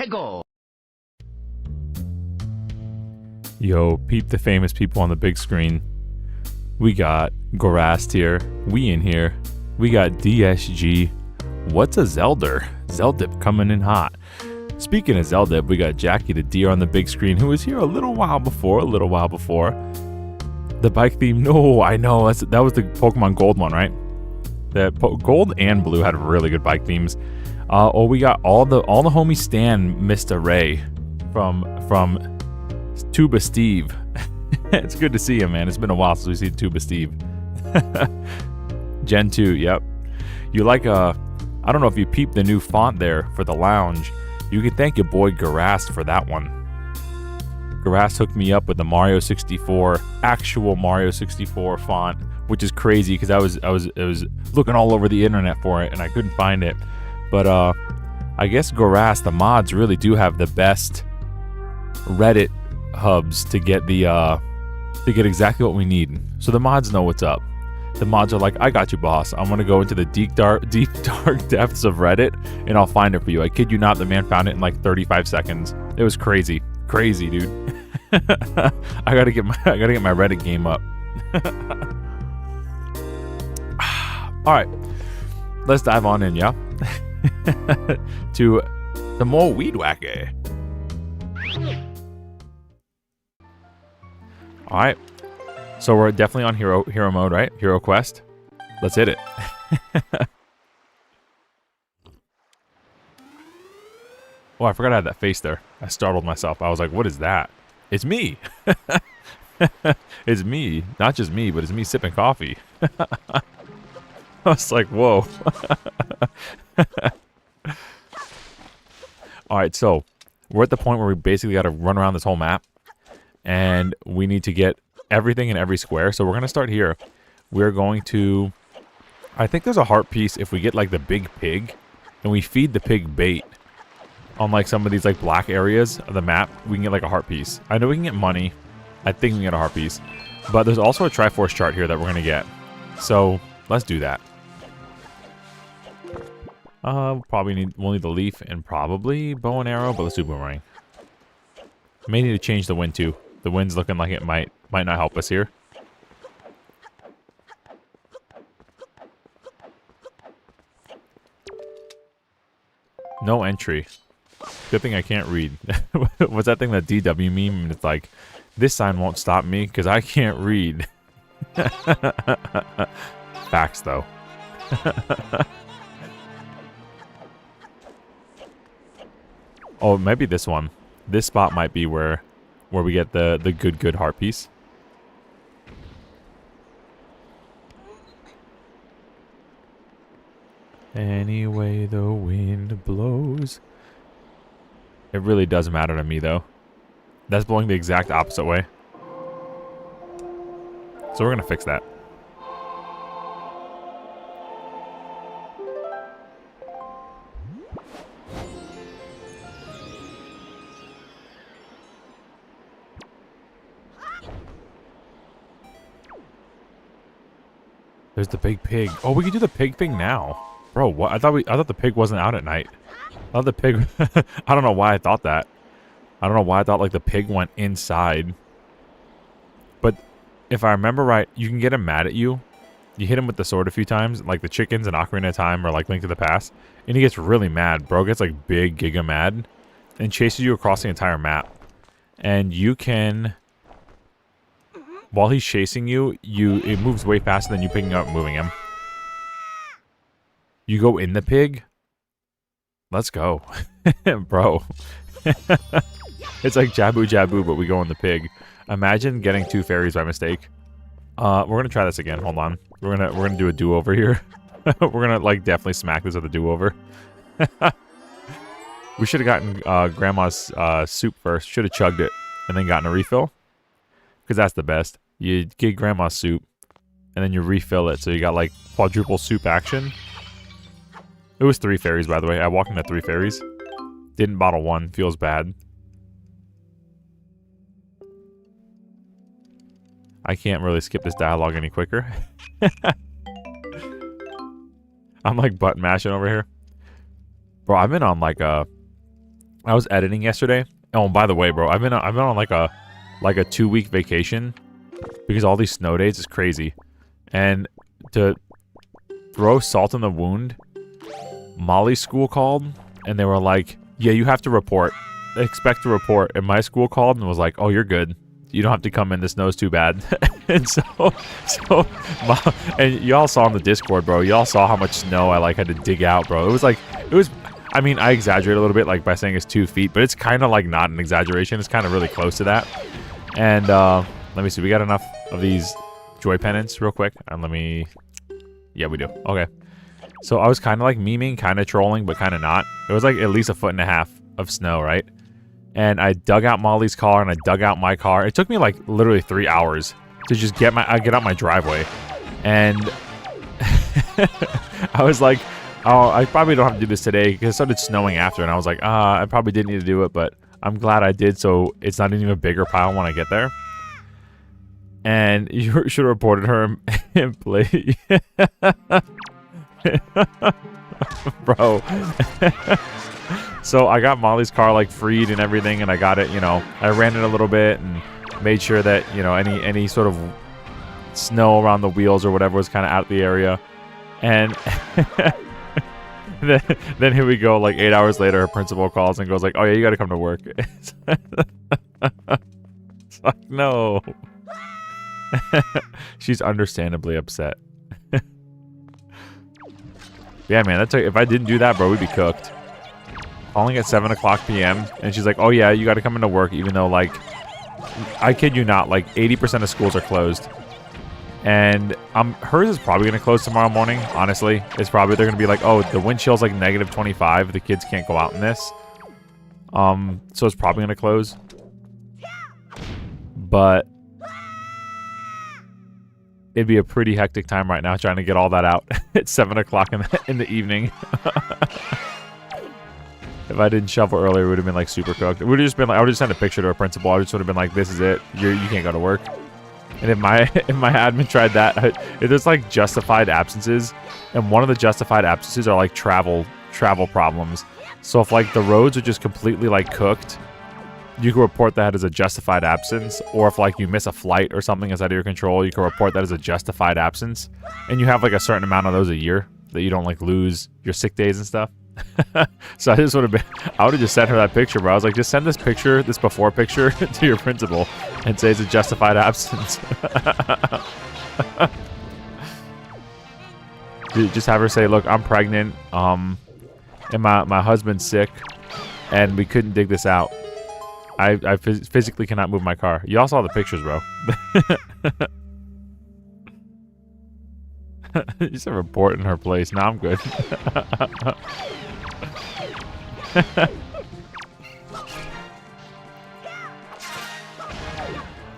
Tingle. Yo, peep the famous people on the big screen. We got Gorast here, we in here. We got DSG. What's a Zelda? Zelda coming in hot. Speaking of Zelda, we got Jackie the deer on the big screen, who was here a little while before. The bike theme, no, I know, that was the Pokemon Gold one, right? The Gold and Blue had really good bike themes. We got all the homies Stan Mr. Ray from Tuba Steve. It's good to see him, man. It's been a while since we see Tuba Steve. Gen 2, yep. You like I don't know if you peeped the new font there for the lounge. You can thank your boy Gorast for that one. Gorast hooked me up with the Mario 64, actual Mario 64 font, which is crazy because I was looking all over the internet for it and I couldn't find it. But I guess Gorast, the mods really do have the best Reddit hubs to get exactly what we need. So the mods know what's up. The mods are like, I got you, boss. I'm gonna go into the deep dark depths of Reddit and I'll find it for you. I kid you not, the man found it in like 35 seconds. It was crazy, dude. I gotta get my Reddit game up. All right, let's dive on in, yeah, to the more WEED WACKER. All right. So we're definitely on hero mode, right? Hero quest. Let's hit it. Oh, I forgot I had that face there. I startled myself. I was like, what is that? It's me. It's me. Not just me, but it's me sipping coffee. I was like, whoa. All right, so we're at the point where we basically got to run around this whole map. And we need to get everything in every square. So we're going to start here. We're going to... I think there's a heart piece if we get like the big pig. And we feed the pig bait. On like some of these like black areas of the map. We can get like a heart piece. I know we can get money. I think we can get a heart piece. But there's also a Triforce chart here that we're going to get. So let's do that. We'll need the leaf and probably bow and arrow. But let's do boomerang. May need to change the wind too. The wind's looking like it might not help us here. No entry. Good thing I can't read. What's that thing, that DW meme? And it's like, this sign won't stop me because I can't read. Facts though. Oh, maybe this one. This spot might be where we get the good heart piece. Any way the wind blows. It really does matter to me though. That's blowing the exact opposite way. So we're gonna fix that. There's the big pig. Oh, we can do the pig thing now. Bro, what? I thought the pig wasn't out at night. I thought the pig... I don't know why I thought that. I don't know why I thought like the pig went inside. But if I remember right, you can get him mad at you. You hit him with the sword a few times. Like the chickens in Ocarina of Time or like Link to the Past. And he gets really mad. Bro gets like big giga mad. And chases you across the entire map. And you can... While he's chasing you, it moves way faster than you picking up and moving him. You go in the pig. Let's go. Bro. It's like Jabu Jabu, but we go in the pig. Imagine getting 2 fairies by mistake. We're gonna try this again. Hold on. We're gonna do a do-over here. We're gonna like definitely smack this with a do-over. We should have gotten Grandma's soup first. Should have chugged it and then gotten a refill. Because that's the best. You get Grandma's soup, and then you refill it, so you got like quadruple soup action. It was 3 fairies, by the way. I walked into 3 fairies. Didn't bottle 1. Feels bad. I can't really skip this dialogue any quicker. I'm like button mashing over here. Bro, I've been on like a I was editing yesterday. Oh, and by the way, bro, I've been on like a 2-week vacation because all these snow days is crazy. And to throw salt in the wound, Molly's school called and they were like, "Yeah, you have to report. Expect to report." And my school called and was like, "Oh, you're good. You don't have to come in. The snow's too bad." And and y'all saw on the Discord, bro. Y'all saw how much snow I like had to dig out, bro. It was. I mean, I exaggerate a little bit, like by saying it's 2 feet, but it's kind of like not an exaggeration. It's kind of really close to that. And let me see. We got enough of these joy pennants, real quick. And yeah, we do. Okay. So I was kind of like memeing, kind of trolling, but kind of not. It was like at least 1.5 feet of snow, right? And I dug out Molly's car and I dug out my car. It took me like literally 3 hours to just get out my driveway. And I was like, oh, I probably don't have to do this today because it started snowing after. And I was like, I probably didn't need to do it, but I'm glad I did. So it's not even a bigger pile when I get there. And you should have reported her in play. Bro. So I got Molly's car like freed and everything, and I got it, you know, I ran it a little bit and made sure that, you know, any sort of snow around the wheels or whatever was kind of out of the area. And then here we go, like 8 hours later, her principal calls and goes like, "Oh yeah, you got to come to work." It's like, no. She's understandably upset. Yeah, man, if I didn't do that, bro, we'd be cooked. Calling at 7 o'clock p.m. and she's like, "Oh yeah, you got to come into work," even though, like, I kid you not, like 80% of schools are closed. And hers is probably going to close tomorrow morning, honestly. They're going to be like, "Oh, the wind chill's like -25. The kids can't go out in this." So it's probably going to close. But it'd be a pretty hectic time right now trying to get all that out at 7 o'clock in the evening. If I didn't shovel earlier, it would have been like super cooked. It would have just been like, I would have just sent a picture to our principal. I just would have been like, "This is it. You can't go to work." And if my admin tried that, if there's like justified absences, and one of the justified absences are like travel problems. So if like the roads are just completely like cooked, you can report that as a justified absence. Or if like you miss a flight or something is out of your control, you can report that as a justified absence. And you have like a certain amount of those a year that you don't like lose your sick days and stuff. So I would have just sent her that picture, bro. I was like, just send this picture, this before picture, to your principal and say it's a justified absence. Just have her say, "Look, I'm pregnant, and my husband's sick, and we couldn't dig this out. I physically cannot move my car." You all saw the pictures, bro. You said report in her place. Now I'm good.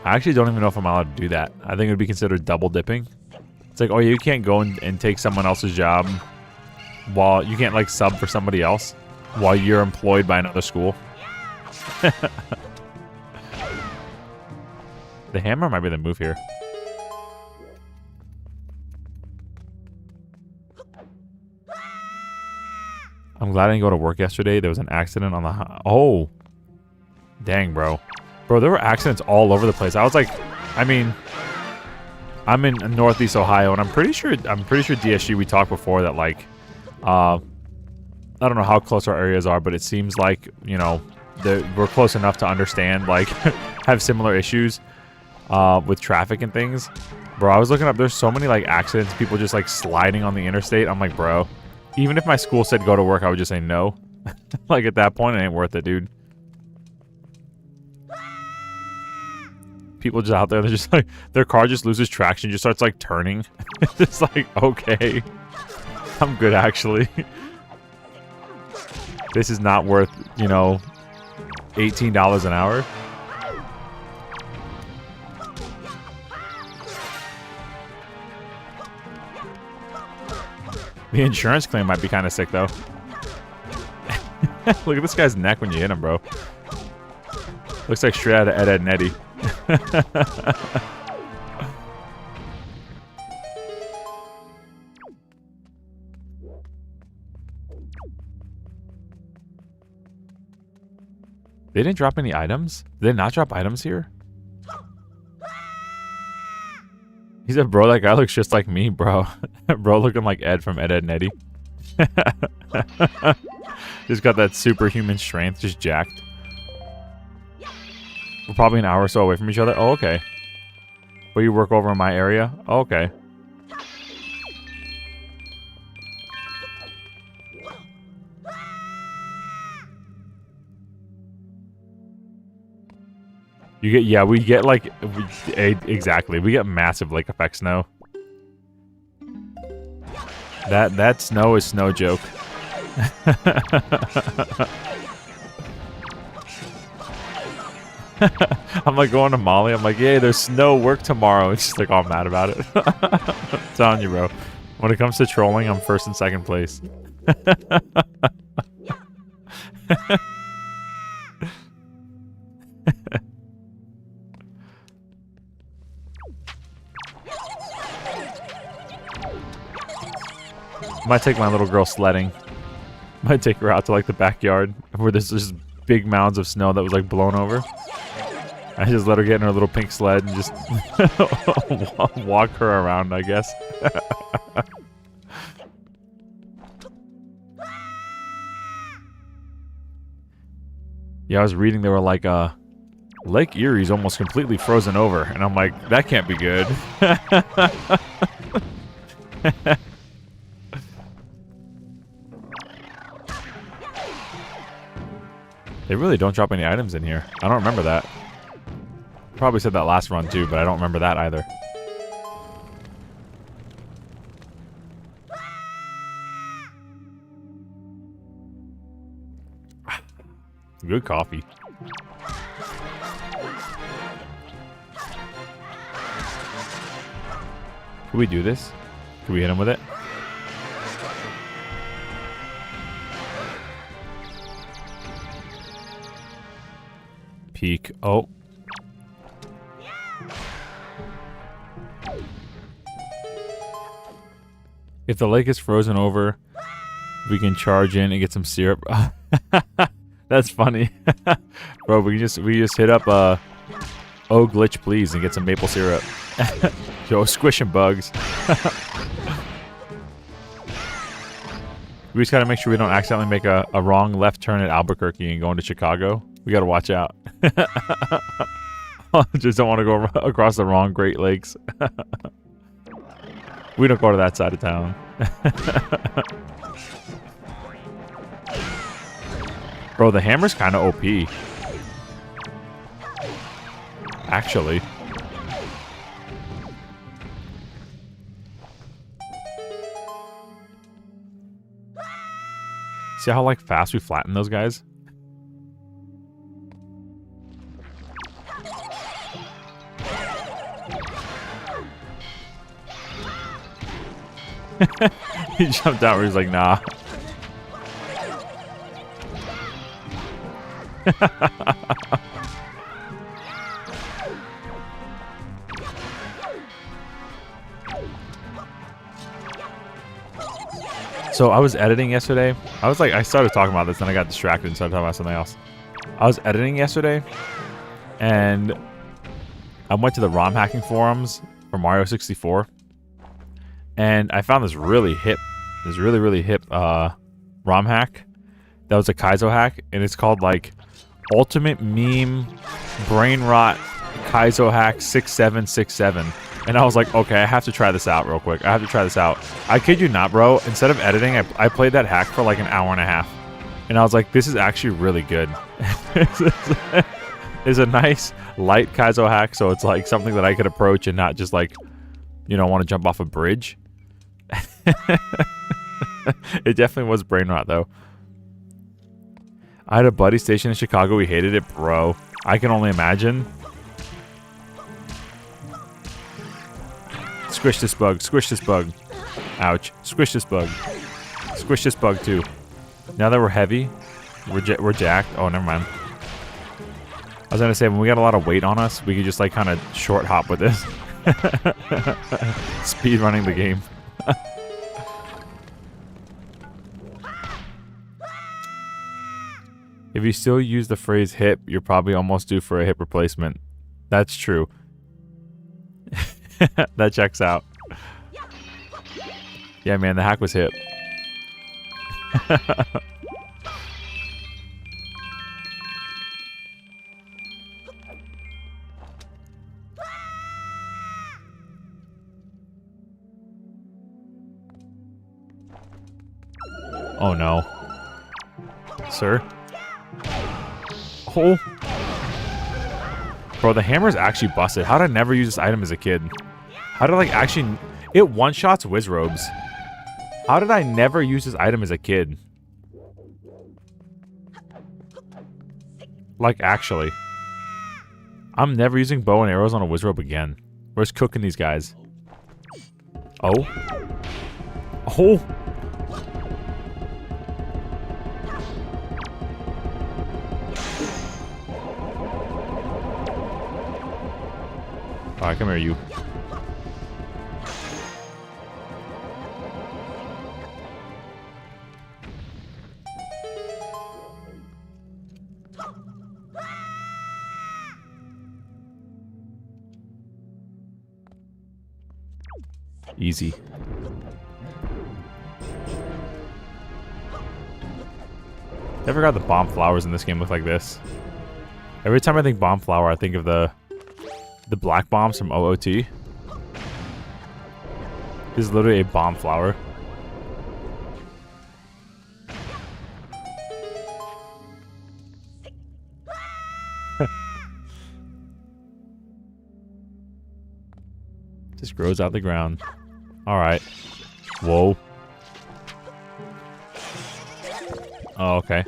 I actually don't even know if I'm allowed to do that. I think it would be considered double dipping. It's like, oh yeah, you can't go and take someone else's job while you can't like sub for somebody else while you're employed by another school. The hammer might be the move here. I'm glad I didn't go to work yesterday. There was an accident on the... Oh. Dang, bro. Bro, there were accidents all over the place. I was like... I mean... I'm in Northeast Ohio, and I'm pretty sure DSG, we talked before that, like... I don't know how close our areas are, but it seems like, you know, we're close enough to understand, like, have similar issues with traffic and things. Bro, I was looking up. There's so many, like, accidents. People just, like, sliding on the interstate. I'm like, bro... Even if my school said go to work, I would just say no. Like, at that point, it ain't worth it, dude. People just out there, they're just like, their car just loses traction, just starts, like, turning. It's like, okay. I'm good, actually. This is not worth, you know, $18 an hour. The insurance claim might be kind of sick, though. Look at this guy's neck when you hit him, bro. Looks like straight out of Ed, Edd n Eddy. They didn't drop any items? Did they not drop items here? He said, bro, that guy looks just like me, bro. Bro looking like Ed from Ed, Edd n Eddy. Just got that superhuman strength, just jacked. We're probably an hour or so away from each other. Oh, okay. But you work over in my area? Oh, okay. You get, yeah, we get like, exactly. We get massive lake effects now. That snow is snow joke. I'm like going to Molly. I'm like, yay, there's snow work tomorrow. And she's like all mad about it. I'm telling you, bro. When it comes to trolling, I'm first and second place. Might take my little girl sledding. Might take her out to like the backyard where there's just big mounds of snow that was like blown over. I just let her get in her little pink sled and just walk her around, I guess. Yeah, I was reading they were like, Lake Erie's almost completely frozen over. And I'm like, that can't be good. They really don't drop any items in here. I don't remember that. Probably said that last run too, but I don't remember that either. Good coffee. Can we do this? Can we hit him with it? Peek. Oh. If the lake is frozen over, we can charge in and get some syrup. That's funny. Bro, we just hit up oh glitch please and get some maple syrup. Yo, squishing bugs. We just gotta make sure we don't accidentally make a wrong left turn at Albuquerque and go into Chicago. We gotta watch out. Just don't want to go across the wrong Great Lakes. We don't go to that side of town. Bro, the hammer's kind of OP. Actually. See how like fast we flatten those guys? He jumped out where he's like, nah. So I was editing yesterday. I started talking about this, then I got distracted and started talking about something else. I was editing yesterday, and I went to the ROM hacking forums for Mario 64, and I found this really hip ROM hack that was a Kaizo hack, and it's called like Ultimate Meme Brain Rot Kaizo Hack 6767. And I was like, okay, I have to try this out real quick. I have to try this out. I kid you not, bro. Instead of editing, I played that hack for like an hour and a half. And I was like, this is actually really good. It's a nice, light Kaizo hack, so it's like something that I could approach and not just like, you know, want to jump off a bridge. It definitely was brain rot, though. I had a buddy stationed in Chicago. We hated it, bro. I can only imagine. Squish this bug. Squish this bug. Ouch. Squish this bug. Squish this bug, too. Now that we're heavy, we're jacked. Oh, never mind. I was going to say, when we got a lot of weight on us, we could just, like, kind of short hop with this. Speed running the game. If you still use the phrase hip, you're probably almost due for a hip replacement. That's true. That checks out. Yeah, man, the hack was hip. Oh no. Sir? Oh. Bro, the hammer's actually busted. How did I never use this item as a kid? How did I like actually... It one-shots Wizrobes. How did I never use this item as a kid? Like, actually. I'm never using bow and arrows on a Wizrobe again. We're just cooking these guys. Oh. Oh. Alright, come here, you. Easy. Never got the bomb flowers in this game look like this. Every time I think bomb flower, I think of the black bombs from OOT. This is literally a bomb flower. Just grows out the ground. Alright. Whoa. Oh, okay.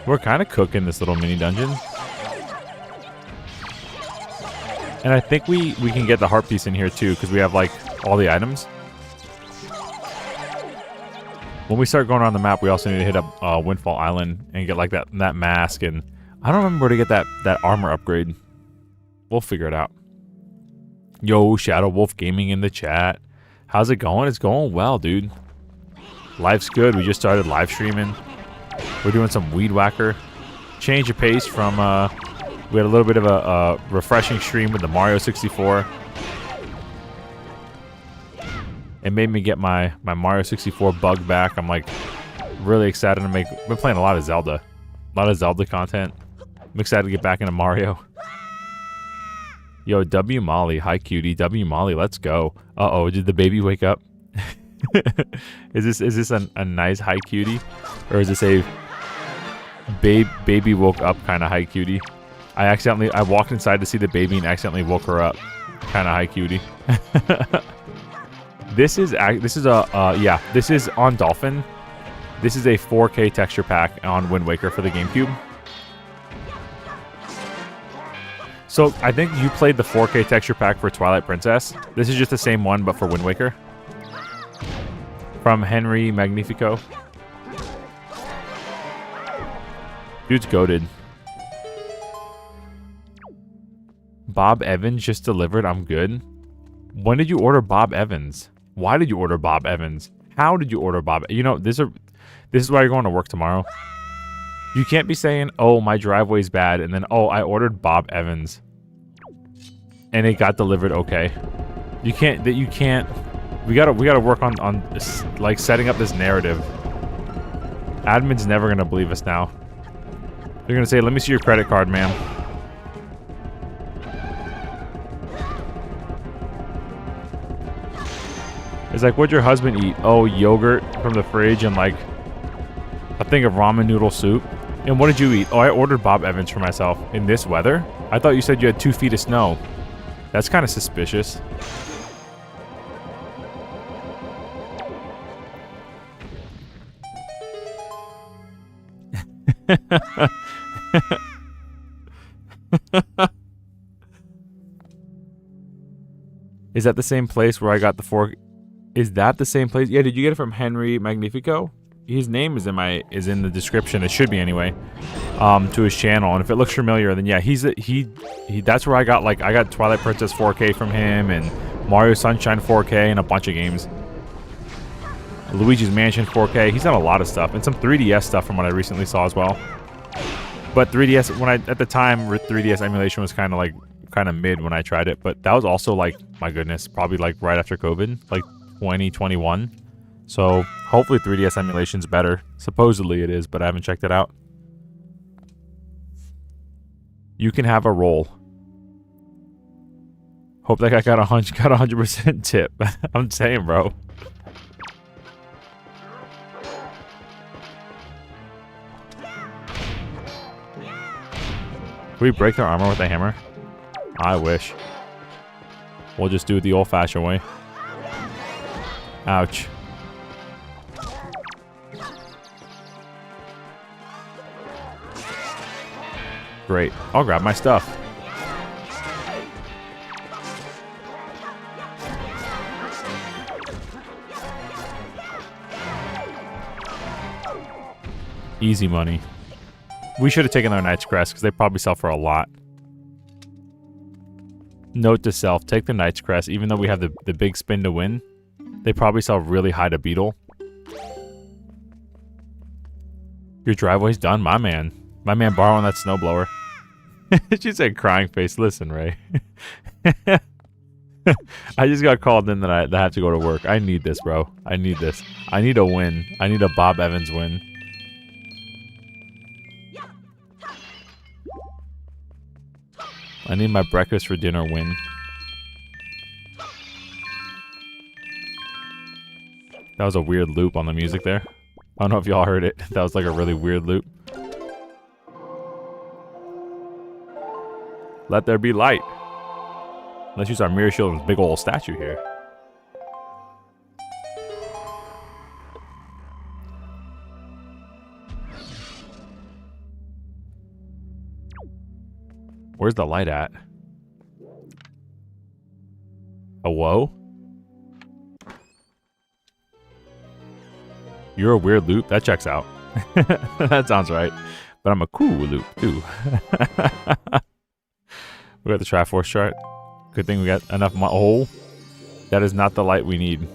We're kind of cooking this little mini dungeon. And I think we can get the heart piece in here too, because we have like all the items. When we start going around the map, we also need to hit up Windfall Island and get like that mask. And I don't remember where to get that armor upgrade. We'll figure it out. Yo, Shadow Wolf Gaming in the chat. How's it going? It's going well, dude. Life's good. We just started live streaming. We're doing some WEED WACKER. Change of pace from, we had a little bit of a refreshing stream with the Mario 64. It made me get my Mario 64 bug back. I'm like really excited to make, been playing a lot of Zelda. A lot of Zelda content. I'm excited to get back into Mario. Yo, W Molly, hi cutie. W Molly, let's go. Uh-oh, did the baby wake up? Is this a nice hi cutie? Or is this a baby woke up kind of hi cutie? I walked inside to see the baby and accidentally woke her up. Kind of hi cutie. This is on Dolphin. This is a 4K texture pack on Wind Waker for the GameCube. So I think you played the 4K texture pack for Twilight Princess. This is just the same one, but for Wind Waker. From Henry Magnifico. Dude's goated. Bob Evans just delivered. I'm good. When did you order Bob Evans? Why did you order Bob Evans? How did you order Bob? You know, this is why you're going to work tomorrow. You can't be saying, "Oh, my driveway's bad," and then, "Oh, I ordered Bob Evans, and it got delivered." Okay, you can't. That you can't. We gotta work on this, like setting up this narrative. Admin's never gonna believe us now. They're gonna say, "Let me see your credit card, ma'am." It's like, what'd your husband eat? Oh, yogurt from the fridge and like a thing of ramen noodle soup. And what did you eat? Oh, I ordered Bob Evans for myself. In this weather? I thought you said you had 2 feet of snow. That's kind of suspicious. Is that the same place where I got the 4... Is that the same place? Yeah, did you get it from Henry Magnifico? His name is in the description. It should be anyway. To his channel, and if it looks familiar, then yeah, he that's where I got Twilight Princess 4K from him, and Mario Sunshine 4K, and a bunch of games. Luigi's Mansion 4K. He's done a lot of stuff, and some 3DS stuff from what I recently saw as well. But 3DS, at the time, 3DS emulation was kind of mid when I tried it. But that was also like, my goodness, probably like right after COVID, like 2021. So hopefully 3DS emulation's better. Supposedly it is, but I haven't checked it out. You can have a roll. Hope that guy got a 100% tip. I'm saying, bro. Can we break their armor with a hammer? I wish. We'll just do it the old-fashioned way. Ouch. Great. I'll grab my stuff. Easy money. We should have taken their Knight's Crest because they probably sell for a lot. Note to self, take the Knight's Crest even though we have the big spin to win. They probably sell really high to Beetle. Your driveway's done, my man. My man borrowing that snowblower. She said crying face. Listen, Ray. I just got called in that I have to go to work. I need this, bro. I need this. I need a win. I need a Bob Evans win. I need my breakfast for dinner win. That was a weird loop on the music there. I don't know if y'all heard it. That was like a really weird loop. Let there be light. Let's use our mirror shield with big old statue here. Where's the light at? A whoa? You're a weird loop? That checks out. That sounds right. But I'm a cool loop, too. We got the Triforce chart. Good thing we got enough oh! That is not the light we need.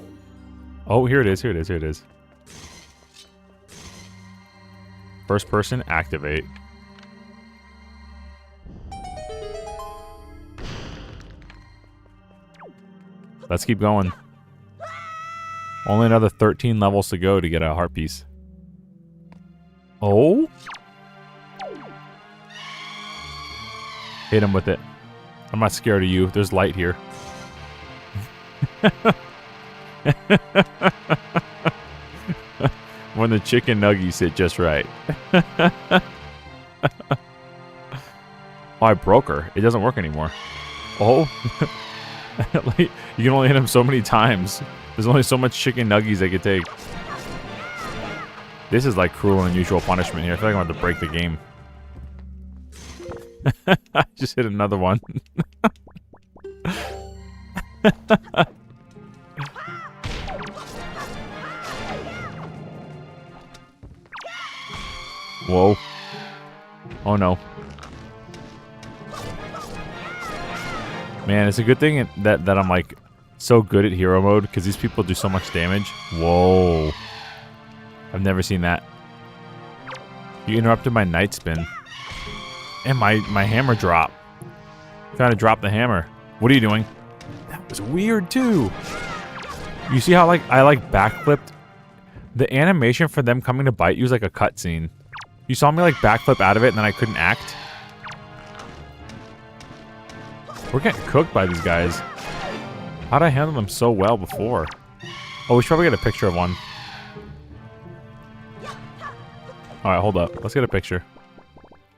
Oh, here it is, here it is, here it is. First person, activate. Let's keep going. Only another 13 levels to go to get a heart piece. Oh? Hit him with it. I'm not scared of you. There's light here. When the chicken nuggies hit just right. Oh, I broke her. It doesn't work anymore. Oh? Like, you can only hit him so many times. There's only so much chicken nuggies they could take. This is like cruel and unusual punishment here. I feel like I'm about to break the game. I just hit another one. Whoa. Oh no. Man, it's a good thing that I'm like so good at hero mode because these people do so much damage. Whoa. I've never seen that. You interrupted my night spin. And my hammer drop. Trying to drop the hammer. What are you doing? That was weird too. You see how I backflipped? The animation for them coming to bite you is like a cutscene. You saw me like backflip out of it and then I couldn't act. We're getting cooked by these guys. How'd I handle them so well before? Oh, we should probably get a picture of one. Alright, hold up. Let's get a picture.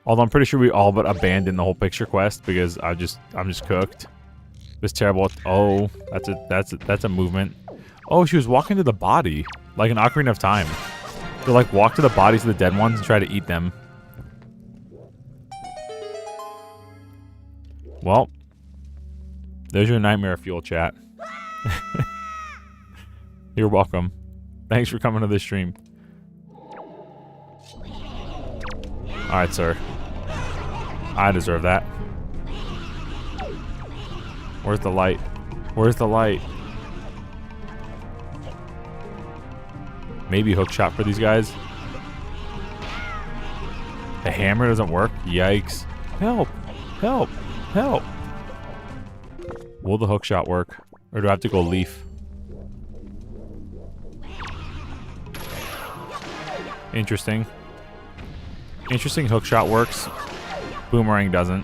Although I'm pretty sure we all but abandoned the whole picture quest because I'm just cooked. It's terrible. Oh, that's a movement. Oh, she was walking to the body. Like an Ocarina of Time. To like walk to the bodies of the dead ones and try to eat them. Well, there's your nightmare fuel, chat. You're welcome. Thanks for coming to this stream. Alright, sir. I deserve that. Where's the light? Where's the light? Maybe hook shot for these guys. The hammer doesn't work? Yikes. Help! Help! Help! Will the hook shot work? Or do I have to go leaf? Interesting. Interesting hook shot works. Boomerang doesn't.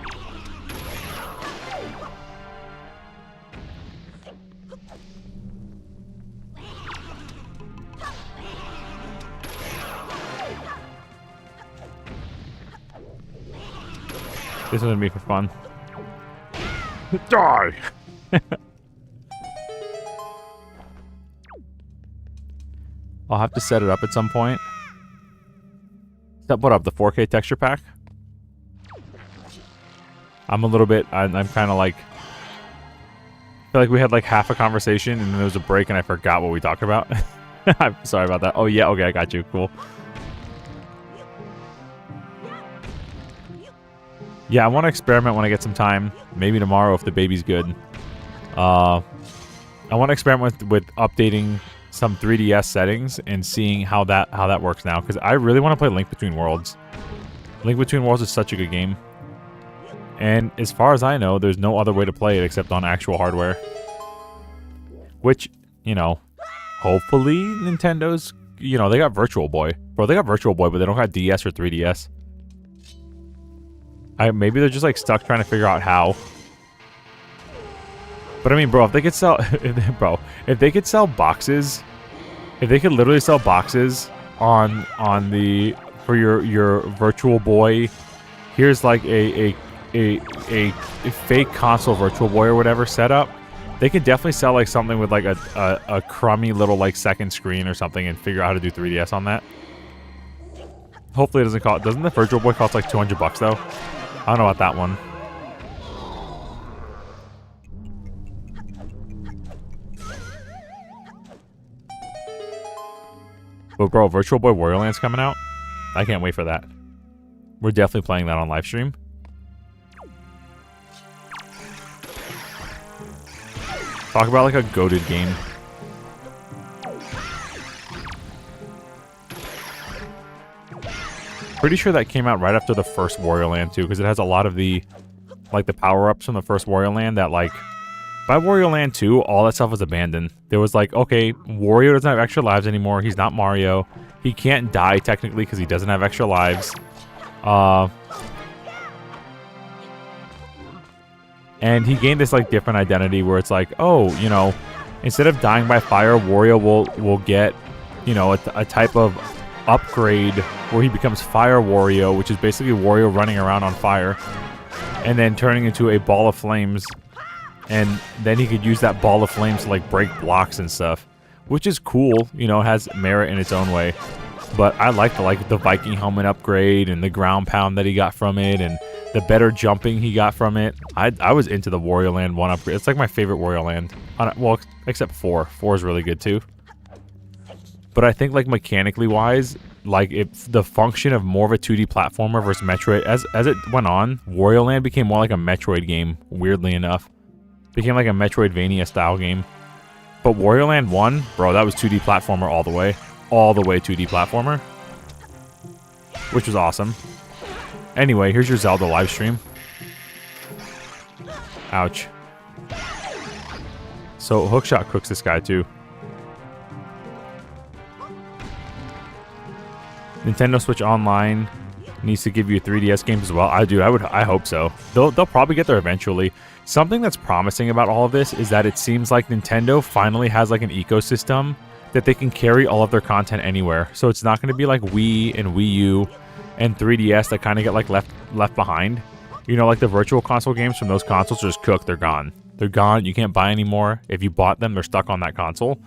This is gonna be for fun. Die! I'll have to set it up at some point. Set what up? The 4K texture pack? I'm a little bit... I'm kind of like... I feel like we had like half a conversation and then there was a break and I forgot what we talked about. I'm sorry about that. Oh yeah, okay, I got you. Cool. Yeah, I want to experiment when I get some time. Maybe tomorrow if the baby's good. I want to experiment with updating some 3DS settings and seeing how that works now. Because I really want to play Link Between Worlds. Link Between Worlds is such a good game. And as far as I know, there's no other way to play it except on actual hardware. Which, you know, hopefully Nintendo's... You know, they got Virtual Boy. Bro, they got Virtual Boy, but they don't got DS or 3DS. Maybe they're just like stuck trying to figure out how. But I mean, bro, if they could sell, if they could sell boxes, if they could literally sell boxes on the for your Virtual Boy, here's like a fake console Virtual Boy or whatever setup. They could definitely sell like something with like a crummy little like second screen or something and figure out how to do 3DS on that. Hopefully it doesn't cost. Doesn't the Virtual Boy cost like $200 though? I don't know about that one. But bro, Virtual Boy Wario Land's coming out. I can't wait for that. We're definitely playing that on live stream. Talk about like a goated game. Pretty sure that came out right after the first Wario Land too, because it has a lot of the like the power-ups from the first Wario Land that like by Wario Land 2, all that stuff was abandoned. There was like, okay, Wario doesn't have extra lives anymore. He's not Mario. He can't die technically because he doesn't have extra lives. And he gained this like different identity where it's like, oh, you know, instead of dying by fire, Wario will get, you know, a type of upgrade where he becomes Fire Wario, which is basically Wario running around on fire and then turning into a ball of flames, and then he could use that ball of flames to like break blocks and stuff, which is cool, you know, it has merit in its own way. But I like the Viking helmet upgrade and the ground pound that he got from it and the better jumping he got from it. I was into the Wario Land 1 upgrade. It's like my favorite Wario Land. Well, except 4. 4 is really good too. But I think like mechanically wise, like if the function of more of a 2D platformer versus Metroid, as it went on, Wario Land became more like a Metroid game, weirdly enough. Became like a Metroidvania style game. But Wario Land 1, bro, that was 2D platformer all the way. All the way 2D platformer. Which was awesome. Anyway, here's your Zelda live stream. Ouch. So Hookshot cooks this guy too. Nintendo Switch Online needs to give you 3DS games as well. I hope so. They'll probably get there eventually. Something that's promising about all of this is that it seems like Nintendo finally has like an ecosystem that they can carry all of their content anywhere. So it's not going to be like Wii and Wii U and 3DS that kind of get like left behind. You know, like the virtual console games from those consoles are just cooked. They're gone. They're gone. You can't buy anymore. If you bought them, they're stuck on that console.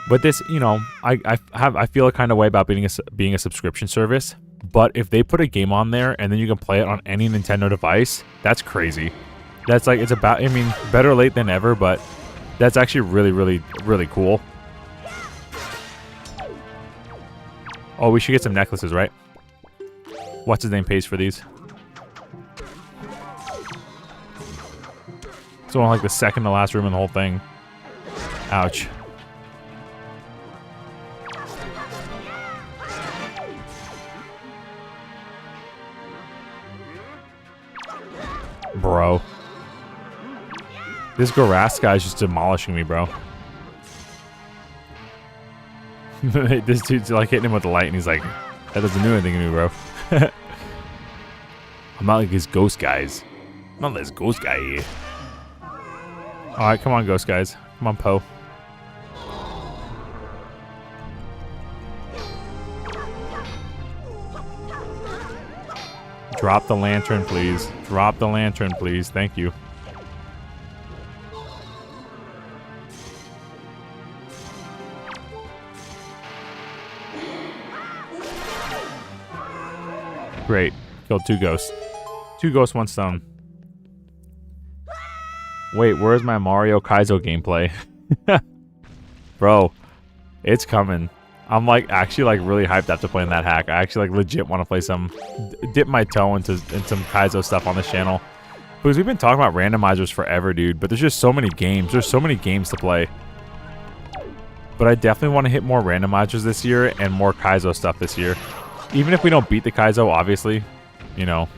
But this, you know, I feel a kind of way about being a subscription service. But if they put a game on there and then you can play it on any Nintendo device, that's crazy. That's like, it's about, I mean, better late than ever, but that's actually really, really, really cool. Oh, we should get some necklaces, right? What's his name pays for these? It's only like the second to last room in the whole thing. Ouch. Bro. This Garas guy is just demolishing me, bro. This dude's like hitting him with the light and he's like, that doesn't do anything to me, bro. I'm not like his ghost guys. I'm not this ghost guy here. Alright, come on, ghost guys. Come on, Poe. Drop the lantern, please. Drop the lantern, please. Thank you. Great. Killed 2 ghosts. 2 ghosts, 1 stone. Wait, where's my Mario Kaizo gameplay? Bro, it's coming. I'm like actually like really hyped after playing that hack. I actually like legit want to play some, dip my toe into some Kaizo stuff on this channel. Because we've been talking about randomizers forever, dude. But there's just so many games. There's so many games to play. But I definitely want to hit more randomizers this year and more Kaizo stuff this year. Even if we don't beat the Kaizo, obviously, you know,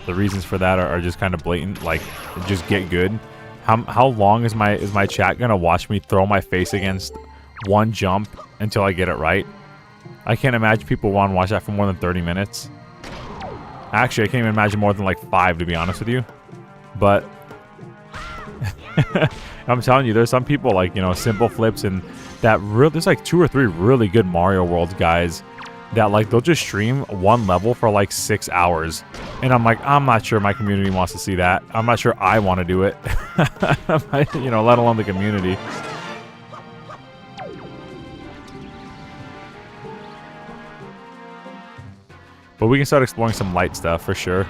the reasons for that are just kind of blatant. Like, just get good. How long is my chat gonna watch me throw my face against one jump until I get it right? I can't imagine people want to watch that for more than 30 minutes. Actually, I can't even imagine more than like 5, to be honest with you. But I'm telling you, there's some people like, you know, Simple Flips and that there's like 2 or 3 really good Mario Worlds guys that like they'll just stream one level for like 6 hours. And I'm like, I'm not sure my community wants to see that. I'm not sure I want to do it. You know, let alone the community. But we can start exploring some light stuff for sure.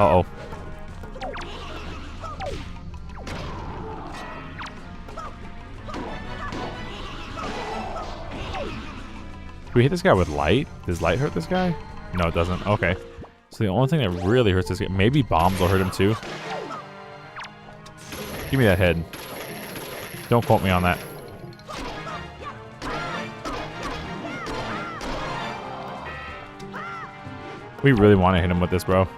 Uh-oh. Can we hit this guy with light? Does light hurt this guy? No, it doesn't. Okay. So the only thing that really hurts this guy... Maybe bombs will hurt him too. Give me that head. Don't quote me on that. We really want to hit him with this, bro.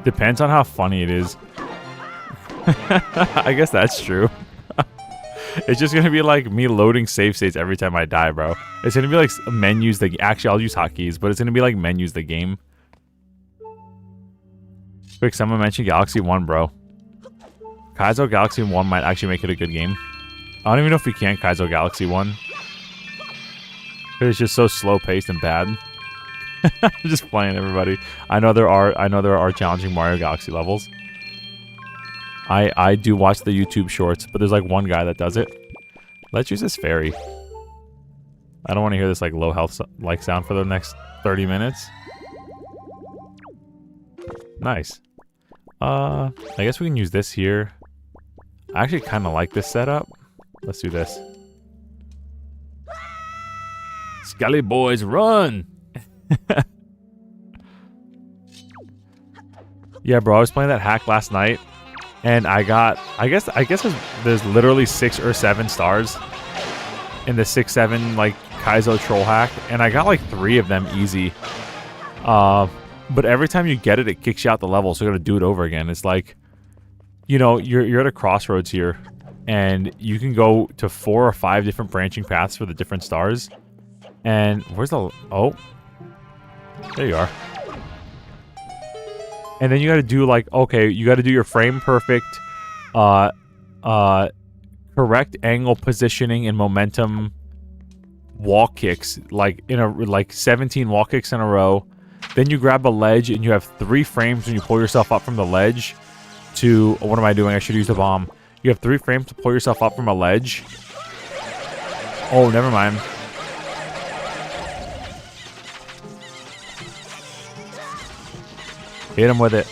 Depends on how funny it is. I guess that's true. It's just gonna be like me loading save states every time I die, bro. It's gonna be like menus actually, I'll use hotkeys, but it's gonna be like menus the game. Quick, someone mentioned Galaxy 1, bro. Kaizo Galaxy 1 might actually make it a good game. I don't even know if we can Kaizo Galaxy 1. It's just so slow-paced and bad. I'm just playing, everybody. I know there are challenging Mario Galaxy levels. I do watch the YouTube shorts, but there's like one guy that does it. Let's use this fairy. I don't want to hear this like low health like sound for the next 30 minutes. Nice. I guess we can use this here. I actually kind of like this setup. Let's do this. Skelly boys, run! Yeah, bro, I was playing that hack last night, and I got, I guess there's literally 6 or 7 stars in the 6-7 like Kaizo troll hack, and I got like 3 of them easy. But every time you get it, it kicks you out the level, so you gotta do it over again. It's like, you know, you're at a crossroads here, and you can go to 4 or 5 different branching paths for the different stars. And where's the... Oh. There you are. And then you gotta do like, okay, you gotta do your frame perfect, correct angle positioning and momentum wall kicks, like in a, like 17 wall kicks in a row. Then you grab a ledge and you have 3 frames when you pull yourself up from the ledge to... What am I doing? I should use the bomb. You have 3 frames to pull yourself up from a ledge. Oh, never mind. Hit him with it.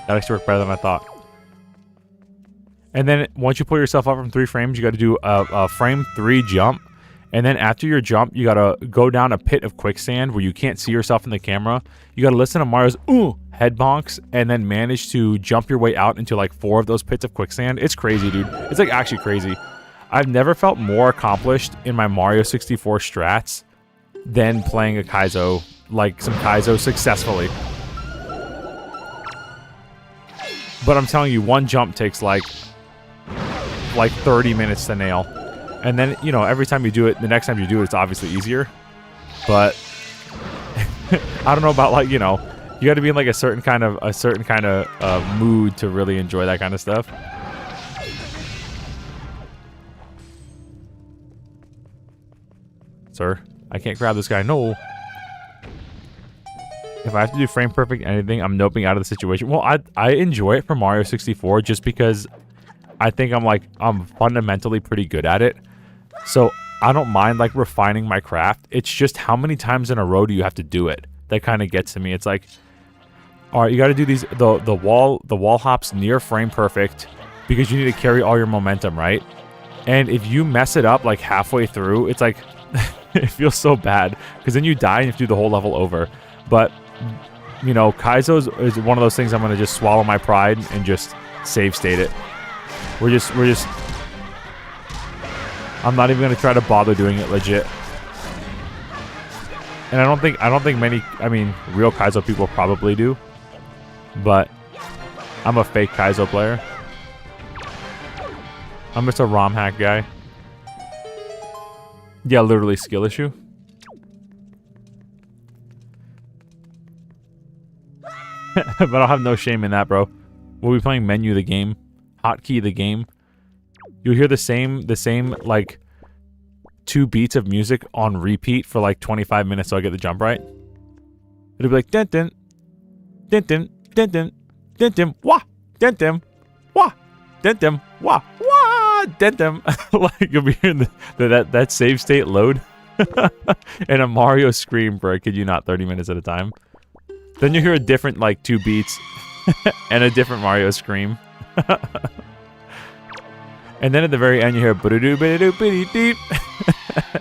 That actually worked better than I thought. And then once you pull yourself up from 3 frames, you got to do a frame 3 jump. And then after your jump, you got to go down a pit of quicksand where you can't see yourself in the camera. You got to listen to Mario's ooh head bonks and then manage to jump your way out into like 4 of those pits of quicksand. It's crazy, dude. It's like actually crazy. I've never felt more accomplished in my Mario 64 strats than playing a Kaizo, like some Kaizo successfully. But I'm telling you, one jump takes like 30 minutes to nail. And then, you know, every time you do it, the next time you do it, it's obviously easier. But I don't know about, like, you know, you got to be in like a certain kind of mood to really enjoy that kind of stuff. Sir, I can't grab this guy. No. If I have to do frame perfect anything, I'm noping out of the situation. Well, I enjoy it for Mario 64 just because I think I'm fundamentally pretty good at it. So I don't mind like refining my craft. It's just how many times in a row do you have to do it that kind of gets to me. It's like, all right, you got to do these the wall hops near frame perfect because you need to carry all your momentum, right? And if you mess it up like halfway through, it's like it feels so bad because then you die and you have to do the whole level over. But you know, Kaizo is one of those things I'm gonna just swallow my pride and just save state it. We're just I'm not even gonna try to bother doing it legit. And I don't think many, I mean, real Kaizo people probably do. But I'm a fake Kaizo player. I'm just a ROM hack guy. Yeah, literally skill issue. But I'll have no shame in that, bro. We'll be playing menu the game, hotkey the game. You'll hear the same like 2 beats of music on repeat for like 25 minutes so I get the jump right. It'll be like dun dun dun dun dun dun dun dun wah dun dun wah dun dun wah wah dun dun. Like you'll be hearing that save state load and a Mario scream for, I kid you not, 30 minutes at a time. Then you hear a different like 2 beats and a different Mario scream. And then at the very end you hear ba-da-doo-ba-da-doo-ba-dee-deep.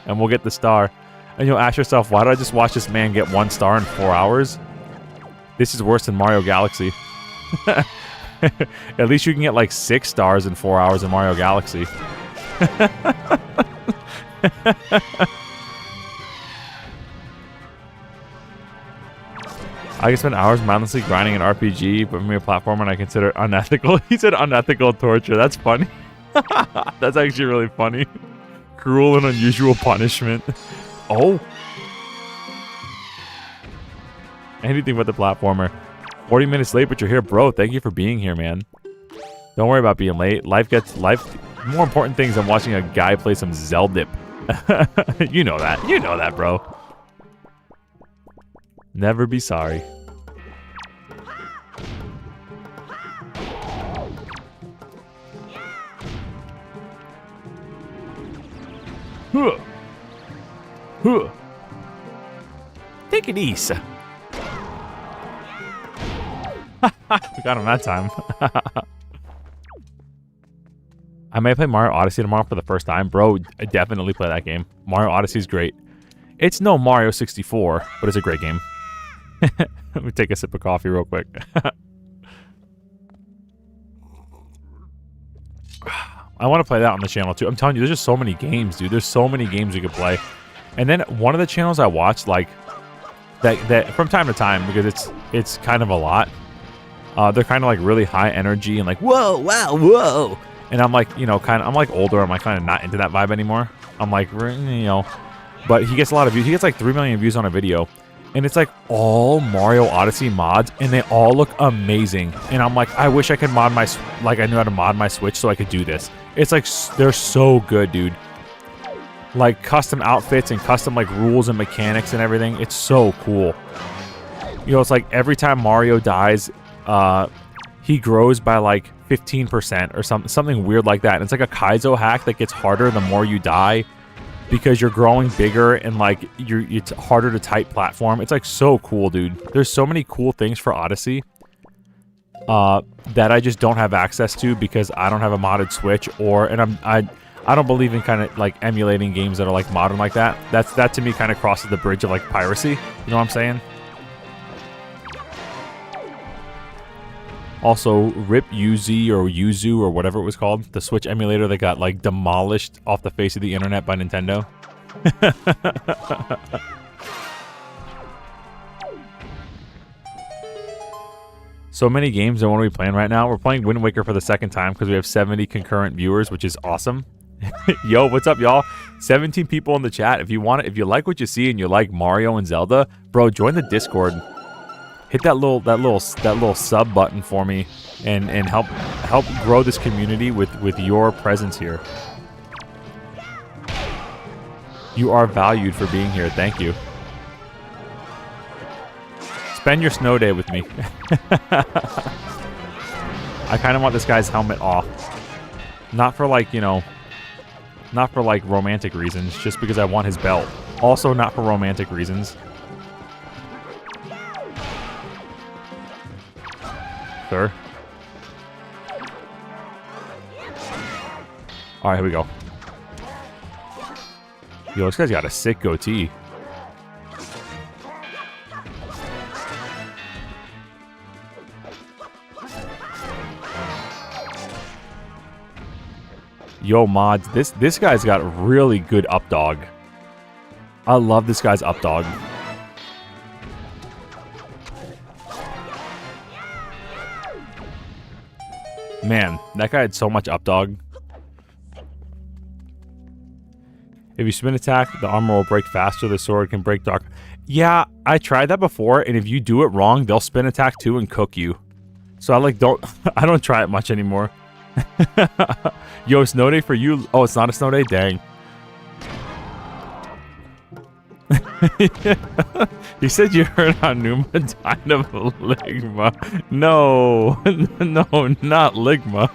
And we'll get the star. And you'll ask yourself, why did I just watch this man get 1 star in 4 hours? This is worse than Mario Galaxy. At least you can get like 6 stars in 4 hours in Mario Galaxy. I can spend hours mindlessly grinding an RPG, but from your platform and I consider it unethical. He said unethical torture. That's funny. That's actually really funny. Cruel and unusual punishment. Oh. Anything but the platformer. 40 minutes late, but you're here, bro. Thank you for being here, man. Don't worry about being late. Life more important things than watching a guy play some Zelda. You know that. You know that, bro. Never be sorry. Huh. Huh. Take it easy. We got him that time. I may play Mario Odyssey tomorrow for the first time. Bro, I definitely play that game. Mario Odyssey is great. It's no Mario 64, but it's a great game. Let me take a sip of coffee real quick. I want to play that on the channel too. I'm telling you, there's just so many games, dude. There's so many games you could play. And then one of the channels I watch, like that from time to time, because it's kind of a lot. They're kind of like really high energy and like whoa, wow, whoa. And I'm like, you know, I'm like older. I'm like kind of not into that vibe anymore. I'm like, you know, but he gets a lot of views. He gets like 3 million views on a video. And it's like all Mario Odyssey mods, and they all look amazing. And I'm like, I wish I could mod my, like I knew how to mod my Switch so I could do this. It's like, they're so good, dude. Like custom outfits and custom like rules and mechanics and everything. It's so cool. You know, it's like every time Mario dies, he grows by like 15% or something weird like that. And it's like a Kaizo hack that gets harder the more you die, because you're growing bigger and like it's harder to type platform. It's like so cool, dude. There's so many cool things for Odyssey. that I just don't have access to because I don't have a modded Switch, and I don't believe in kind of like emulating games that are like modern like that. That to me kind of crosses the bridge of like piracy. You know what I'm saying? Also, RIP UZ or Yuzu or whatever it was called, the Switch emulator that got like demolished off the face of the internet by Nintendo. So many games, and what are we playing right now? We're playing Wind Waker for the second time because we have 70 concurrent viewers, which is awesome. Yo, what's up, y'all? 17 people in the chat. If you want it, if you like what you see and you like Mario and Zelda, bro, join the Discord. Hit that little sub button for me, and help grow this community with your presence here. You are valued for being here. Thank you. Spend your snow day with me. I kind of want this guy's helmet off. Not for like, you know, not for like romantic reasons, just because I want his belt. Also not for romantic reasons. Sir. Alright, here we go. Yo, this guy's got a sick goatee. Yo, mods, this guy's got really good up dog. I love this guy's up dog. Man, that guy had so much up dog. If you spin attack, the armor will break faster, the sword can break dark. Yeah, I tried that before, and if you do it wrong, they'll spin attack too and cook you. So I like I don't try it much anymore. Yo, snow day for you. Oh, it's not a snow day? Dang. You said you heard on Numa died of Ligma. No. No, not Ligma.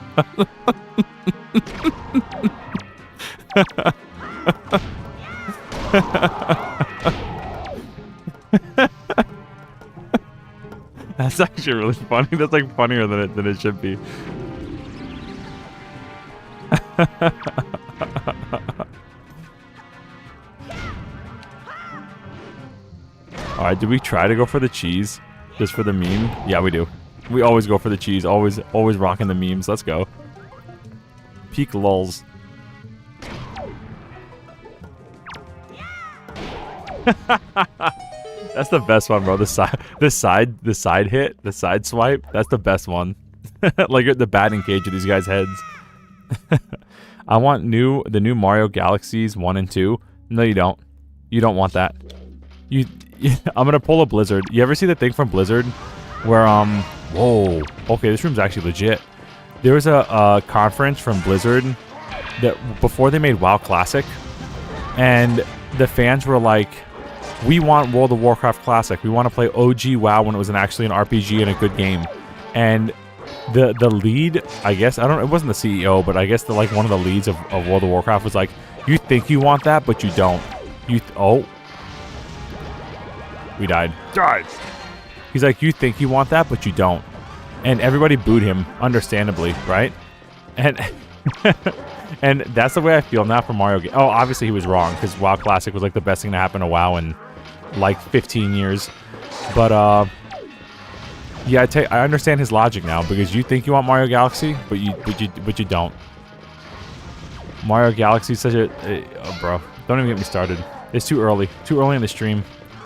That's actually really funny. That's like funnier than it should be. Alright, do we try to go for the cheese? Just for the meme? Yeah, we do. We always go for the cheese. Always rocking the memes. Let's go. Peak lulz. That's the best one, bro. The side hit, the side swipe. That's the best one. Like at the batting cage of these guys' heads. I want the new Mario Galaxies 1 and 2. No, you don't. You don't want that. I'm gonna pull a Blizzard. You ever see the thing from Blizzard where whoa, okay, this room's actually legit. There was a conference from Blizzard that before they made WoW Classic, and the fans were like, we want World of Warcraft Classic. We want to play OG WoW when it was actually an RPG and a good game. And the lead, I guess, it wasn't the CEO, but I guess one of the leads of World of Warcraft was like, you think you want that, but you don't. Oh. We died. He's like, you think you want that, but you don't. And everybody booed him, understandably, right? And and that's the way I feel now for Mario. Oh, obviously he was wrong, because WoW Classic was like the best thing to happen to WoW in like 15 years. But yeah, I understand his logic now, because you think you want Mario Galaxy, but you don't. Mario Galaxy is such a oh, bro. Don't even get me started. It's too early. Too early in the stream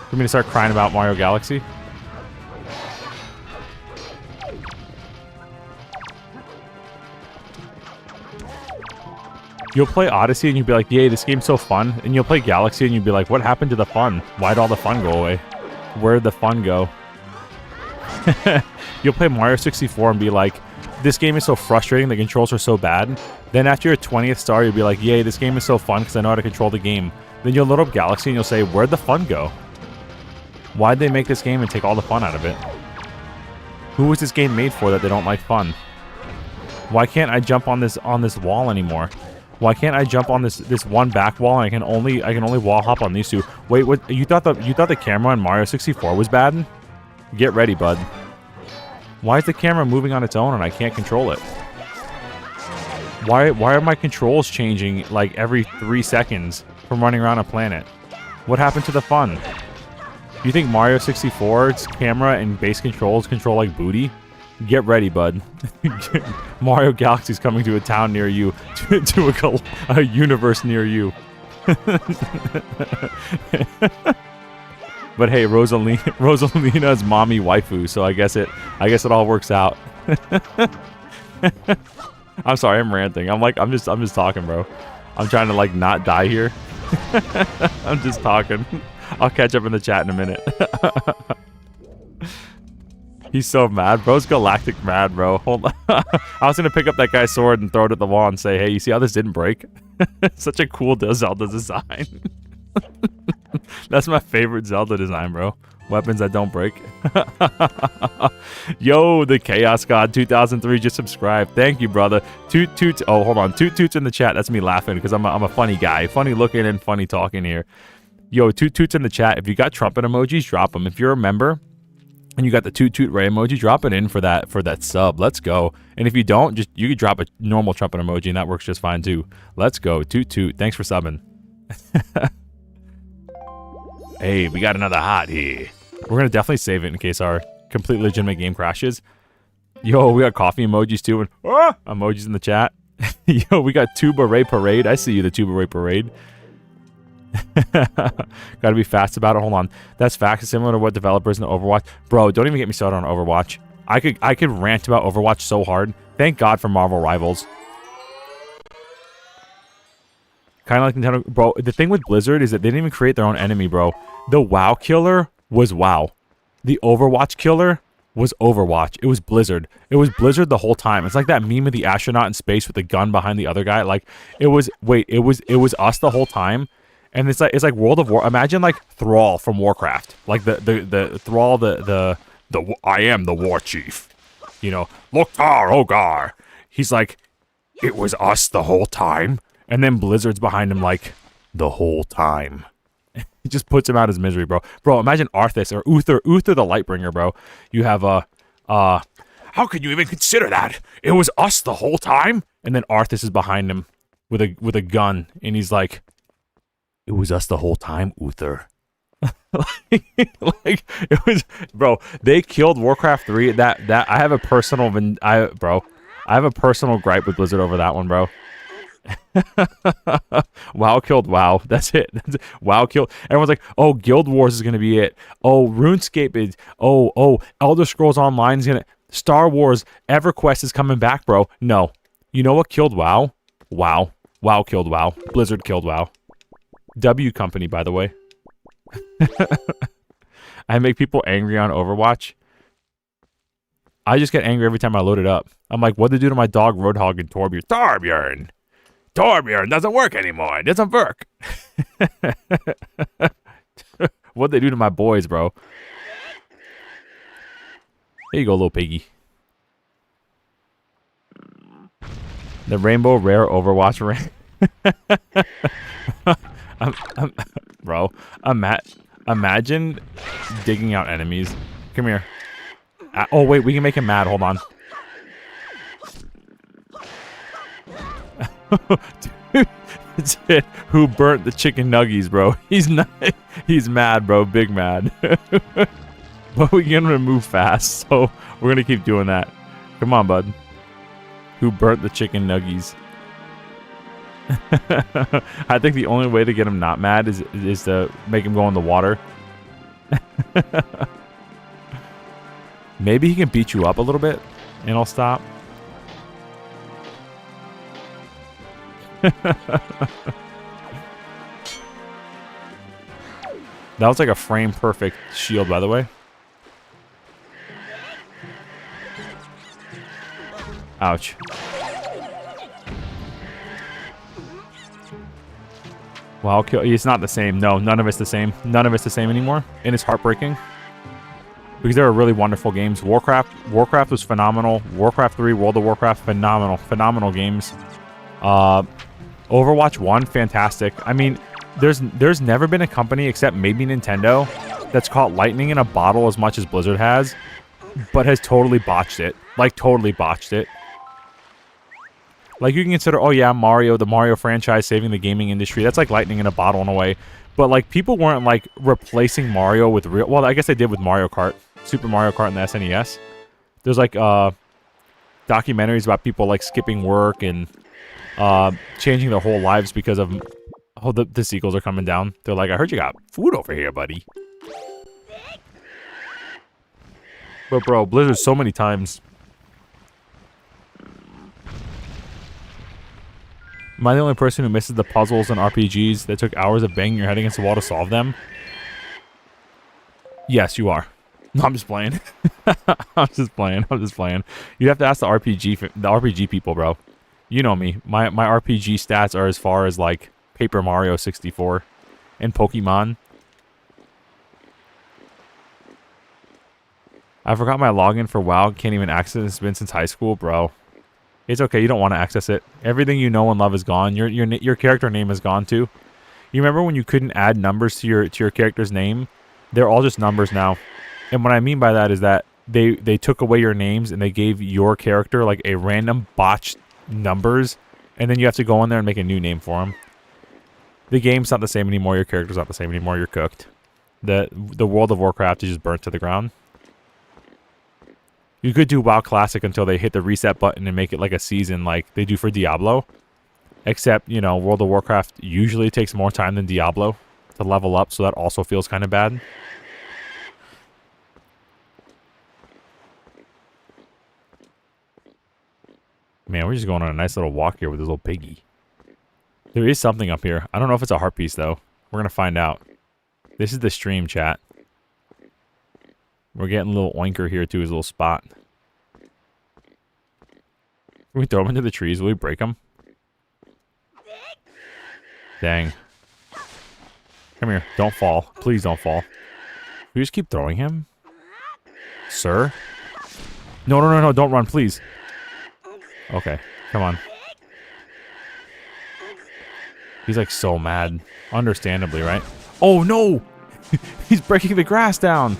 for me to start crying about Mario Galaxy. You'll play Odyssey and you'll be like, yay, this game's so fun. And you'll play Galaxy and you'll be like, what happened to the fun? Why'd all the fun go away? Where'd the fun go? You'll play Mario 64 and be like, this game is so frustrating, the controls are so bad. Then after your 20th star, you'll be like, yay, this game is so fun because I know how to control the game. Then you'll load up Galaxy and you'll say, where'd the fun go? Why'd they make this game and take all the fun out of it? Who was this game made for that they don't like fun? Why can't I jump on this wall anymore? Why can't I jump on this one back wall and I can only wall hop on these two? Wait, what? You thought the camera on Mario 64 was bad? Get ready, bud. Why is the camera moving on its own and I can't control it? Why are my controls changing like every 3 seconds from running around a planet? What happened to the fun? You think Mario 64's camera and base controls control like booty? Get ready, bud. Mario Galaxy's coming to a town near you, to a universe near you. But hey, Rosalina's mommy waifu, so I guess it all works out. I'm sorry, I'm ranting. I'm just talking, bro. I'm trying to like not die here. I'm just talking. I'll catch up in the chat in a minute. He's so mad. Bro's galactic mad, bro. Hold on. I was gonna pick up that guy's sword and throw it at the wall and say, hey, you see how this didn't break? Such a cool Zelda design. That's my favorite Zelda design, bro. Weapons that don't break. Yo, the Chaos God 2003 just subscribed. Thank you, brother. Toot toots. Oh, hold on. Toot toots in the chat. That's me laughing because I'm a funny guy. Funny looking and funny talking here. Yo, toot toots in the chat. If you got trumpet emojis, drop them. If you're a member and you got the toot toot ray emoji, drop it in for that sub. Let's go. And if you don't, you could drop a normal trumpet emoji and that works just fine too. Let's go. Toot toot. Thanks for subbing. Hey, we got another hot here. We're gonna definitely save it in case our completely legitimate game crashes. Yo, we got coffee emojis too, and emojis in the chat. Yo, we got Tuba Ray Parade. I see you, the Tuba Ray Parade. Gotta be fast about it. Hold on. That's facts similar to what developers in Overwatch. Bro, don't even get me started on Overwatch. I could rant about Overwatch so hard. Thank God for Marvel Rivals. Kind of like Nintendo. Bro, the thing with Blizzard is that they didn't even create their own enemy, bro. The WoW killer was WoW. The Overwatch killer was Overwatch. It was Blizzard. It was Blizzard the whole time. It's like that meme of the astronaut in space with the gun behind the other guy. Like, it was us the whole time. And it's like World of War. Imagine like Thrall from Warcraft. Like the Thrall, the I am the war chief. You know, Loktar Ogar. He's like, it was us the whole time. And then Blizzard's behind him like, the whole time. He just puts him out of his misery, bro. Bro, imagine Arthas or Uther the Lightbringer, bro. You have how could you even consider that? It was us the whole time? And then Arthas is behind him with a gun, and he's like, it was us the whole time, Uther. like it was, bro. They killed Warcraft 3. That I have a personal I have a personal gripe with Blizzard over that one, bro. WoW killed WoW. That's it. WoW killed. Everyone's like, oh, Guild Wars is gonna be it. Oh, RuneScape is. Oh, Elder Scrolls Online is gonna. Star Wars EverQuest is coming back, bro. No, you know what killed WoW? WoW killed WoW. Blizzard killed WoW. W company, by the way. I make people angry on Overwatch. I just get angry every time I load it up. I'm like, what'd they do to my dog Roadhog and Torbjorn? Torbjorn doesn't work anymore. It doesn't work. What'd they do to my boys, bro? There you go, little piggy. The Rainbow Rare Overwatch bro, imagine digging out enemies. Come here. Oh, wait, we can make him mad. Hold on. Dude, it's it. Who burnt the chicken nuggies, bro? He's not. He's mad, bro. Big mad. But we can move fast, so we're gonna keep doing that. Come on, bud. Who burnt the chicken nuggies? I think the only way to get him not mad is to make him go in the water. Maybe he can beat you up a little bit, and I'll stop. That was like a frame perfect shield, by the way. Ouch. Well, it's not the same. No, none of it's the same. None of it's the same anymore. And it's heartbreaking. Because there are really wonderful games. Warcraft was phenomenal. Warcraft 3, World of Warcraft, phenomenal games. Overwatch 1, fantastic. I mean, there's never been a company, except maybe Nintendo, that's caught lightning in a bottle as much as Blizzard has. but has totally botched it. Like, totally botched it. Like, you can consider, oh yeah, Mario, the Mario franchise saving the gaming industry. That's like lightning in a bottle in a way. But, like, people weren't, like, replacing Mario with real... Well, I guess they did with Mario Kart. Super Mario Kart and the SNES. There's, like, documentaries about people, like, skipping work and changing their whole lives because of... Oh, the seagulls are coming down. They're like, I heard you got food over here, buddy. But, bro, Blizzard so many times... Am I the only person who misses the puzzles and RPGs that took hours of banging your head against the wall to solve them? Yes, you are. No, I'm just playing. I'm just playing. You have to ask the RPG people, bro. You know me. My RPG stats are as far as, like, Paper Mario 64 and Pokemon. I forgot my login for WoW. Can't even access it. It's been since high school, bro. It's okay. You don't want to access it. Everything you know and love is gone. Your character name is gone too. You remember when you couldn't add numbers to your character's name? They're all just numbers now. And what I mean by that is that they took away your names and they gave your character like a random botched numbers, and then you have to go in there and make a new name for them. The game's not the same anymore. Your character's not the same anymore. You're cooked. The World of Warcraft is just burnt to the ground. You could do WoW Classic until they hit the reset button and make it like a season like they do for Diablo. Except, you know, World of Warcraft usually takes more time than Diablo to level up, so that also feels kind of bad. Man, we're just going on a nice little walk here with this little piggy. There is something up here. I don't know if it's a heart piece, though. We're going to find out. This is the stream chat. We're getting a little oinker here to his little spot. Can we throw him into the trees? Will we break him? Dang. Come here. Don't fall. Please don't fall. We just keep throwing him? Sir? No, no, no, no. Don't run, please. Okay. Come on. He's like so mad. Understandably, right? Oh, no! He's breaking the grass down.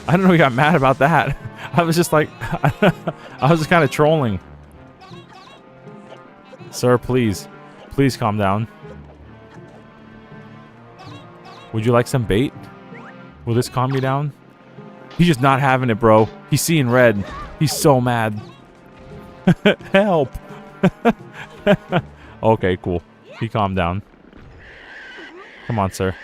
I don't know he got mad about that. I was just like... I was just kind of trolling. Sir, please. Please calm down. Would you like some bait? Will this calm you down? He's just not having it, bro. He's seeing red. He's so mad. Help! Okay, cool. He calmed down. Come on, sir.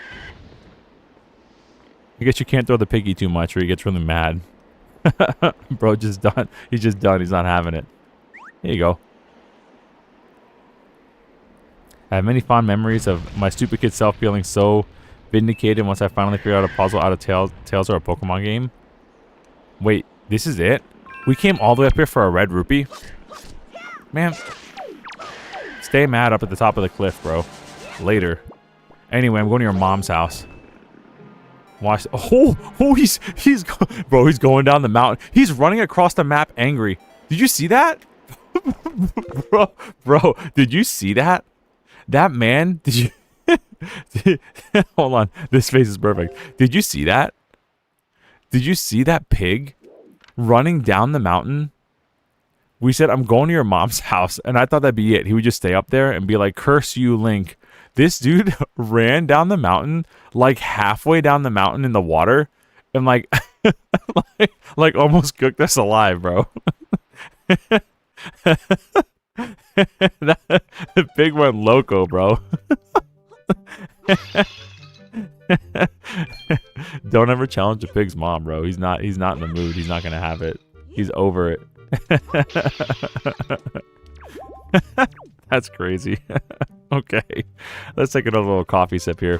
I guess you can't throw the piggy too much or he gets really mad. Bro, just done. He's just done. He's not having it. Here you go. I have many fond memories of my stupid kid self feeling so vindicated once I finally figured out a puzzle out of Tales or a Pokemon game. Wait, this is it? We came all the way up here for a red rupee? Man. Stay mad up at the top of the cliff, bro. Later. Anyway, I'm going to your mom's house. Watch. Oh, he's bro, he's going down the mountain. He's running across the map angry. Did you see that? bro, did you see that? That man, did you hold on. This face is perfect. Did you see that? Did you see that pig running down the mountain? We said, I'm going to your mom's house, and I thought that'd be it. He would just stay up there and be like, curse you, Link. This dude ran down the mountain, like halfway down the mountain in the water, and like, like almost cooked us alive, bro. The pig went loco, bro. Don't ever challenge a pig's mom, bro. He's not in the mood. He's not gonna have it. He's over it. That's crazy. Okay, let's take another little coffee sip here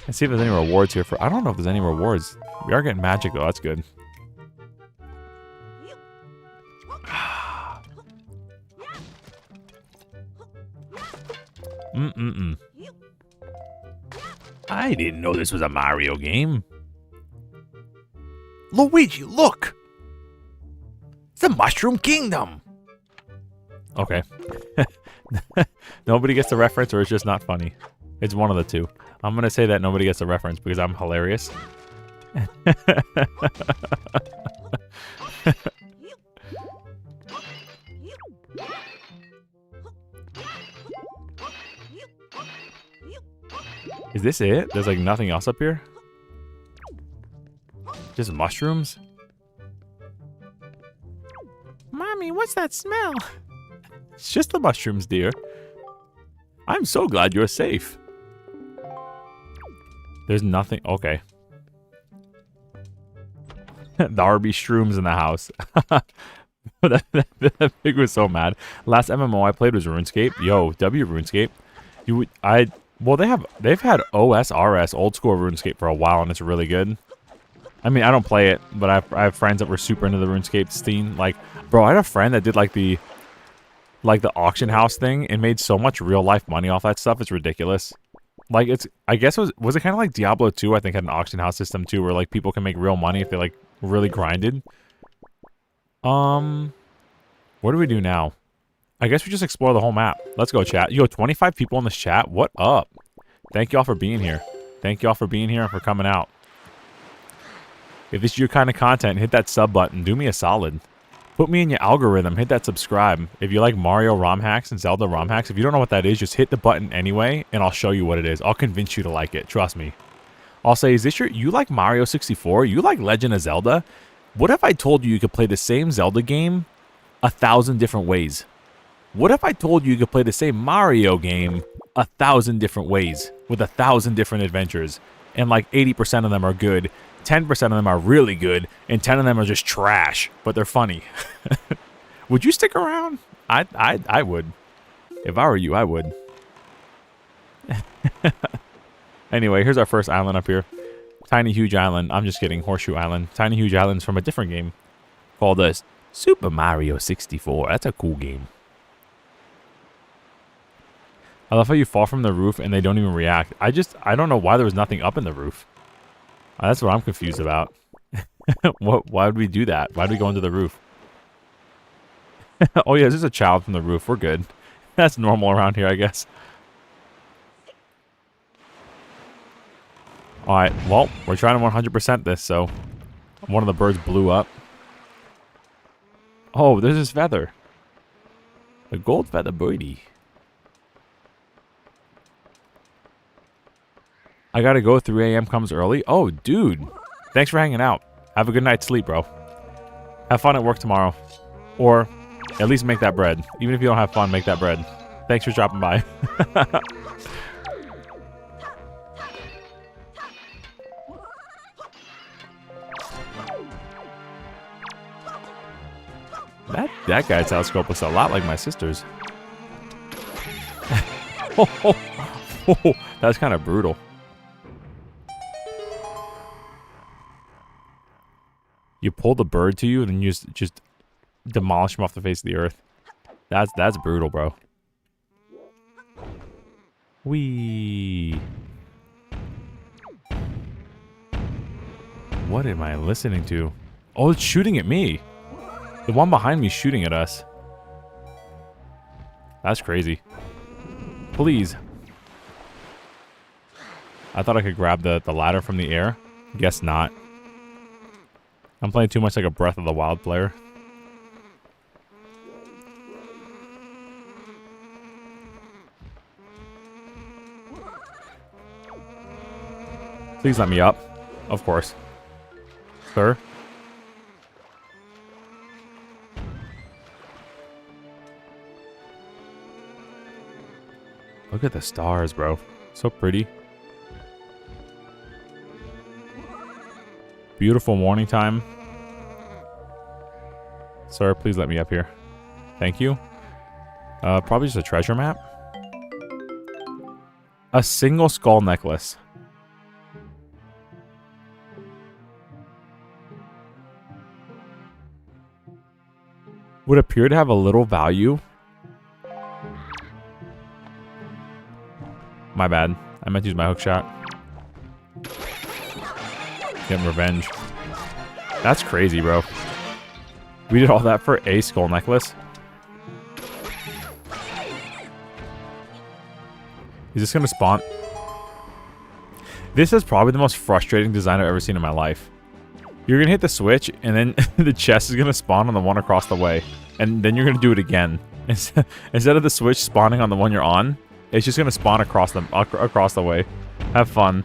and see if there's any rewards here for... I don't know if there's any rewards. We are getting magic though. That's good. I didn't know this was a Mario game. Luigi, look! It's the Mushroom Kingdom! Okay. Nobody gets the reference or it's just not funny. It's one of the two. I'm going to say that nobody gets the reference because I'm hilarious. Is this it? There's like nothing else up here? Just mushrooms? Mommy, what's that smell? It's just the mushrooms, dear. I'm so glad you're safe. There's nothing. Okay. The RB shrooms in the house. that pig was so mad. Last MMO I played was RuneScape. Yo, RuneScape. Well, they've had OSRS, old school RuneScape, for a while, and it's really good. I mean, I don't play it, but I have friends that were super into the RuneScape scene. Like, bro, I had a friend that did like the auction house thing and made so much real life money off that stuff. It's ridiculous. Like, I guess was it kind of like Diablo 2? I think had an auction house system too, where like people can make real money if they like really grinded. What do we do now? I guess we just explore the whole map. Let's go, chat. Yo, 25 people in this chat. What up? Thank y'all for being here. Thank y'all for being here and for coming out. If this is your kind of content, hit that sub button. Do me a solid. Put me in your algorithm. Hit that subscribe. If you like Mario ROM hacks and Zelda ROM hacks, if you don't know what that is, just hit the button anyway, and I'll show you what it is. I'll convince you to like it. Trust me. I'll say, is this you like Mario 64? You like Legend of Zelda? What if I told you could play the same Zelda game 1,000 different ways? What if I told you could play the same Mario game 1,000 different ways with 1,000 different adventures, and like 80% of them are good, 10% of them are really good, and 10 of them are just trash, but they're funny? Would you stick around? I would. If I were you, I would. Anyway, here's our first island up here. Tiny Huge Island. I'm just kidding. Horseshoe Island. Tiny Huge Island's from a different game called Super Mario 64. That's a cool game. I love how you fall from the roof and they don't even react. I don't know why there was nothing up in the roof. That's what I'm confused about. Why would we do that? Why did we go into the roof? Oh yeah, there's a child from the roof. We're good. That's normal around here, I guess. Alright, well, we're trying to 100% this, so one of the birds blew up. Oh, there's this feather. A gold feather birdie. I gotta go. 3 a.m. comes early. Oh, dude. Thanks for hanging out. Have a good night's sleep, bro. Have fun at work tomorrow. Or at least make that bread. Even if you don't have fun, make that bread. Thanks for dropping by. That guy's telescope looks a lot like my sister's. That's kind of brutal. You pull the bird to you and then you just demolish him off the face of the earth. That's brutal, bro. Whee. What am I listening to? Oh, it's shooting at me. The one behind me is shooting at us. That's crazy. Please. I thought I could grab the ladder from the air. Guess not. I'm playing too much like a Breath of the Wild player. Please let me up. Of course. Sir? Look at the stars, bro. So pretty. Beautiful morning time. Sir, please let me up here. Thank you. Probably just a treasure map. A single skull necklace. Would appear to have a little value. My bad. I meant to use my hook shot. Getting revenge. That's crazy, bro. We did all that for a skull necklace. Is this gonna spawn? This is probably the most frustrating design I've ever seen in my life. You're gonna hit the switch, and then the chest is gonna spawn on the one across the way, and then you're gonna do it again. Instead of the switch spawning on the one you're on, it's just gonna spawn across the way. Have fun.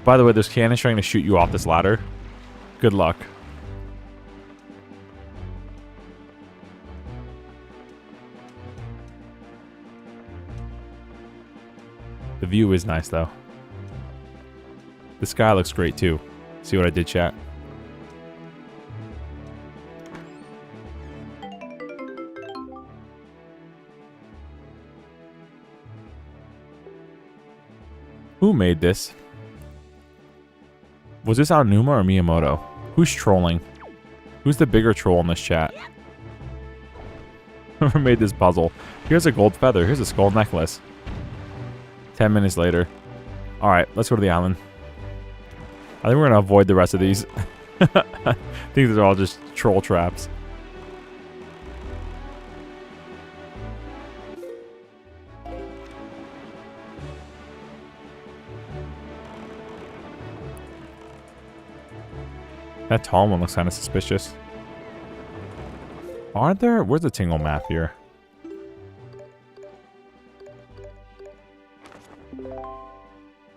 By the way, there's cannons trying to shoot you off this ladder. Good luck. The view is nice, though. The sky looks great, too. See what I did, chat? Who made this? Was this Aonuma or Miyamoto? Who's trolling? Who's the bigger troll in this chat? Whoever made this puzzle. Here's a gold feather. Here's a skull necklace. 10 minutes later. Alright, let's go to the island. I think we're going to avoid the rest of these. I think these are all just troll traps. That tall one looks kind of suspicious. Aren't there? Where's the Tingle map here?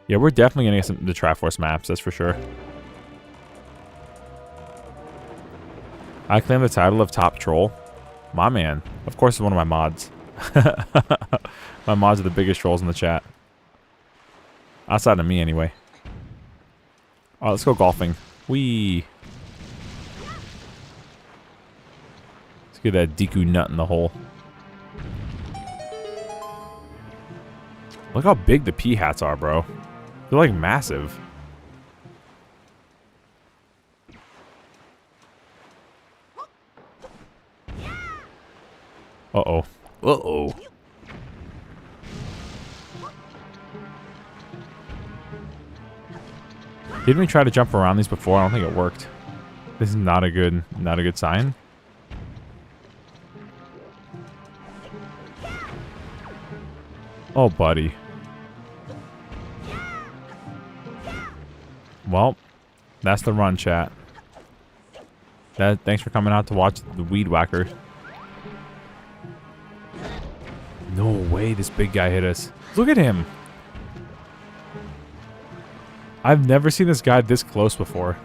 Yeah, we're definitely gonna get the Triforce maps, that's for sure. I claim the title of top troll. My man. Of course, it's one of my mods. My mods are the biggest trolls in the chat. Outside of me, anyway. Alright, let's go golfing. Whee! Let's get that Deku nut in the hole. Look how big the pea hats are, bro. They're like massive. Uh-oh. Uh-oh. Didn't we try to jump around these before? I don't think it worked. This is not a good sign. Oh, buddy. Well, that's the run, chat. Thanks for coming out to watch the WEED WACKER. No way this big guy hit us. Look at him. I've never seen this guy this close before.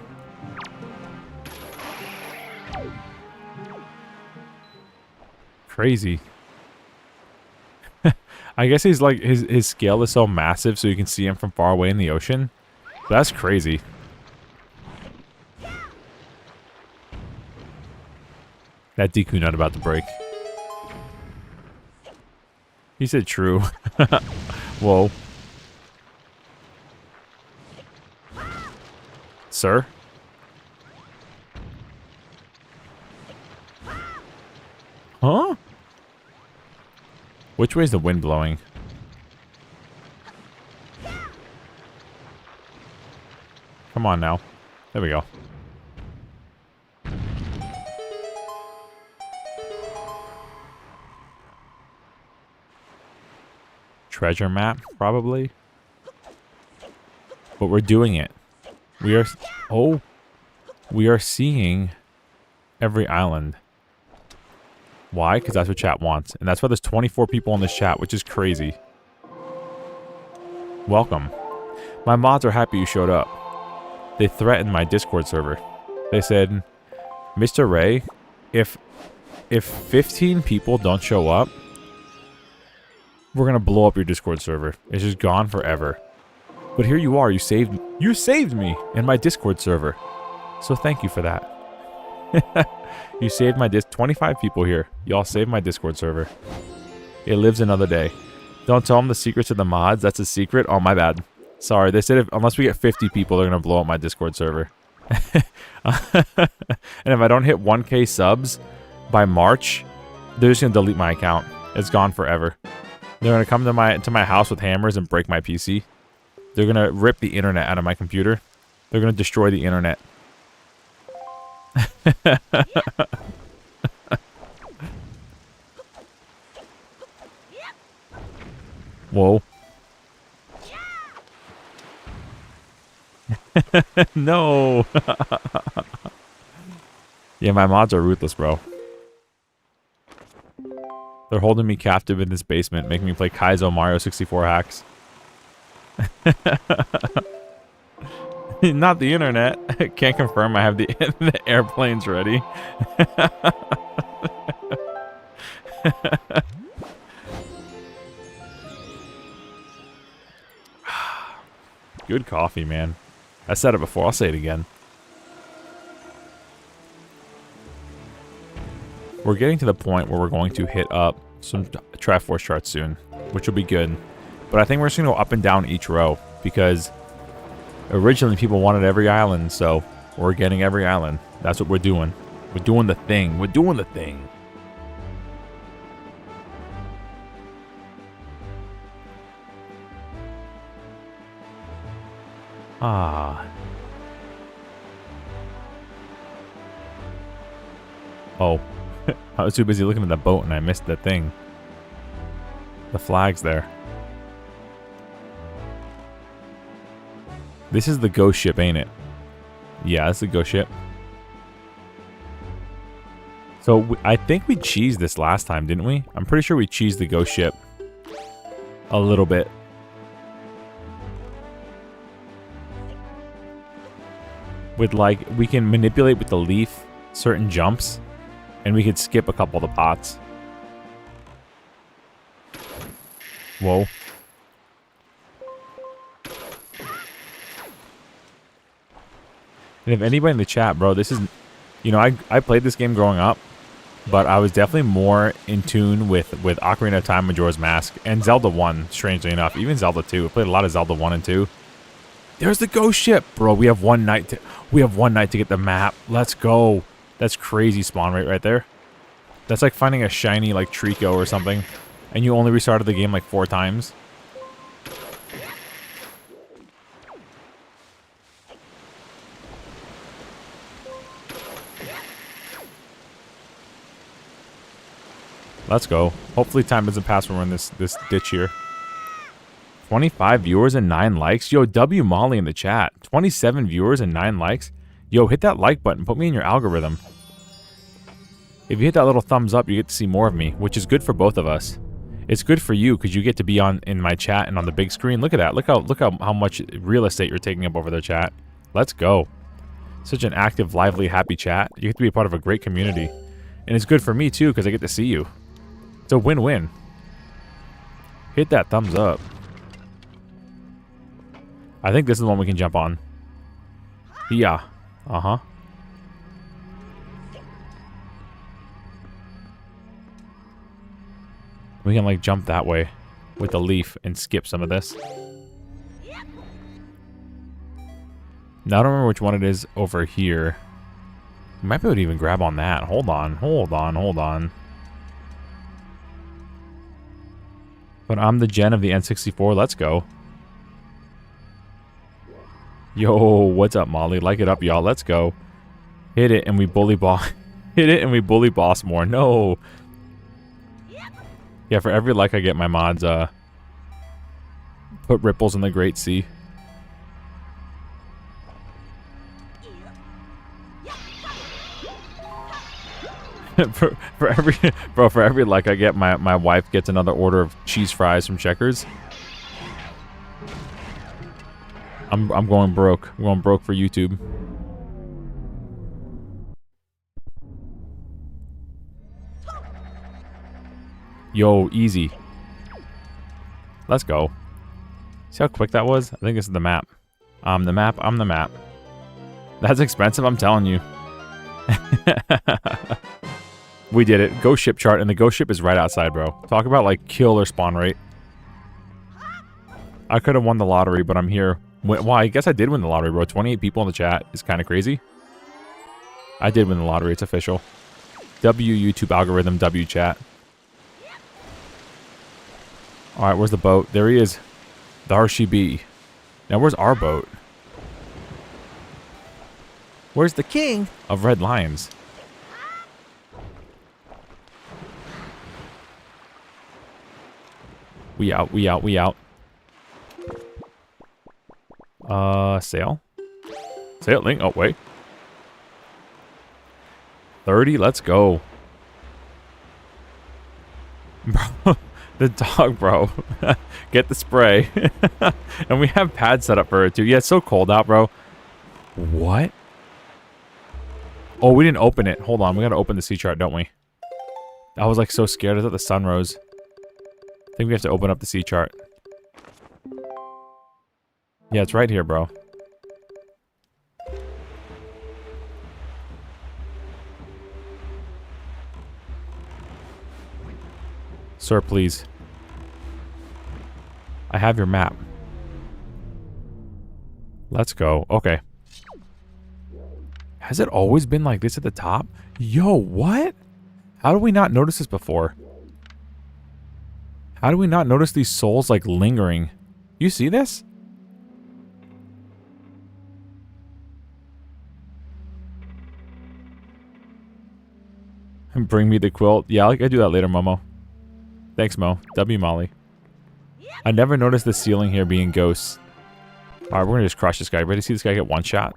Crazy. I guess he's like his scale is so massive so you can see him from far away in the ocean. That's crazy. That Deku nut about to break. He said true. Whoa. Sir? Huh? Which way is the wind blowing? Come on now. There we go. Treasure map, probably. But we're doing it. We are... Oh. We are seeing every island. Why? Because that's what chat wants. And that's why there's 24 people in this chat, which is crazy. Welcome. My mods are happy you showed up. They threatened my Discord server. They said, Mr. Ray, if 15 people don't show up, we're going to blow up your Discord server. It's just gone forever. But here you are. You saved me in my Discord server. So thank you for that. You saved my 25 people here. Y'all saved my Discord server. It lives another day. Don't tell them the secrets of the mods. That's a secret. Oh, my bad. Sorry. They said unless we get 50 people, they're going to blow up my Discord server. And if I don't hit 1K subs by March, they're just going to delete my account. It's gone forever. They're going to come to my house with hammers and break my PC. They're going to rip the internet out of my computer. They're going to destroy the internet. Whoa. No. Yeah, my mods are ruthless, bro. They're holding me captive in this basement, making me play Kaizo Mario 64 hacks. Not the internet. Can't confirm I have the airplanes ready. Good coffee, man. I said it before, I'll say it again. We're getting to the point where we're going to hit up some Triforce charts soon, which will be good. But I think we're just going to go up and down each row, because originally people wanted every island, so we're getting every island. That's what we're doing. We're doing the thing. We're doing the thing. Ah. Oh. I was too busy looking at the boat and I missed the thing. The flag's there. This is the ghost ship, ain't it? Yeah, that's the ghost ship. So I think we cheesed this last time, didn't we? I'm pretty sure we cheesed the ghost ship. A little bit. With like, we can manipulate with the leaf certain jumps. And we could skip a couple of the pots. Whoa. And if anybody in the chat, bro, this is... You know, I played this game growing up. But I was definitely more in tune with Ocarina of Time, Majora's Mask. And Zelda 1, strangely enough. Even Zelda 2. I played a lot of Zelda 1 and 2. There's the ghost ship! Bro, we have one night to get the map. Let's go. That's crazy spawn rate right there. That's like finding a shiny like Trico or something. And you only restarted the game like 4 times. Let's go. Hopefully time doesn't pass when we're in this ditch here. 25 viewers and 9 likes. Yo, W Molly in the chat. 27 viewers and 9 likes. Yo, hit that like button. Put me in your algorithm. If you hit that little thumbs up, you get to see more of me, which is good for both of us. It's good for you because you get to be in my chat and on the big screen. Look at that. Look how much real estate you're taking up over the chat. Let's go. Such an active, lively, happy chat. You get to be a part of a great community. And it's good for me too because I get to see you. It's a win-win. Hit that thumbs up. I think this is the one we can jump on. Yeah. Uh-huh. We can, like, jump that way with the leaf and skip some of this. Now, I don't remember which one it is over here. We might be able to even grab on that. Hold on, hold on, hold on. But I'm the gen of the N64. Let's go. Yo, what's up, Molly? Like it up, y'all. Let's go. Hit it and we bully boss. Hit it and we bully boss more. No. Yeah, for every like I get, my mods put ripples in the Great Sea. for every like I get, my wife gets another order of cheese fries from Checkers. I'm going broke. I'm going broke for YouTube. Yo, easy. Let's go. See how quick that was? I think this is the map. I'm the map. I'm the map. That's expensive, I'm telling you. We did it. Ghost ship chart, and the ghost ship is right outside, bro. Talk about, like, killer spawn rate. I could have won the lottery, but I'm here. Well, I guess I did win the lottery, bro. 28 people in the chat is kind of crazy. I did win the lottery. It's official. W YouTube algorithm, W chat. Alright, where's the boat? There he is. There she be. Now, where's our boat? Where's the king of red lions? We out, we out, we out. Sail? Sailing. Oh, wait. 30. Let's go. Bro, the dog, bro. Get the spray. And we have pads set up for it, too. Yeah, it's so cold out, bro. What? Oh, we didn't open it. Hold on. We got to open the sea chart, don't we? I was, like, so scared. I thought the sun rose. I think we have to open up the sea chart. Yeah, it's right here, bro. Sir, please. I have your map. Let's go. Okay. Has it always been like this at the top? Yo, what? How do we not notice this before? How do we not notice these souls, like, lingering? You see this? And bring me the quilt. Yeah, I do that later, Momo. Thanks, Mo. W Molly. I never noticed the ceiling here being ghosts. Alright, we're gonna just crush this guy. Ready to see this guy get one shot?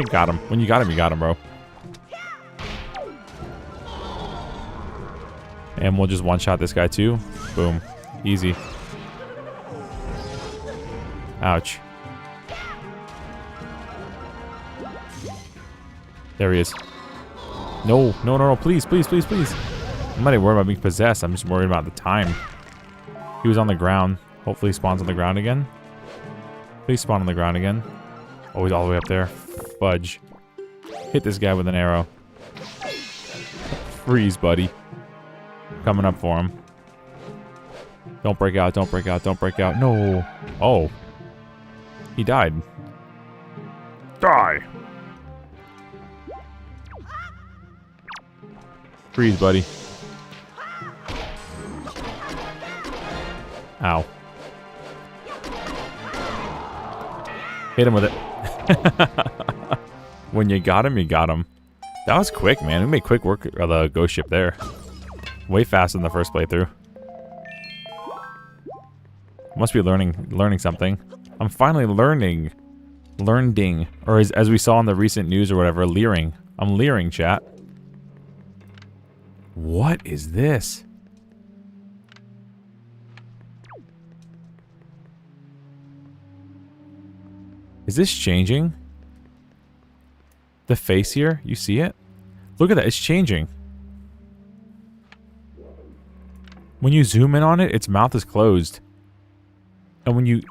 Got him. When you got him, bro. And we'll just one-shot this guy, too. Boom. Easy. Ouch. There he is. No, no, no, no. Please, please, please, please. I'm not even worried about being possessed. I'm just worried about the time. He was on the ground. Hopefully he spawns on the ground again. Please spawn on the ground again. Oh, he's all the way up there. Fudge. Hit this guy with an arrow. Freeze, buddy. Coming up for him. Don't break out, don't break out, don't break out. No. Oh. He died. Die. Freeze, buddy. Ow. Hit him with it. When you got him, you got him. That was quick, man. We made quick work of the ghost ship there. Way faster than the first playthrough. Must be learning something. I'm finally learning. Or as we saw in the recent news or whatever, leering. I'm leering, chat. What is this? Is this changing? The face here? You see it? Look at that. It's changing. When you zoom in on it, its mouth is closed. And when you...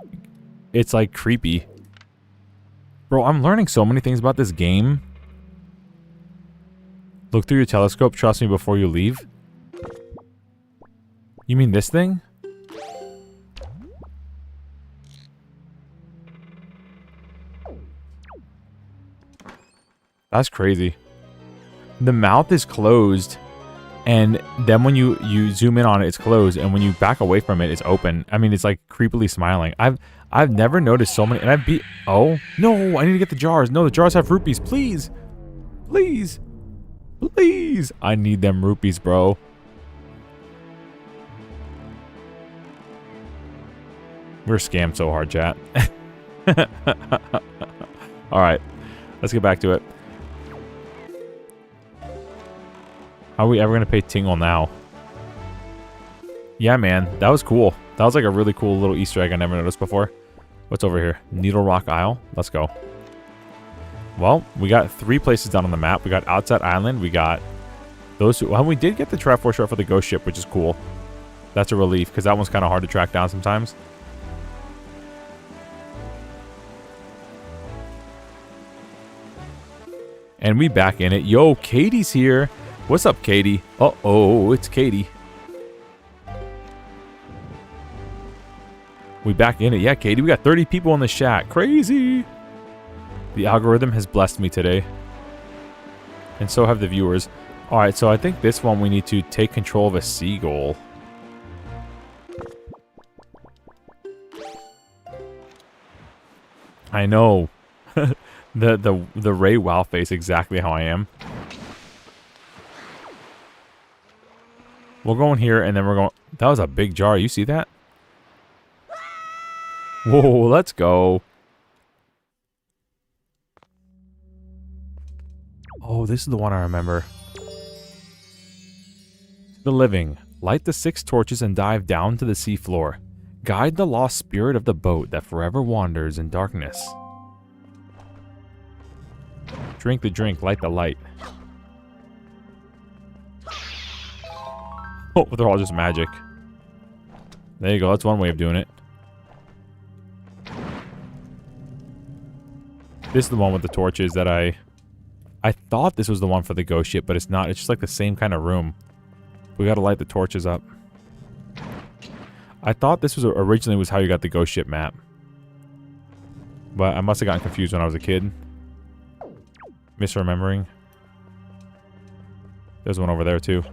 It's like creepy. Bro, I'm learning so many things about this game. Look through your telescope. Trust me before you leave. You mean this thing? That's crazy. The mouth is closed, and then when you zoom in on it, it's closed, and when you back away from it, it's open. I mean, it's like creepily smiling. I've never noticed so many, and I've beat. Oh no! I need to get the jars. No, the jars have rupees. Please, please, please! I need them rupees, bro. We're scammed so hard, chat. All right, let's get back to it. How are we ever going to pay Tingle now? Yeah, man. That was cool. That was like a really cool little Easter egg I never noticed before. What's over here? Needle Rock Isle? Let's go. Well, we got 3 places down on the map. We got Outset Island. We got those two. Well, we did get the Triforce Map for the ghost ship, which is cool. That's a relief, because that one's kind of hard to track down sometimes. And we back in it. Yo, Katie's here. What's up, Katie? Uh-oh, it's Katie. We back in it. Yeah, Katie, we got 30 people in the chat. Crazy. The algorithm has blessed me today. And so have the viewers. Alright, so I think this one we need to take control of a seagull. I know. the Ray Wow face, exactly how I am. We're going here, and then we're going... That was a big jar. You see that? Whoa, let's go. Oh, this is the one I remember. The living. Light the 6 torches and dive down to the seafloor. Guide the lost spirit of the boat that forever wanders in darkness. Drink the drink, light the light. Oh, they're all just magic. There you go, that's one way of doing it. This is the one with the torches that I thought this was the one for the ghost ship, but it's not. It's just like the same kind of room. We gotta light the torches up. I thought this was originally was how you got the ghost ship map. But I must have gotten confused when I was a kid. Misremembering. There's one over there too.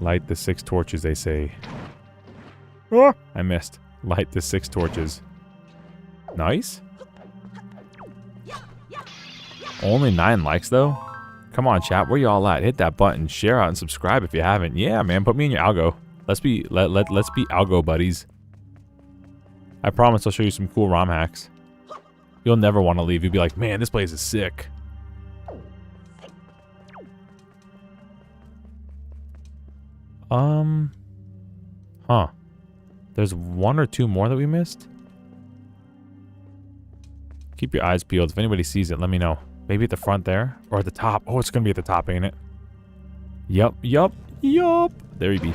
Light the 6 torches, they say. Oh, I missed. Light the 6 torches. Nice. Only 9 likes though? Come on, chat. Where y'all at? Hit that button. Share out and subscribe if you haven't. Yeah, man. Put me in your algo. Let's be algo buddies. I promise I'll show you some cool ROM hacks. You'll never want to leave. You'll be like, man, this place is sick. Huh. There's 1 or 2 more that we missed? Keep your eyes peeled. If anybody sees it, let me know. Maybe at the front there? Or at the top. Oh, it's gonna be at the top, ain't it? Yup. There he be.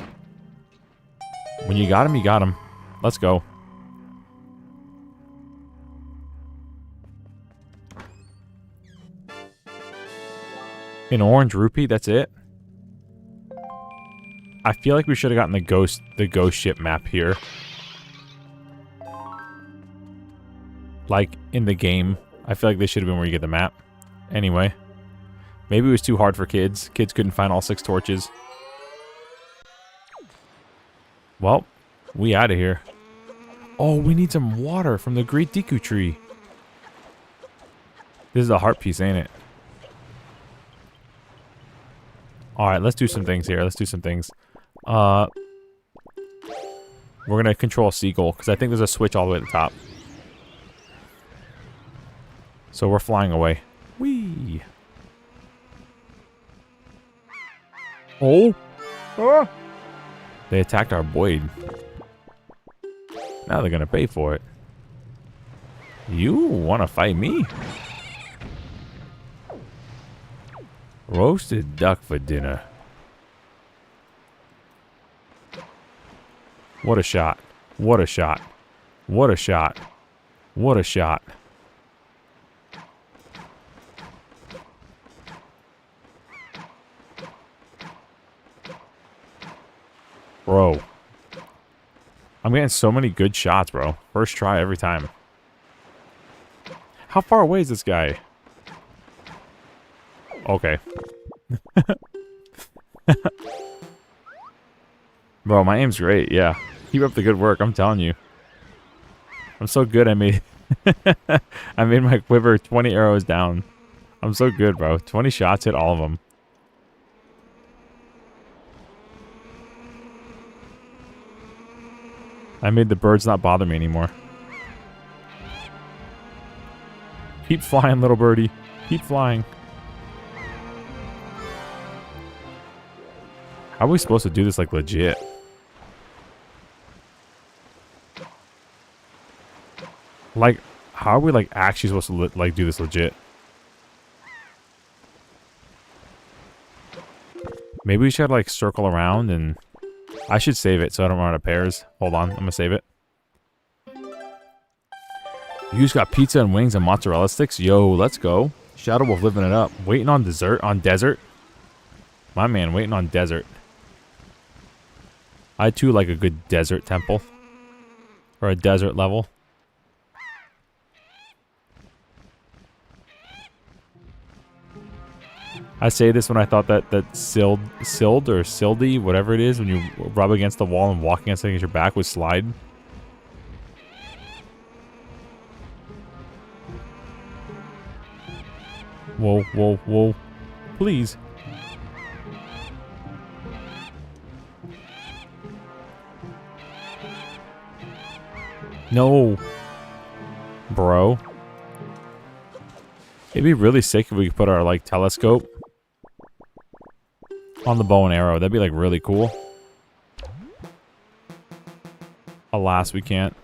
When you got him, you got him. Let's go. An orange rupee, that's it? I feel like we should have gotten the ghost ship map here. Like, in the game. I feel like this should have been where you get the map. Anyway. Maybe it was too hard for kids. Kids couldn't find all 6 torches. Well, we out of here. Oh, we need some water from the Great Deku Tree. This is a heart piece, ain't it? Alright, let's do some things here. Let's do some things. We're gonna control Seagull, because I think there's a switch all the way at the top. So we're flying away. Whee! Oh! Ah! They attacked our Boyd. Now they're gonna pay for it. You wanna fight me? Roasted duck for dinner. What a shot. What a shot. What a shot. What a shot. Bro. I'm getting so many good shots, bro. First try every time. How far away is this guy? Okay. Bro, my aim's great, yeah. Keep up the good work, I'm telling you. I'm so good I made I made my quiver 20 arrows down. I'm so good, bro. 20 shots, hit all of them. I made the birds not bother me anymore. Keep flying, little birdie. Keep flying. How are we supposed to do this, like, legit? Like, how are we, like, actually supposed to, like, do this legit? Maybe we should, like, circle around and... I should save it so I don't run out of pairs. Hold on, I'm gonna save it. You just got pizza and wings and mozzarella sticks? Yo, let's go. Shadow Wolf living it up. Waiting on desert? My man, waiting on desert. I too like a good desert temple. Or a desert level. I say this when I thought that Sild or Sildy, whatever it is, when you rub against the wall and walk against it against your back would slide. Whoa, whoa, whoa. Please. No. Bro. It'd be really sick if we could put our, like, telescope on the bow and arrow. That'd be, like, really cool. Alas, we can't.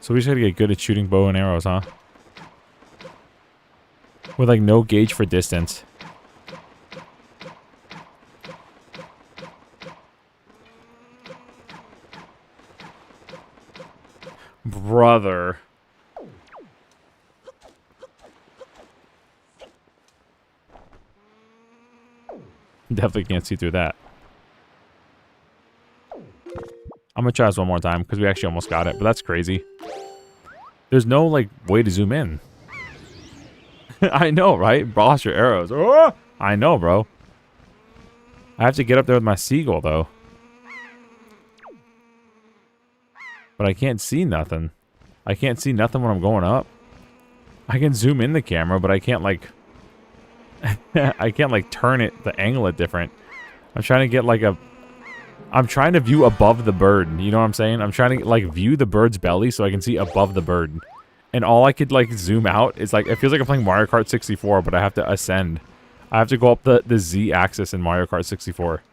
So we just gotta get good at shooting bow and arrows, huh? With, like, no gauge for distance. Brother. Definitely can't see through that. I'm gonna try this one more time because we actually almost got it, but that's crazy. There's no, like, way to zoom in. I know, right? Boss your arrows. Oh! I know, bro. I have to get up there with my seagull, though. But I can't see nothing. I can't see nothing when I'm going up. I can zoom in the camera, but I can't, like... I can't, like, turn it, the angle it different. I'm trying to get, like, a... I'm trying to view above the bird. You know what I'm saying? I'm trying to, like, view the bird's belly so I can see above the bird. And all I could, like, zoom out is, like... It feels like I'm playing Mario Kart 64, but I have to ascend. I have to go up the Z-axis in Mario Kart 64.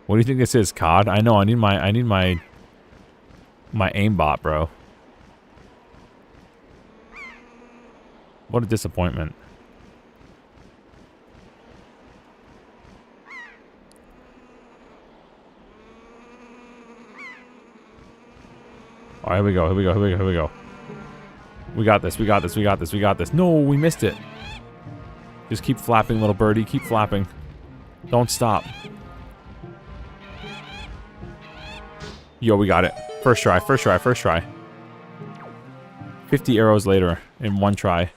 What do you think this is, COD? I know, I need my aimbot, bro. What a disappointment. All right, here we go, here we go, here we go, here we go. We got this, we got this, we got this, we got this. No, we missed it. Just keep flapping, little birdie, keep flapping. Don't stop. Yo, we got it. First try, first try, first try. 50 arrows later in one try.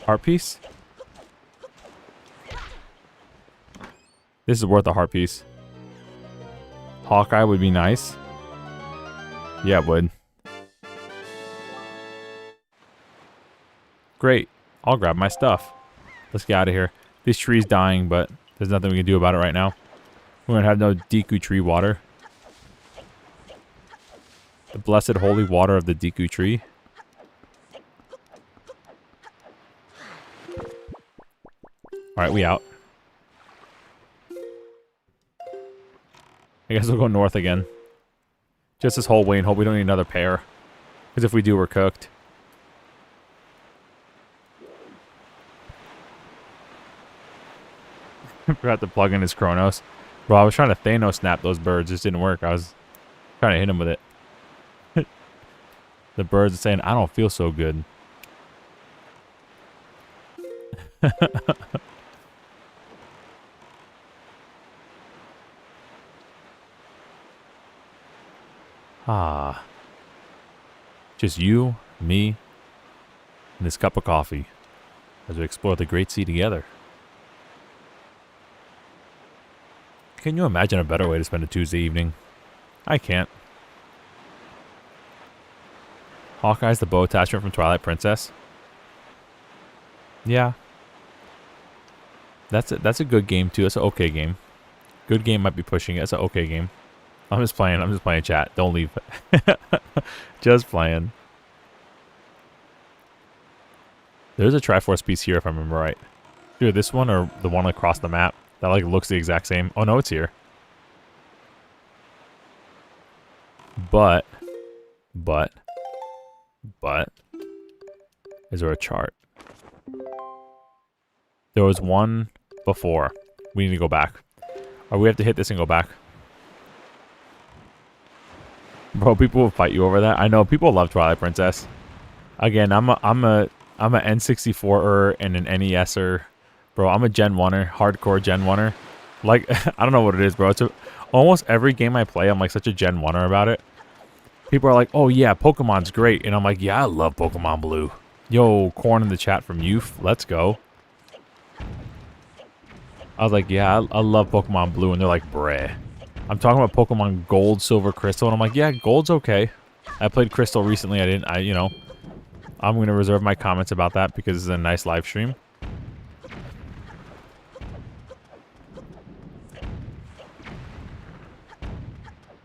Heart piece? This is worth a heart piece. Hawkeye would be nice. Yeah, it would. Great. I'll grab my stuff. Let's get out of here. This tree's dying, but there's nothing we can do about it right now. We're gonna have no Deku tree water. The blessed holy water of the Deku tree. Alright, we out. I guess we'll go north again. Just this whole way and hope we don't need another pair. Because if we do, we're cooked. I forgot to plug in his Chronos. Bro, I was trying to Thanos snap those birds. It just didn't work. I was trying to hit him with it. The birds are saying, I don't feel so good. Ah. Just you, me, and this cup of coffee as we explore the Great Sea together. Can you imagine a better way to spend a Tuesday evening? I can't. Hawkeye's the bow attachment from Twilight Princess. Yeah. That's a good game too. That's an okay game. Good game might be pushing it. It's an okay game. I'm just playing chat. Don't leave. Just playing. There's a Triforce piece here if I remember right. Either this one or the one across the map that like looks the exact same. Oh no, it's here. But is there a chart? There was one before. We need to go back. Or we have to hit this and go back. Bro, people will fight you over that. I know people love Twilight Princess. Again, I'm a N64er and an NESer. Bro, I'm a Gen 1er, hardcore Gen 1er. Like, I don't know what it is, bro. It's almost every game I play, I'm like such a Gen 1er about it. People are like, oh yeah, Pokemon's great. And I'm like, yeah, I love Pokemon Blue. Yo, Corn in the chat from Youth. Let's go. I was like, yeah, I love Pokemon Blue. And they're like, bruh. I'm talking about Pokemon Gold, Silver, Crystal. And I'm like, yeah, Gold's okay. I played Crystal recently. You know, I'm going to reserve my comments about that because it's a nice live stream.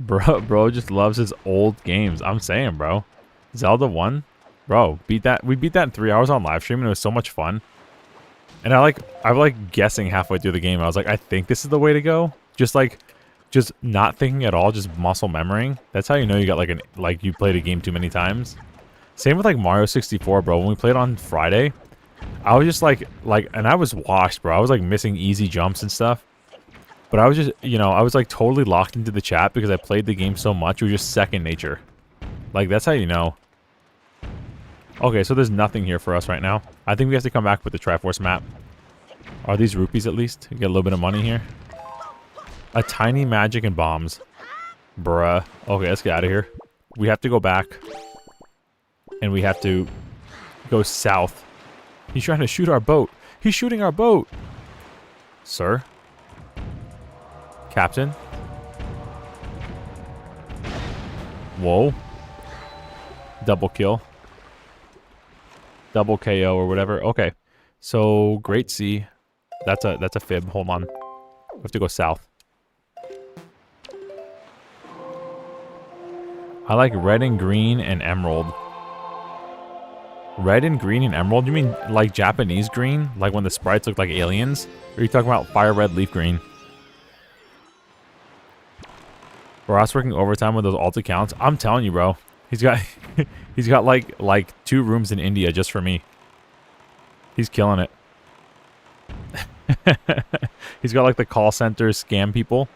Bro just loves his old games. I'm saying, bro. Zelda 1? Bro, beat that. We beat that in 3 hours on live stream, and it was so much fun. And I'm like guessing halfway through the game. I was like, I think this is the way to go. Just not thinking at all, just muscle memorying. That's how you know you got like you played a game too many times. Same with like Mario 64, bro. When we played on Friday, I was just and I was washed, bro. I was like missing easy jumps and stuff. But I was just, I was like totally locked into the chat because I played the game so much. It was just second nature. Like, that's how you know. Okay, so there's nothing here for us right now. I think we have to come back with the Triforce map. Are these rupees at least? Get a little bit of money here. A tiny magic and bombs. Bruh. Okay, let's get out of here. We have to go back. And we have to go south. He's trying to shoot our boat. He's shooting our boat. Sir? Captain? Whoa. Double kill. Double KO or whatever. Okay. So, Great Sea. That's a fib. Hold on. We have to go south. I like red and green and emerald. Red and green and emerald? You mean like Japanese green? Like when the sprites look like aliens? Or are you talking about fire red, leaf green? Ross working overtime with those alt accounts. I'm telling you, bro. He's got he's got like 2 rooms in India just for me. He's killing it. He's got like the call center scam people.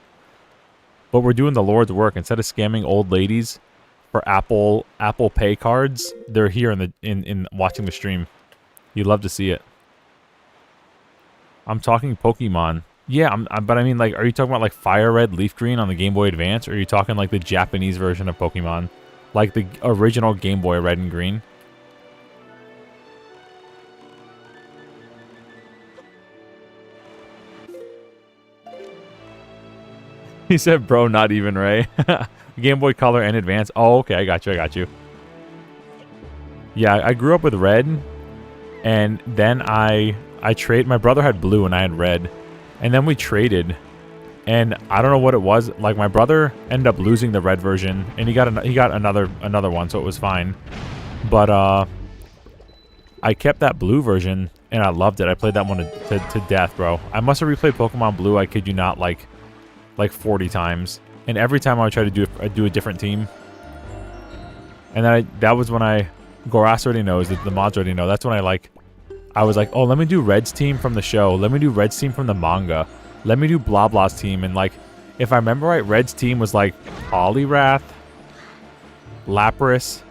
But we're doing the Lord's work. Instead of scamming old ladies for Apple Pay cards, they're here in watching the stream. You love to see it. I'm talking Pokemon. Yeah, but I mean, like, are you talking about like Fire Red, Leaf Green on the Game Boy Advance, or are you talking like the Japanese version of Pokemon, like the original Game Boy Red and Green? He said, "Bro, not even Ray." Game Boy Color and Advance. Oh, okay, I got you. Yeah, I grew up with red, and then I trade. My brother had blue, and I had red. And then we traded, and I don't know what it was. Like, my brother ended up losing the red version, and he got another one, so it was fine. But I kept that blue version, and I loved it. I played that one to death, bro. I must have replayed Pokemon Blue, I kid you not, like 40 times. And every time I would try to do a different team. And then that was when Goras already knows, the mods already know. That's when I was like, oh, let me do Red's team from the show. Let me do Red's team from the manga. Let me do Blah Blah's team. And, like, if I remember right, Red's team was, like, Poliwrath, Lapras,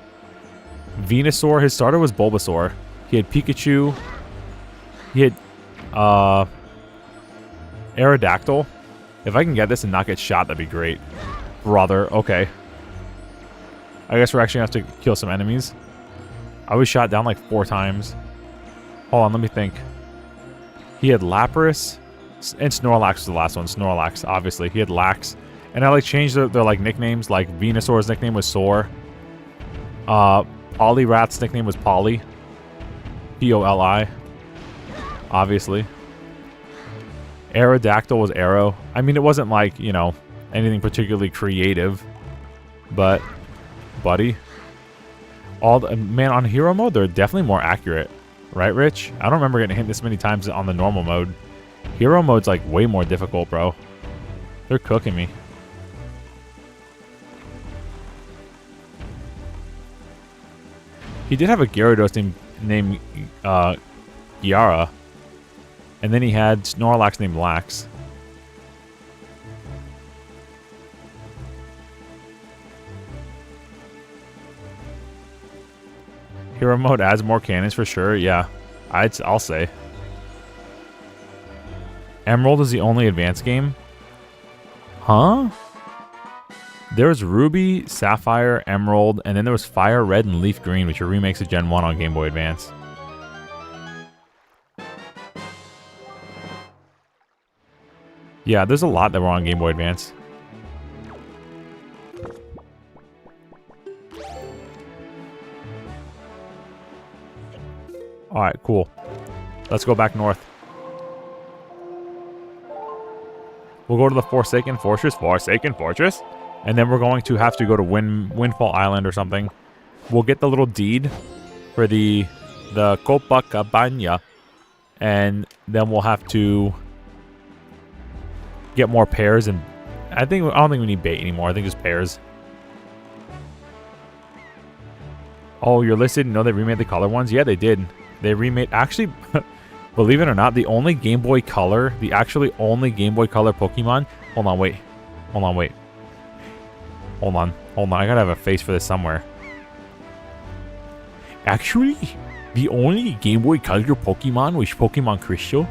Venusaur. His starter was Bulbasaur. He had Pikachu. He had, Aerodactyl. If I can get this and not get shot, that'd be great. Brother. Okay. I guess we're actually going to have to kill some enemies. I was shot down, like, 4 times. Hold on, let me think. He had Lapras, and Snorlax was the last one. Snorlax, obviously. He had Lax. And I, like, changed their like, nicknames. Like, Venusaur's nickname was Soar. Poliwrath's nickname was Polly. P-O-L-I. Obviously. Aerodactyl was Arrow. I mean, it wasn't, like, anything particularly creative. But, buddy. Man, on hero mode, they're definitely more accurate. Right, Rich? I don't remember getting hit this many times on the normal mode. Hero mode's, like, way more difficult, bro. They're cooking me. He did have a Gyarados named Gyara. And then he had Snorlax named Lax. Hero mode adds more cannons for sure. Yeah, I'll say. Emerald is the only advanced game? Huh? There was Ruby, Sapphire, Emerald, and then there was Fire Red and Leaf Green, which are remakes of Gen 1 on Game Boy Advance. Yeah, there's a lot that were on Game Boy Advance. Alright, cool. Let's go back north. We'll go to the Forsaken Fortress. Forsaken Fortress? And then we're going to have to go to Windfall Island or something. We'll get the little deed for the Copa Cabana. And then we'll have to get more pears. And I don't think we need bait anymore. I think just pears. Oh, you're listed? No, they remade the color ones? Yeah, they did. They remade... Actually, believe it or not, the only Game Boy Color... The actually only Game Boy Color Pokemon... Hold on, wait. Hold on, wait. Hold on. Hold on. I gotta have a face for this somewhere. Actually, the only Game Boy Color Pokemon was Pokemon Crystal.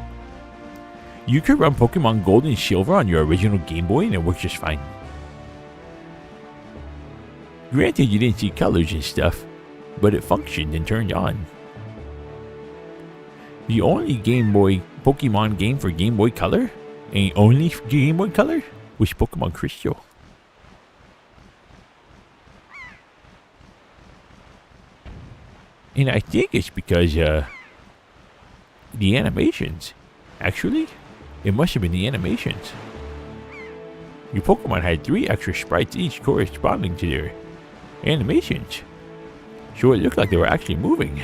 You could run Pokemon Gold and Silver on your original Game Boy and it works just fine. Granted, you didn't see colors and stuff, but it functioned and turned on. The only Game Boy Pokemon game for Game Boy Color, and only Game Boy Color, was Pokemon Crystal. And I think it's because, the animations. Actually, it must have been the animations. Your Pokemon had 3 extra sprites each corresponding to their animations. So it looked like they were actually moving.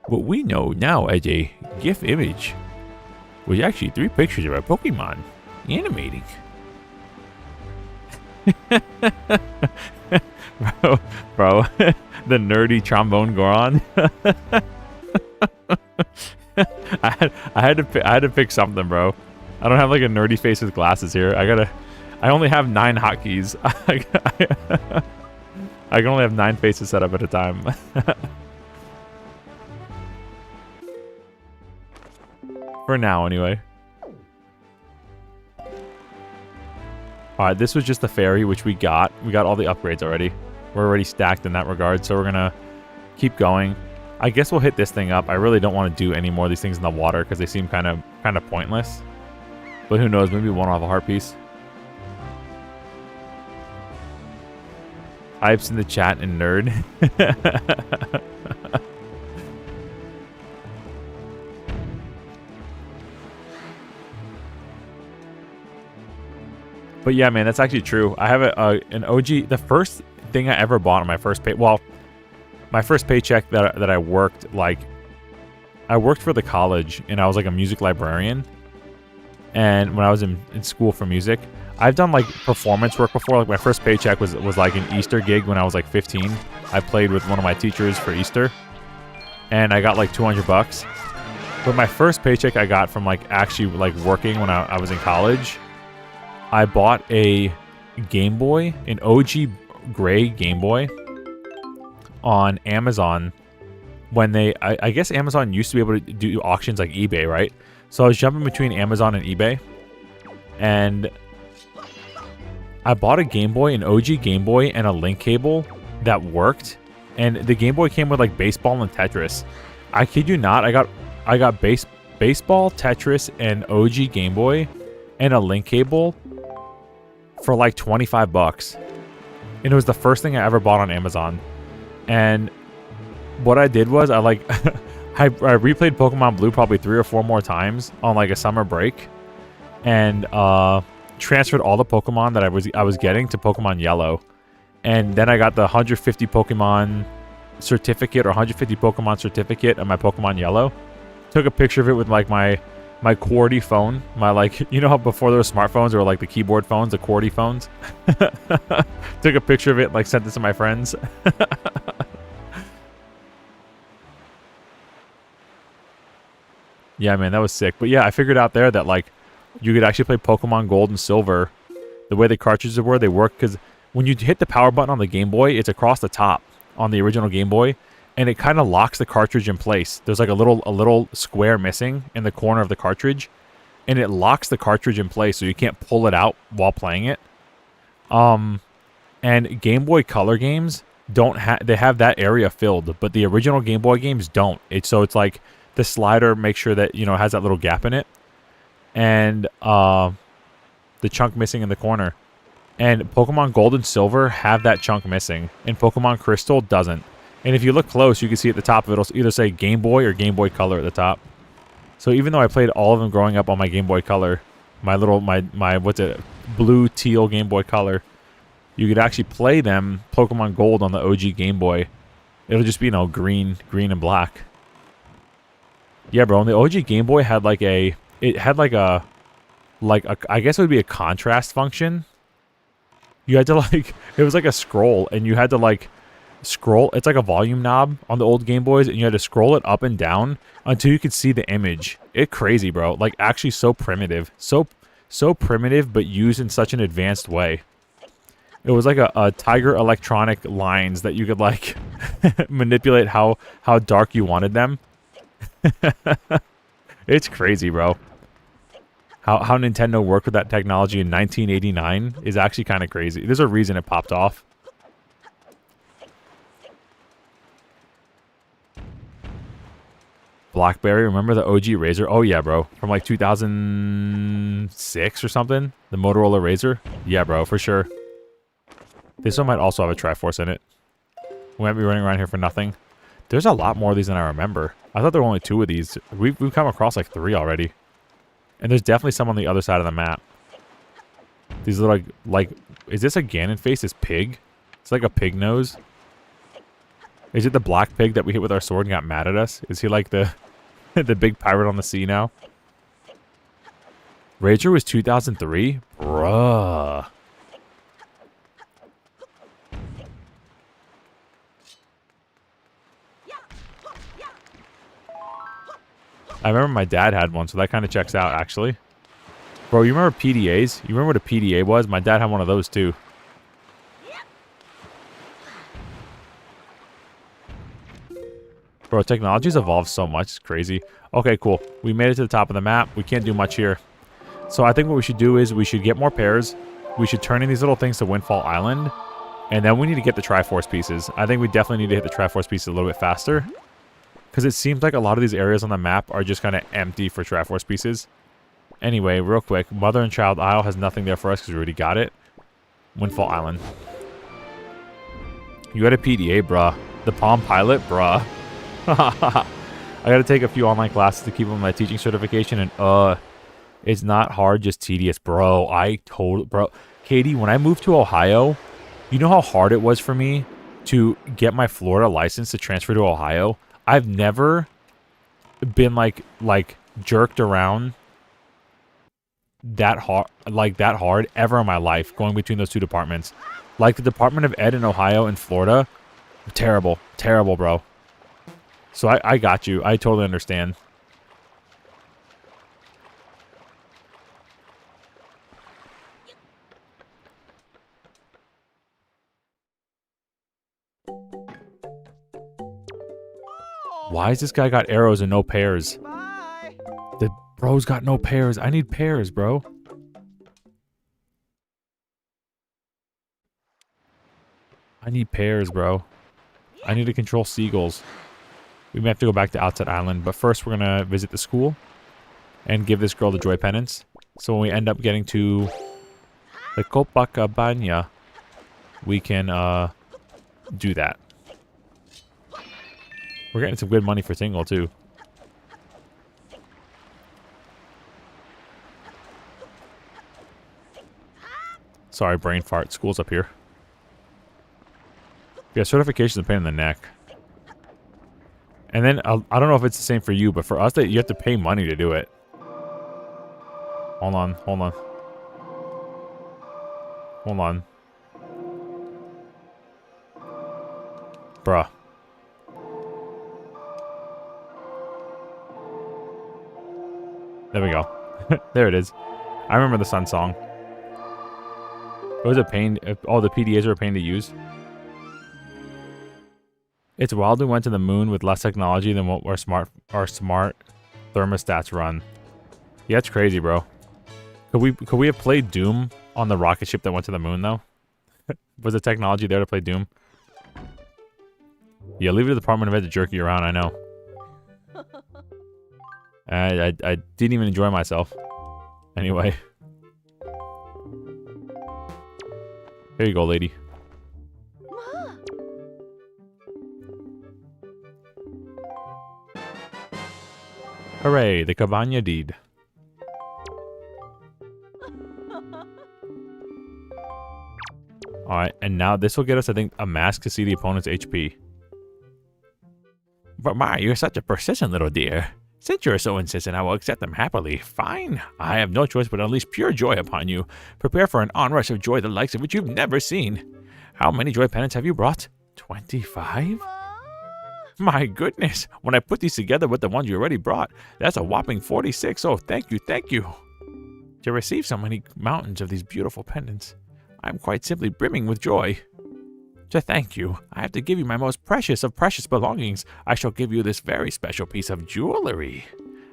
What we know now as a GIF image was actually 3 pictures of our Pokemon animating. bro, the nerdy trombone Goron. I had to pick something, bro. I don't have like a nerdy face with glasses here. I only have 9 hotkeys. I can only have 9 faces set up at a time. For now, anyway. Alright, this was just the ferry, which we got. We got all the upgrades already. We're already stacked in that regard, so we're gonna keep going. I guess we'll hit this thing up. I really don't want to do any more of these things in the water because they seem kind of pointless. But who knows? Maybe one will have a heart piece. Hypes in the chat and nerd. But yeah, man, that's actually true. I have an OG. The first thing I ever bought on my first pay, well, my first paycheck that I worked, like, I worked for the college and I was like a music librarian. And when I was in school for music, I've done like performance work before. Like my first paycheck was like an Easter gig when I was like 15. I played with one of my teachers for Easter, and I got like $200. But my first paycheck I got from like actually like working when I was in college, I bought a Game Boy, an OG gray Game Boy, on Amazon. When I guess Amazon used to be able to do auctions like eBay, right? So I was jumping between Amazon and eBay, and I bought a Game Boy, an OG Game Boy, and a link cable that worked. And the Game Boy came with like baseball and Tetris. I kid you not, I got baseball, Tetris, and OG Game Boy, and a link cable for like $25. And it was the first thing I ever bought on Amazon. And what I did was I replayed Pokemon Blue probably 3 or 4 more times on like a summer break, and transferred all the Pokemon that I was getting to Pokemon Yellow. And then I got the 150 Pokemon certificate or 150 Pokemon certificate of my Pokemon Yellow. Took a picture of it with like my QWERTY phone, my like, you know how before there were smartphones or like the keyboard phones, the QWERTY phones. Took a picture of it, like sent this to my friends. Yeah, man, that was sick. But yeah, I figured out there that like you could actually play Pokemon Gold and Silver. The way the cartridges were, they work because when you hit the power button on the Game Boy, it's across the top on the original Game Boy, and it kind of locks the cartridge in place. There's like a little square missing in the corner of the cartridge, and it locks the cartridge in place so you can't pull it out while playing it. And Game Boy Color games they have that area filled, but the original Game Boy games don't. It's like the slider makes sure that, you know, it has that little gap in it, and the chunk missing in the corner. And Pokemon Gold and Silver have that chunk missing, and Pokemon Crystal doesn't. And if you look close, you can see at the top of it, it'll either say Game Boy or Game Boy Color at the top. So even though I played all of them growing up on my Game Boy Color, my what's it, blue, teal Game Boy Color. You could actually play them Pokemon Gold on the OG Game Boy. It'll just be, you know, green and black. Yeah, bro. And the OG Game Boy had like a, I guess it would be a contrast function. You had to like, it was like a scroll, and you had to like scroll. It's like a volume knob on the old Game Boys, and you had to scroll it up and down until you could see the image. It's crazy, bro. Like actually so primitive, so primitive, but used in such an advanced way. It was like a Tiger Electronic lines that you could like manipulate how dark you wanted them. It's crazy, bro. How Nintendo worked with that technology in 1989 is actually kind of crazy. There's a reason it popped off. BlackBerry, remember the OG Razr? Oh yeah, bro. From like 2006 or something? The Motorola Razr? Yeah, bro, for sure. This one might also have a Triforce in it. We might be running around here for nothing. There's a lot more of these than I remember. I thought there were only 2 of these. We've come across like 3 already. And there's definitely some on the other side of the map. These are like, is this a Ganon face? This pig? It's like a pig nose. Is it the black pig that we hit with our sword and got mad at us? Is he like the the big pirate on the sea now? Razr was 2003? Bruh. I remember my dad had one, so that kind of checks out, actually. Bro, you remember PDAs? You remember what a PDA was? My dad had one of those, too. Bro, technology's evolved so much. It's crazy. Okay, cool. We made it to the top of the map. We can't do much here. So I think what we should do is we should get more pairs. We should turn in these little things to Windfall Island. And then we need to get the Triforce pieces. I think we definitely need to hit the Triforce pieces a little bit faster. Because it seems like a lot of these areas on the map are just kind of empty for Triforce pieces. Anyway, real quick. Mother and Child Isle has nothing there for us because we already got it. Windfall Island. You had a PDA, bruh. The Palm Pilot, bruh. I gotta take a few online classes to keep up my teaching certification, and it's not hard, just tedious, bro. Bro, Katie, when I moved to Ohio, you know how hard it was for me to get my Florida license to transfer to Ohio? I've never been like jerked around that hard ever in my life, going between those 2 departments. Like the Department of Ed in Ohio and Florida, terrible, bro. So I got you. I totally understand. Why has this guy got arrows and no pairs? Bye. The bro's got no pairs. I need pairs, bro. I need pairs, bro. I need to control seagulls. We may have to go back to Outset Island, but first we're going to visit the school and give this girl the joy penance. So when we end up getting to the Copa Cabana, we can do that. We're getting some good money for Tingle, too. Sorry, brain fart. School's up here. Yeah, certification's a pain in the neck. And then, I don't know if it's the same for you, but for us, that you have to pay money to do it. Hold on. Bruh. There we go. There it is. I remember the Sun song. It was a pain. All the PDAs are a pain to use. It's wild we went to the moon with less technology than what our smart thermostats run. Yeah, it's crazy, bro. Could we have played Doom on the rocket ship that went to the moon, though? Was the technology there to play Doom? Yeah, leave it to the Department of Ed to jerk you around, I know. I didn't even enjoy myself. Anyway. Here you go, lady. Hooray, the Cabana deed. Alright, and now this will get us, I think, a mask to see the opponent's HP. But my, you're such a persistent little dear. Since you're so insistent, I will accept them happily. Fine. I have no choice but to unleash pure joy upon you. Prepare for an onrush of joy the likes of which you've never seen. How many joy pendants have you brought? 25? My goodness. When I put these together with the ones you already brought, that's a whopping 46. Oh, thank you, thank you. To receive so many mountains of these beautiful pendants, I'm quite simply brimming with joy. To thank you, I have to give you my most precious of precious belongings. I shall give you this very special piece of jewelry.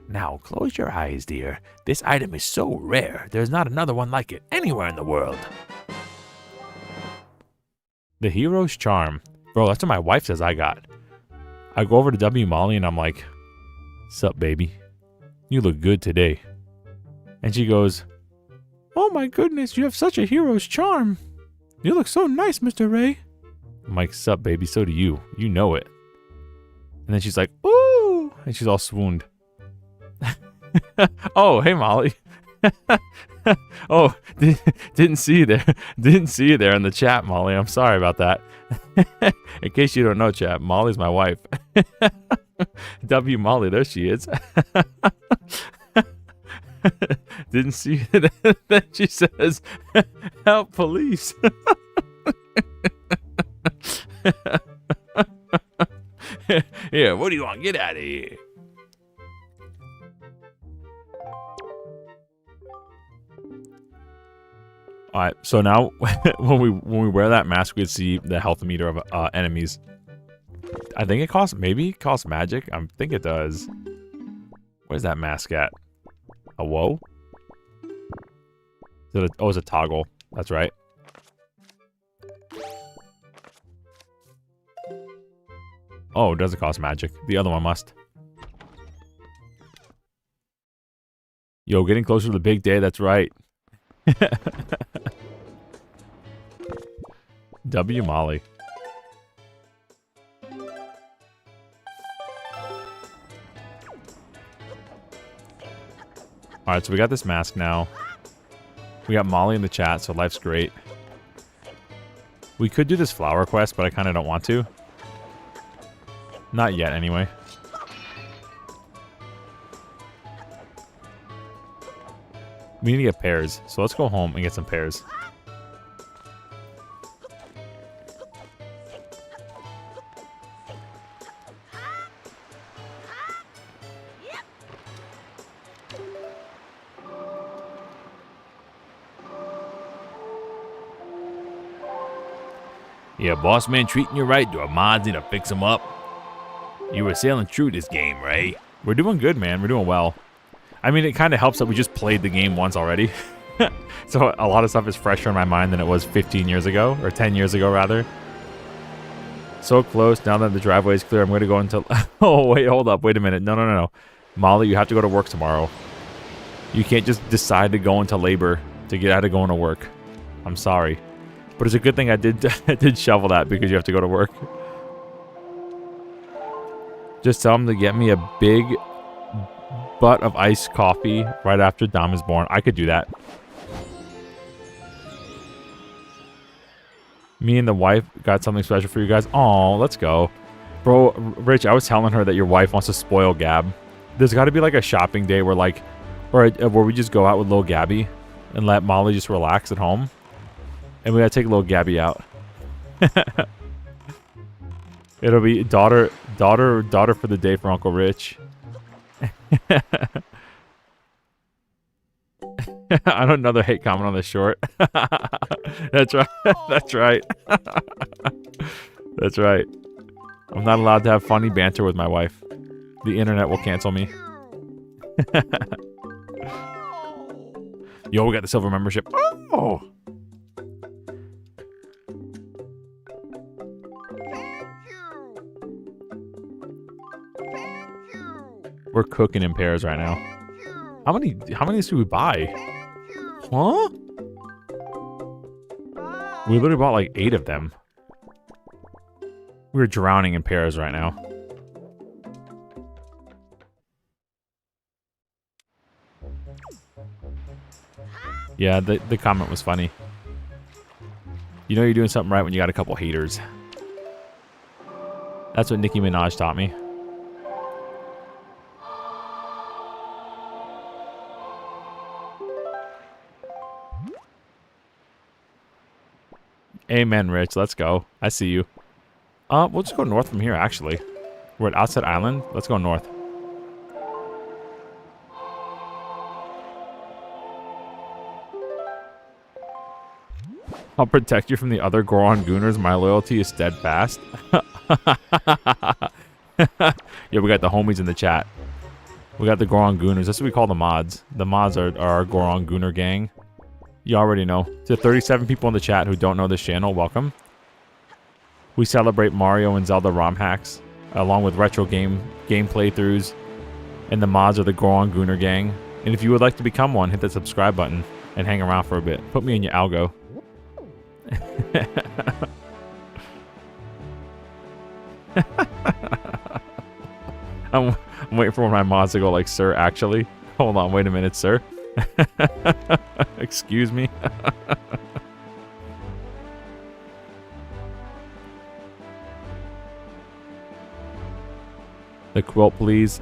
Now, close your eyes, dear. This item is so rare, there's not another one like it anywhere in the world. The Hero's Charm. Bro, that's what my wife says I got. I go over to W Molly and I'm like, "Sup, baby? You look good today." And she goes, "Oh my goodness, you have such a hero's charm. You look so nice, Mr. Ray." I'm like, "Sup, baby? So do you. You know it." And then she's like, "Ooh," and she's all swooned. Oh, hey, Molly. Oh, didn't see you there. Didn't see you there in the chat, Molly. I'm sorry about that. In case you don't know, chat, Molly's my wife. W Molly, there she is. Didn't see you there. Then she says, "Help, police." Yeah, what do you want? Get out of here. All right, so now when we wear that mask, we can see the health meter of enemies. I think it costs, maybe it costs magic. I think it does. Where's that mask at? A whoa? Oh, it's a toggle. That's right. Oh, it doesn't cost magic. The other one must. Yo, getting closer to the big day. That's right. W Molly. Alright, so we got this mask now. We got Molly in the chat, so life's great. We could do this flower quest, but I kind of don't want to. Not yet, anyway. We need to get pears, so let's go home and get some pears. Yeah, boss man treating you right. Do a mods need to fix him up? You were sailing through this game, right? We're doing good, man. We're doing well. I mean, it kind of helps that we just played the game once already. So a lot of stuff is fresher in my mind than it was 15 years ago, or 10 years ago, rather. So close. Now that the driveway is clear, I'm going to go into... Oh, wait, hold up. Wait a minute. No. Molly, you have to go to work tomorrow. You can't just decide to go into labor to get out of going to work. I'm sorry. But it's a good thing I did shovel that because you have to go to work. Just tell him to get me a big butt of iced coffee right after Dom is born. I could do that. Me and the wife got something special for you guys. Oh, let's go. Bro, Rich, I was telling her that your wife wants to spoil Gab. There's got to be like a shopping day where like, where we just go out with little Gabby and let Molly just relax at home. And we gotta take little Gabby out. It'll be daughter for the day for Uncle Rich. Another hate comment on the short. That's right. That's right. That's right. I'm not allowed to have funny banter with my wife. The internet will cancel me. Yo, we got the silver membership. Oh! We're cooking in pears right now. How many should we buy? Huh? We literally bought like 8 of them. We're drowning in pears right now. Yeah, the comment was funny. You know you're doing something right when you got a couple haters. That's what Nicki Minaj taught me. Amen, Rich. Let's go. I see you. We'll just go north from here, actually. We're at Outset Island. Let's go north. I'll protect you from the other Goron Gooners. My loyalty is steadfast. Yeah, we got the homies in the chat. We got the Goron Gooners. That's what we call the mods. The mods are our Goron Gooner gang. You already know. To 37 people in the chat who don't know this channel, welcome. We celebrate Mario and Zelda ROM hacks, along with retro game playthroughs, and the mods are the Goron Gooner gang. And if you would like to become one, hit that subscribe button and hang around for a bit. Put me in your algo. I'm waiting for my mods to go like, sir, actually. Hold on, wait a minute, sir. Excuse me. The quilt, please.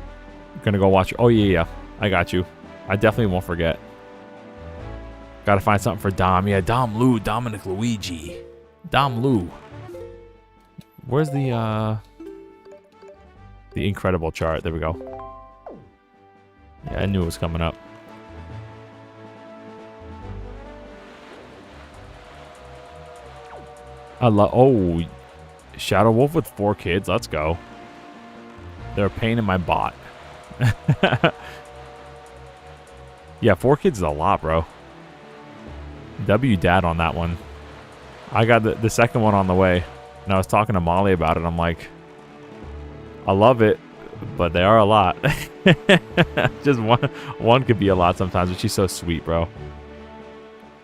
Gonna go watch. Oh, yeah. I got you. I definitely won't forget. Gotta find something for Dom. Yeah, Dom Lou, Dominic Luigi. Dom Lou. Where's the incredible chart? There we go. Yeah, I knew it was coming up. Oh, Shadow Wolf with 4 kids. Let's go. They're a pain in my bot. Yeah, 4 kids is a lot, bro. W dad on that one. I got the second one on the way. And I was talking to Molly about it. I'm like, I love it, but they are a lot. Just one could be a lot sometimes, but she's so sweet, bro.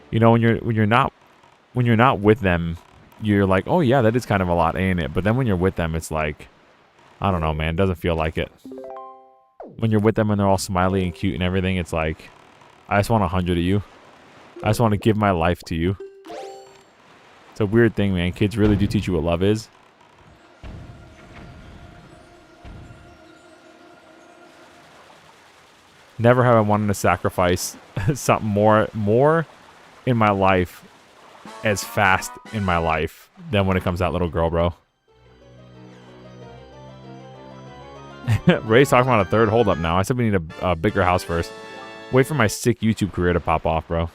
You know, when you're not with them, you're like, oh yeah, that is kind of a lot, ain't it? But then when you're with them, it's like, I don't know, man. It doesn't feel like it. When you're with them and they're all smiley and cute and everything, it's like, I just want 100 of you. I just want to give my life to you. It's a weird thing, man. Kids really do teach you what love is. Never have I wanted to sacrifice something more in my life as fast in my life than when it comes to that little girl, bro. Ray's talking about a third. Hold up now. I said we need a bigger house first. Wait for my sick YouTube career to pop off, bro.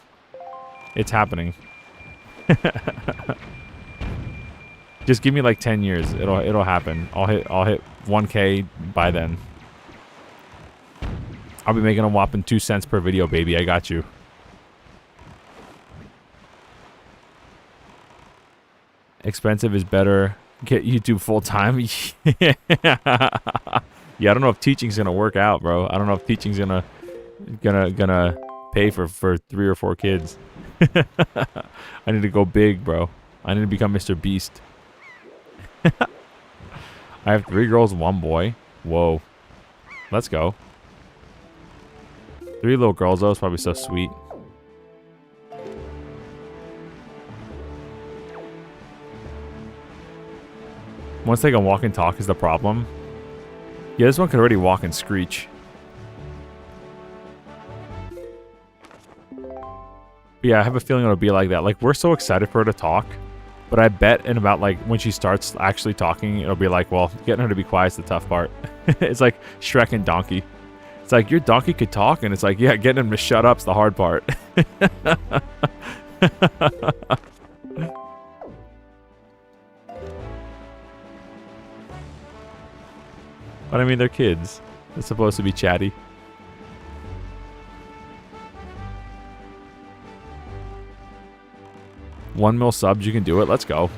It's happening. Just give me like 10 years. It'll happen. I'll hit 1K by then. I'll be making a whopping 2 cents per video, baby. I got you. Expensive is better. Get YouTube full time. Yeah, I don't know if teaching's gonna work out, bro. I don't know if teaching's gonna pay for 3 or 4 kids. I need to go big, bro. I need to become Mr. Beast. I have 3 girls, 1 boy. Whoa. Let's go. 3 little girls, though. It's probably so sweet. Once they can walk and talk is the problem. Yeah, this one could already walk and screech. Yeah, I have a feeling it'll be like that. Like, we're so excited for her to talk. But I bet in about, like, when she starts actually talking, it'll be like, well, getting her to be quiet is the tough part. It's like Shrek and Donkey. It's like, your donkey could talk, and it's like, yeah, getting him to shut up's the hard part. But I mean, they're kids. They're supposed to be chatty. $1 mil subs, you can do it. Let's go.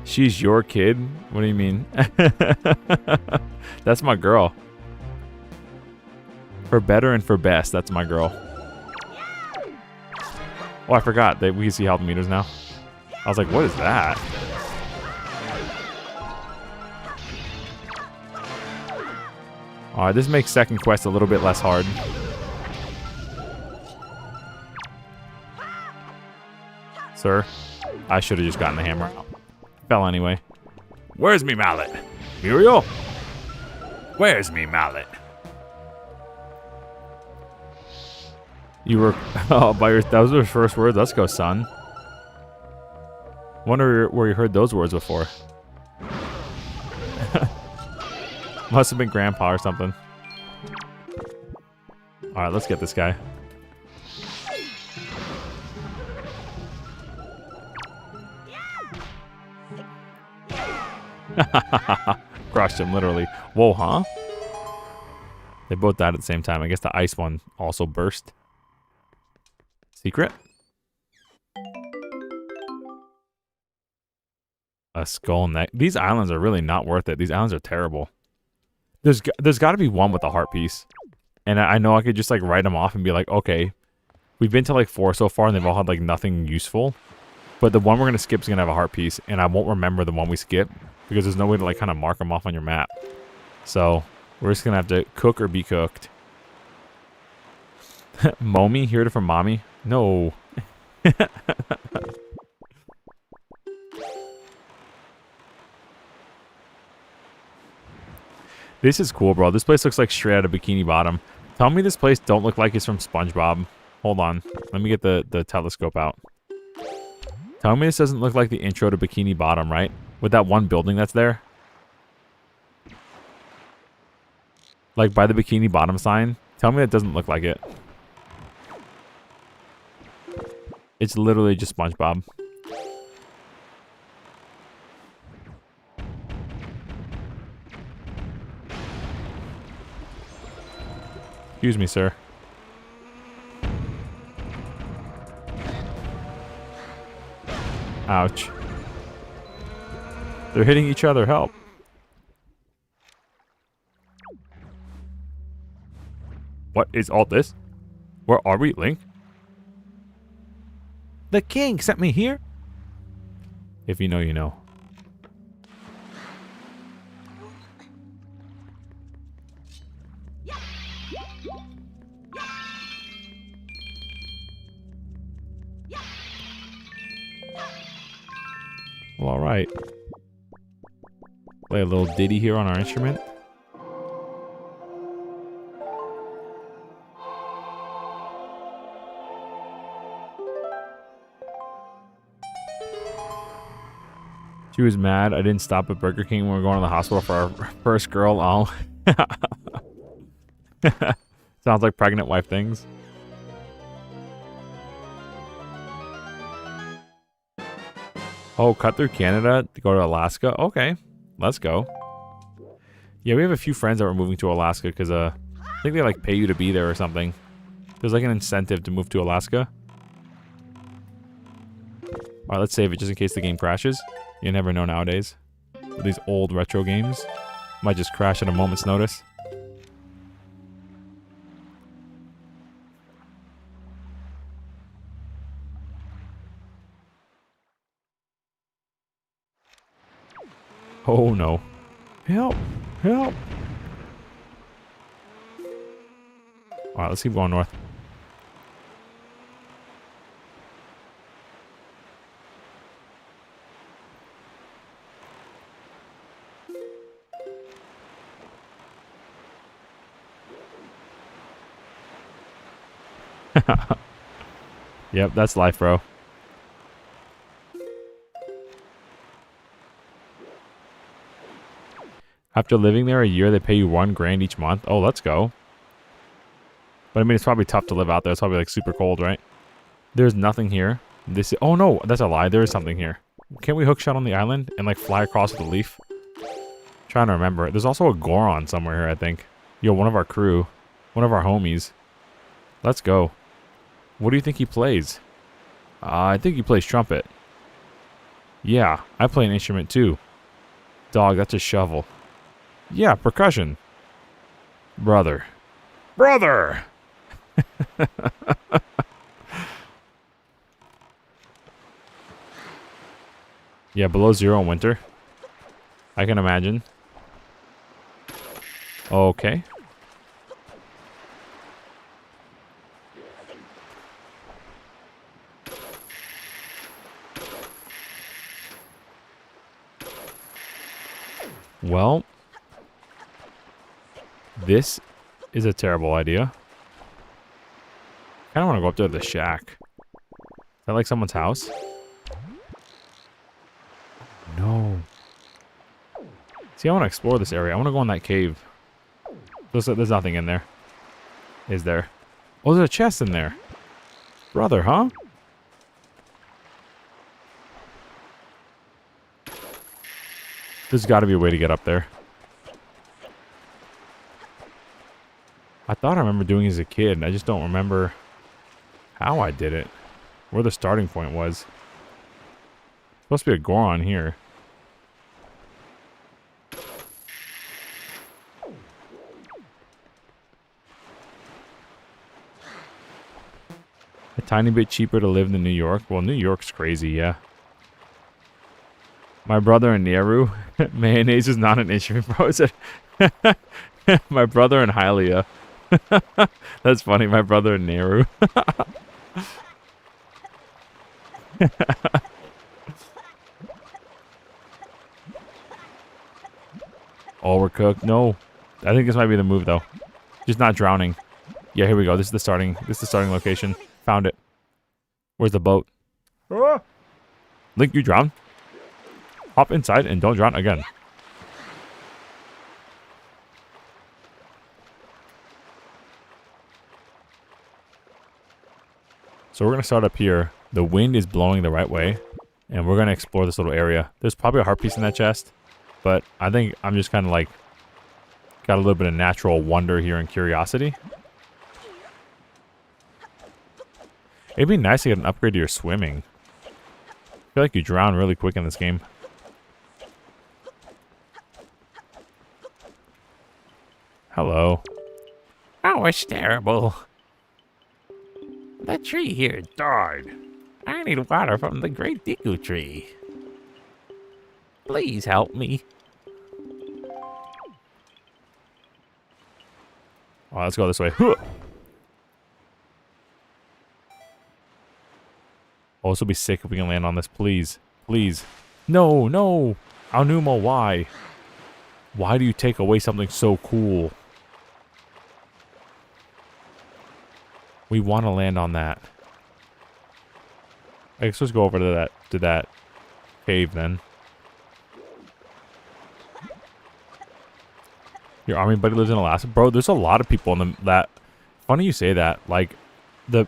She's your kid? What do you mean? That's my girl. For better and for best, that's my girl. Oh, I forgot that we can see health meters now. I was like, what is that? Alright, this makes second quest a little bit less hard. Sir, I should have just gotten the hammer out. Fell anyway. Where's me mallet? Muriel? Where's me mallet? You were by your. That was your first words. Let's go, son. Wonder where you heard those words before. Must have been grandpa or something. All right, let's get this guy. Crushed him, literally. Whoa, huh? They both died at the same time. I guess the ice one also burst. Secret? A skull neck. These islands are really not worth it. These islands are terrible. There's got to be one with a heart piece. And I know I could just like write them off and be like, okay, we've been to like 4 so far and they've all had like nothing useful. But the one we're going to skip is going to have a heart piece. And I won't remember the one we skip because there's no way to like kind of mark them off on your map. So we're just going to have to cook or be cooked. Mommy, heard it from mommy? No. This is cool, bro. This place looks like straight out of Bikini Bottom. Tell me this place don't look like it's from SpongeBob. Hold on. Let me get the telescope out. Tell me this doesn't look like the intro to Bikini Bottom, right? With that one building that's there. Like by the Bikini Bottom sign. Tell me that doesn't look like it. It's literally just SpongeBob. Excuse me, sir. Ouch. They're hitting each other. Help. What is all this? Where are we, Link? The king sent me here? If you know, you know. Well, all right. Play a little ditty here on our instrument. She was mad I didn't stop at Burger King when we were going to the hospital for our first girl. Oh. Sounds like pregnant wife things. Oh, cut through Canada to go to Alaska? Okay, let's go. Yeah, we have a few friends that were moving to Alaska because I think they like pay you to be there or something. There's like an incentive to move to Alaska. Alright, let's save it just in case the game crashes. You never know nowadays. With these old retro games. Might just crash at a moment's notice. Oh no. Help! Help! Alright, let's keep going north. Yep, that's life, bro. After living there a year, they pay you $1 grand each month. Oh, let's go. But I mean, it's probably tough to live out there. It's probably like super cold, right? There's nothing here. This. Oh no, that's a lie. There is something here. Can't we hookshot on the island and like fly across with a leaf? Trying to remember. There's also a Goron somewhere here, I think. Yo, one of our crew, one of our homies. Let's go. What do you think he plays? I think he plays trumpet. Yeah, I play an instrument too. Dog, that's a shovel. Yeah, percussion. Brother. Brother! Yeah, below 0 in winter. I can imagine. Okay. Well, this is a terrible idea. I kind of want to go up there to the shack. Is that like someone's house? No. See, I want to explore this area. I want to go in that cave. There's nothing in there. Is there? Oh, there's a chest in there. Brother, huh? There's got to be a way to get up there. I thought I remember doing it as a kid. I just don't remember how I did it. Where the starting point was. Supposed to be a Goron here. A tiny bit cheaper to live than New York. Well, New York's crazy, yeah. My brother and Nehru. Mayonnaise is not an issue, bro. Is it? My brother and Hylia. That's funny. My brother and Nehru. Oh, we're cooked. No. I think this might be the move, though. Just not drowning. Yeah, here we go. This is the starting location. Found it. Where's the boat? Ah! Link, you drown. Hop inside and don't drown again. So we're going to start up here. The wind is blowing the right way. And we're going to explore this little area. There's probably a heart piece in that chest. But I think I'm just kind of like... got a little bit of natural wonder here and curiosity. It'd be nice to get an upgrade to your swimming. I feel like you drown really quick in this game. Hello. Oh, it's terrible. The tree here died. I need water from the great Deku tree. Please help me. Oh, let's go this way. Huh. Oh, this will be sick if we can land on this. Please. Please. No, no. Aonuma, why? Why do you take away something so cool? We want to land on that. I guess let's go over to that cave then. Your army buddy lives in Alaska, bro. There's a lot of people in that. Funny you say that. Like,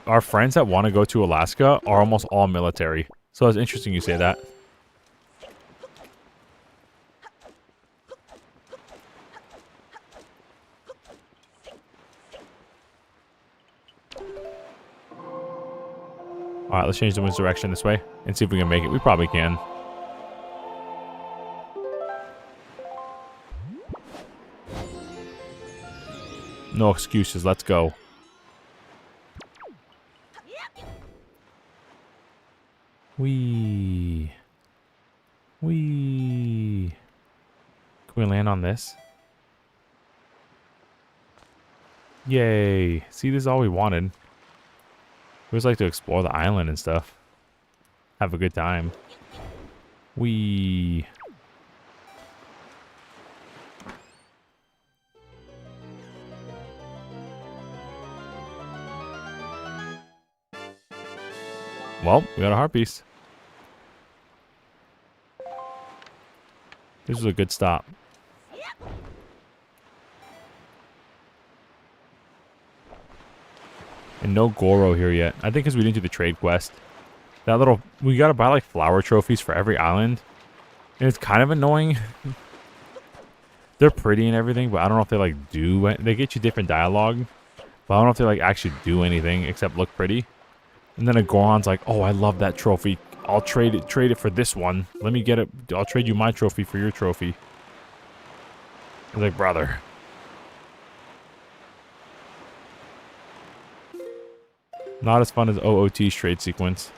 our friends that want to go to Alaska are almost all military. So it's interesting you say that. Alright, let's change the wind's direction this way and see if we can make it. We probably can. No excuses. Let's go. Wee. Can we land on this? Yay. See, this is all we wanted. We just like to explore the island and stuff. Have a good time. Wee. Well, we got a heart piece. This was a good stop. And no Goro here yet. I think because we didn't do the trade quest. That little... we gotta buy like flower trophies for every island. And it's kind of annoying. They're pretty and everything, but I don't know if they like do... they get you different dialogue. But I don't know if they like actually do anything except look pretty. And then a Goron's like, oh, I love that trophy. I'll trade it for this one. Let me get it. I'll trade you my trophy for your trophy. I was like, brother. Not as fun as OOT's trade sequence.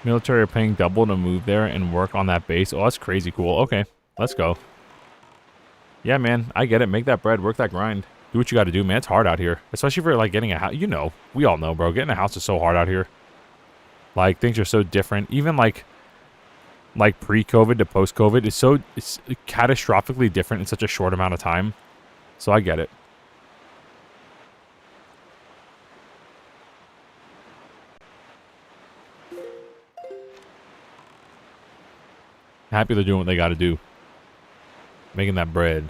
Military are paying double to move there and work on that base. Oh, that's crazy cool. Okay, let's go. Yeah, man, I get it. Make that bread, work that grind. Do what you got to do, man. It's hard out here. Especially for, like, getting a house. You know, we all know, bro. Getting a house is so hard out here. Like, things are so different. Even like pre-COVID to post-COVID, it's catastrophically different in such a short amount of time. So I get it. Happy they're doing what they got to do. Making that bread.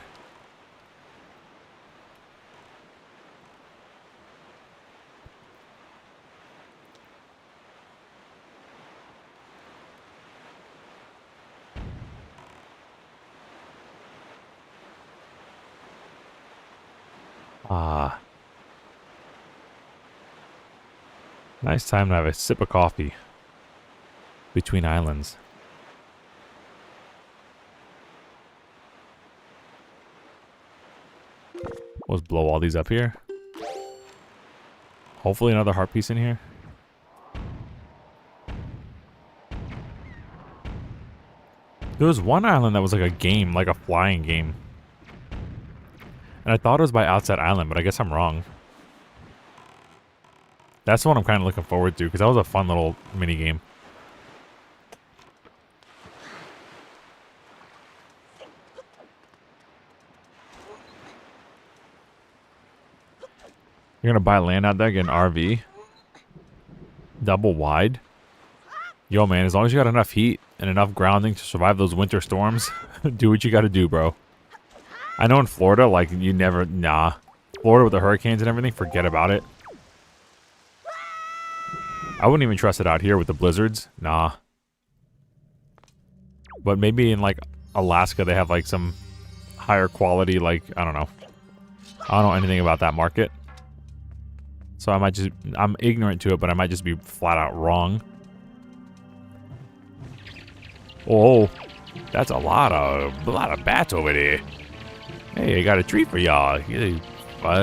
Ah. Nice time to have a sip of coffee between islands. Let's blow all these up here. Hopefully another heart piece in here. There was one island that was like a game, like a flying game. And I thought it was by Outset Island, but I guess I'm wrong. That's the one I'm kind of looking forward to, because that was a fun little mini game. You're gonna buy land out there, get an RV. Double wide. Yo, man, as long as you got enough heat and enough grounding to survive those winter storms, do what you gotta do, bro. I know in Florida, like, you never... Nah. Florida with the hurricanes and everything, forget about it. I wouldn't even trust it out here with the blizzards. Nah. But maybe in, like, Alaska, they have, like, some higher quality, like, I don't know. I don't know anything about that market. So I might just... I'm ignorant to it, but I might just be flat out wrong. Oh, that's a lot of bats over there. Hey, I got a treat for y'all.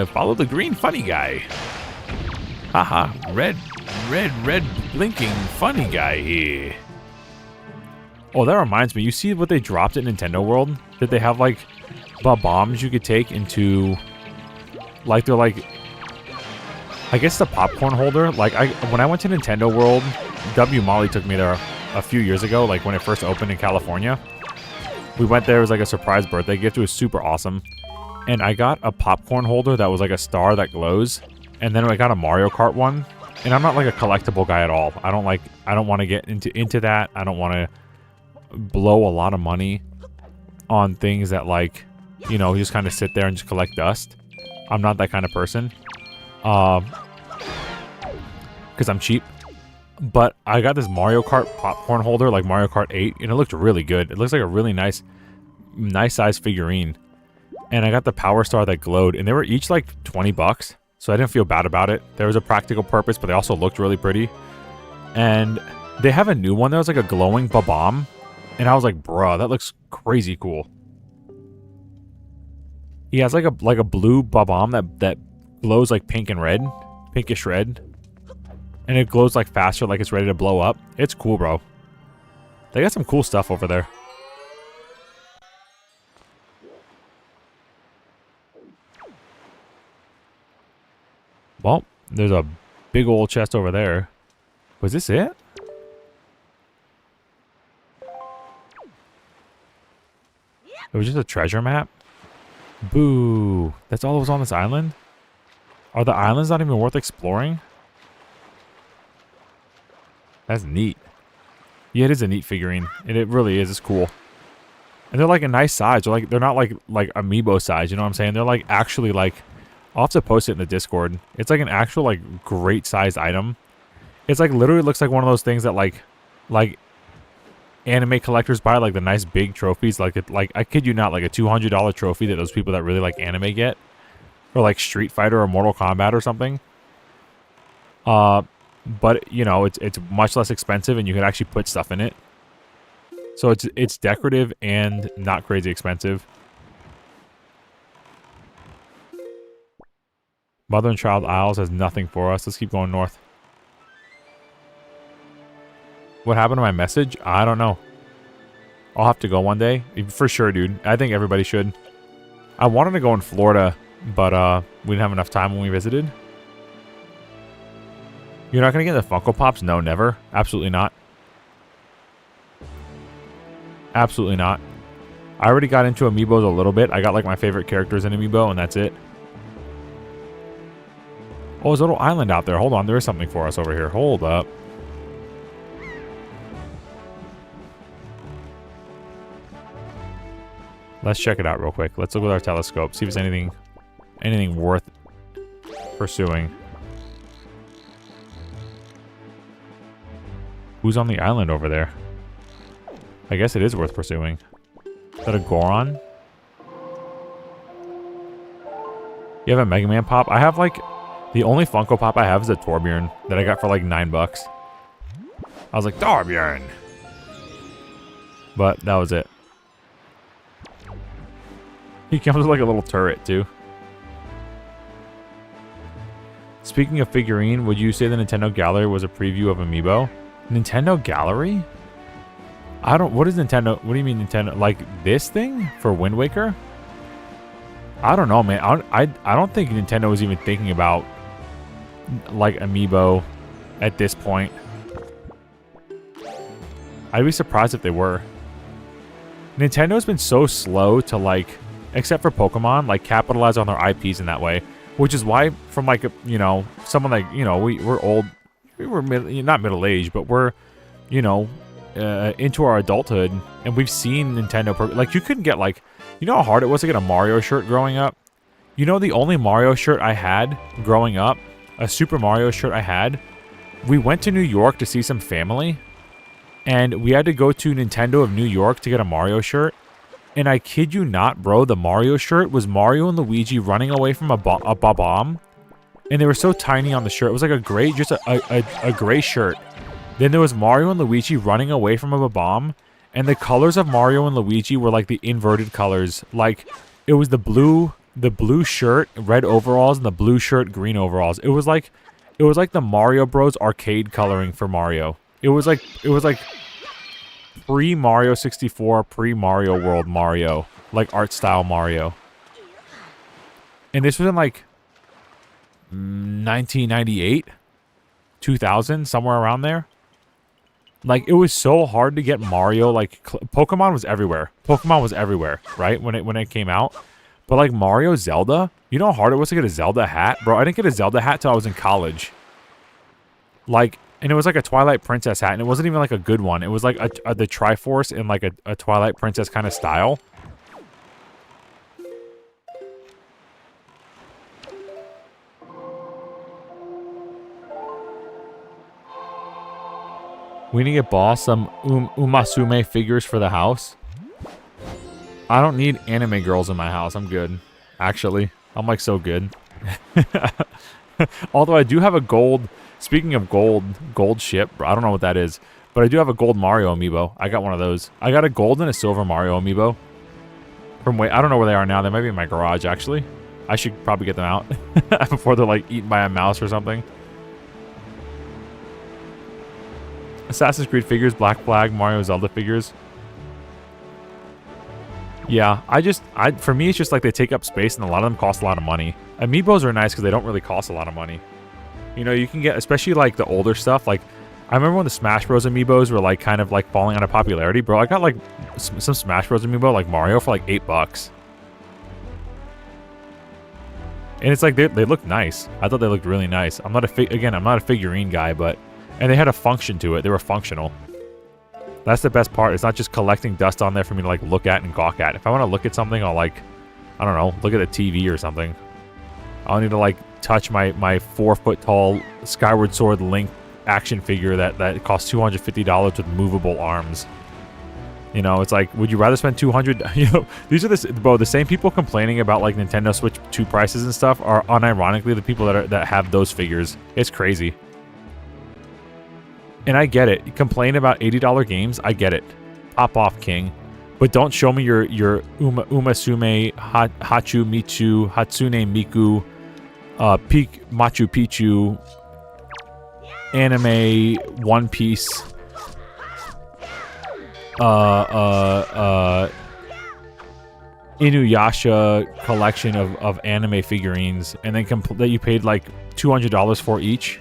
Follow the green funny guy. Haha, red blinking funny guy here. Oh, that reminds me. You see what they dropped at Nintendo World? That they have, like, bombs you could take into... Like, they're like... I guess the popcorn holder. Like, when I went to Nintendo World, W. Molly took me there a few years ago, like, when it first opened in California. We went there, it was like a surprise birthday gift. It was super awesome. And I got a popcorn holder that was like a star that glows. And then I got a Mario Kart one. And I'm not like a collectible guy at all. I don't want to get into that. I don't want to blow a lot of money on things that, like, you know, just kind of sit there and just collect dust. I'm not that kind of person. Because I'm cheap. But I got this Mario Kart popcorn holder, like Mario Kart 8, and it looked really good. It looks like a really nice size figurine. And I got the Power Star that glowed, and they were each like 20 bucks. So I didn't feel bad about it. There was a practical purpose, but they also looked really pretty. And they have a new one that was like a glowing bomb. And I was like, bruh, that looks crazy cool. He has like a blue bomb that glows like pink and red. Pinkish red. And it glows like faster, like it's ready to blow up. It's cool, bro. They got some cool stuff over there. Well, there's a big old chest over there. Was this it? It was just a treasure map? Boo. That's all that was on this island? Are the islands not even worth exploring? That's neat. Yeah, it is a neat figurine. And it really is. It's cool. And they're like a nice size. They're not like amiibo size, you know what I'm saying? They're like actually like... I'll have to post it in the Discord. It's like an actual like great sized item. It's like literally looks like one of those things that like anime collectors buy, like the nice big trophies. Like I kid you not, like a $200 trophy that those people that really like anime get. Or like Street Fighter or Mortal Kombat or something. But you know, it's much less expensive and you can actually put stuff in it. So it's decorative and not crazy expensive. Mother and Child Isles has nothing for us. Let's keep going north. What happened to my message? I don't know. I'll have to go one day. For sure, dude. I think everybody should. I wanted to go in Florida, but we didn't have enough time when we visited. You're not going to get the Funko Pops? No, never. Absolutely not. Absolutely not. I already got into Amiibos a little bit. I got like my favorite characters in Amiibo, and that's it. Oh, there's a little island out there. Hold on. There is something for us over here. Hold up. Let's check it out real quick. Let's look with our telescope. See if there's anything worth pursuing. Who's on the island over there? I guess it is worth pursuing. Is that a Goron? You have a Mega Man Pop? I have like... The only Funko Pop I have is a Torbjorn that I got for like $9. I was like, Torbjorn! But that was it. He comes with like a little turret too. Speaking of figurine, would you say the Nintendo Gallery was a preview of Amiibo? Nintendo Gallery? I don't... What is Nintendo... What do you mean Nintendo... Like this thing? For Wind Waker? I don't know, man. I don't think Nintendo was even thinking about like Amiibo at this point. I'd be surprised if they were. Nintendo's been so slow to like... Except for Pokemon, like capitalize on their IPs in that way. Which is why, from like, you know, someone like, you know, we're old... We're not middle-aged, but we're, you know... into our adulthood, and we've seen Nintendo... Like, you couldn't get, like... You know how hard it was to get a Mario shirt growing up? You know the only Mario shirt I had growing up? A Super Mario shirt I had? We went to New York to see some family, and we had to go to Nintendo of New York to get a Mario shirt. And I kid you not, bro, the Mario shirt was Mario and Luigi running away from a bomb. And they were so tiny on the shirt. It was like a gray... Just a gray shirt. Then there was Mario and Luigi running away from a bomb, and the colors of Mario and Luigi were like the inverted colors. Like, it was the blue shirt, red overalls, and the blue shirt, green overalls. It was like the Mario Bros. Arcade coloring for Mario. It was like pre-Mario 64, pre-Mario World Mario, like art style Mario. And this was in like 1998, 2000, somewhere around there. Like, it was so hard to get Mario, like, Pokemon was everywhere. Pokemon was everywhere, right, when it came out. But, like, Mario, Zelda, you know how hard it was to get a Zelda hat? Bro, I didn't get a Zelda hat till I was in college. Like, and it was like a Twilight Princess hat, and it wasn't even, like, a good one. It was, like, the Triforce in, like, a Twilight Princess kind of style. We need to get Boss some Umasume figures for the house. I don't need anime girls in my house. I'm good. Actually, I'm like so good. Although I do have a gold... Speaking of gold ship. I don't know what that is. But I do have a gold Mario amiibo. I got one of those. I got a gold and a silver Mario amiibo. I don't know where they are now. They might be in my garage, actually. I should probably get them out before they're like eaten by a mouse or something. Assassin's Creed figures, Black Flag, Mario, Zelda figures. Yeah, for me, it's just like they take up space and a lot of them cost a lot of money. Amiibos are nice because they don't really cost a lot of money. You know, you can get, especially like the older stuff. Like, I remember when the Smash Bros. Amiibos were like kind of like falling out of popularity. Bro, I got like some Smash Bros. Amiibo, like Mario, for like $8. And it's like, they look nice. I thought they looked really nice. I'm not a figurine guy, but... And they had a function to it. They were functional. That's the best part. It's not just collecting dust on there for me to like look at and gawk at. If I want to look at something, I'll like, I don't know, look at the TV or something. I'll need to like touch my 4-foot tall Skyward Sword Link action figure that costs $250 with movable arms. You know, it's like, would you rather spend $200? You know, these are the same people complaining about like Nintendo Switch 2 prices and stuff are unironically the people that have those figures. It's crazy. And I get it. Complain about $80 games. I get it. Pop off, King. But don't show me your Umasume, Hachu Michu, Hatsune Miku, Machu Picchu, anime, One Piece, Inuyasha collection of anime figurines, and then that you paid like $200 for each.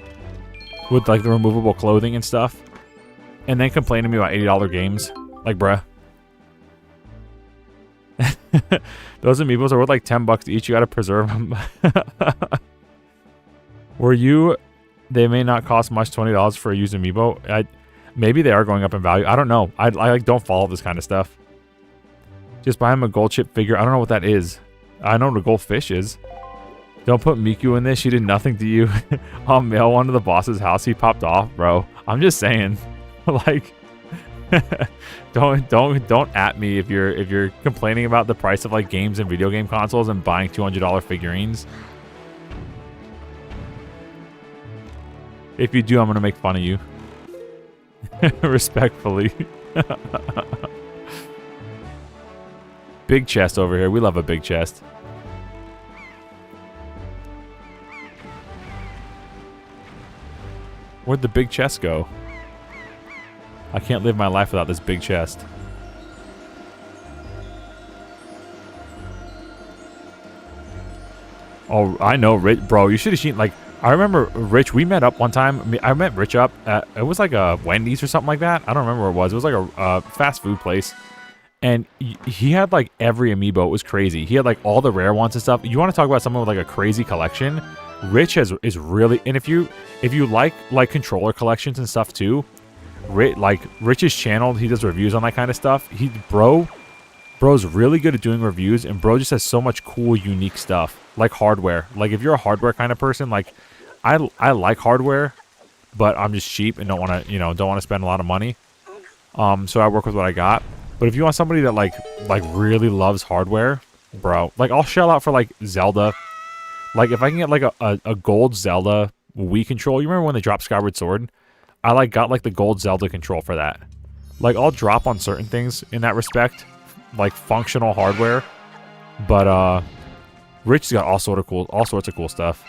with like the removable clothing and stuff, and then complain to me about $80 games. Like, bruh. Those amiibos are worth like $10 each. You gotta preserve them. Were you... They may not cost much, $20 for a used amiibo. Maybe they are going up in value. I don't know. I like don't follow this kind of stuff. Just buy him a gold chip figure. I don't know what that is. I know what a goldfish is. Don't put Miku in this. She did nothing to you. I'll mail one to the boss's house. He popped off, bro. I'm just saying. Like, don't at me if you're complaining about the price of like games and video game consoles and buying $200 figurines. If you do, I'm gonna make fun of you. Respectfully. Big chest over here. We love a big chest. Where'd the big chest go? I can't live my life without this big chest. Oh, I know, Rich. Bro, you should have seen, like, I remember Rich, we met up one time. I met Rich up at, it was like a Wendy's or something like that. I don't remember where it was. It was like a fast food place. And he had like every amiibo. It was crazy. He had like all the rare ones and stuff. You want to talk about someone with like a crazy collection? Rich is really, and if you like controller collections and stuff too, Rich's channel, he does reviews on that kind of stuff. Bro's really good at doing reviews, and bro just has so much cool, unique stuff, like hardware. Like if you're a hardware kind of person, like I like hardware, but I'm just cheap and don't want to spend a lot of money. So I work with what I got. But if you want somebody that like really loves hardware, bro, like I'll shell out for like Zelda. Like if I can get like a gold Zelda Wii control, you remember when they dropped Skyward Sword? I like got like the gold Zelda control for that. Like I'll drop on certain things in that respect, like functional hardware. But Rich's got all sorts of cool stuff.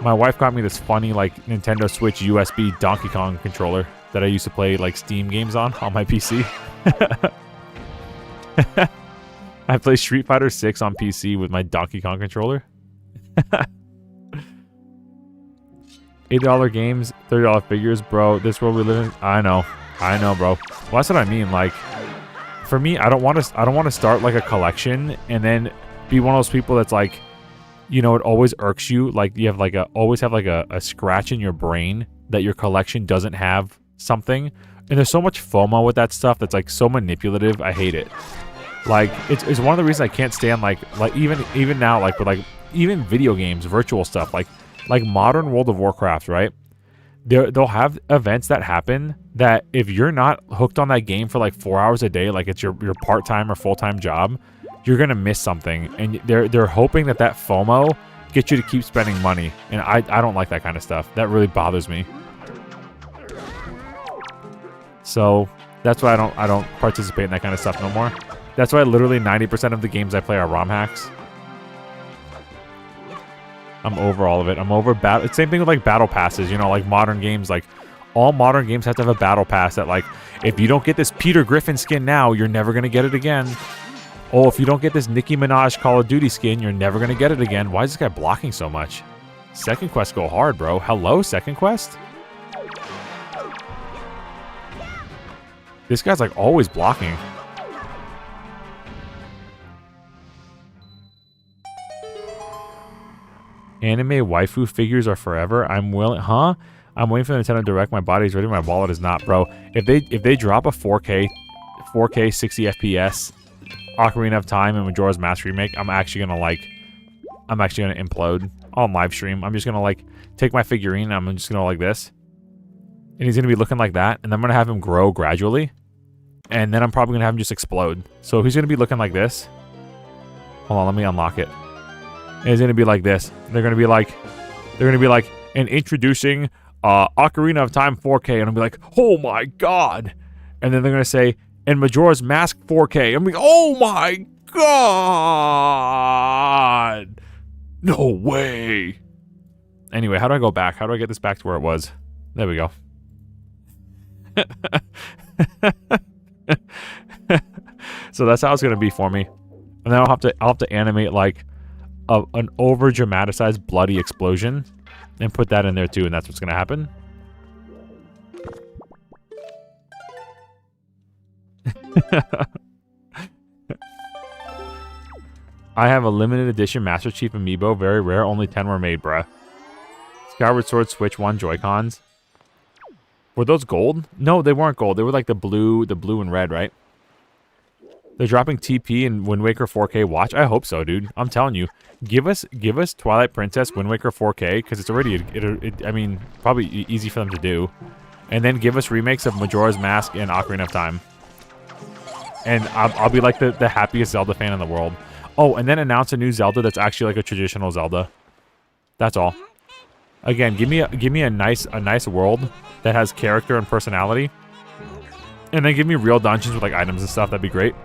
My wife got me this funny like Nintendo Switch USB Donkey Kong controller that I used to play like Steam games on my PC. I play Street Fighter 6 on PC with my Donkey Kong controller. $8 games, $30 figures, bro. This world we live in. I know, bro. Well, that's what I mean. Like, for me, I don't want to start like a collection and then be one of those people that's like, it always irks you. Like you have always have a scratch in your brain that your collection doesn't have something. And there's so much FOMO with that stuff that's like so manipulative. I hate it. Like it's one of the reasons I can't stand like even now, like with like even video games, virtual stuff, like modern World of Warcraft, right? They'll have events that happen that if you're not hooked on that game for like 4 hours a day, like it's your part-time or full-time job, you're gonna miss something. And they're hoping that FOMO gets you to keep spending money. And I don't like that kind of stuff. That really bothers me. So that's why I don't participate in that kind of stuff no more. That's why literally 90% of the games I play are ROM hacks. I'm over all of it. I'm over battle. It's same thing with like battle passes, like modern games. Like all modern games have to have a battle pass that like, if you don't get this Peter Griffin skin now, you're never going to get it again. Oh, if you don't get this Nicki Minaj Call of Duty skin, you're never going to get it again. Why is this guy blocking so much? Second quest go hard, bro. Hello, second quest? This guy's like always blocking. Anime waifu figures are forever. I'm willing, huh? I'm waiting for Nintendo Direct. My body's ready. My wallet is not, bro. If they drop a 4K 60 FPS Ocarina of Time and Majora's Mask remake, I'm actually gonna implode on live stream. I'm just gonna like take my figurine. I'm just gonna like this, and he's gonna be looking like that, and I'm gonna have him grow gradually, and then I'm probably gonna have him just explode. So he's gonna be looking like this. Hold on, let me unlock it. And it's gonna be like this. They're gonna be like, and introducing Ocarina of Time 4K, and I'll be like, oh my god. And then they're gonna say, and Majora's Mask 4K. I'm like, oh my god. No way. Anyway, how do I go back? How do I get this back to where it was? There we go. So that's how it's gonna be for me. And then I'll have to animate like an over dramatized bloody explosion and put that in there too, and that's what's going to happen. I have a limited edition Master Chief amiibo. Very rare. Only 10 were made, bruh. Skyward Sword Switch 1 Joy-Cons. Were those gold? No, they weren't gold. They were like the blue and red, right? They're dropping TP in Wind Waker 4K watch. I hope so, dude. I'm telling you. Give us Twilight Princess Wind Waker 4K, because it's already, I mean, probably easy for them to do. And then give us remakes of Majora's Mask and Ocarina of Time. And I'll be like the happiest Zelda fan in the world. Oh, and then announce a new Zelda that's actually like a traditional Zelda. That's all. Again, give me a nice world that has character and personality. And then give me real dungeons with like items and stuff. That'd be great.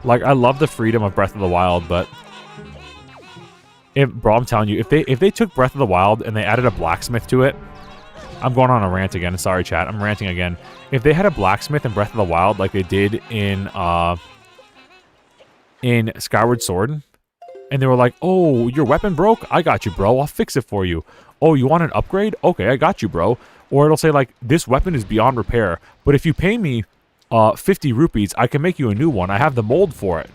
Like, I love the freedom of Breath of the Wild, but bro, I'm telling you, if they took Breath of the Wild and they added a blacksmith to it, I'm going on a rant again. Sorry, chat. I'm ranting again. If they had a blacksmith in Breath of the Wild like they did in Skyward Sword, and they were like, "Oh, your weapon broke? I got you, bro. I'll fix it for you. Oh, you want an upgrade? Okay, I got you, bro." Or it'll say like, "This weapon is beyond repair, but if you pay me 50 rupees, I can make you a new one. I have the mold for it."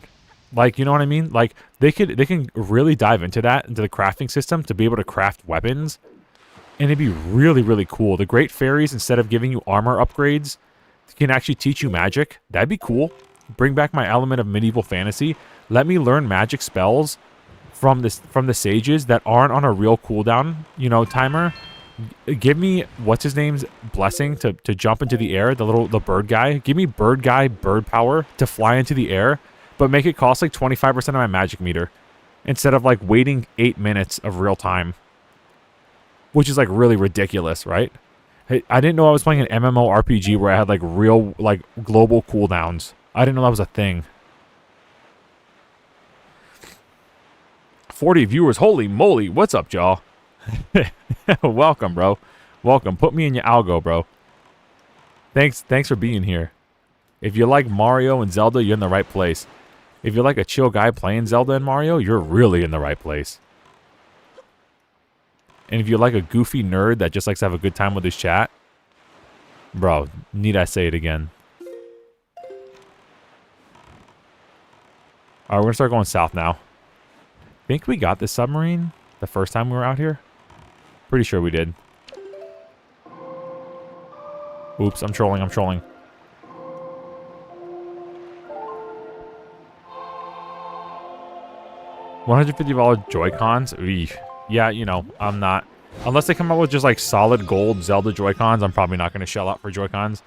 Like, you know what I mean? Like, they can really dive into the crafting system to be able to craft weapons. And it'd be really, really cool. The Great Fairies, instead of giving you armor upgrades, can actually teach you magic. That'd be cool. Bring back my element of medieval fantasy. Let me learn magic spells from the sages that aren't on a real cooldown, you know, timer. Give me what's his name's blessing to jump into the air, the bird guy. Give me bird guy bird power to fly into the air, but make it cost like 25% of my magic meter instead of like waiting 8 minutes of real time. Which is like really ridiculous, right? Hey, I didn't know I was playing an MMORPG where I had like real, like global cooldowns. I didn't know that was a thing. 40 viewers, holy moly! What's up, y'all? Welcome, bro. Welcome. Put me in your algo, bro. Thanks for being here. If you like Mario and Zelda, you're in the right place. If you're like a chill guy playing Zelda and Mario, you're really in the right place. And if you're like a goofy nerd that just likes to have a good time with his chat, bro, need I say it again? Alright, we're gonna start going south now. Think we got this submarine the first time we were out here? Pretty sure we did. Oops, I'm trolling. $150 Joy-Cons? Eesh. Yeah, you know, I'm not. Unless they come out with just like solid gold Zelda Joy-Cons, I'm probably not going to shell out for Joy-Cons.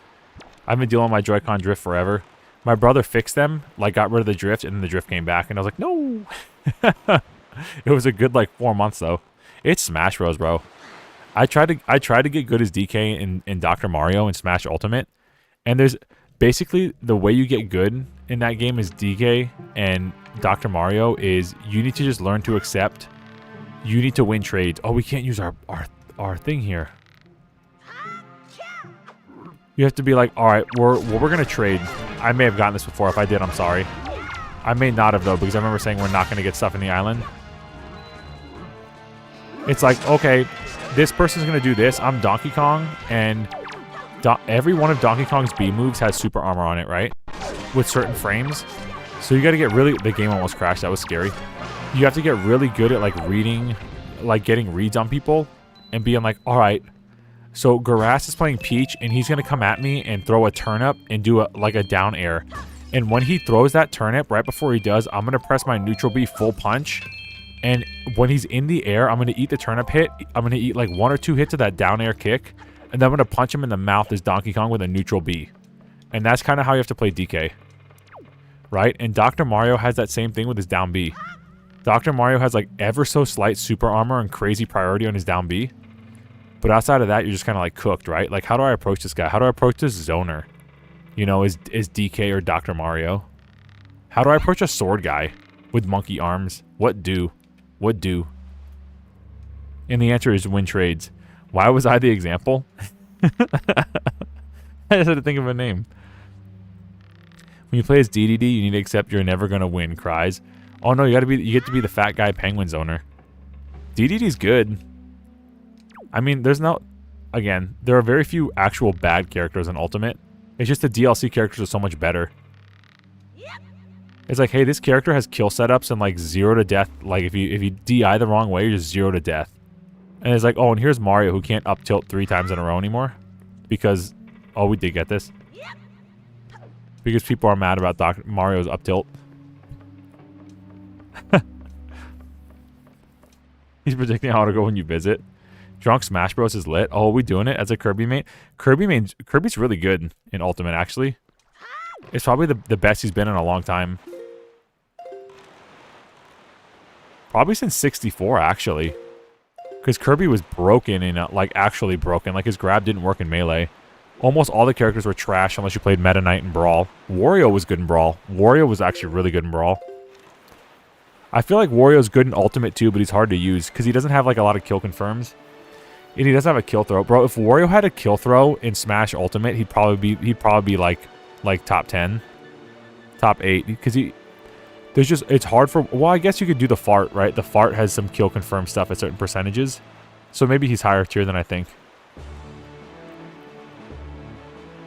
I've been dealing with my Joy-Con drift forever. My brother fixed them, like got rid of the drift, and then the drift came back, and I was like, no. It was a good like 4 months though. It's Smash Bros, bro. I tried to get good as DK in Dr. Mario and Smash Ultimate, and there's basically the way you get good in that game is DK and Dr. Mario is you need to just learn to accept. You need to win trades. Oh, we can't use our thing here. You have to be like, all right, we're gonna trade. I may have gotten this before. If I did, I'm sorry. I may not have though, because I remember saying we're not gonna get stuff in the island. It's like, okay, this person's gonna do this. I'm Donkey Kong, and every one of Donkey Kong's B moves has super armor on it, right? With certain frames. So you got to get really. The game almost crashed. That was scary. You have to get really good at like reading, like getting reads on people, and being like, all right. So Garas is playing Peach, and he's gonna come at me and throw a turnip and do like a down air. And when he throws that turnip, right before he does, I'm gonna press my neutral B full punch. And when he's in the air, I'm gonna eat the turnip hit. I'm gonna eat like 1 or 2 hits of that down air kick, and then I'm gonna punch him in the mouth as Donkey Kong with a neutral B. And that's kind of how you have to play DK, right? And Dr. Mario has that same thing with his down B. Dr. Mario has like ever so slight super armor and crazy priority on his down B. But outside of that, you're just kind of like cooked, right? Like, how do I approach this guy? How do I approach this zoner? You know, is DK or Dr. Mario? How do I approach a sword guy with monkey arms? What do? What do? And the answer is win trades. Why was I the example? I just had to think of a name. When you play as DDD, you need to accept you're never going to win, cries. Oh no, you get to be the fat guy penguins owner. DDD's good. I mean, there's no... Again, there are very few actual bad characters in Ultimate. It's just the DLC characters are so much better. It's like, hey, this character has kill setups and like 0 to death. Like if you DI the wrong way, you're just 0 to death. And it's like, oh, and here's Mario who can't up tilt 3 times in a row anymore. Because, oh, we did get this. Because people are mad about Mario's up tilt. He's predicting how to go when you visit. Drunk Smash Bros is lit. Oh, are we doing it as a Kirby main? Kirby's really good in Ultimate, actually. It's probably the best he's been in a long time. Probably since 64, actually. Because Kirby was broken in, like, actually broken. Like, his grab didn't work in Melee. Almost all the characters were trash unless you played Meta Knight and Brawl. Wario was good in Brawl. Wario was actually really good in Brawl. I feel like Wario's good in Ultimate, too, but he's hard to use. Because he doesn't have, like, a lot of kill confirms. And he doesn't have a kill throw. Bro, if Wario had a kill throw in Smash Ultimate, he'd probably be like top 10. Top 8. Because it's hard for... Well, I guess you could do the fart, right? The fart has some kill confirm stuff at certain percentages. So maybe he's higher tier than I think.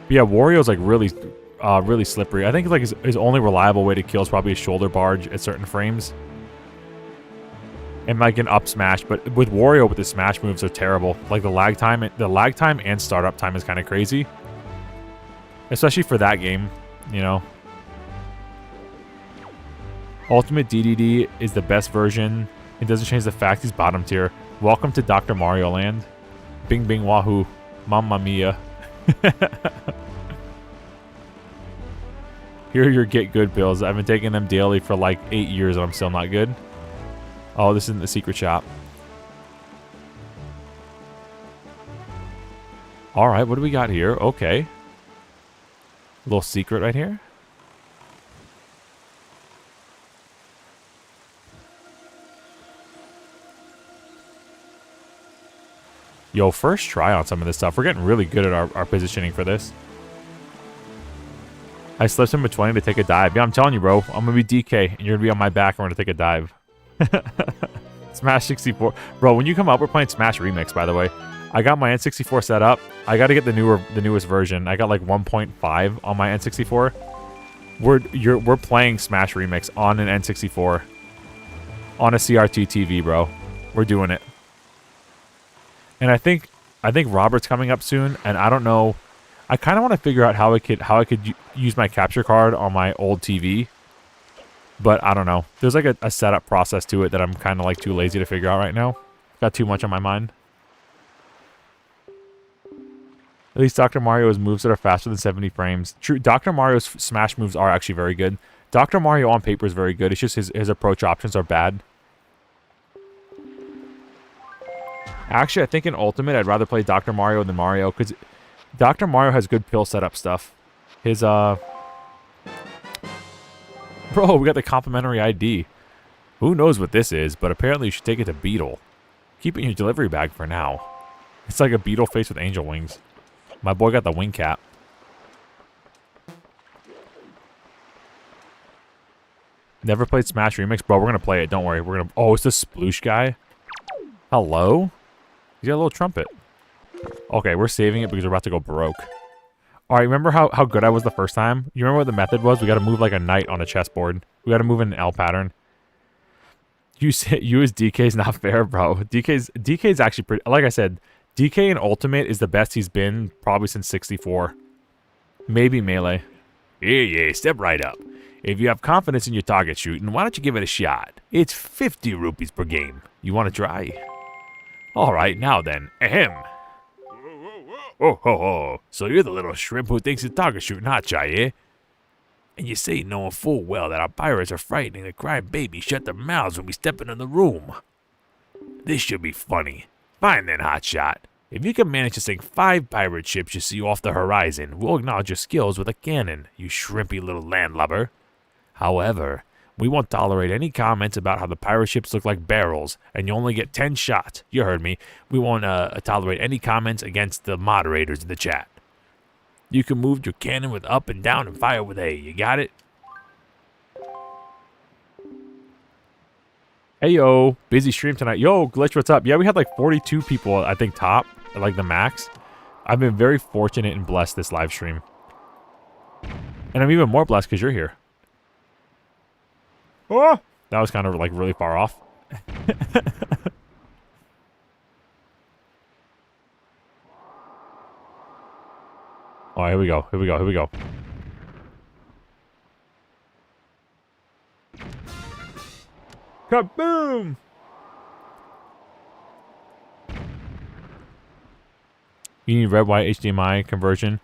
But yeah, Wario's like really slippery. I think like his only reliable way to kill is probably a shoulder barge at certain frames. And like an up smash, but with Wario, with the smash moves are terrible. Like the lag time and startup time is kind of crazy. Especially for that game, you know. Ultimate DDD is the best version. It doesn't change the fact he's bottom tier. Welcome to Dr. Mario Land. Bing bing wahoo. Mamma mia. Here are your get good pills. I've been taking them daily for like 8 years and I'm still not good. Oh, this isn't the secret shop. Alright, what do we got here? Okay. A little secret right here. Yo, first try on some of this stuff. We're getting really good at our positioning for this. I slipped in between to take a dive. Yeah, I'm telling you, bro. I'm going to be DK, and you're going to be on my back, and we're going to take a dive. Smash 64. Bro, when you come up, we're playing Smash Remix, by the way. I got my N64 set up. I got to get the newest version. I got like 1.5 on my N64. We're playing Smash Remix on an N64. On a CRT TV, bro. We're doing it. And I think Robert's coming up soon, and I don't know. I kind of want to figure out how I could use my capture card on my old TV, but I don't know. There's like a setup process to it that I'm kind of like too lazy to figure out right now. Got too much on my mind. At least Dr. Mario has moves that are faster than 70 frames. True, Dr. Mario's smash moves are actually very good. Dr. Mario on paper is very good. It's just his approach options are bad. Actually, I think in Ultimate, I'd rather play Dr. Mario than Mario, because Dr. Mario has good pill setup stuff. His, Bro, we got the complimentary ID. Who knows what this is, but apparently you should take it to Beetle. Keep it in your delivery bag for now. It's like a beetle face with angel wings. My boy got the wing cap. Never played Smash Remix? Bro, we're going to play it. Don't worry. We're gonna. Oh, it's the Sploosh guy? Hello? He's got a little trumpet. Okay, we're saving it because we're about to go broke. Alright, remember how good I was the first time? You remember what the method was? We got to move like a knight on a chessboard. We got to move in an L pattern. You as DK's not fair, bro. DK's actually pretty... Like I said, DK in Ultimate is the best he's been probably since 64. Maybe Melee. Yeah, step right up. If you have confidence in your target shooting, why don't you give it a shot? It's 50 rupees per game. You want to try? Alright, now then. Ahem. Oh, ho, ho. So you're the little shrimp who thinks it's target shooting hotshot, eh? And you say knowing full well that our pirates are frightening the crying baby shut their mouths when we step into the room. This should be funny. Fine then, hotshot. If you can manage to sink 5 pirate ships you see off the horizon, we'll acknowledge your skills with a cannon, you shrimpy little landlubber. However, we won't tolerate any comments about how the pirate ships look like barrels, and you only get 10 shots. You heard me. We won't tolerate any comments against the moderators in the chat. You can move your cannon with up and down and fire with A. You got it? Hey, yo. Busy stream tonight. Yo, Glitch, what's up? Yeah, we had like 42 people, I think, top, like the max. I've been very fortunate and blessed this live stream. And I'm even more blessed because you're here. Oh! That was kind of like really far off. Oh, here we go. Here we go. Here we go. Kaboom! You need red white HDMI conversion.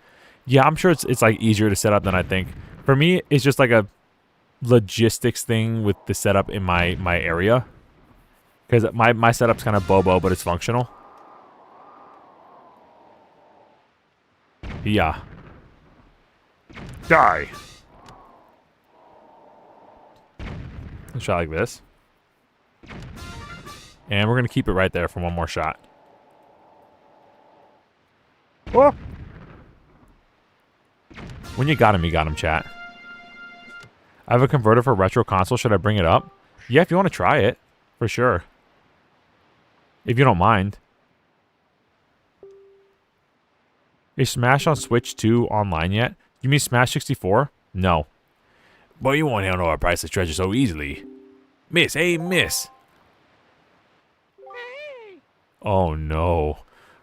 Yeah, I'm sure it's like easier to set up than I think. For me, it's just like a logistics thing with the setup in my area. Because my setup's kind of bobo, but it's functional. Yeah. Die. Let's try like this. And we're going to keep it right there for one more shot. Oh. When you got him, chat. I have a converter for retro console. Should I bring it up? Yeah, if you want to try it. For sure. If you don't mind. Is Smash on Switch 2 online yet? You mean Smash 64? No. Boy, you won't handle our priceless treasure so easily. Miss, hey, miss. Oh, no.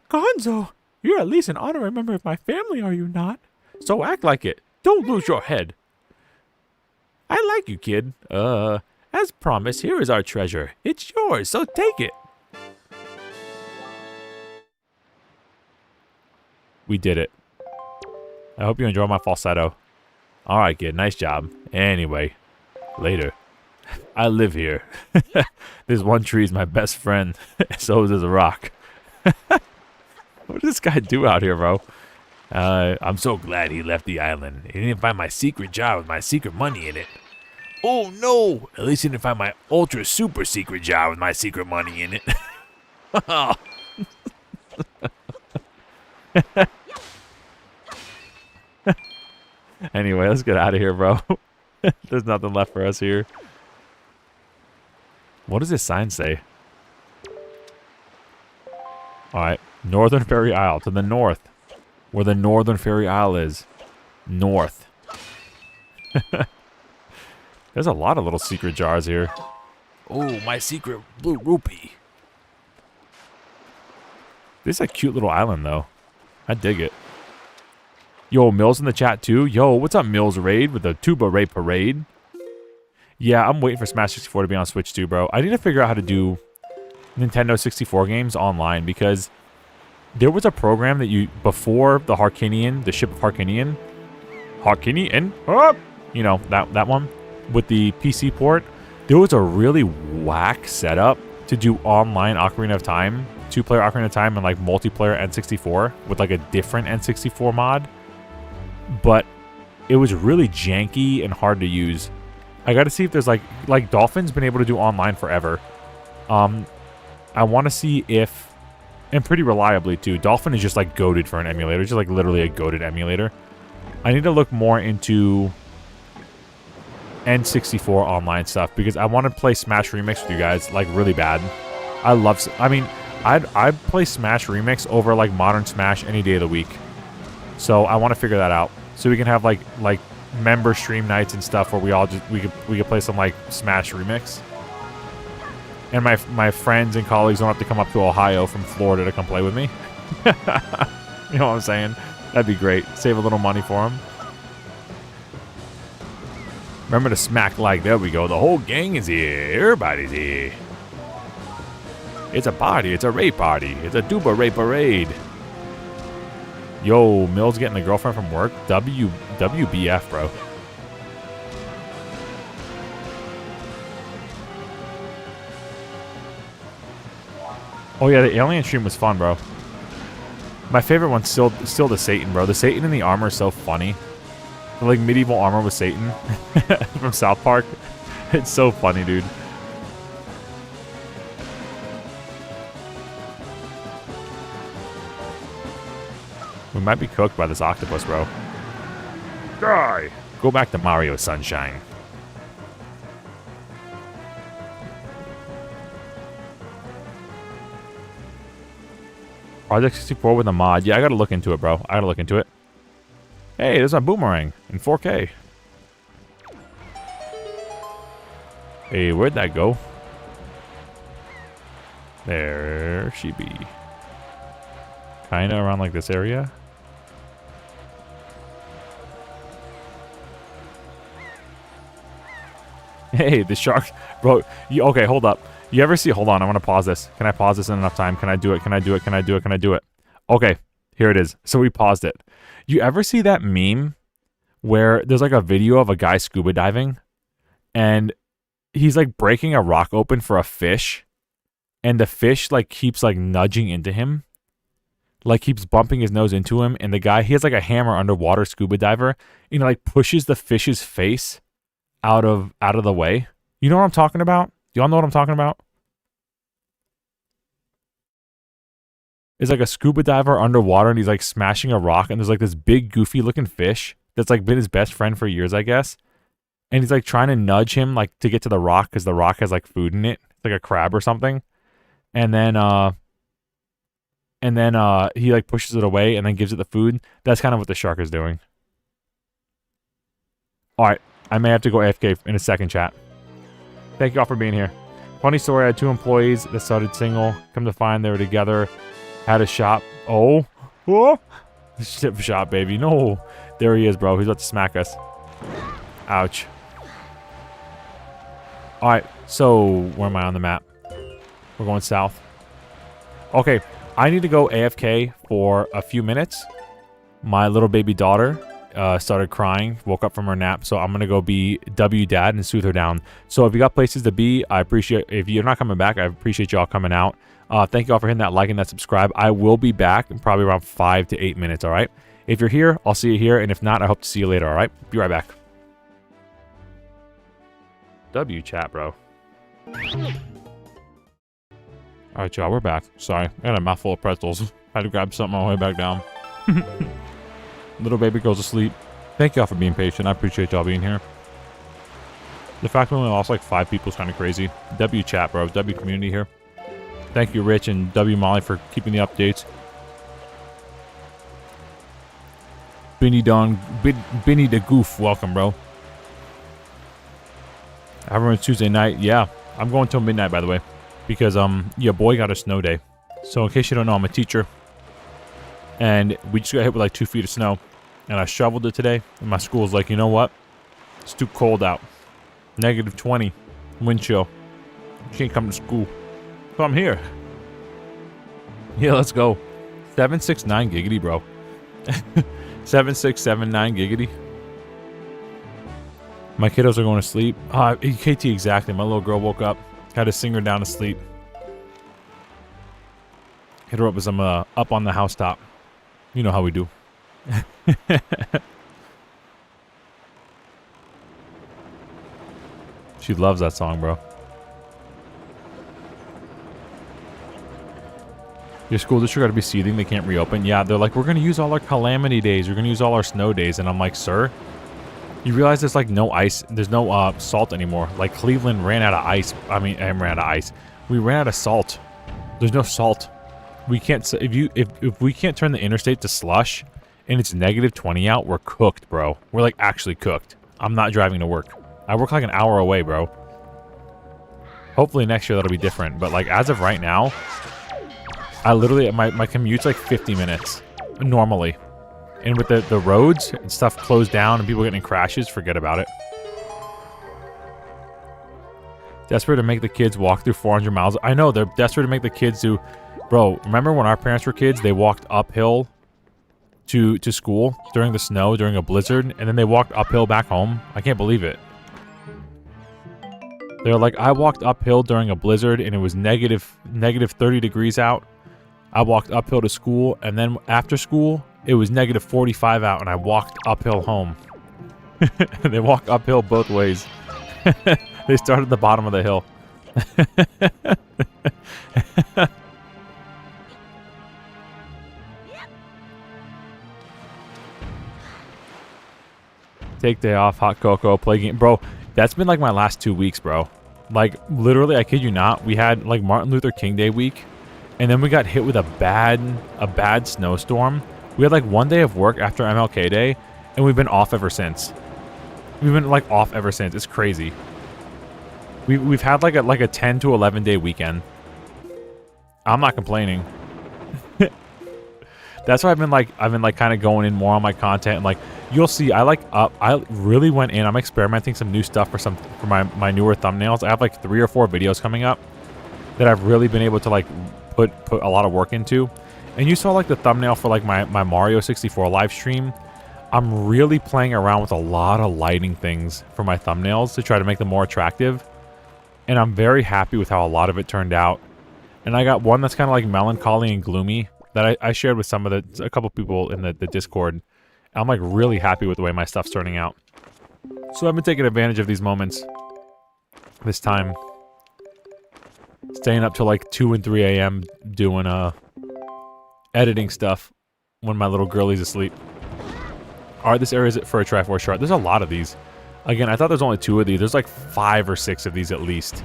Gonzo, you're at least an honorary member of my family, are you not? So act like it. Don't lose your head. I like you, kid. As promised, here is our treasure. It's yours, so take it. We did it. I hope you enjoy my falsetto. Alright, kid. Nice job. Anyway. Later. I live here. This one tree is my best friend. So is this rock. What does this guy do out here, bro? I'm so glad he left the island. He didn't find my secret jar with my secret money in it. Oh, no! At least he didn't find my ultra super secret jar with my secret money in it. Anyway, let's get out of here, bro. There's nothing left for us here. What does this sign say? Alright. Northern Fairy Isle. To the north. Where the Northern Fairy Isle is. North. There's a lot of little secret jars here. Oh, my secret blue rupee. This is a cute little island, though. I dig it. Yo, Mills in the chat, too. Yo, what's up, Mills Raid with the Tuba Raid Parade? Yeah, I'm waiting for Smash 64 to be on Switch, too, bro. I need to figure out how to do Nintendo 64 games online, because there was a program that you, before the Harkinian, the ship of Harkinian, you know, that one, with the PC port, there was a really whack setup to do online Ocarina of Time, 2-player Ocarina of Time, and like multiplayer N64 with like a different N64 mod. But it was really janky and hard to use. I gotta see if there's like Dolphin's been able to do online forever. I want to see if, and pretty reliably too, Dolphin is just like goated for an emulator, just like literally a goated emulator. I need to look more into N64 online stuff because I want to play Smash Remix with you guys like really bad. I'd play Smash Remix over like Modern Smash any day of the week. So I want to figure that out so we can have like member stream nights and stuff where we could play some like Smash Remix. And my friends and colleagues don't have to come up to Ohio from Florida to come play with me. You know what I'm saying? That'd be great. Save a little money for them. Remember to smack like. There we go. The whole gang is here. Everybody's here. It's a party. It's a raid party. It's a Duba raid parade. Yo, Mill's getting a girlfriend from work. WBF, bro. Oh yeah, the alien stream was fun, bro. My favorite one's still the Satan, bro. The Satan in the armor is so funny. The, like medieval armor with Satan from South Park. It's so funny, dude. We might be cooked by this octopus, bro. Die! Go back to Mario Sunshine. Project 64 with a mod. Yeah, I gotta look into it, bro. I gotta look into it. Hey, there's a boomerang in 4K. Hey, where'd that go? There she be. Kinda around like this area. Hey, the shark. Bro, okay, hold up. You ever see... Hold on, I want to pause this. Can I pause this in enough time? Can I do it? Can I do it? Can I do it? Can I do it? Okay, here it is. So we paused it. You ever see that meme where there's like a video of a guy scuba diving and he's like breaking a rock open for a fish and the fish like keeps like nudging into him? Like keeps bumping his nose into him, and the guy, he has like a hammer underwater scuba diver, and he like pushes the fish's face out of the way. You know what I'm talking about? Do y'all know what I'm talking about? It's like a scuba diver underwater, and he's like smashing a rock, and there's like this big goofy looking fish that's like been his best friend for years, I guess. And he's like trying to nudge him like to get to the rock because the rock has like food in it. It's like a crab or something. And then he like pushes it away and then gives it the food. That's kind of what the shark is doing. Alright, I may have to go AFK in a second, chat. Thank you all for being here. Funny story, I had 2 employees that started single. Come to find they were together. Had a shop. Oh. Oh. Ship shop, baby. No. There he is, bro. He's about to smack us. Ouch. Alright, so where am I on the map? We're going south. Okay, I need to go AFK for a few minutes. My little baby daughter started crying, woke up from her nap, so I'm going to go be W dad and soothe her down. So if you got places to be, I appreciate, if you're not coming back, I appreciate y'all coming out. Thank you all for hitting that like and that subscribe. I will be back in probably around 5 to 8 minutes, alright? If you're here, I'll see you here, and if not, I hope to see you later, alright? Be right back. W chat, bro. Alright, y'all, we're back. Sorry, I got a mouthful of pretzels. Had to grab something on my way back down. Little baby goes to sleep. Thank y'all for being patient. I appreciate y'all being here. The fact we only lost like 5 people is kind of crazy. W chat, bro. W community here. Thank you, Rich and W Molly, for keeping the updates. Benny the Goof, welcome, bro. Everyone's Tuesday night. Yeah, I'm going till midnight, by the way, because your boy got a snow day. So in case you don't know, I'm a teacher, and we just got hit with like 2 feet of snow, and I shoveled it today. And my school's like, you know what? It's too cold out. -20, wind chill. You can't come to school. So I'm here. Yeah, let's go. 769 giggity, bro. 7679 giggity. My kiddos are going to sleep. KT, exactly. My little girl woke up. Had to sing her down to sleep. Hit her up as I'm up on the housetop. You know how we do. She loves that song, bro. Your school district got to be seething. They can't reopen. Yeah, they're like, we're going to use all our calamity days. We're going to use all our snow days. And I'm like, sir, you realize there's like no ice. There's no salt anymore. Like Cleveland ran out of ice. I mean, I ran out of ice. We ran out of salt. There's no salt. We can't. If we can't turn the interstate to slush and it's -20 out, we're cooked, bro. We're like actually cooked. I'm not driving to work. I work like an hour away, bro. Hopefully next year that'll be different. But like as of right now, I literally, my commute's like 50 minutes normally. And with the roads and stuff closed down and people getting in crashes, forget about it. Desperate to make the kids walk through 400 miles. I know, they're desperate to make the kids do. Bro, remember when our parents were kids, they walked uphill to school during the snow, during a blizzard, and then they walked uphill back home? I can't believe it. They're like, I walked uphill during a blizzard and it was negative 30 degrees out. I walked uphill to school, and then after school, it was -45 out, and I walked uphill home. They walk uphill both ways. They start at the bottom of the hill. Take day off, hot cocoa, play game. Bro, that's been like my last 2 weeks, bro. Like, literally, I kid you not, we had like Martin Luther King Day week. and then we got hit with a bad snowstorm. We had like 1 day of work after MLK Day, and we've been off ever since. We've been like off ever since. It's crazy. We've had like a 10 to 11 day weekend. I'm not complaining. That's why I've been like kind of going in more on my content, and like you'll see I really went in. I'm experimenting some new stuff for my newer thumbnails. I have like 3 or 4 videos coming up that I've really been able to like put a lot of work into. And you saw like the thumbnail for like my Mario 64 live stream. I'm really playing around with a lot of lighting things for my thumbnails to try to make them more attractive. And I'm very happy with how a lot of it turned out. And I got one that's kind of like melancholy and gloomy that I shared with a couple people in the Discord. And I'm like really happy with the way my stuff's turning out. So I've been taking advantage of these moments this time. Staying up till like 2 and 3 a.m. doing editing stuff when my little girlie's asleep. Alright, this area is for a Triforce shard. There's a lot of these. Again, I thought there's only 2 of these. There's like 5 or 6 of these at least.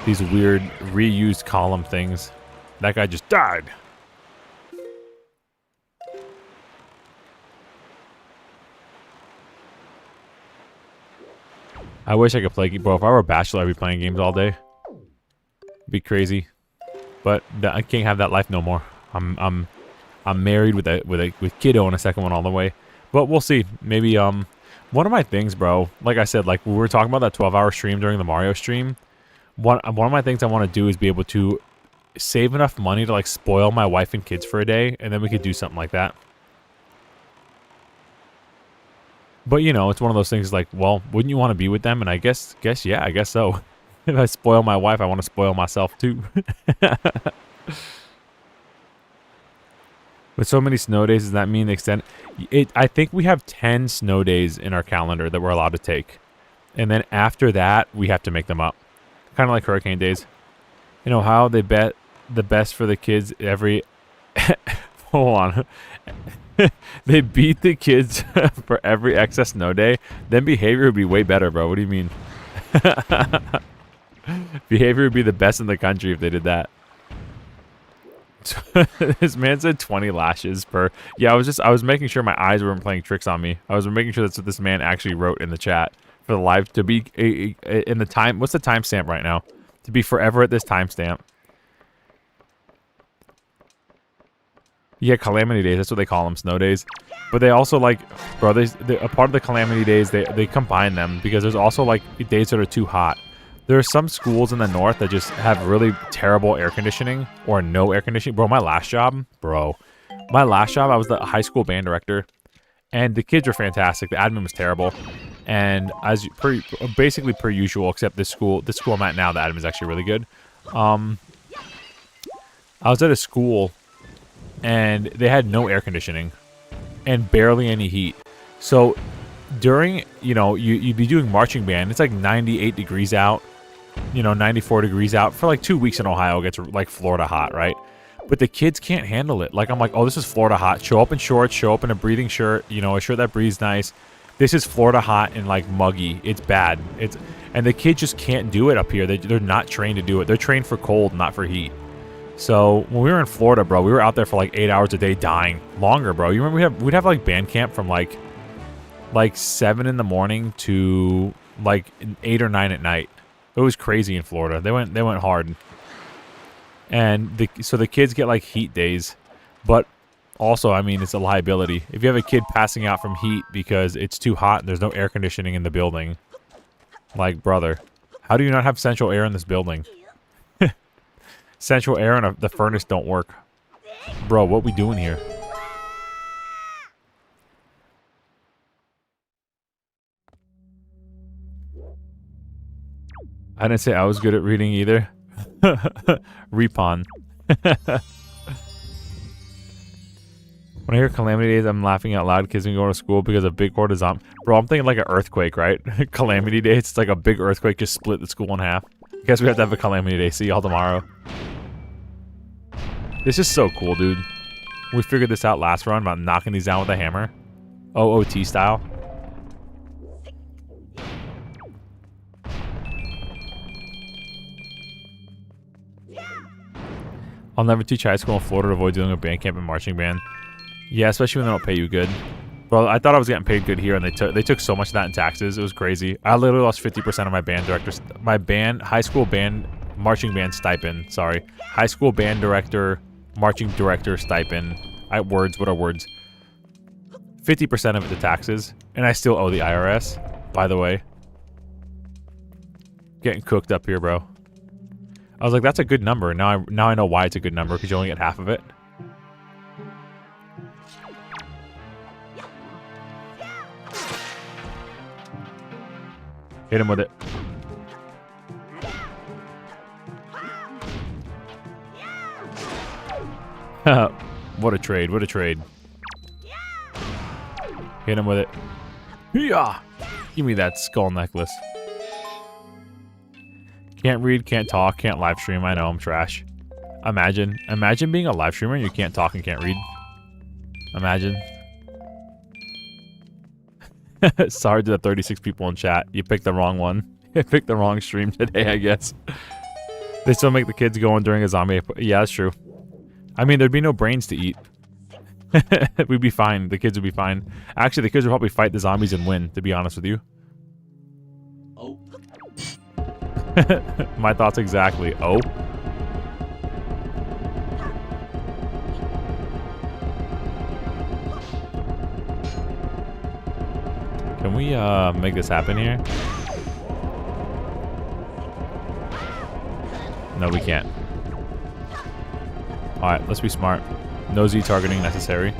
These weird reused column things. That guy just died. I wish I could play, bro. If I were a bachelor, I'd be playing games all day. It'd be crazy, but I can't have that life no more. I'm married with kiddo and a second one all the way. But we'll see. Maybe one of my things, bro. Like I said, like we were talking about that 12-hour stream during the Mario stream. One of my things I want to do is be able to save enough money to like spoil my wife and kids for a day, and then we could do something like that. But you know, it's one of those things like, well, wouldn't you want to be with them? And I guess yeah, I guess so. If I spoil my wife, I want to spoil myself too. With so many snow days, does that mean extend? I think we have 10 snow days in our calendar that we're allowed to take. And then after that, we have to make them up. Kind of like hurricane days. You know how they bet the best for the kids every... Hold on. They beat the kids for every excess snow day. Then behavior would be way better, bro. What do you mean? Behavior would be the best in the country if they did that. This man said 20 lashes per... Yeah, I was making sure my eyes weren't playing tricks on me. I was making sure that's what this man actually wrote in the chat for the live to be in the time. What's the timestamp right now? To be forever at this timestamp. Yeah, calamity days. That's what they call them, snow days. But they also like, bro, a part of the calamity days, they combine them because there's also like days that are too hot. There are some schools in the north that just have really terrible air conditioning or no air conditioning. Bro, my last job, I was the high school band director, and the kids were fantastic. The admin was terrible, and basically per usual, except this school I'm at now, the admin is actually really good. I was at a school, and they had no air conditioning and barely any heat. So during, you know, you'd be doing marching band. It's like 98 degrees out. You know, 94 degrees out. For like 2 weeks in Ohio, it gets like Florida hot, right? But the kids can't handle it. Like, I'm like, oh, this is Florida hot. Show up in shorts, show up in a breathing shirt, you know, a shirt that breathes nice. This is Florida hot and like muggy. It's bad. And the kids just can't do it up here. They're not trained to do it. They're trained for cold, not for heat. So when we were in Florida, bro, we were out there for like 8 hours a day dying. Longer, bro. You remember we'd have like band camp from like 7 in the morning to like 8 or 9 at night. It was crazy in Florida. They went hard. And so the kids get like heat days, but also, I mean, it's a liability. If you have a kid passing out from heat because it's too hot and there's no air conditioning in the building, like, brother, how do you not have central air in this building? Central air and the furnace don't work. Bro, what we doing here? I didn't say I was good at reading either. Repon. When I hear calamity days, I'm laughing out loud. Kids can go to school because of big horde of zombies. Bro, I'm thinking like an earthquake, right? Calamity days, it's like a big earthquake just split the school in half. Guess we have to have a calamity day. See y'all tomorrow. This is so cool, dude. We figured this out last run about knocking these down with a hammer. OOT style. I'll never teach high school in Florida to avoid doing a band camp and marching band. Yeah, especially when they don't pay you good. Bro, I thought I was getting paid good here, and they took so much of that in taxes. It was crazy. I literally lost 50% of my band director, high school band, marching band stipend. Sorry, high school band director, marching director stipend. Words, what are words? 50% of it to taxes, and I still owe the IRS. By the way, getting cooked up here, bro. I was like, that's a good number. Now I know why it's a good number, because you only get half of it. Hit him with it. What a trade, what a trade. Hit him with it. Yeah. Give me that skull necklace. Can't read, can't talk, can't live stream. I know, I'm trash. Imagine being a live streamer and you can't talk and can't read. Imagine. Sorry to the 36 people in chat. You picked the wrong one. You picked the wrong stream today, I guess. They still make the kids go on during a zombie. Yeah, that's true. I mean, there'd be no brains to eat. We'd be fine. The kids would be fine. Actually, the kids would probably fight the zombies and win, to be honest with you. Oh. My thoughts exactly. Oh. Can we make this happen here? No, we can't. Alright, let's be smart. No Z targeting necessary.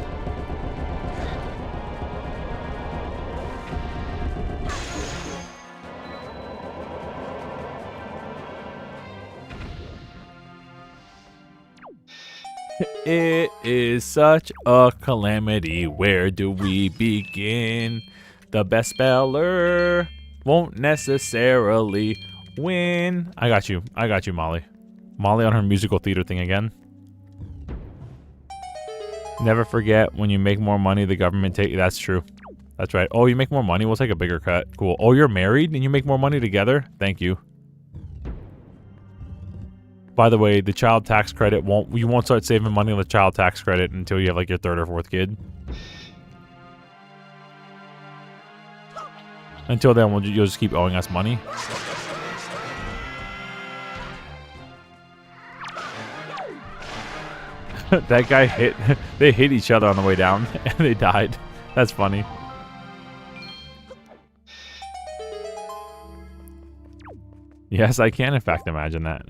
It is such a calamity. Where do we begin? The best speller won't necessarily win. I got you, Molly. Molly on her musical theater thing again. Never forget, when you make more money, the government take... That's true. That's right. Oh, you make more money? We'll take a bigger cut. Cool. Oh, you're married and you make more money together? Thank you. By the way, the child tax credit won't... You won't start saving money on the child tax credit until you have like your third or fourth kid. Until then, you'll just keep owing us money. That guy hit... They hit each other on the way down, and they died. That's funny. Yes, I can in fact imagine that.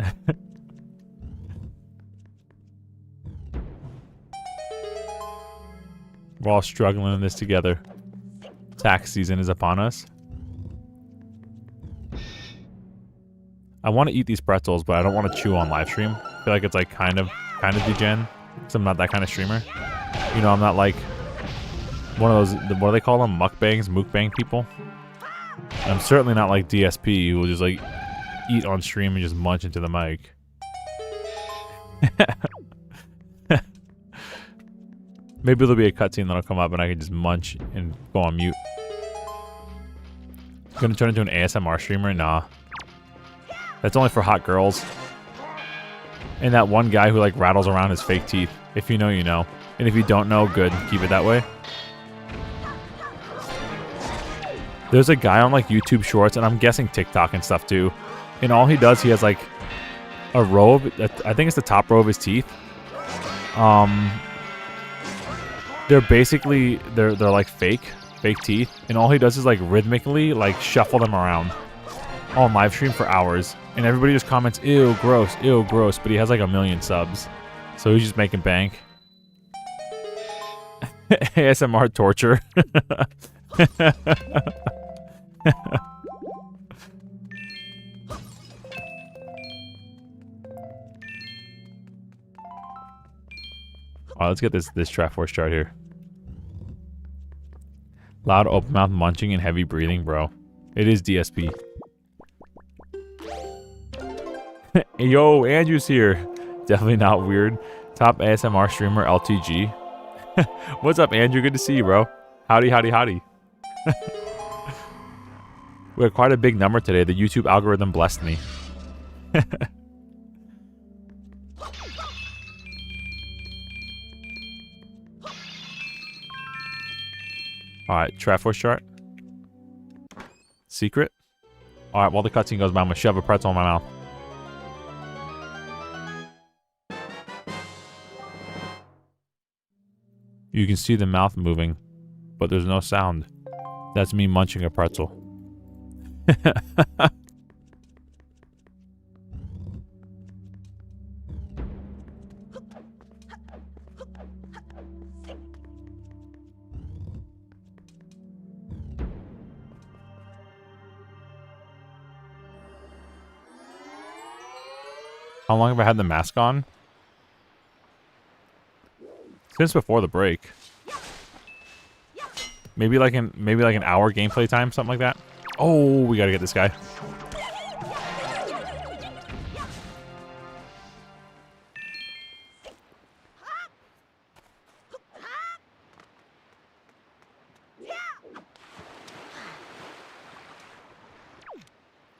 We're all struggling in this together. Tax season is upon us. I want to eat these pretzels, but I don't want to chew on live stream. I feel like it's like kind of degen. Because I'm not that kind of streamer. You know, I'm not like one of those, what do they call them? Mukbang people. And I'm certainly not like DSP, who will just like eat on stream and just munch into the mic. Maybe there'll be a cutscene that'll come up and I can just munch and go on mute. Gonna turn into an ASMR streamer? Nah. That's only for hot girls. And that one guy who like rattles around his fake teeth. If you know, you know. And if you don't know, good. Keep it that way. There's a guy on like YouTube Shorts, and I'm guessing TikTok and stuff too. And all he does, he has like a row of, I think it's the top row of his teeth. They're basically, they're like fake teeth. And all he does is like rhythmically like shuffle them around on live stream for hours. And everybody just comments, ew, gross, but he has like 1 million subs. So he's just making bank. ASMR torture. Alright, let's get this Triforce chart here. Loud open mouth munching and heavy breathing, bro. It is DSP. Yo, Andrew's here. Definitely not weird. Top ASMR streamer, LTG. What's up, Andrew? Good to see you, bro. Howdy, howdy, howdy. We had quite a big number today. The YouTube algorithm blessed me. Alright, Triforce chart. Secret. Alright, while the cutscene goes by, I'm gonna shove a pretzel in my mouth. You can see the mouth moving, but there's no sound. That's me munching a pretzel. How long have I had the mask on? Since before the break. Maybe like an hour gameplay time, something like that. Oh, we gotta get this guy.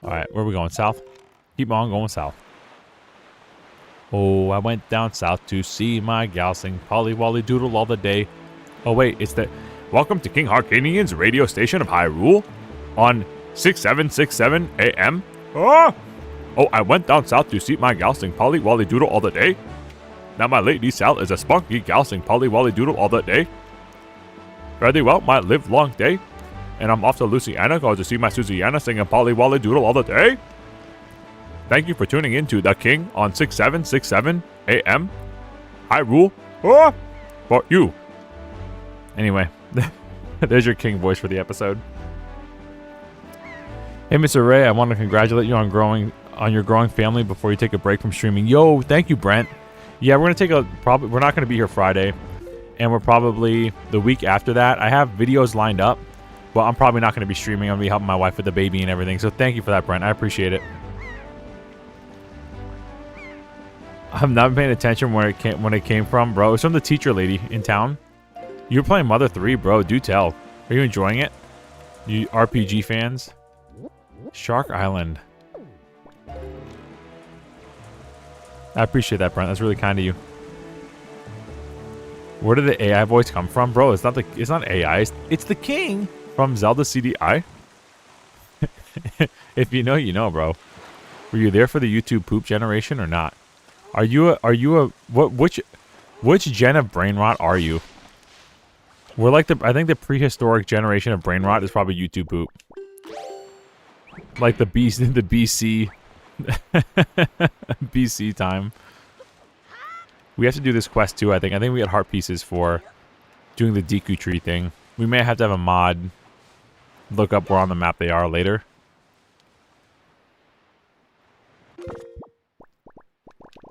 Alright, where are we going? South? Keep on going south. Oh, I went down south to see my gal sing Polly Wally Doodle all the day. Oh wait, it's the... Welcome to King Harkanian's radio station of Hyrule on 6767 AM. Oh, I went down south to see my gal sing Polly Wally Doodle all the day. Now my lady Sal is a spunky gal sing Polly Wally Doodle all the day. Very well, my live long day. And I'm off to Luciana, going to see my Susiana singing Polly Wally Doodle all the day. Thank you for tuning in to The King on 6767 AM. Hyrule for you. Anyway, there's your King voice for the episode. Hey, Mr. Ray, I want to congratulate you on your growing family before you take a break from streaming. Yo, thank you, Brent. Yeah, we're we're not gonna be here Friday, and we're probably the week after that. I have videos lined up, but I'm probably not gonna be streaming. I'm gonna be helping my wife with the baby and everything. So thank you for that, Brent. I appreciate it. I've not been paying attention when it came from, bro. It's from the teacher lady in town. You're playing Mother 3, bro. Do tell. Are you enjoying it? You RPG fans? Shark Island. I appreciate that, Brent. That's really kind of you. Where did the AI voice come from, bro? It's not AI. It's the king from Zelda CDI. If you know, you know, bro. Were you there for the YouTube poop generation or not? Which gen of brain rot are you? We're like I think the prehistoric generation of brain rot is probably YouTube poop. Like the BC BC time. We have to do this quest too, I think. I think we get heart pieces for doing the Deku tree thing. We may have to have a mod look up where on the map they are later.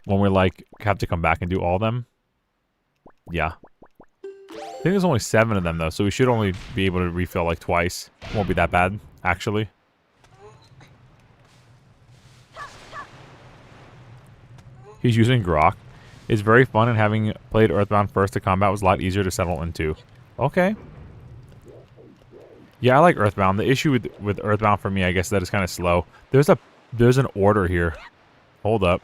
When we like have to come back and do all of them. Yeah. I think there's only 7 of them though, so we should only be able to refill like twice. Won't be that bad, actually. He's using Grok. It's very fun, and having played Earthbound first, the combat was a lot easier to settle into. Okay. Yeah, I like Earthbound. The issue with Earthbound for me, I guess, is that it's kind of slow. There's an order here. Hold up.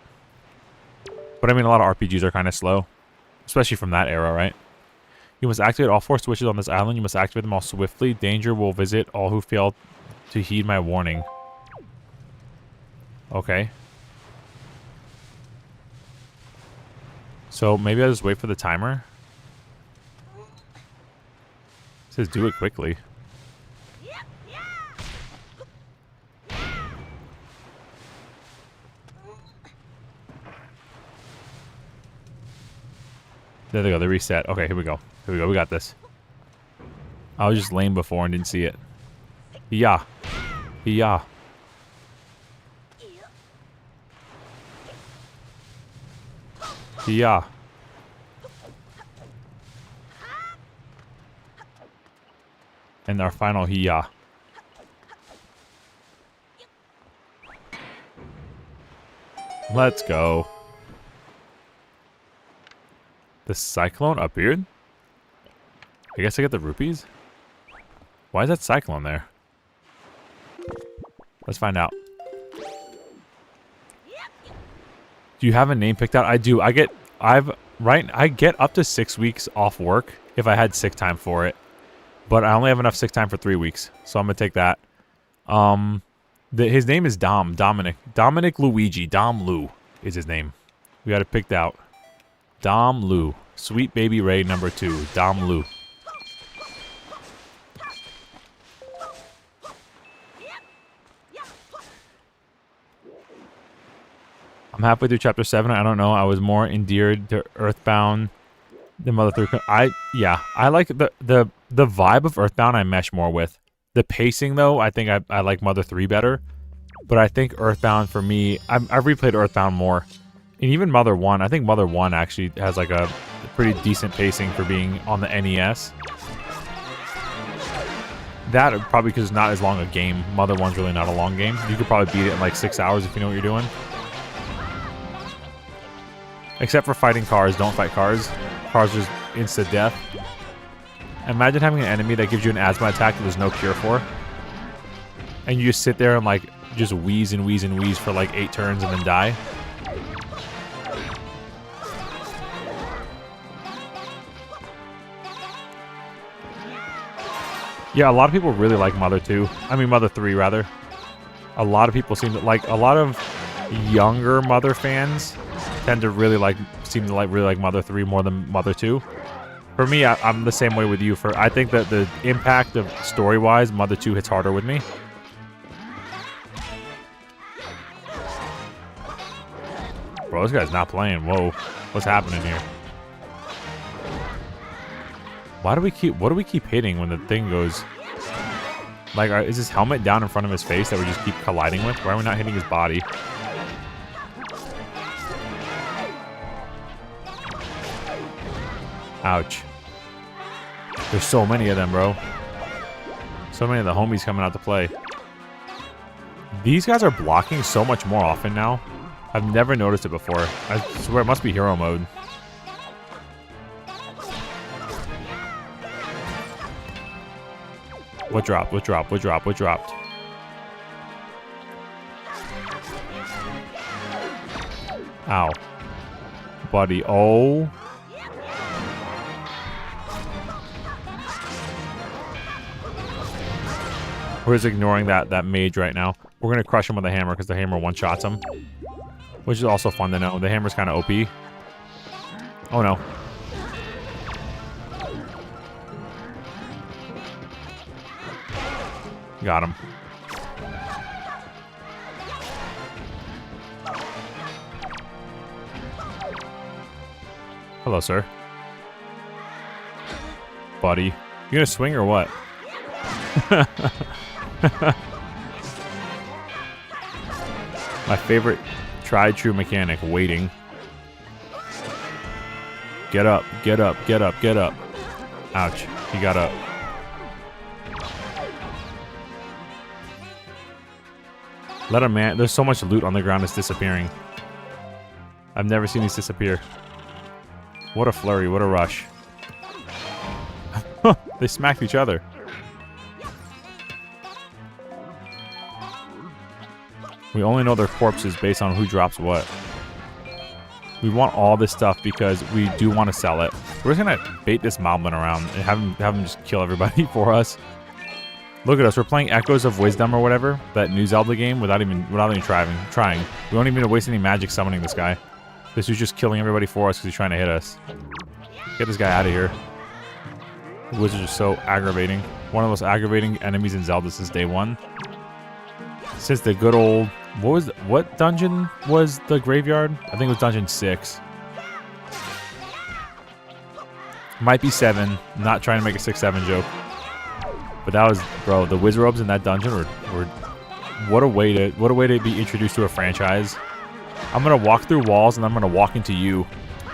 But I mean, a lot of RPGs are kind of slow. Especially from that era, right? You must activate all 4 switches on this island. You must activate them all swiftly. Danger will visit all who fail to heed my warning. Okay. So maybe I'll just wait for the timer. It says do it quickly. There they go. They reset. Okay, here we go. Here we go. We got this. I was just lame before and didn't see it. Yeah. Yeah. Yeah. And our final hiya. Let's go. The cyclone appeared? I guess I get the rupees? Why is that cyclone there? Let's find out. Do you have a name picked out? I do. I get up to 6 weeks off work if I had sick time for it. But I only have enough sick time for 3 weeks, so I'm gonna take that. His name is Dominic Luigi. Dom Lu is his name. We got it picked out. Dom Lu. Sweet Baby Ray number 2. Dom Lu. I'm halfway through chapter 7. I don't know. I was more endeared to Earthbound than Mother 3. I like the vibe of Earthbound I mesh more with. The pacing, though, I think I like Mother 3 better. But I think Earthbound, for me, I've replayed Earthbound more. And even Mother 1, I think Mother 1 actually has like a pretty decent pacing for being on the NES. That probably because it's not as long a game. Mother 1's really not a long game. You could probably beat it in like 6 hours if you know what you're doing. Except for fighting cars. Don't fight cars. Cars just insta death. Imagine having an enemy that gives you an asthma attack that there's no cure for. And you just sit there and like just wheeze and wheeze and wheeze for like 8 turns and then die. Yeah, a lot of people really like Mother 2. I mean Mother 3 rather. A lot of people seem to like, a lot of younger Mother fans tend to really like, really like Mother 3 more than Mother 2. For me, I'm the same way with you. I think that the impact of story-wise, Mother 2 hits harder with me. Bro, this guy's not playing. Whoa, what's happening here? What do we keep hitting when the thing goes? Like, is his helmet down in front of his face that we just keep colliding with? Why are we not hitting his body? Ouch. There's so many of them, bro. So many of the homies coming out to play. These guys are blocking so much more often now. I've never noticed it before. I swear it must be hero mode. What dropped? What dropped? What dropped? What dropped? Ow. Buddy. Oh. We're just ignoring that mage right now. We're going to crush him with a hammer because the hammer one-shots him. Which is also fun to know. The hammer's kind of OP. Oh no. Got him. Hello, sir. Buddy. You gonna swing or what? My favorite tried true mechanic, waiting. Get up, get up, get up, get up. Ouch. He got up. Let him, man. There's so much loot on the ground that's disappearing. I've never seen these disappear. What a flurry, what a rush. They smacked each other. We only know their corpses based on who drops what. We want all this stuff because we do want to sell it. We're just gonna bait this moblin around and have him just kill everybody for us. Look at us, we're playing Echoes of Wisdom or whatever, that new Zelda game, without even trying. We don't even waste any magic summoning this guy. This is just killing everybody for us because he's trying to hit us. Get this guy out of here. The wizards are so aggravating. One of the most aggravating enemies in Zelda since day one. Since the good old... What dungeon was the graveyard? I think it was dungeon 6. Might be 7. Not trying to make a 6-7 joke. But that was, bro, the wizards in that dungeon were what a way to be introduced to a franchise. I'm gonna walk through walls and I'm gonna walk into you,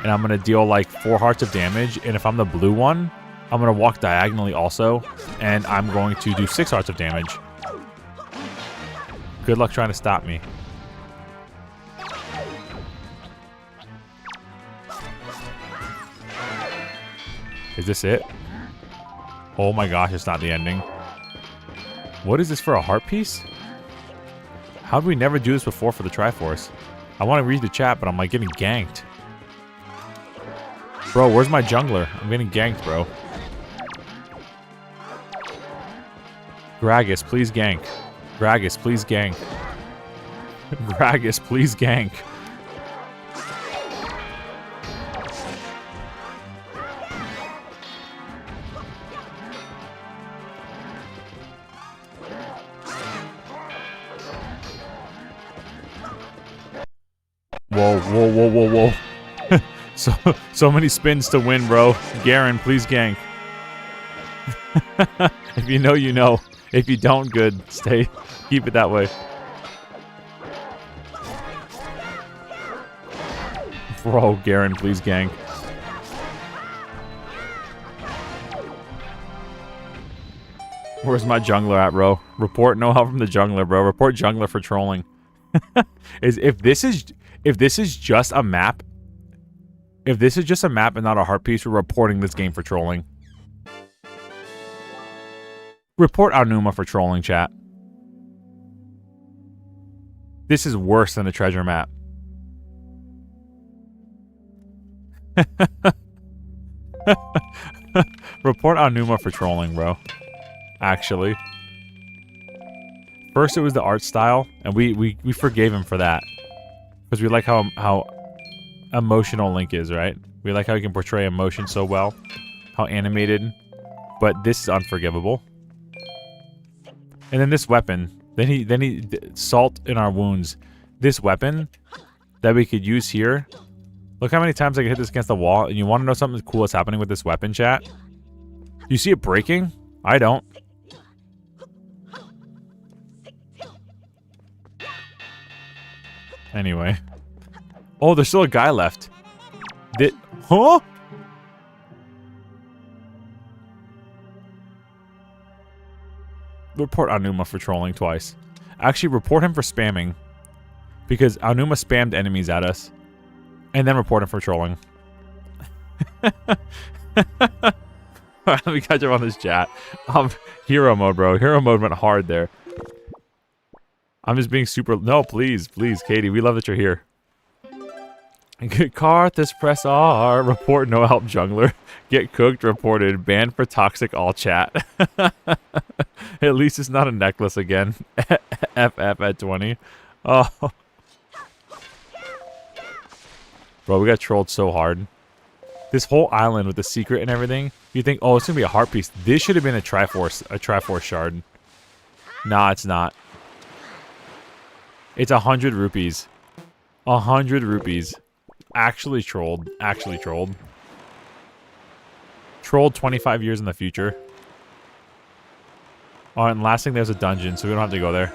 and I'm gonna deal like 4 hearts of damage. And if I'm the blue one, I'm gonna walk diagonally also, and I'm going to do 6 hearts of damage. Good luck trying to stop me. Is this it? Oh my gosh, it's not the ending. What is this for, a heart piece? How did we never do this before for the Triforce? I want to read the chat, but I'm like getting ganked. Bro, where's my jungler? I'm getting ganked, bro. Gragas, please gank. Gragas, please gank. Gragas, please gank. Whoa, whoa, whoa, whoa, whoa. So many spins to win, bro. Garen, please gank. If you know, you know. If you don't, good. Stay. Keep it that way. Bro, Garen, please gank. Where's my jungler at, bro? Report no help from the jungler, bro. Report jungler for trolling. If this is just a map, if this is just a map and not a heart piece, we're reporting this game for trolling. Report Aonuma for trolling, chat. This is worse than a treasure map. Report Aonuma for trolling, bro. Actually. First it was the art style, and we forgave him for that. Because we like how emotional Link is, right? We like how he can portray emotion so well. How animated. But this is unforgivable. And then this weapon. Then he salt in our wounds. This weapon that we could use here. Look how many times I can hit this against the wall. And you want to know something cool that's happening with this weapon, chat? You see it breaking? I don't. Anyway. Oh, there's still a guy left. Huh? Report Aonuma for trolling twice. Actually, report him for spamming. Because Aonuma spammed enemies at us. And then report him for trolling. Let me catch up on this chat. Hero mode, bro. Hero mode went hard there. I'm just being super... No, please, please, Katie. We love that you're here. Karthus, press R. Report no help jungler. Get cooked, reported. Banned for toxic all chat. At least it's not a necklace again. FF at 20. Oh. Bro, we got trolled so hard. This whole island with the secret and everything. You think, oh, it's going to be a heart piece. This should have been a Triforce shard. Nah, it's not. It's 100 rupees. 100 rupees. Actually trolled. Actually trolled. Trolled 25 years in the future. Oh, and last thing, there's a dungeon, so we don't have to go there.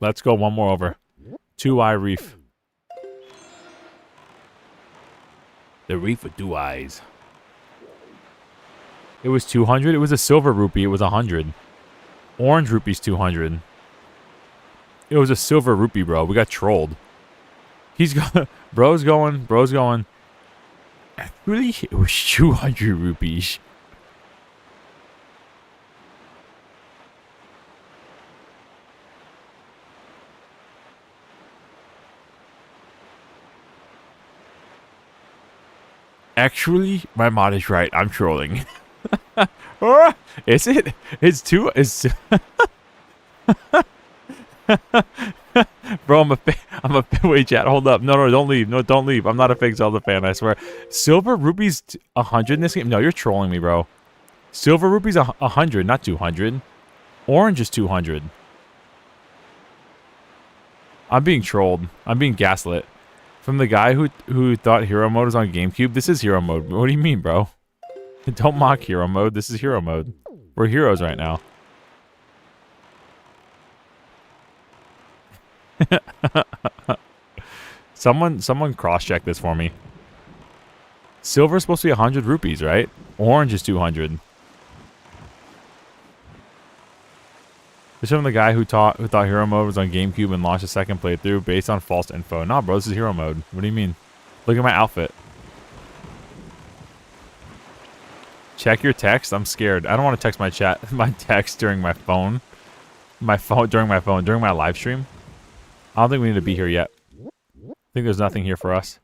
Let's go one more over. 2-Eye Reef. The reef with 2 eyes. It was 200. It was a silver rupee. It was 100. Orange rupee's 200. It was a silver rupee, bro. We got trolled. He's going. Bro's going. Bro's going. Actually, it was 200 rupees. Actually, my mod is right. I'm trolling. Is it? It's two. It's. Bro, I'm a wait, chat. Hold up. No, don't leave. No, don't leave. I'm not a fake Zelda fan. I swear. Silver rupees 100 in this game. No, you're trolling me, bro. Silver rupees 100, not 200. Orange is 200. I'm being trolled. I'm being gaslit. From the guy who thought hero mode was on GameCube, this is hero mode. What do you mean, bro? Don't mock hero mode. This is hero mode. We're heroes right now. Someone cross-check this for me. Silver's supposed to be 100 rupees, right? Orange is 200. This is from the guy who thought hero mode was on GameCube and launched a second playthrough based on false info. Nah, bro, this is hero mode. What do you mean? Look at my outfit. Check your text. I'm scared. I don't want to text my text during my phone. During my live stream. I don't think we need to be here yet. I think there's nothing here for us.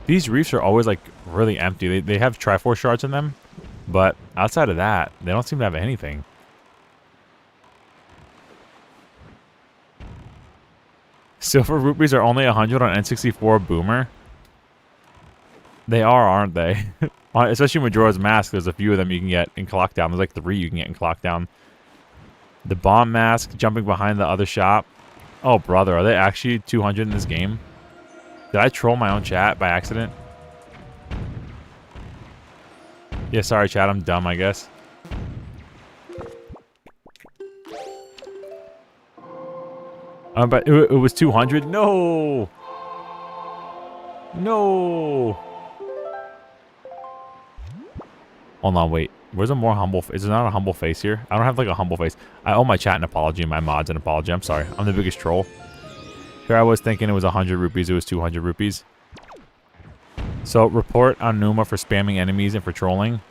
These reefs are always like really empty. They have Triforce shards in them, but outside of that, they don't seem to have anything. Silver rupees are only 100 on N64 Boomer. They are, aren't they? Especially Majora's Mask. There's a few of them you can get in Clock Down. There's like 3 you can get in Clock Down. The bomb mask jumping behind the other shop. Oh, brother. Are they actually 200 in this game? Did I troll my own chat by accident? Yeah, sorry, chat. I'm dumb, I guess. But it was 200? No! No! Hold on, wait. Where's a more humble... Is there not a humble face here? I don't have, like, a humble face. I owe my chat an apology and my mods an apology. I'm sorry. I'm the biggest troll. Here I was thinking it was 100 rupees. It was 200 rupees. So, report on Numa for spamming enemies and for trolling.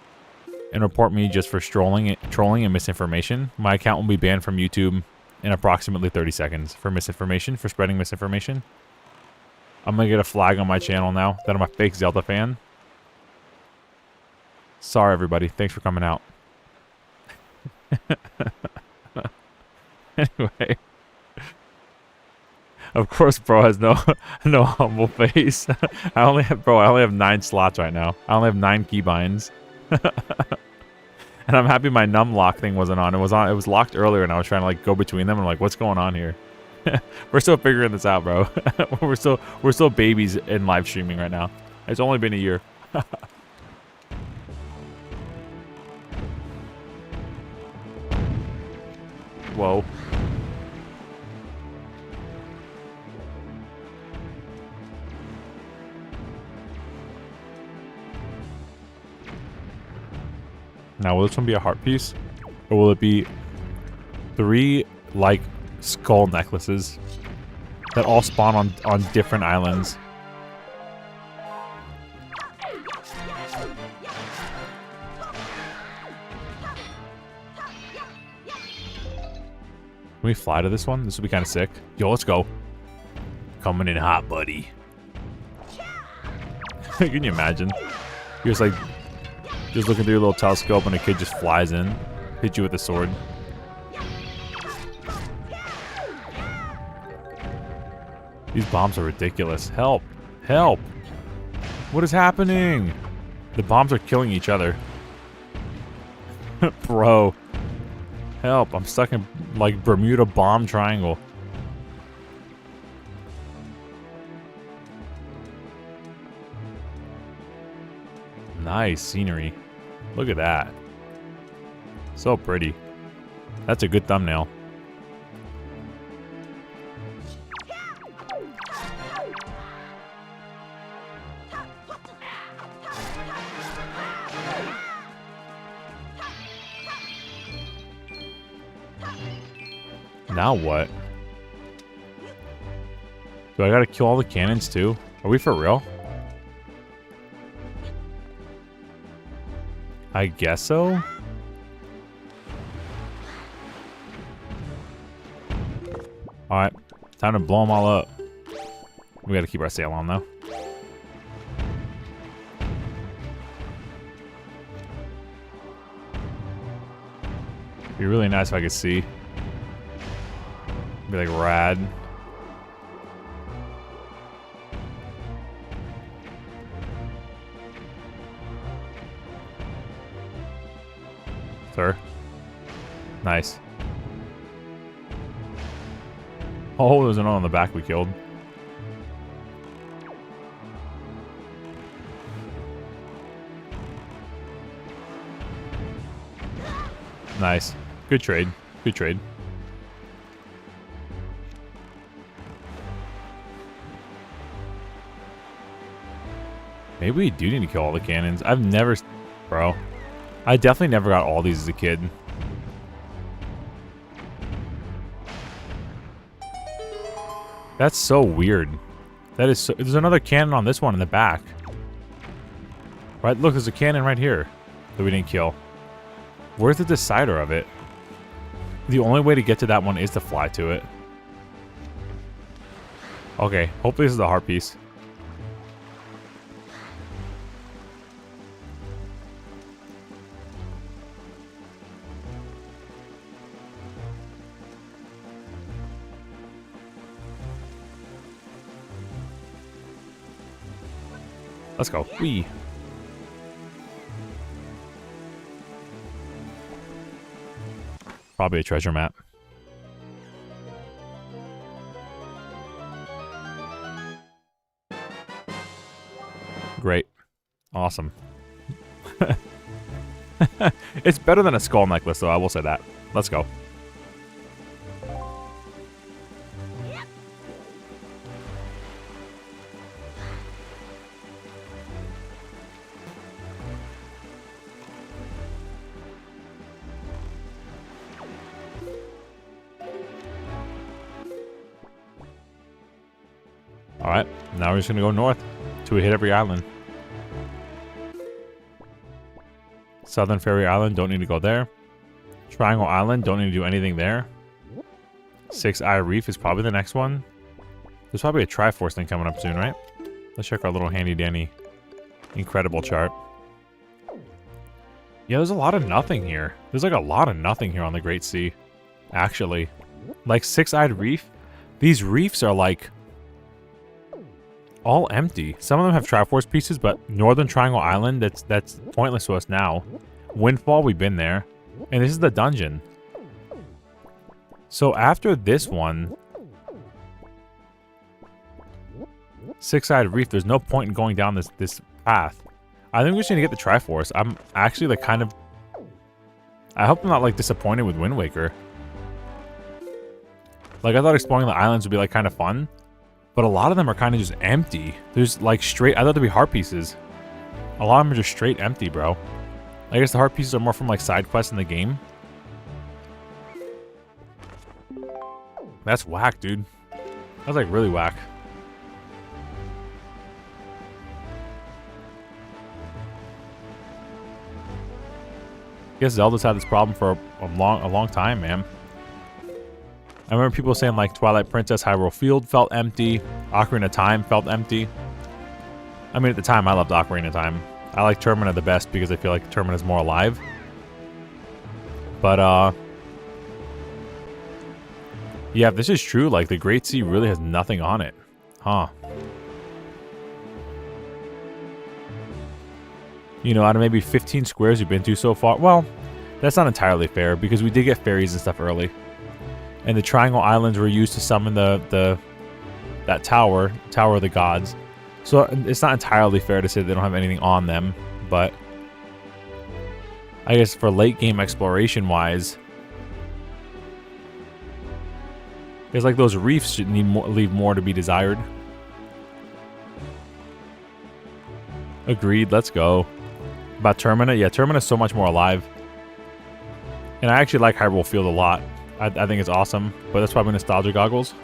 And report me just for trolling and misinformation. My account will be banned from YouTube in approximately 30 seconds for misinformation, for spreading misinformation. I'm going to get a flag on my channel now that I'm a fake Zelda fan. Sorry, everybody. Thanks for coming out. Anyway. Of course, bro has no humble face. I only have 9 slots right now. I only have 9 keybinds. And I'm happy my num lock thing wasn't on. It was locked earlier and I was trying to like go between them and I'm like, what's going on here? We're still figuring this out, bro. we're still babies in live streaming right now. It's only been a year. Whoa. Now, will this one be a heart piece? Or will it be 3, like, skull necklaces that all spawn on different islands? Can we fly to this one? This would be kind of sick. Yo, let's go. Coming in hot, buddy. Can you imagine? You're just looking through your little telescope and a kid just flies in. Hit you with a sword. These bombs are ridiculous. Help! Help! What is happening? The bombs are killing each other. Bro. Help, I'm stuck in, like, Bermuda Bomb Triangle. Nice scenery. Look at that. So pretty. That's a good thumbnail. Now what? Do I gotta kill all the cannons too? Are we for real? I guess so? Alright, time to blow them all up. We gotta keep our sail on though. It'd be really nice if I could see. Be like rad. Sir. Nice. Oh, there's another on the back we killed. Nice. Good trade. Good trade. Maybe we do need to kill all the cannons. I've never... Bro. I definitely never got all these as a kid. That's so weird. That is so... There's another cannon on this one in the back. Right? Look, there's a cannon right here that we didn't kill. Where's the decider of it? The only way to get to that one is to fly to it. Okay. Hopefully this is the heart piece. Let's go. Wee. Probably a treasure map. Great. Awesome. It's better than a skull necklace, though. I will say that. Let's go. Alright, now we're just going to go north till we hit every island. Southern Fairy Island, don't need to go there. Triangle Island, don't need to do anything there. Six Eye Reef is probably the next one. There's probably a Triforce thing coming up soon, right? Let's check our little handy-dandy incredible chart. Yeah, there's a lot of nothing here. There's like a lot of nothing here on the Great Sea, actually. Like Six-Eyed Reef, these reefs are like all empty. Some of them have Triforce pieces, but Northern Triangle Island, that's pointless to us now. Windfall, we've been there. And this is the dungeon. So after this one, Six-Eyed Reef, there's no point in going down this path. I think we're just gonna get the Triforce. I'm actually like kind of... I hope I'm not like disappointed with Wind Waker. Like I thought exploring the islands would be like kind of fun. But a lot of them are kind of just empty. There's like straight... I thought there'd be heart pieces. A lot of them are just straight empty, bro. I guess the heart pieces are more from like side quests in the game. That's whack, dude. That's like really whack. I guess Zelda's had this problem for a long time, man. I remember people saying like Twilight Princess Hyrule Field felt empty. Ocarina of Time felt empty. I mean, at the time, I loved Ocarina of Time. I like Termina the best because I feel like Termina's more alive. But, yeah, if this is true, like, the Great Sea really has nothing on it. Huh. You know, out of maybe 15 squares we've been to so far. Well, that's not entirely fair because we did get fairies and stuff early. And the Triangle Islands were used to summon that tower of the gods. So it's not entirely fair to say they don't have anything on them, but I guess for late game exploration wise, it's like those reefs should leave more to be desired. Agreed, let's go. About Termina, yeah, Termina's so much more alive. And I actually like Hyrule Field a lot. I think it's awesome, but that's probably nostalgia goggles.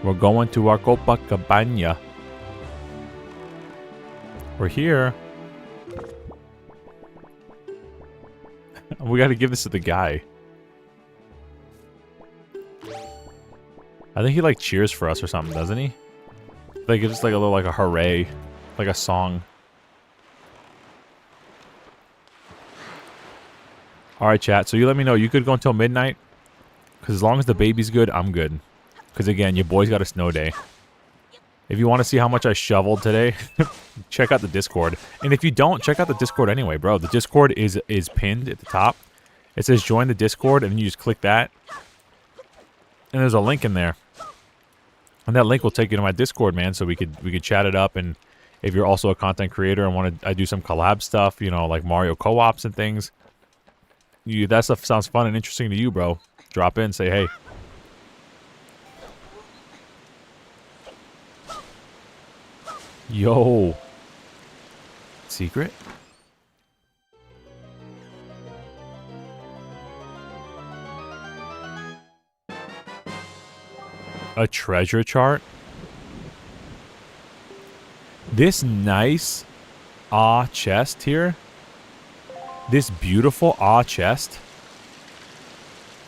We're going to our Copa Cabana. We're here. We got to give this to the guy. I think he like cheers for us or something, doesn't he? Like it's just like a little like a hooray, like a song. All right, chat. So you let me know. You could go until midnight, because as long as the baby's good, I'm good. Because again, your boy's got a snow day. If you want to see how much I shoveled today, check out the Discord. And if you don't, check out the Discord anyway, bro. The Discord is pinned at the top. It says join the Discord, and you just click that. And there's a link in there. And that link will take you to my Discord, man, so we could chat it up. And if you're also a content creator and I do some collab stuff, you know, like Mario co-ops and things. That stuff sounds fun and interesting to you, bro. Drop in, say hey. Yo. Secret? A treasure chart? This nice chest here, this beautiful chest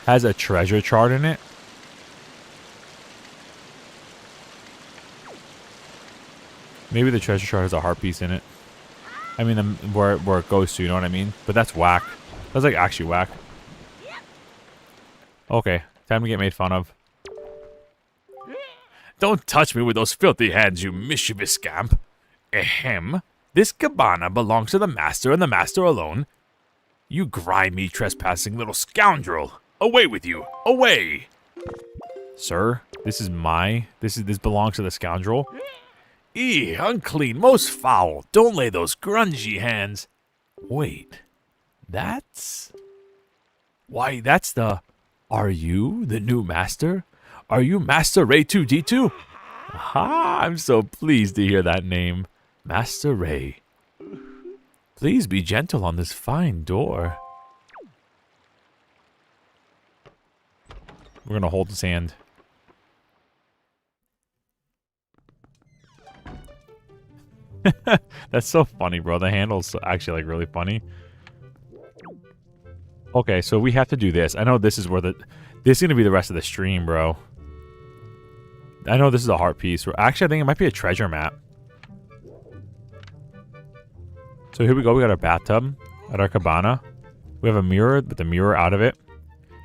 has a treasure chart in it. Maybe the treasure chart has a heart piece in it. I mean, where it goes to, you know what I mean? But that's whack. That's like actually whack. Okay, time to get made fun of. Don't touch me with those filthy hands, you mischievous scamp. Ahem. This cabana belongs to the master and the master alone. You grimy, trespassing little scoundrel. Away with you. Away. Sir, this belongs to the scoundrel. Unclean, most foul. Don't lay those grungy hands. Wait. That's... Why, that's the... Are you the new master? Are you Master Ray 2D2? Aha, I'm so pleased to hear that name. Master Ray. Please be gentle on this fine door. We're gonna hold his hand. That's so funny, bro. The handle's actually like really funny. Okay, so we have to do this. I know this is where this is gonna be the rest of the stream, bro. I know this is a heart piece. Actually, I think it might be a treasure map. So here we go. We got our bathtub at our cabana. We have a mirror with the mirror out of it.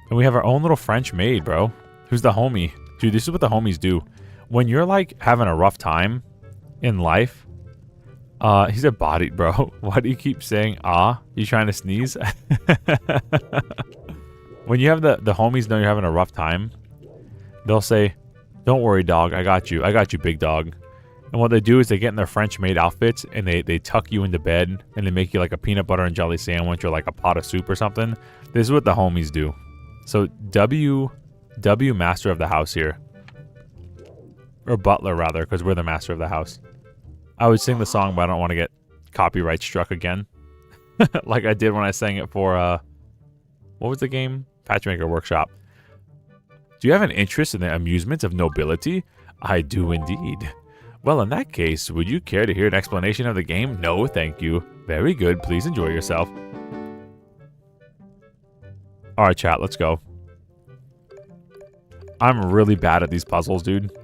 And we have our own little French maid, bro. Who's the homie? Dude, this is what the homies do. When you're like having a rough time in life, he's a body, bro. Why do you keep saying ah? You trying to sneeze? When you have the homies know you're having a rough time, they'll say, don't worry, dog. I got you. I got you, big dog. And what they do is they get in their French maid outfits and they tuck you into bed and they make you like a peanut butter and jelly sandwich or like a pot of soup or something. This is what the homies do. So W master of the house here. Or butler rather, because we're the master of the house. I would sing the song, but I don't want to get copyright struck again. Like I did when I sang it for what was the game? Patchmaker Workshop. Do you have an interest in the amusements of nobility? I do indeed. Well, in that case, would you care to hear an explanation of the game? No, thank you. Very good. Please enjoy yourself. Alright, chat. Let's go. I'm really bad at these puzzles, dude.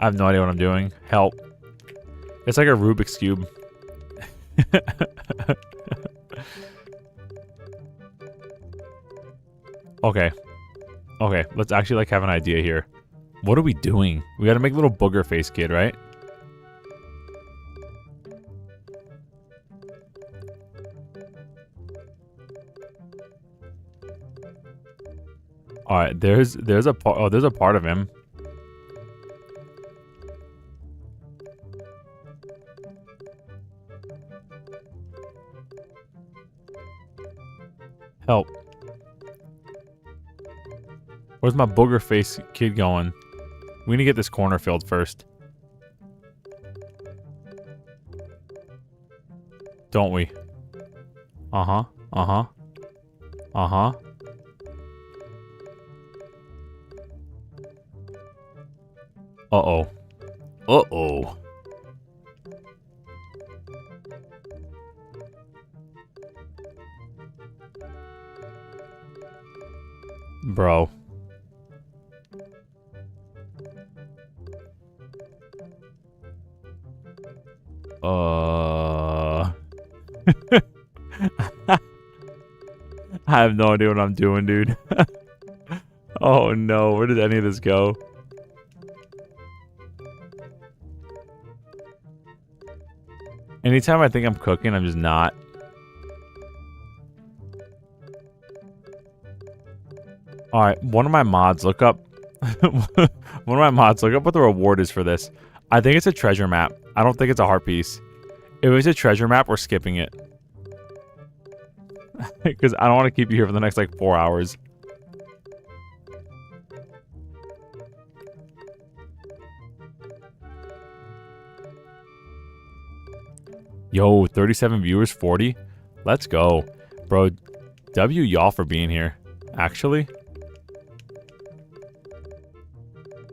I have no idea what I'm doing. Help. It's like a Rubik's Cube. Okay. Okay, let's actually like have an idea here. What are we doing? We gotta make a little booger face kid, right? Alright, there's a part. Oh, there's a part of him. Help. Where's my booger face kid going? We need to get this corner filled first. Don't we? Uh-huh. Uh-huh. Uh-huh. Uh-oh. Uh-oh. Bro. I have no idea what I'm doing, dude. Oh no, where did any of this go? Anytime I think I'm cooking, I'm just not. Alright, one of my mods, look up... one of my mods, look up what the reward is for this. I think it's a treasure map. I don't think it's a heart piece. If it's a treasure map, we're skipping it. Because I don't want to keep you here for the next, like, 4 hours. Yo, 37 viewers, 40? Let's go. Bro, W y'all for being here. Actually.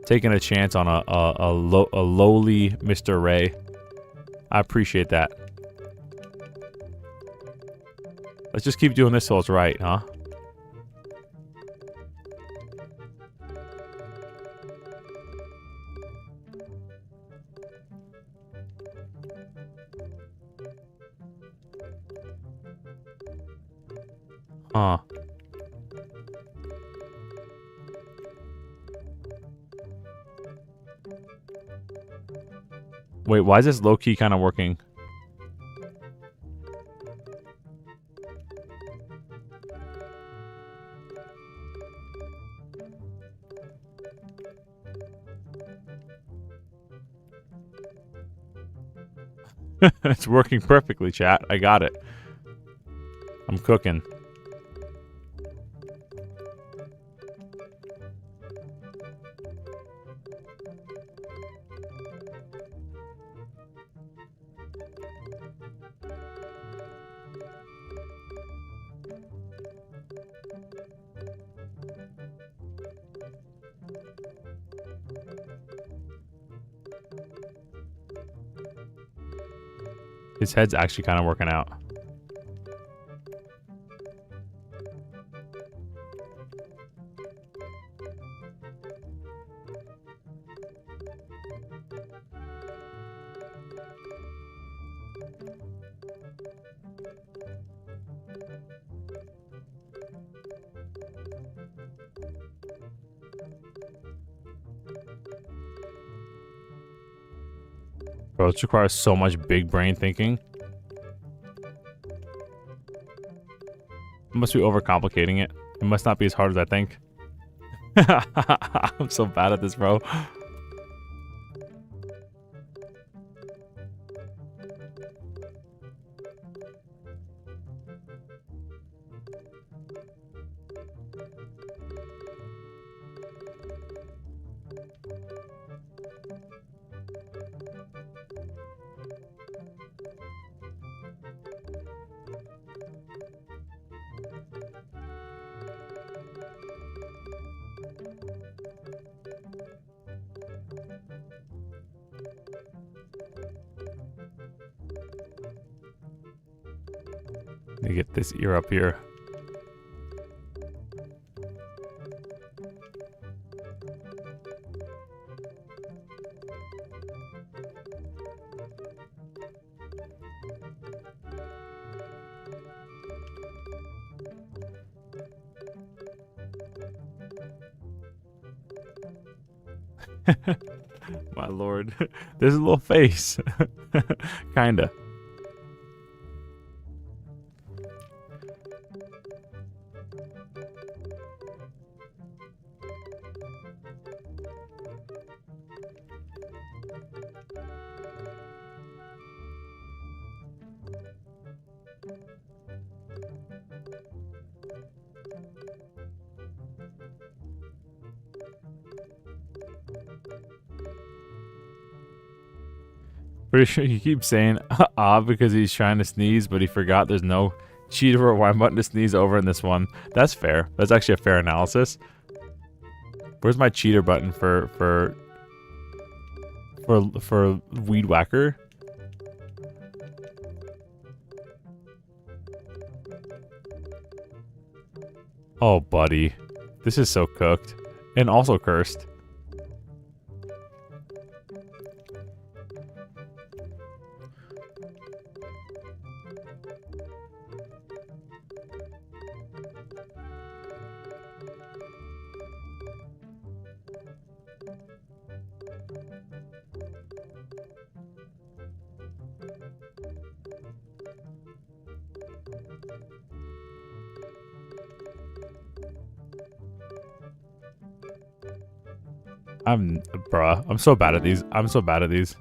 Taking a chance on a lowly Mr. Ray. I appreciate that. Let's just keep doing this till it's right, huh? Huh. Wait, why is this low-key kind of working? It's working perfectly, chat. I got it. I'm cooking. His head's actually kind of working out. Bro, this requires so much big brain thinking. I must be overcomplicating it. It must not be as hard as I think. I'm so bad at this, bro. Let me get this ear up here. My lord. There's a little face. Kinda. Pretty sure he keeps saying ah because he's trying to sneeze, but he forgot there's no cheater or Y button to sneeze over in this one. That's fair. That's actually a fair analysis. Where's my cheater button for WEED WACKER? Oh, buddy. This is so cooked. And also cursed. Bruh, I'm so bad at these. I'm so bad at these.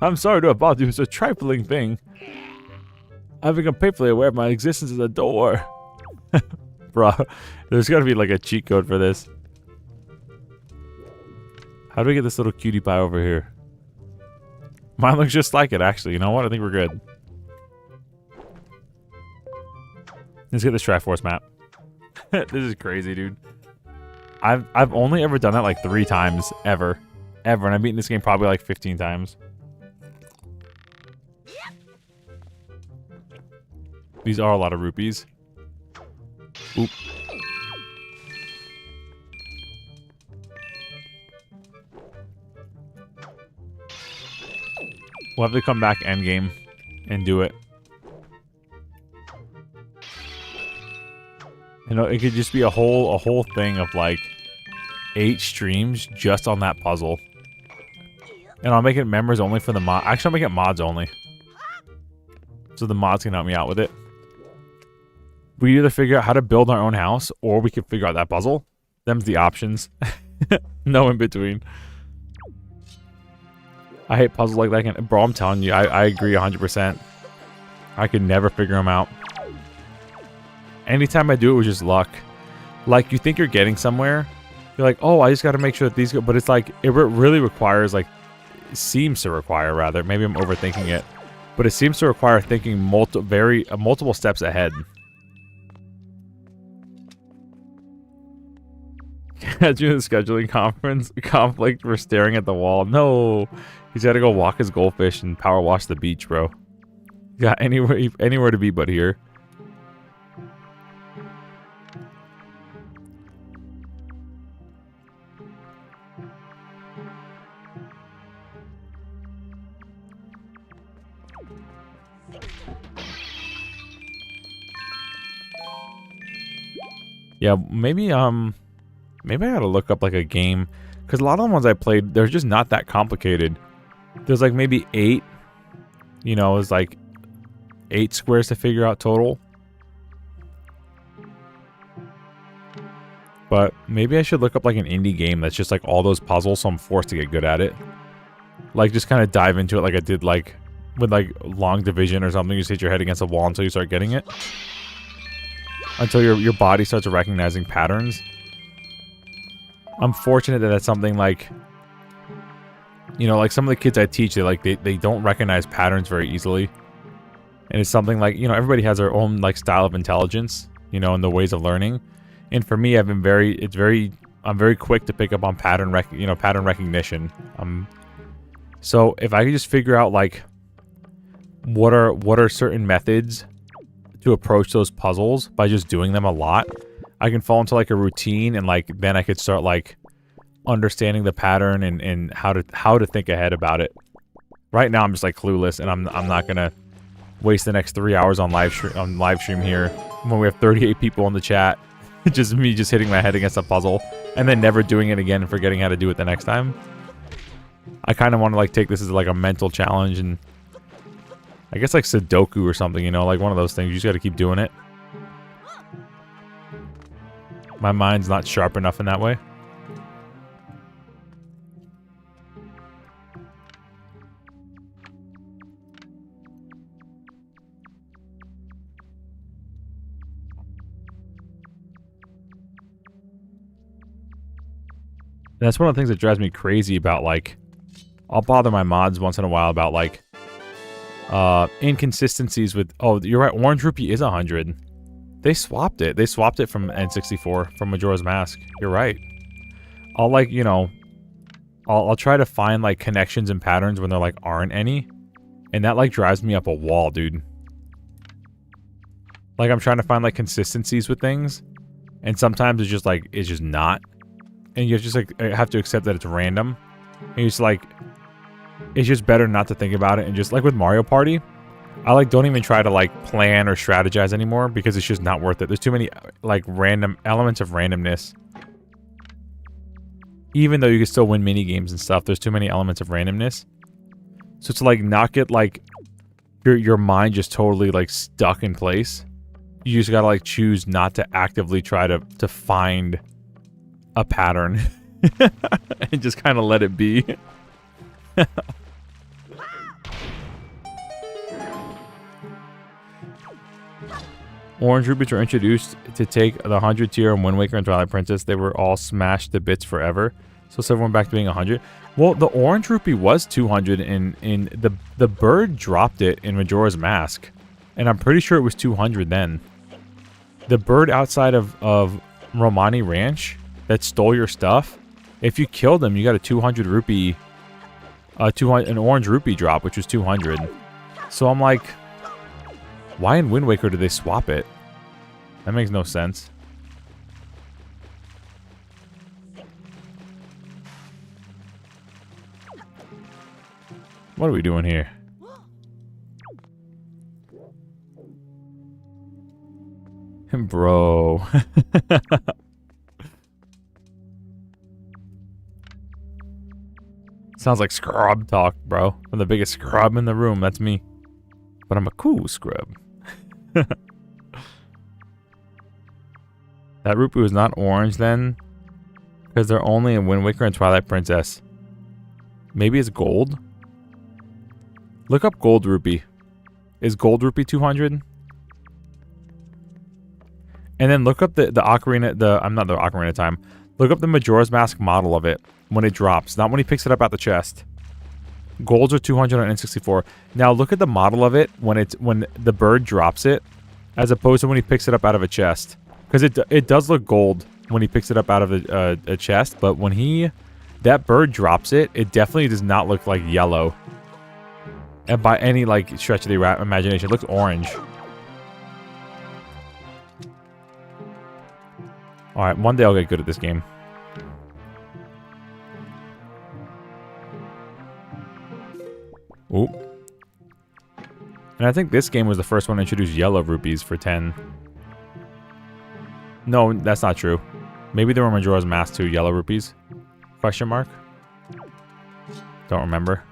I'm sorry to have bothered you. It's a trifling thing. I've become painfully aware of my existence as a door. Bruh, there's gotta be like a cheat code for this. How do we get this little cutie pie over here? Mine looks just like it, actually. You know what? I think we're good. Let's get this Triforce Map. This is crazy, dude. I've only ever done that like 3 times, ever. And I've beaten this game probably like 15 times. These are a lot of rupees. Oop. We'll have to come back endgame and do it. You know, it could just be a whole thing of like 8 streams just on that puzzle. And I'll make it members only for the mod. Actually, I'll make it mods only. So the mods can help me out with it. We either figure out how to build our own house, or we can figure out that puzzle. Them's the options. No in between. I hate puzzles like that. Bro, I'm telling you, I agree 100%. I could never figure them out. Anytime I do it with just luck. Like, you think you're getting somewhere. You're like, oh, I just got to make sure that these go. But it's like, it really requires, like, it seems to require, rather. Maybe I'm overthinking it. But it seems to require thinking multiple steps ahead. Imagine the scheduling conflict for staring at the wall. No, he's got to go walk his goldfish and power wash the beach, bro. Got anywhere to be but here. Yeah, maybe maybe I gotta look up like a game, because a lot of the ones I played, they're just not that complicated. There's like maybe 8, you know, it's like 8 squares to figure out total. But maybe I should look up like an indie game that's just like all those puzzles, so I'm forced to get good at it. Like just kind of dive into it like I did like with like Long Division or something. You just hit your head against a wall until you start getting it. Until your body starts recognizing patterns. I'm fortunate that that's something like, you know, like some of the kids I teach, they don't recognize patterns very easily. And it's something like, you know, everybody has their own like style of intelligence, you know, and the ways of learning. And for me, I'm very quick to pick up on pattern recognition. So if I could just figure out like what are certain methods to approach those puzzles by just doing them a lot, I can fall into like a routine, and like then I could start like understanding the pattern and how to think ahead about it. Right now I'm just like clueless, and I'm not gonna waste the next 3 hours on live stream here when we have 38 people in the chat. Just me just hitting my head against a puzzle and then never doing it again and forgetting how to do it the next time. I kind of want to like take this as like a mental challenge, and I guess like Sudoku or something, you know, like one of those things. You just got to keep doing it. My mind's not sharp enough in that way. That's one of the things that drives me crazy about, like, I'll bother my mods once in a while about, like, inconsistencies with, oh, you're right, Orange Rupee is 100. They swapped it. They swapped it from N64, from Majora's Mask. You're right. I'll, like, you know, I'll try to find, like, connections and patterns when there, like, aren't any. And that, like, drives me up a wall, dude. Like, I'm trying to find, like, consistencies with things. And sometimes it's just, like, it's just not. And you just, like, have to accept that it's random. And you're just, like, it's just better not to think about it. And just, like, with Mario Party, I, like, don't even try to, like, plan or strategize anymore because it's just not worth it. There's too many, like, random elements of randomness. Even though you can still win mini games and stuff, there's too many elements of randomness. So to, like, not get, like, your mind just totally, like, stuck in place. You just gotta, like, choose not to actively try to find a pattern. And just kind of let it be. Orange Rubies were introduced to take the 100 tier in Wind Waker and Twilight Princess. They were all smashed to bits forever. So everyone back to being 100. Well, the Orange Rupee was 200 in the bird dropped it in Majora's Mask. And I'm pretty sure it was 200 then. The bird outside of Romani Ranch that stole your stuff, if you killed them, you got a 200 rupee, an Orange Rupee drop, which was 200. So I'm like, why in Wind Waker did they swap it? That makes no sense. What are we doing here? Bro. Sounds like scrub talk, bro. I'm the biggest scrub in the room. That's me. But I'm a cool scrub. That rupee was not orange then. Because they're only in Wind Waker and Twilight Princess. Maybe it's gold? Look up gold rupee. Is gold rupee 200? And then look up the Ocarina, I'm not the Ocarina of Time. Look up the Majora's Mask model of it when it drops, not when he picks it up out the chest. Golds are 200 on N64. Now look at the model of it when the bird drops it, as opposed to when he picks it up out of a chest. Because it does look gold when he picks it up out of a chest, but when that bird drops it, it definitely does not look like yellow. And by any like stretch of the imagination, it looks orange. Alright, one day I'll get good at this game. Ooh. And I think this game was the first one to introduce yellow rupees for 10. No, that's not true. Maybe there were Majora's Mask 2 yellow rupees? Question mark? Don't remember.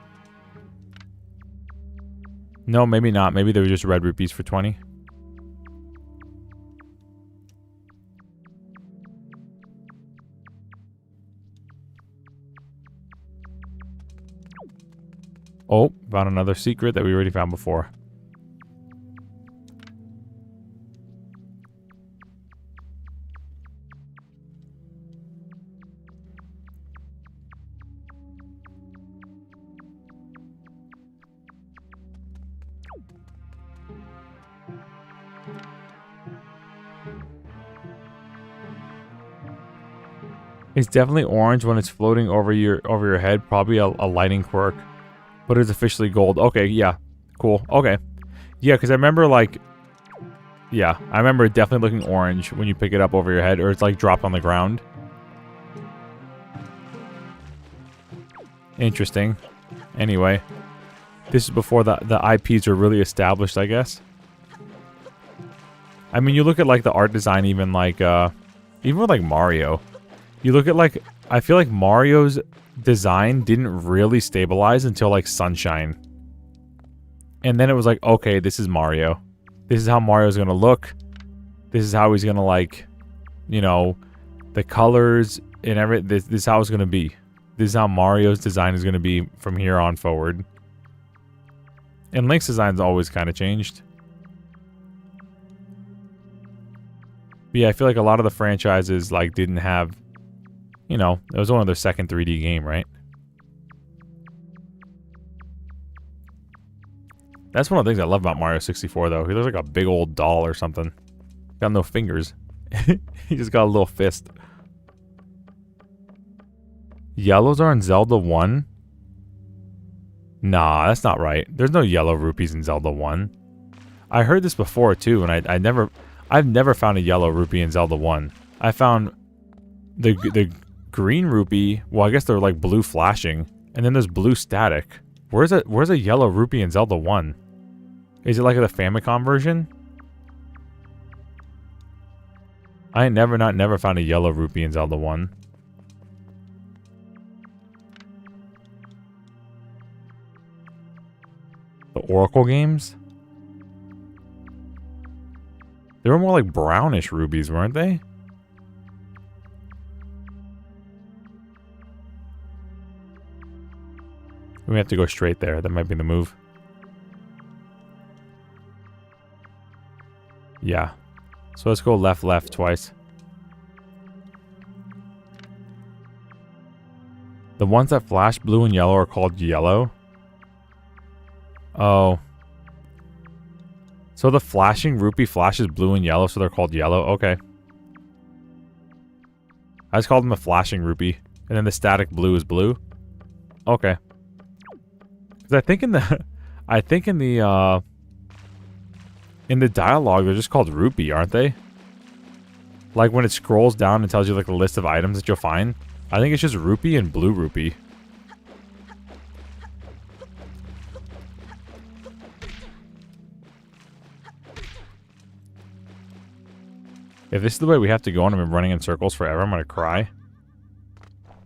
No, maybe not. Maybe they were just red rupees for 20. Oh, found another secret that we already found before. It's definitely orange when it's floating over your head. Probably a lighting quirk. But it's officially gold. Okay, yeah. Cool. Okay. Yeah, because I remember, like... Yeah, I remember it definitely looking orange when you pick it up over your head, or it's, like, dropped on the ground. Interesting. Anyway. This is before the IPs were really established, I guess. I mean, you look at, like, the art design, even, like, even with, like, Mario. You look at, like... I feel like Mario's design didn't really stabilize until like Sunshine. And then it was like, okay, this is Mario. This is how Mario's gonna look. This is how he's gonna like, you know, the colors and everything. This is how it's gonna be. This is how Mario's design is gonna be from here on forward. And Link's design's always kind of changed. But yeah, I feel like a lot of the franchises like didn't have, you know, it was one of their second 3D game, right? That's one of the things I love about Mario 64, though. He looks like a big old doll or something. Got no fingers. He just got a little fist. Yellows are in Zelda 1? Nah, that's not right. There's no yellow rupees in Zelda 1. I heard this before, too, and I've never found a yellow rupee in Zelda 1. I found the green rupee, well, I guess they're like blue flashing, and then there's blue static. Where's a yellow rupee in Zelda 1? Is it like the Famicom version? I never found a yellow rupee in Zelda 1. The Oracle games? They were more like brownish rubies, weren't they? We have to go straight there. That might be the move. Yeah. So let's go left twice. The ones that flash blue and yellow are called yellow. Oh. So the flashing rupee flashes blue and yellow, so they're called yellow? Okay. I just called them the flashing rupee. And then the static blue is blue? Okay. Because I think in the dialogue, they're just called rupee, aren't they? Like when it scrolls down and tells you like the list of items that you'll find. I think it's just rupee and blue rupee. If this is the way we have to go and I've been running in circles forever, I'm gonna cry.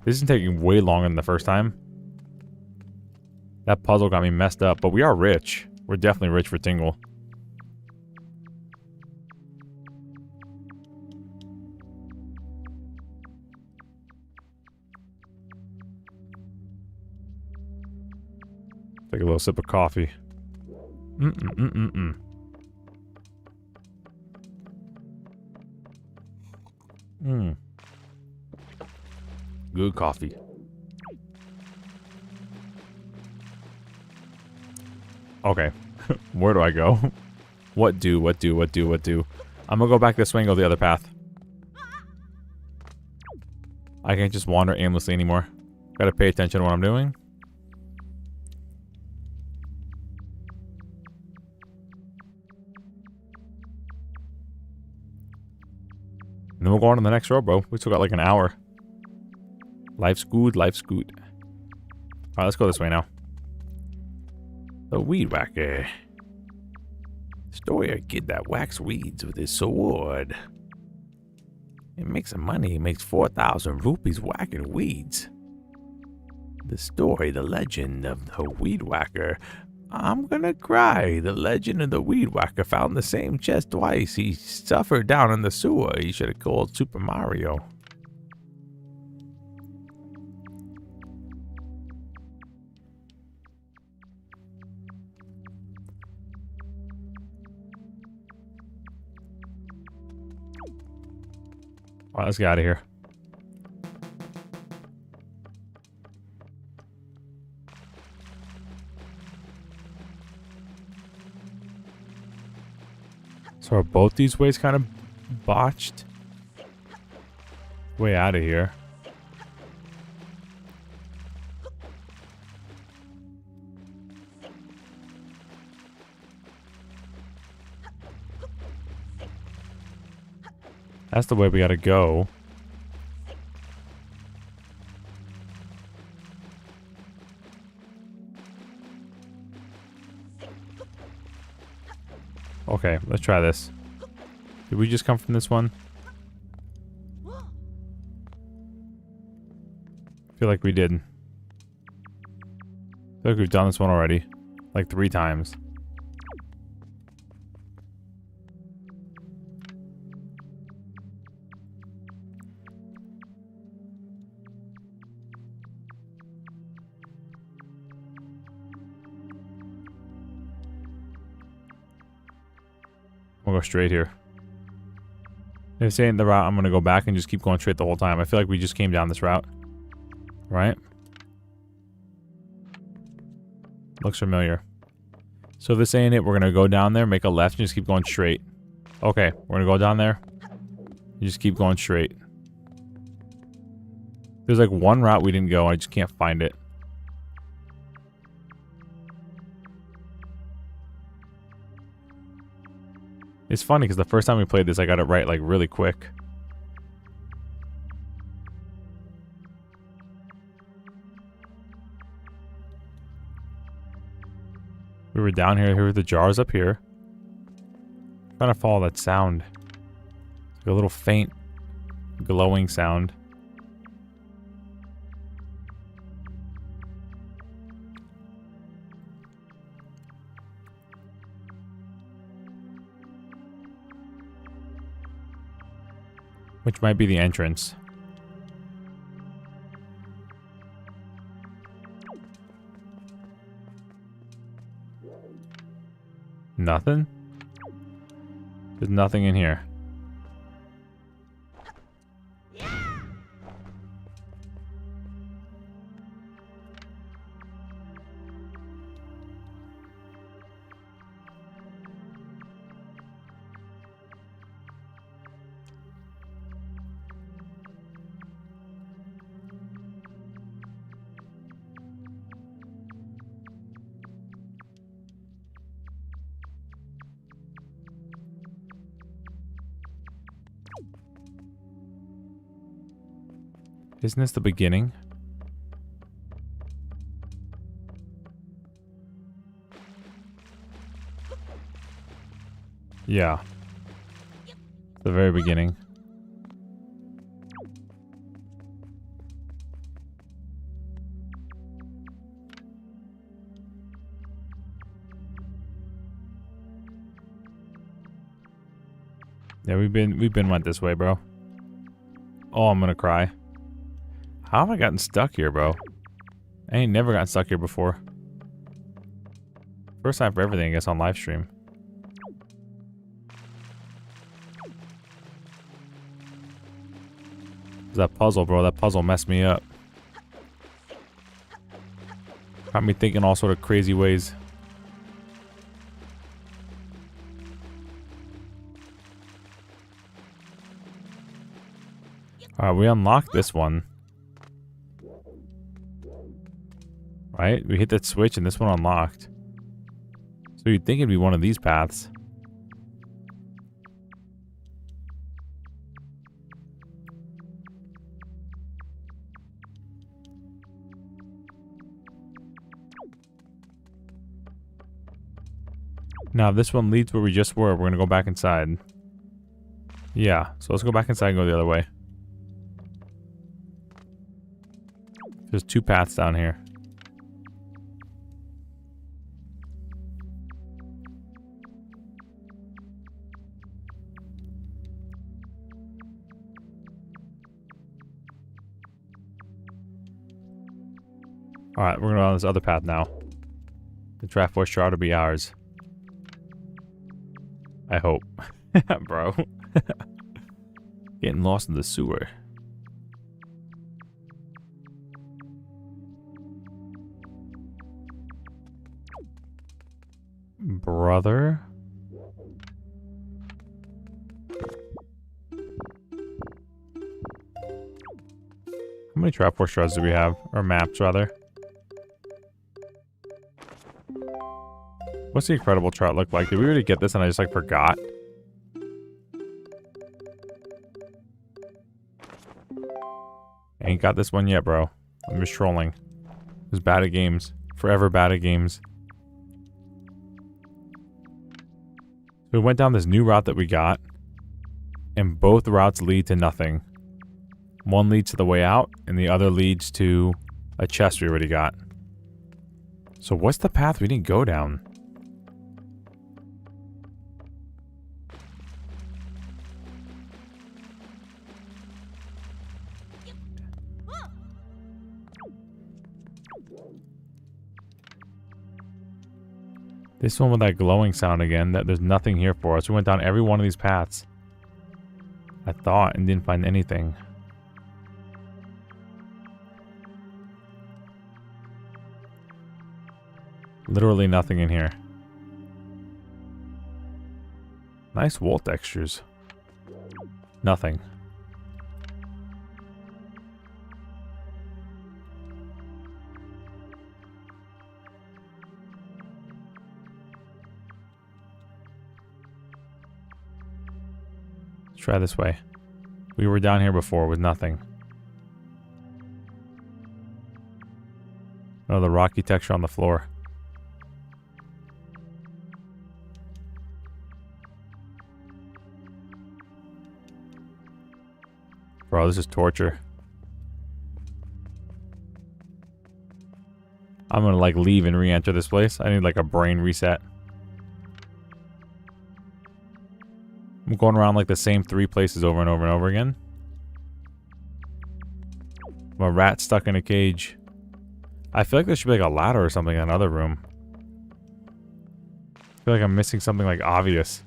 This is taking way longer than the first time. That puzzle got me messed up, but we are rich. We're definitely rich for Tingle. Take a little sip of coffee. Good coffee. Okay. Where do I go? What do? I'm gonna go back this way and go the other path. I can't just wander aimlessly anymore. Gotta pay attention to what I'm doing. And then we'll go on to the next road, bro. We still got like an hour. Life's good, life's good. Alright, let's go this way now. The Weed Whacker. Story of a kid that whacks weeds with his sword. He makes some money. He makes 4,000 rupees whacking weeds. The story, the legend of the Weed Whacker. I'm gonna cry. The legend of the Weed Whacker found the same chest twice. He suffered down in the sewer. He should have called Super Mario. Alright, let's get out of here. So are both these ways kind of botched? Way out of here. That's the way we gotta go. Okay, let's try this. Did we just come from this one? I feel like we did. I feel like we've done this one already. Like 3 times. We'll go straight here. If this ain't the route, I'm gonna go back and just keep going straight the whole time. I feel like we just came down this route. Right? Looks familiar. So if this ain't it, we're gonna go down there, make a left, and just keep going straight. Okay, we're gonna go down there. You just keep going straight. There's like one route we didn't go, I just can't find it. It's funny because the first time we played this, I got it right like really quick. We were down here. Here were the jars up here. Trying to follow that sound. Like a little faint glowing sound. Which might be the entrance. Nothing? There's nothing in here. Isn't this the beginning? Yeah. The very beginning. Yeah, we've been went this way, bro. Oh, I'm gonna cry. How have I gotten stuck here, bro? I ain't never gotten stuck here before. First time for everything, I guess, on live stream. That puzzle, bro. That puzzle messed me up. Got me thinking all sort of crazy ways. Alright, we unlocked this one. Right? We hit that switch and this one unlocked. So you'd think it'd be one of these paths. Now, if this one leads where we just were, we're gonna go back inside. Yeah, so let's go back inside and go the other way. There's 2 paths down here. Alright, we're gonna go on this other path now. The Triforce shard will be ours. I hope. Bro. Getting lost in the sewer. Brother? How many Triforce shards do we have? Or maps, rather? What's the incredible chart look like? Did we already get this and I just, like, forgot? Ain't got this one yet, bro. I'm just trolling. Just bad at games. Forever bad at games. We went down this new route that we got. And both routes lead to nothing. One leads to the way out, and the other leads to a chest we already got. So what's the path we didn't go down? This one with that glowing sound again, that there's nothing here for us. We went down every one of these paths. I thought, and didn't find anything. Literally nothing in here. Nice wool textures. Nothing. Let's try this way. We were down here before with nothing. Oh, the rocky texture on the floor. Bro, this is torture. I'm gonna, like, leave and re-enter this place. I need, like, a brain reset. I'm going around, like, the same 3 places over and over and over again. I'm a rat stuck in a cage. I feel like there should be, like, a ladder or something in another room. I feel like I'm missing something, like, obvious.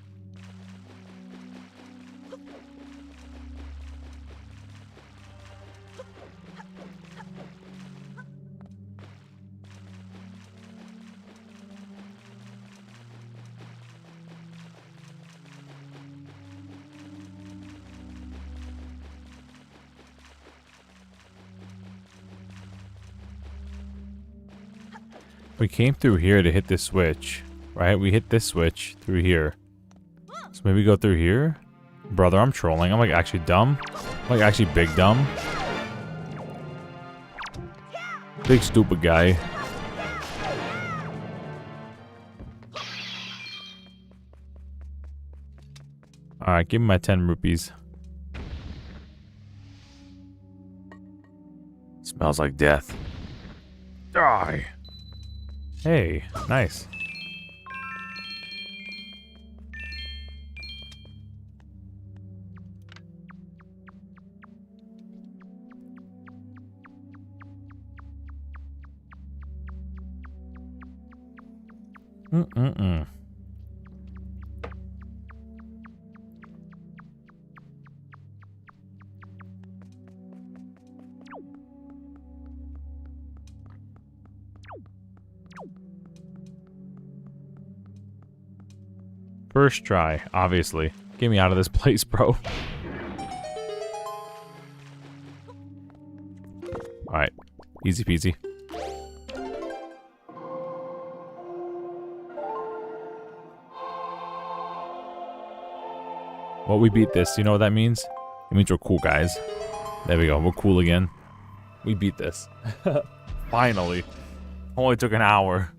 We came through here to hit this switch, right? We hit this switch through here. So maybe go through here? Brother, I'm trolling. I'm, like, actually dumb. I'm, like, actually big dumb. Big stupid guy. Alright, Alright, give me my 10 rupees. Smells like death. Die! Hey, nice. Mm-mm-mm. First try, obviously. Get me out of this place, bro. Alright. Easy peasy. Well, we beat this. You know what that means? It means we're cool, guys. There we go. We're cool again. We beat this. Finally. Only took an hour.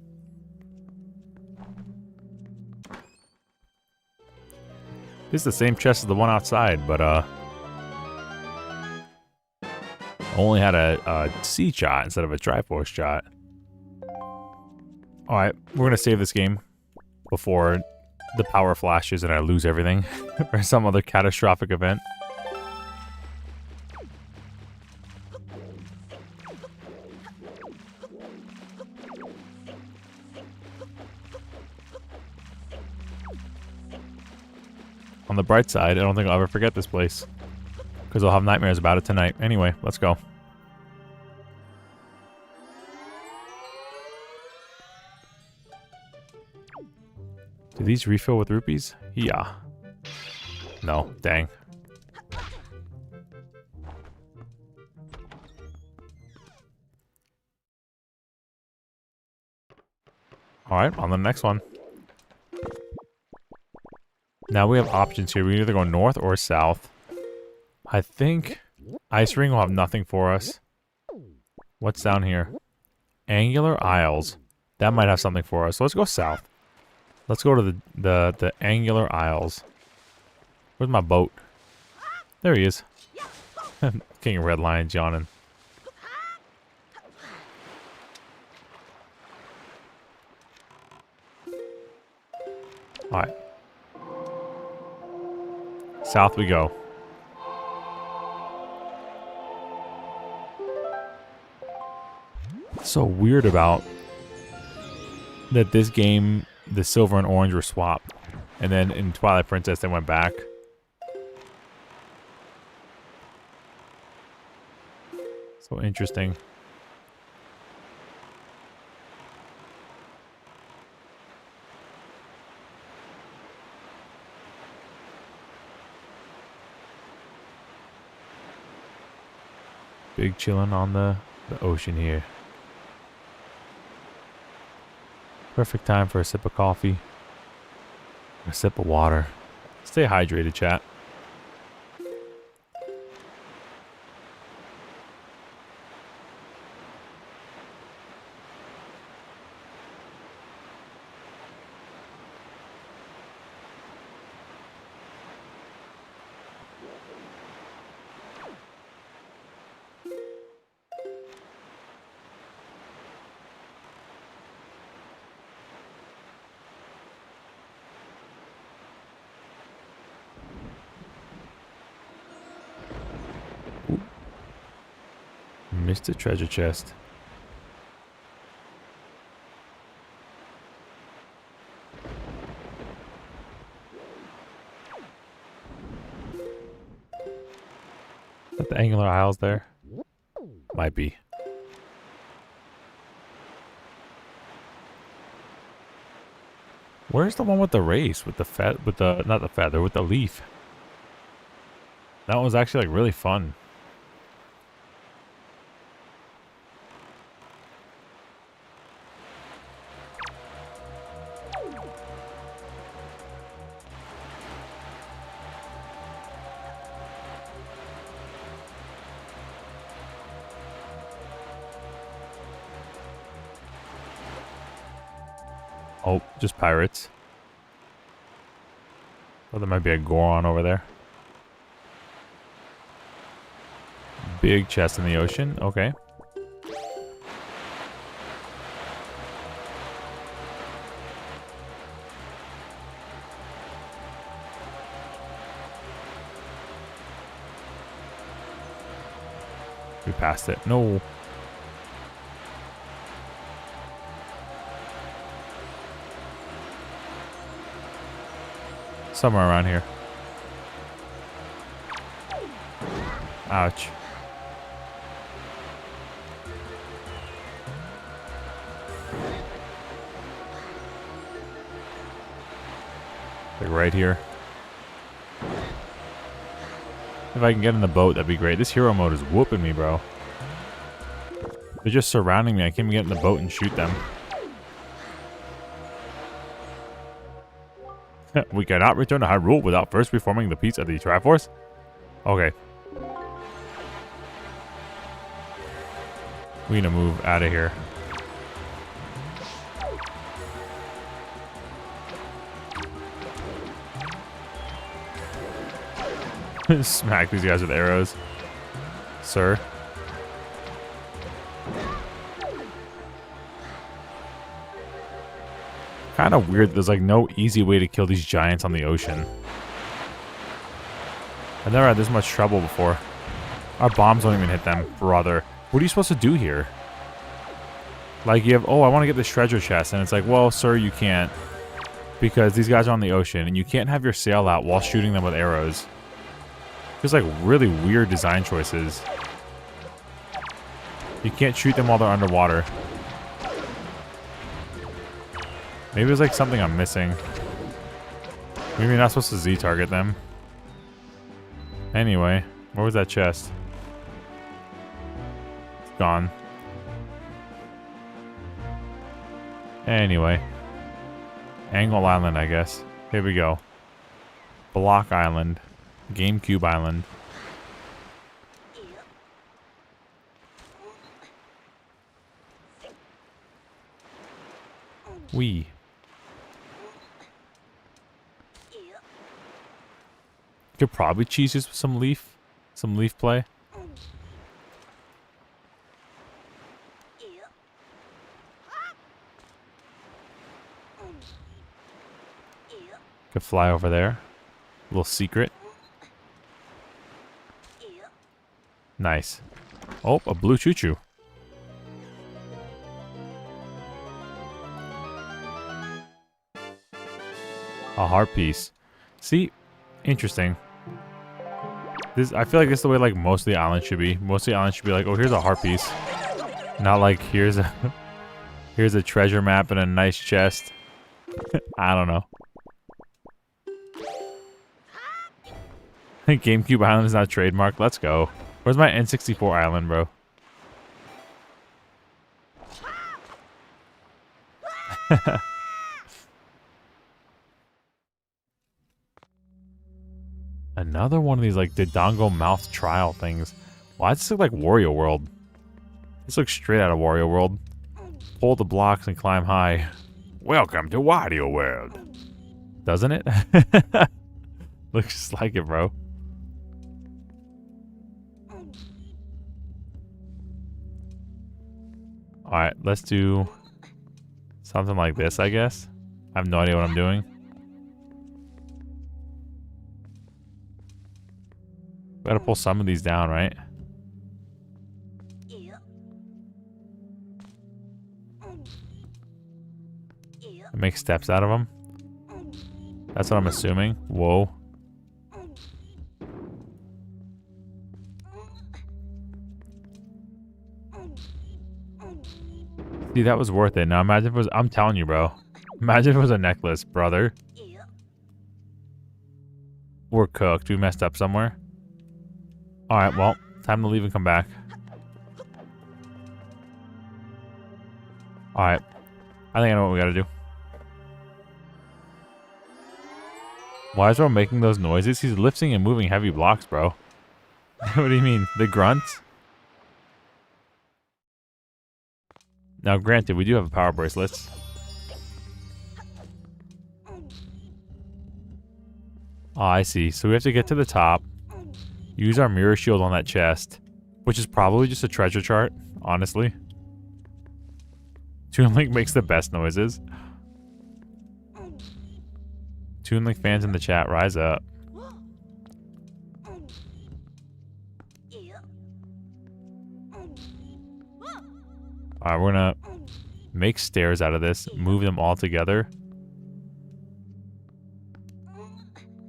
This is the same chest as the one outside, but only had a C shot instead of a Triforce shot. Alright, we're gonna save this game before the power flashes and I lose everything or some other catastrophic event. On the bright side, I don't think I'll ever forget this place. Because I'll have nightmares about it tonight. Anyway, let's go. Do these refill with rupees? Yeah. No, dang. Alright, on the next one. Now we have options here. We can either go north or south. I think Ice Ring will have nothing for us. What's down here? Angular Isles. That might have something for us. So let's go south. Let's go to the Angular Isles. Where's my boat? There he is. King of Red Lions yawning. Alright. South we go. What's so weird about that this game, the silver and orange were swapped, and then in Twilight Princess they went back. So interesting. Big chillin' on the ocean here. Perfect time for a sip of coffee. A sip of water. Stay hydrated, chat. Missed a treasure chest. Is that the Angular Isles there? Might be. Where's the one with the race? With the not the feather, with the leaf. That one was actually like really fun. Oh, just pirates. Oh, there might be a Goron over there. Big chest in the ocean. Okay. We passed it. No. Somewhere around here. Ouch. Like right here. If I can get in the boat, that'd be great. This hero mode is whooping me, bro. They're just surrounding me. I can't even get in the boat and shoot them. We cannot return to Hyrule without first reforming the piece of the Triforce? Okay. We need to move out of here. Smack these guys with arrows. Sir. Kind of weird. There's like no easy way to kill these giants on the ocean. I've never had this much trouble before. Our bombs don't even hit them, brother. What are you supposed to do here? Like you have, oh, I want to get this treasure chest. And it's like, well, sir, you can't. Because these guys are on the ocean. And you can't have your sail out while shooting them with arrows. Just like really weird design choices. You can't shoot them while they're underwater. Maybe there's like something I'm missing. Maybe you're not supposed to Z-target them. Anyway, where was that chest? It's gone. Anyway. Angle Island, I guess. Here we go. Block Island. GameCube Island. Wee. Could probably cheese this with some leaf play. Could fly over there. A little secret. Nice. Oh, a blue choo-choo. A heart piece. See? Interesting. This, I feel like this is the way like most of the island should be. Most of the island should be like, oh, here's a heart piece. Not like here's a treasure map and a nice chest. I don't know. GameCube Island is not trademarked. Let's go. Where's my N64 island, bro? Another one of these like Dodongo mouth trial things. Why does this look like Wario World? This looks straight out of Wario World. Pull the blocks and climb high. Welcome to Wario World. Doesn't it? Looks just like it, bro. Alright, let's do something like this, I guess. I have no idea what I'm doing. Gotta pull some of these down, right? And make steps out of them. That's what I'm assuming. Whoa. See, that was worth it. Now imagine if it was, I'm telling you, bro. Imagine if it was a necklace, brother. We're cooked. We messed up somewhere. Alright, well, time to leave and come back. Alright. I think I know what we gotta do. Why is Ro making those noises? He's lifting and moving heavy blocks, bro. What do you mean? The grunts? Now, granted, we do have power bracelets. Oh, I see. So we have to get to the top, use our mirror shield on that chest, which is probably just a treasure chart, honestly. Toon Link makes the best noises. Toon Link fans in the chat, rise up. Alright, we're gonna make stairs out of this, move them all together.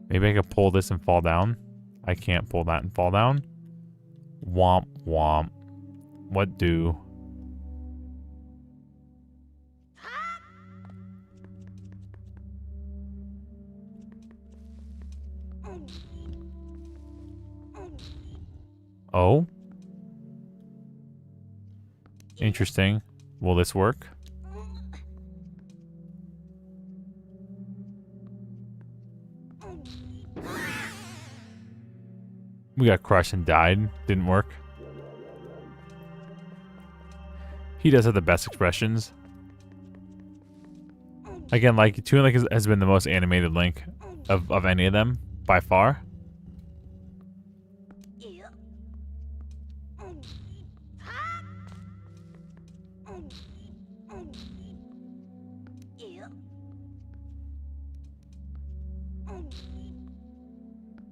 Maybe I could pull this and fall down. I can't pull that and fall down. Womp womp. What do? Oh? Interesting. Will this work? We got crushed and died. Didn't work. He does have the best expressions. Again, like, Toon Link has been the most animated Link of any of them, by far.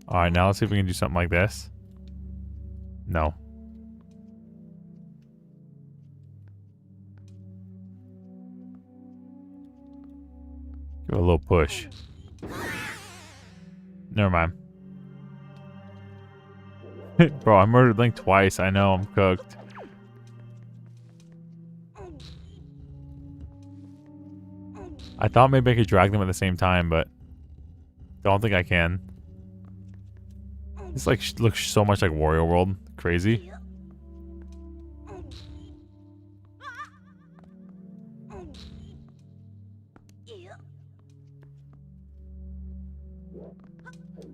Alright, now let's see if we can do something like this. No. Give it a little push. Never mind. Bro, I murdered Link twice. I know, I'm cooked. I thought maybe I could drag them at the same time, but don't think I can. This like looks so much like Wario World. Crazy.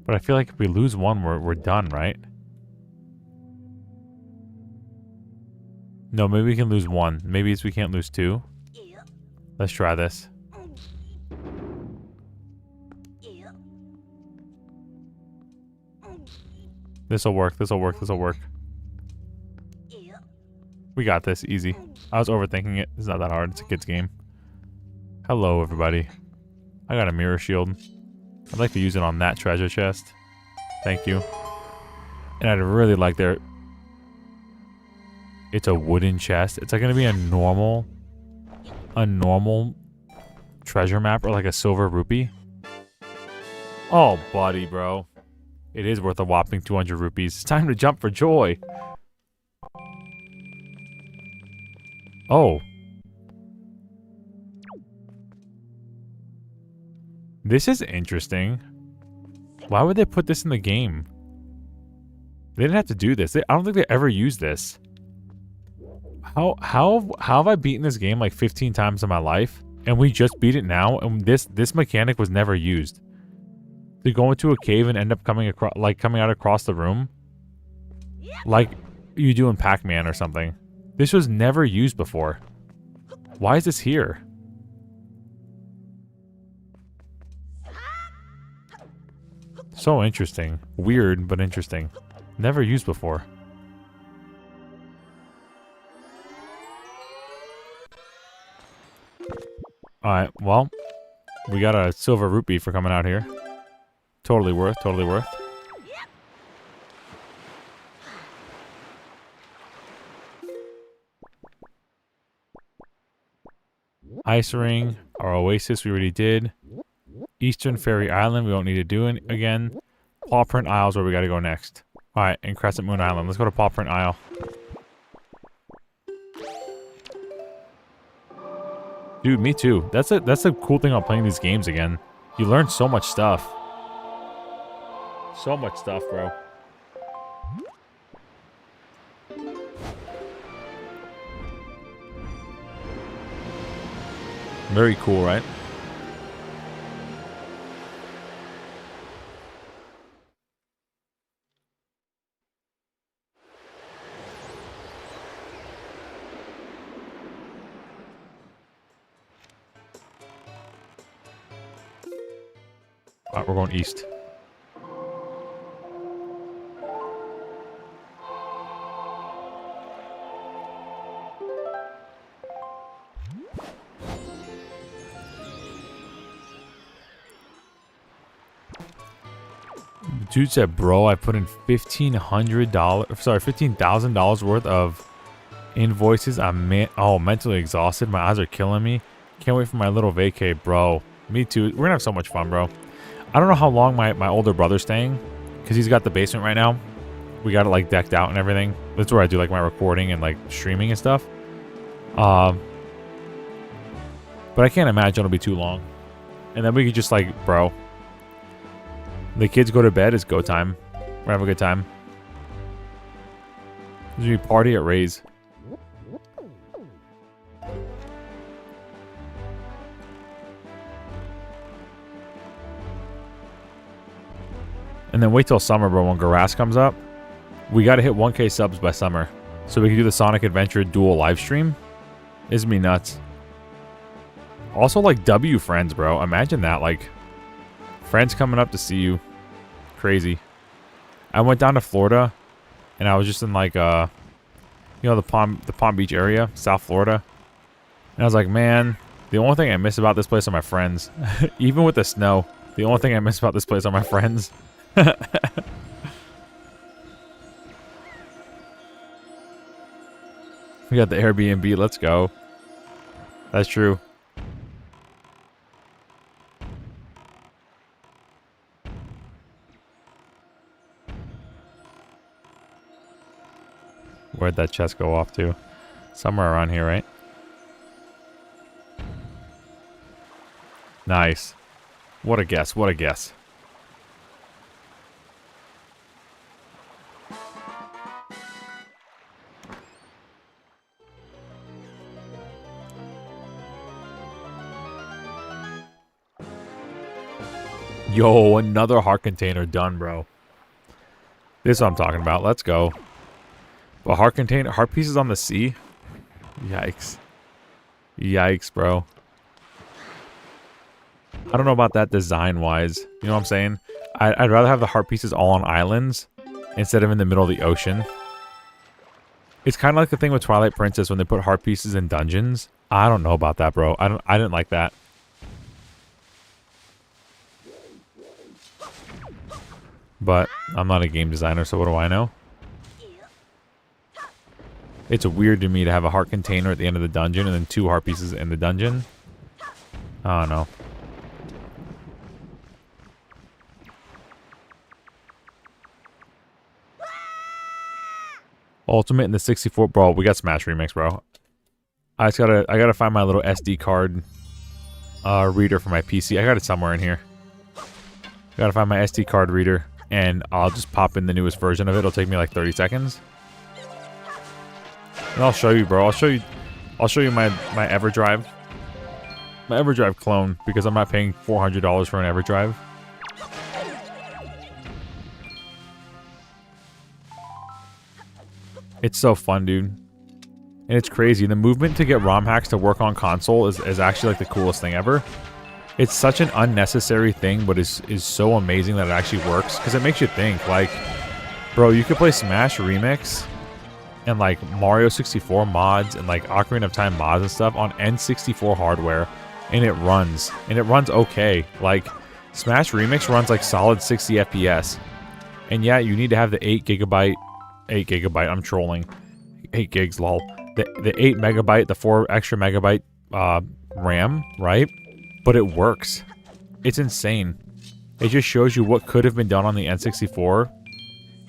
But I feel like if we lose one, we're done, right? No, maybe we can lose one. Maybe we can't lose two. Let's try this. This'll work, this'll work, this'll work. We got this, easy. I was overthinking it. It's not that hard, it's a kid's game. Hello, everybody. I got a mirror shield. I'd like to use it on that treasure chest. Thank you. And I'd really like their... It's a wooden chest. It's like gonna be a normal treasure map or like a silver rupee. Oh, buddy, bro. It is worth a whopping 200 rupees. It's time to jump for joy. Oh. This is interesting. Why would they put this in the game? They didn't have to do this. I don't think they ever used this. How have I beaten this game like 15 times in my life? And we just beat it now, and this mechanic was never used. To go into a cave and end up coming out across the room, like you do in Pac-Man or something. This was never used before. Why is this here? So interesting. Weird, but interesting. Never used before. Alright, well, we got a silver rupee for coming out here. Totally worth, totally worth. Ice Ring, our Oasis we already did. Eastern Fairy Island we don't need to do it again. Paw Print Isle is where we gotta go next. Alright, and Crescent Moon Island. Let's go to Paw Print Isle. Dude, me too. That's a cool thing about playing these games again. You learn so much stuff. So much stuff, bro. Very cool, right? Alright, we're going east. Dude said, bro, I put in $1,500 worth of invoices. I'm mentally exhausted. My eyes are killing me. Can't wait for my little vacay, bro. Me too. We're gonna have so much fun, bro. I don't know how long my older brother's staying, because he's got the basement right now. We got it like decked out and everything. That's where I do like my recording and like streaming and stuff. But I can't imagine it'll be too long. And then we could just like, bro, the kids go to bed, it's go time. We're having a good time. There's gonna be a party at Ray's. And then wait till summer, bro, when Grass comes up. We gotta hit 1K subs by summer, so we can do the Sonic Adventure dual live stream. It's me nuts. Also, like, W friends, bro. Imagine that, like, friends coming up to see you. Crazy. I went down to Florida, and I was just in, like, you know, the Palm Beach area, South Florida. And I was like, man, the only thing I miss about this place are my friends. Even with the snow, the only thing I miss about this place are my friends. We got the Airbnb. Let's go. That's true. Where'd that chest go off to? Somewhere around here, right? Nice. What a guess. What a guess. Yo, another heart container done, bro. This is what I'm talking about. Let's go. But heart container, heart pieces on the sea? Yikes. Yikes, bro. I don't know about that design-wise. You know what I'm saying? I'd rather have the heart pieces all on islands instead of in the middle of the ocean. It's kind of like the thing with Twilight Princess when they put heart pieces in dungeons. I don't know about that, bro. I didn't like that. But I'm not a game designer, so what do I know? It's weird to me to have a heart container at the end of the dungeon and then 2 heart pieces in the dungeon. I don't know. Ultimate in the 64, bro. We got Smash Remix, bro. I gotta find my little SD card reader for my PC. I got it somewhere in here. Gotta find my SD card reader, and I'll just pop in the newest version of it. It'll take me like 30 seconds. And I'll show you, bro. I'll show you my EverDrive. My EverDrive clone, because I'm not paying $400 for an EverDrive. It's so fun, dude. And it's crazy. The movement to get ROM hacks to work on console is actually like the coolest thing ever. It's such an unnecessary thing, but is so amazing that it actually works. Because it makes you think, like, bro, you could play Smash Remix and like Mario 64 mods and like Ocarina of Time mods and stuff on N64 hardware, and it runs. And it runs okay. Like, Smash Remix runs like solid 60 FPS. And yeah, you need to have the 8 gigabyte, I'm trolling. 8 gigs, lol. The 8 megabyte, the 4 extra megabyte RAM, right? But it works. It's insane. It just shows you what could have been done on the N64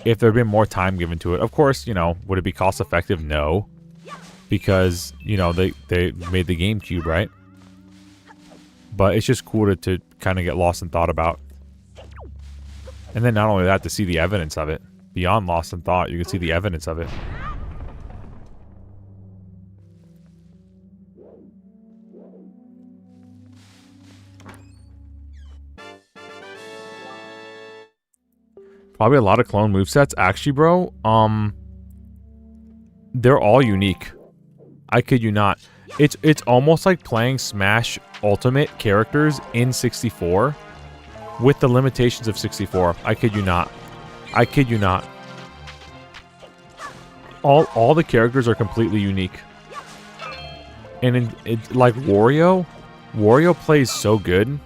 if there had been more time given to it. Of course, you know, would it be cost effective? No. Because, you know, they made the GameCube, right? But it's just cool to kind of get lost in thought about. And then not only that, to see the evidence of it. Beyond lost in thought, you can see the evidence of it. Probably a lot of clone movesets. Actually, bro, they're all unique. I kid you not. It's almost like playing Smash Ultimate characters in 64 with the limitations of 64. I kid you not. I kid you not. All the characters are completely unique. And like Wario plays so good.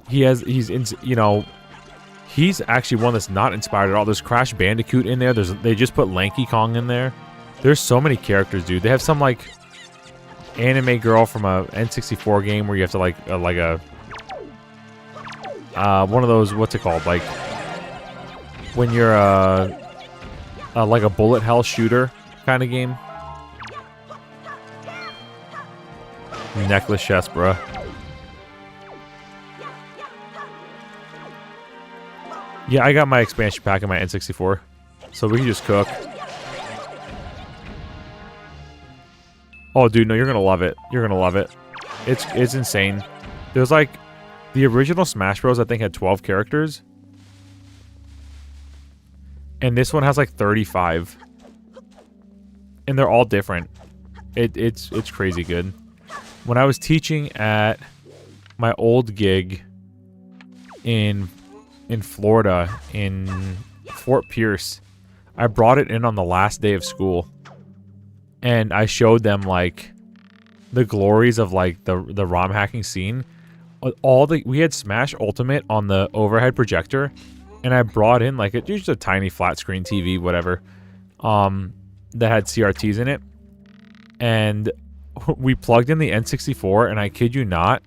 He's in, you know, He's actually one that's not inspired at all. There's Crash Bandicoot in there. They just put Lanky Kong in there. There's so many characters, dude. They have some like anime girl from a N64 game where you have to like one of those, what's it called? Like when you're like a bullet hell shooter kind of game. Necklace chest, bruh. Yeah, I got my expansion pack in my N64, so we can just cook. Oh, dude, no, you're gonna love it. You're gonna love it. It's insane. There's like the original Smash Bros. I think had 12 characters, and this one has like 35, and they're all different. It's crazy good. When I was teaching at my old gig in Florida, in Fort Pierce, I brought it in on the last day of school, and I showed them like the glories of like the ROM hacking scene. We had Smash Ultimate on the overhead projector, and I brought in like just a tiny flat screen TV, whatever, that had CRTs in it, and we plugged in the N64, and I kid you not,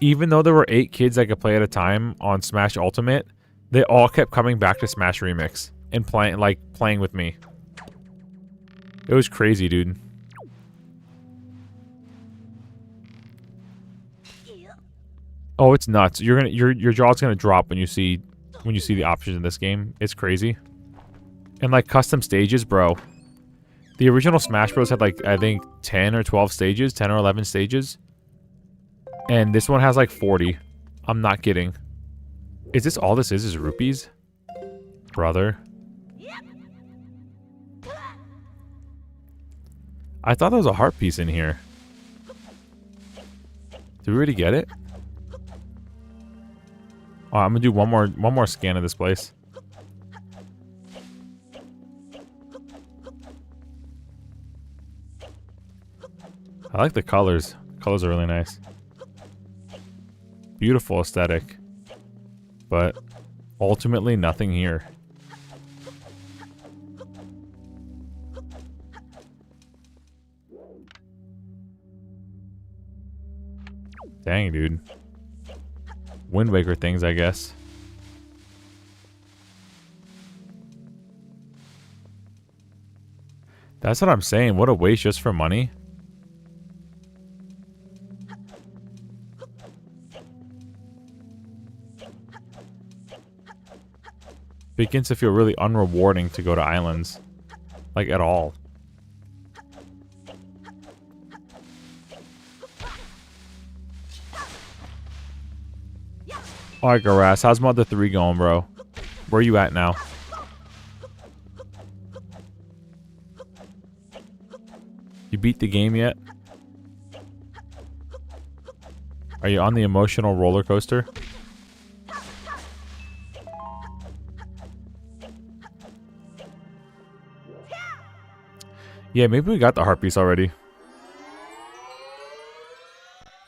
even though there were 8 kids that could play at a time on Smash Ultimate, they all kept coming back to Smash Remix and playing with me. It was crazy, dude. Oh, it's nuts. Your jaw's gonna drop when you see the options in this game. It's crazy. And like custom stages, bro. The original Smash Bros had like, I think 10 or 12 stages, 10 or 11 stages. And this one has like 40. I'm not kidding. Is this all this is rupees? Brother. I thought there was a heart piece in here. Did we already get it? Oh, I'm gonna do one more scan of this place. I like the colors. Colors are really nice. Beautiful aesthetic. But ultimately nothing here. Dang, dude. Wind Waker things, I guess. That's what I'm saying. What a waste just for money. Begins to feel really unrewarding to go to islands. Like, at all. Alright, Garas, how's Mother 3 going, bro? Where you at now? You beat the game yet? Are you on the emotional roller coaster? Yeah, maybe we got the heart piece already.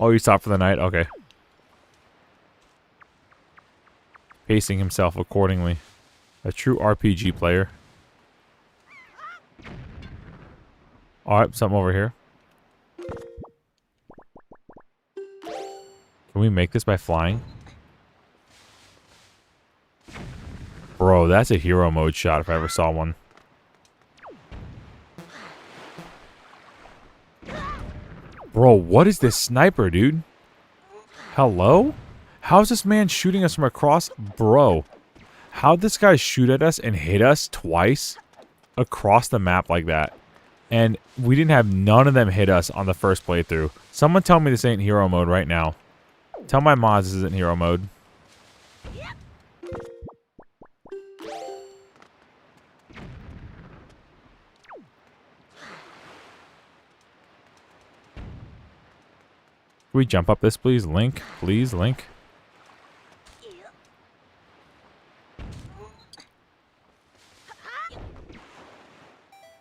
Oh, you stopped for the night? Okay. Pacing himself accordingly. A true RPG player. Alright, something over here. Can we make this by flying? Bro, that's a hero mode shot if I ever saw one. Bro, what is this sniper, dude? Hello? How's this man shooting us from across? Bro, how'd this guy shoot at us and hit us twice across the map like that? And we didn't have none of them hit us on the first playthrough. Someone tell me this ain't hero mode right now. Tell my mods this isn't hero mode. Can we jump up this, please? Link? Please, Link?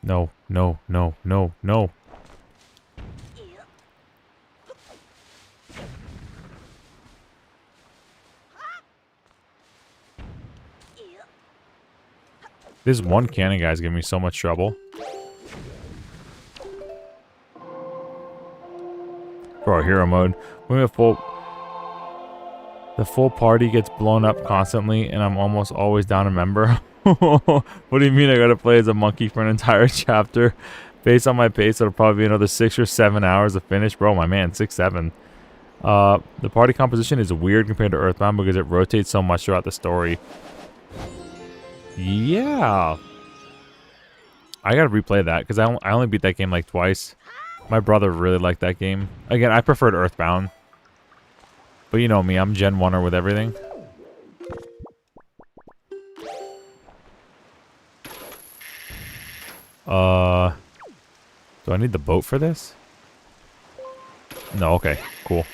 No, no, no, no, no. This one cannon guy's giving me so much trouble. Bro, hero mode. We have the full party gets blown up constantly, and I'm almost always down a member. What do you mean I gotta play as a monkey for an entire chapter? Based on my pace, it'll probably be another 6 or 7 hours to finish. Bro, my man, 6, 7. The party composition is weird compared to Earthbound because it rotates so much throughout the story. Yeah. I gotta replay that because I only beat that game like twice. My brother really liked that game. Again, I preferred Earthbound. But you know me, I'm Gen 1er with everything. Do I need the boat for this? No, okay, cool.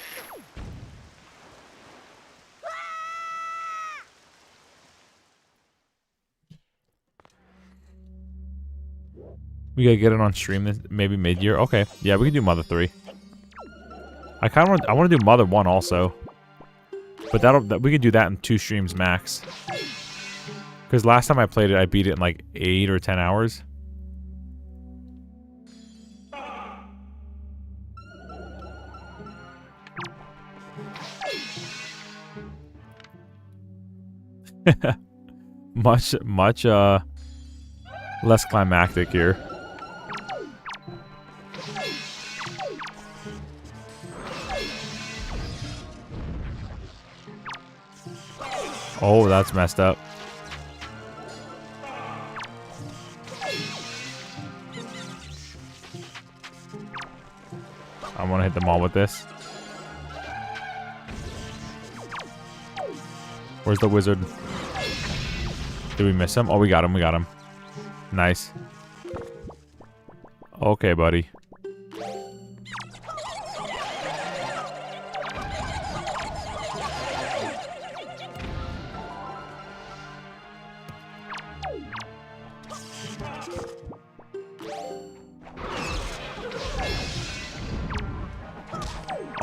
We gotta get it on stream this maybe mid-year. Okay, yeah, we can do Mother 3. I kind of want to do Mother 1 also, but we could do that in 2 streams max. Because last time I played it, I beat it in like 8 or 10 hours. much less climactic here. Oh, that's messed up. I want to hit them all with this. Where's the wizard? Did we miss him? Oh, we got him. We got him. Nice. Okay, buddy.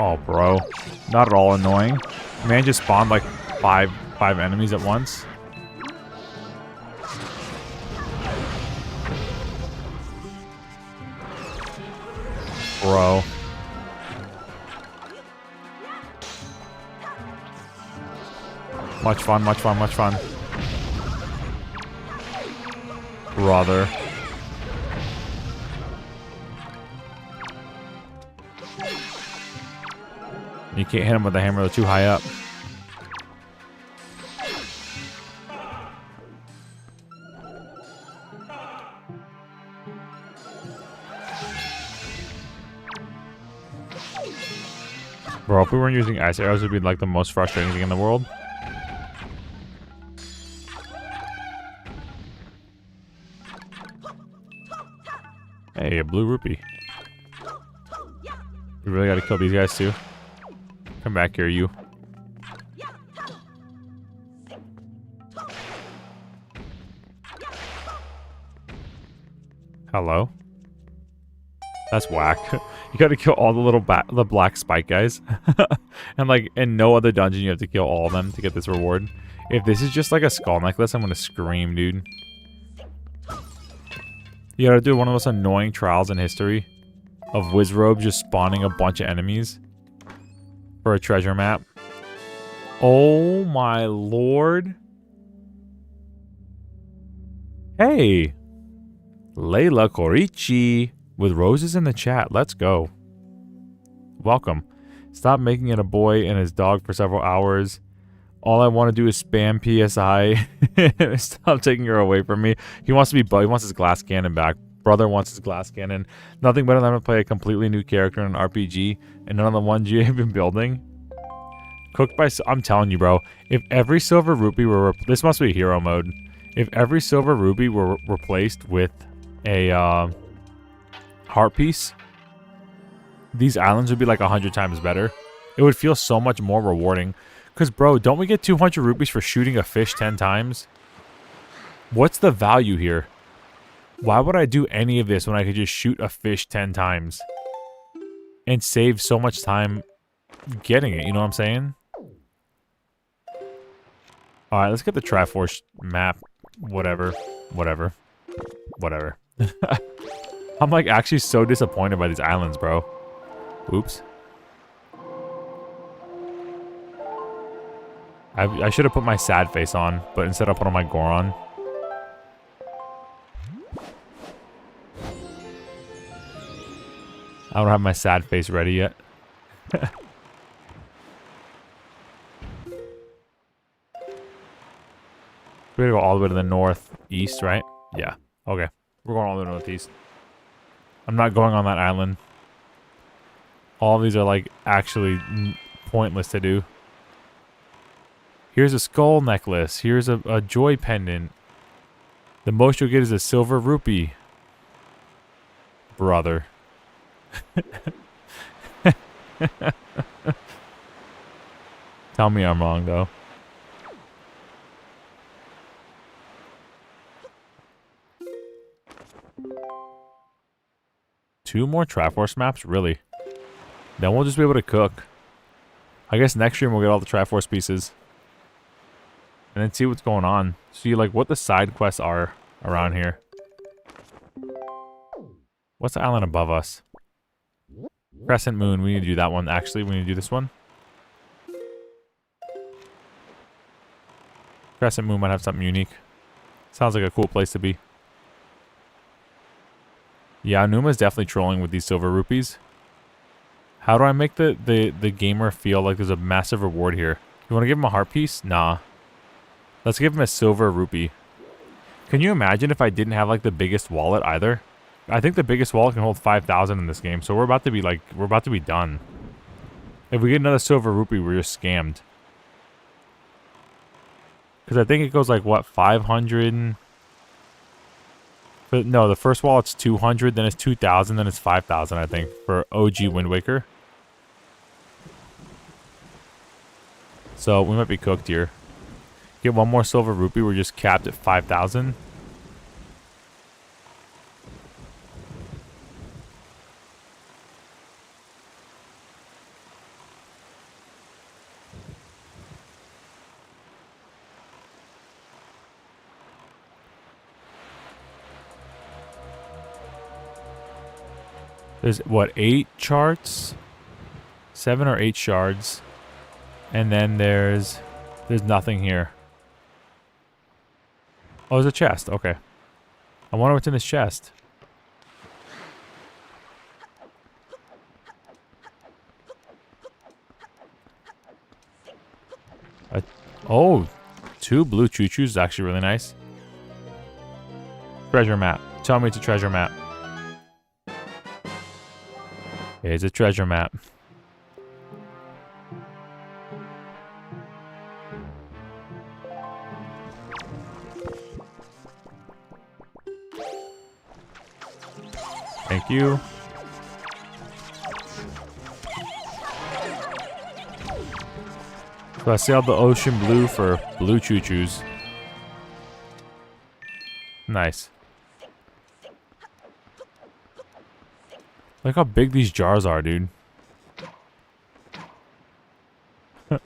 Oh, bro. Not at all annoying. Man just spawned like five enemies at once. Bro. Much fun, much fun, much fun. Brother. You can't hit him with the hammer, they're too high up. Bro, if we weren't using ice arrows, it would be like the most frustrating thing in the world. Hey, a blue rupee. We really gotta kill these guys too. Come back here, you. Hello? That's whack. You gotta kill all the little the black spike guys. And like in no other dungeon you have to kill all of them to get this reward. If this is just like a skull necklace, I'm gonna scream, dude. You gotta do one of the most annoying trials in history of Wizrobe just spawning a bunch of enemies for a treasure map. Oh my lord. Hey. Layla Korichi with roses in the chat. Let's go. Welcome. Stop making it a boy and his dog for several hours. All I want to do is spam PSI. Stop taking her away from me. He wants to be Bug. He wants his glass cannon back. Brother wants his glass cannon. Nothing better than to play a completely new character in an RPG and none of the ones you have been building. Cooked by... I'm telling you, bro. If every silver rupee were... This must be hero mode. If every silver rupee were replaced with a heart piece, these islands would be like 100 times better. It would feel so much more rewarding. Because, bro, don't we get 200 rupees for shooting a fish 10 times? What's the value here? Why would I do any of this when I could just shoot a fish 10 times? And save so much time getting it, you know what I'm saying? Alright, let's get the Triforce Map, whatever. Whatever. Whatever. I'm like actually so disappointed by these islands, bro. Oops. I should have put my sad face on, but instead I put on my Goron. I don't have my sad face ready yet. We're gonna go all the way to the northeast, right? Yeah. Okay. We're going all the way to the northeast. I'm not going on that island. All of these are like actually pointless to do. Here's a skull necklace. Here's a joy pendant. The most you'll get is a silver rupee. Brother. Tell me I'm wrong, though. Two more Triforce maps? Really? Then we'll just be able to cook. I guess next stream we'll get all the Triforce pieces. And then see what's going on. See, like, what the side quests are around here. What's the island above us? Crescent Moon. We need to do that one. Actually, we need to do this one. Crescent Moon might have something unique. Sounds like a cool place to be. Yeah, Numa's definitely trolling with these silver rupees. How do I make the gamer feel like there's a massive reward here? You want to give him a heart piece? Nah. Let's give him a silver rupee. Can you imagine if I didn't have like the biggest wallet either? I think the biggest wallet can hold 5,000 in this game, so we're about to be done. If we get another silver rupee, we're just scammed. Because I think it goes like, what, 500? But no, the first wallet's 200, then it's 2,000, then it's 5,000, I think, for OG Wind Waker. So we might be cooked here. Get one more silver rupee, we're just capped at 5,000. There's, what, 8 charts? 7 or 8 shards. And then there's nothing here. Oh, there's a chest. Okay. I wonder what's in this chest. Oh, 2 blue choo-choos is actually really nice. Treasure map. Tell me it's a treasure map. It's a treasure map. Thank you. So I sailed the ocean blue for blue choo-choos. Nice. Look how big these jars are, dude. I'm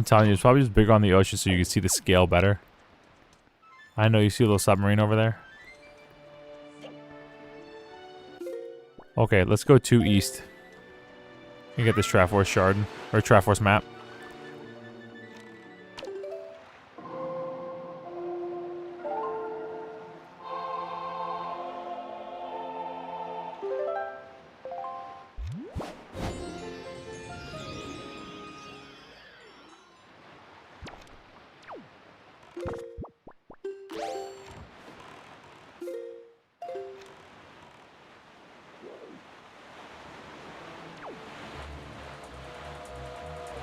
telling you, it's probably just bigger on the ocean so you can see the scale better. I know, you see a little submarine over there? Okay, let's go 2 east. And get this Triforce shard, or Triforce map.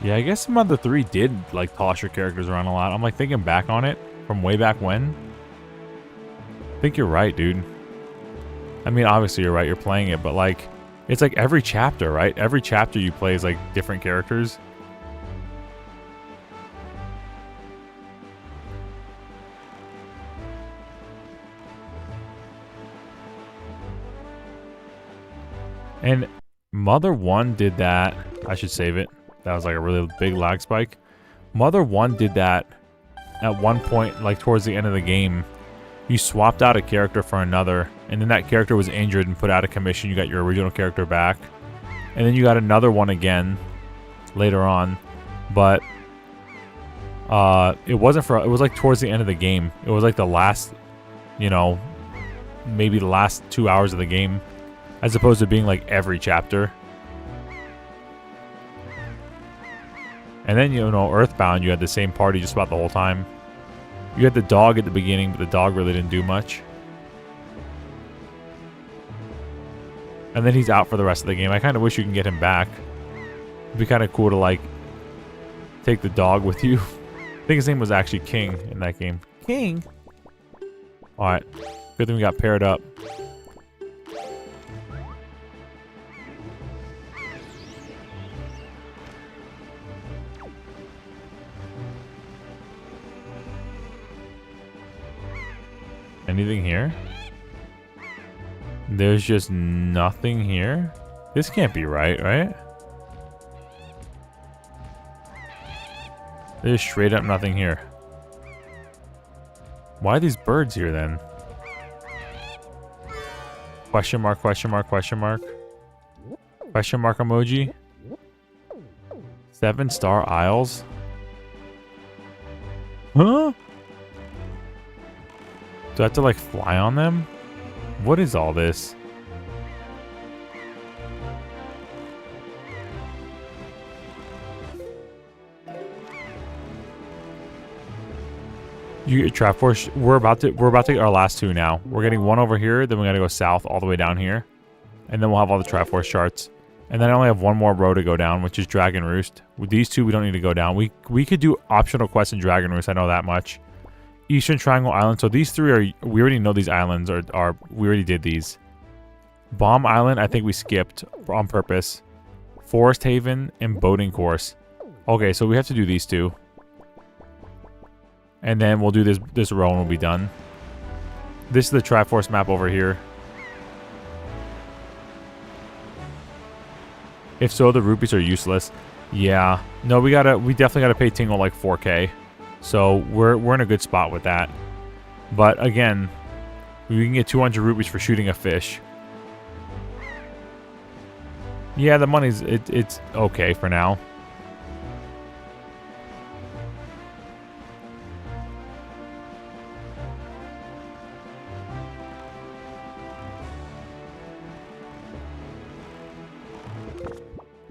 Yeah, I guess Mother 3 did, like, toss your characters around a lot. I'm, like, thinking back on it from way back when. I think you're right, dude. I mean, obviously you're right. You're playing it, but, like, it's, like, every chapter, right? Every chapter you play is, like, different characters. And Mother 1 did that. I should save it. That was like a really big lag spike. Mother 1 did that at one point, like towards the end of the game, you swapped out a character for another, and then that character was injured and put out of commission. You got your original character back, and then you got another one again later on, but it wasn't for. It was like towards the end of the game. It was like the last, you know, maybe the last 2 hours of the game, as opposed to being like every chapter. And then, you know, Earthbound, you had the same party just about the whole time. You had the dog at the beginning, but the dog really didn't do much. And then he's out for the rest of the game. I kind of wish you can get him back. It'd be kind of cool to, like, take the dog with you. I think his name was actually King in that game. King? Alright. Good thing we got paired up. Anything here? There's just nothing here? This can't be right, right? There's straight up nothing here. Why are these birds here then? Question mark, question mark, question mark. Question mark emoji. 7-star Isles? Huh? Do I have to like fly on them? What is all this? You get Triforce. We're about to get our last two now. We're getting one over here, then we gotta go south all the way down here. And then we'll have all the Triforce charts. And then I only have one more row to go down, which is Dragon Roost. With these two, we don't need to go down. We could do optional quests in Dragon Roost, I know that much. Eastern Triangle Island. So these three are, we already know these islands are we already did these. Bomb Island, I think we skipped on purpose. Forest Haven and Boating Course. Okay, so we have to do these two. And then we'll do this row and we'll be done. This is the Triforce map over here. If so, the rupees are useless. Yeah. No, we definitely gotta pay Tingle like 4K. So we're in a good spot with that. But again, we can get 200 rupees for shooting a fish. Yeah, the money's it's okay for now.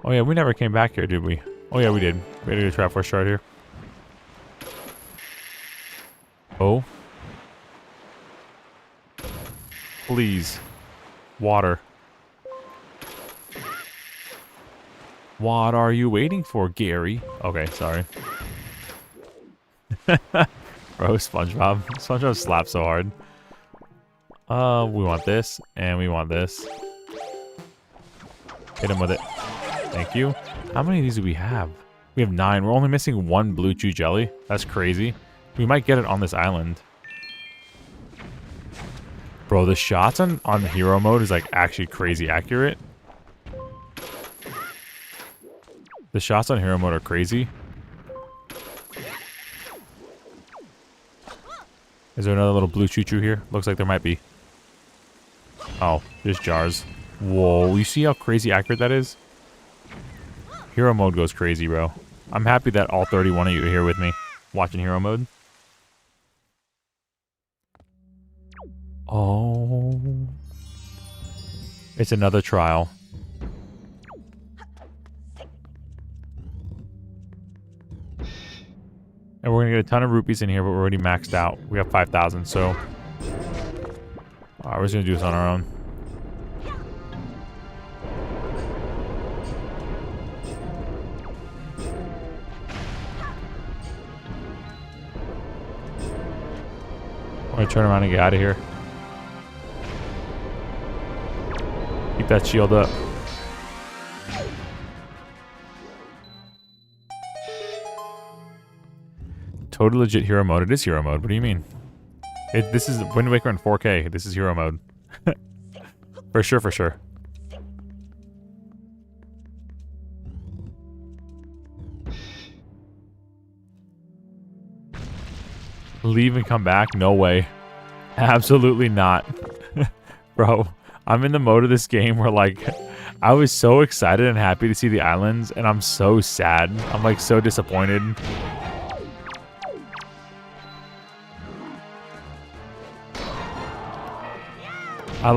Oh yeah, we never came back here, did we? Oh yeah, we did. We had to do a Triforce chart here. Oh. Please. Water. What are you waiting for, Gary? Okay, sorry. Bro, SpongeBob. SpongeBob slaps so hard. We want this, and we want this. Hit him with it. Thank you. How many of these do we have? We have 9. We're only missing 1 blue chew jelly. That's crazy. We might get it on this island. Bro, the shots on hero mode is like actually crazy accurate. The shots on hero mode are crazy. Is there another little blue choo-choo here? Looks like there might be. Oh, there's jars. Whoa, you see how crazy accurate that is? Hero mode goes crazy, bro. I'm happy that all 31 of you are here with me, watching hero mode. Oh. It's another trial. And we're going to get a ton of rupees in here, but we're already maxed out. We have 5,000, so... Alright, we're just going to do this on our own. I'm going to turn around and get out of here. Keep that shield up. Totally legit hero mode. It is hero mode. What do you mean? This is Wind Waker in 4K. This is hero mode. For sure, for sure. Leave and come back? No way. Absolutely not. Bro, I'm in the mode of this game where, like, I was so excited and happy to see the islands, and I'm so sad. I'm, like, so disappointed. I'm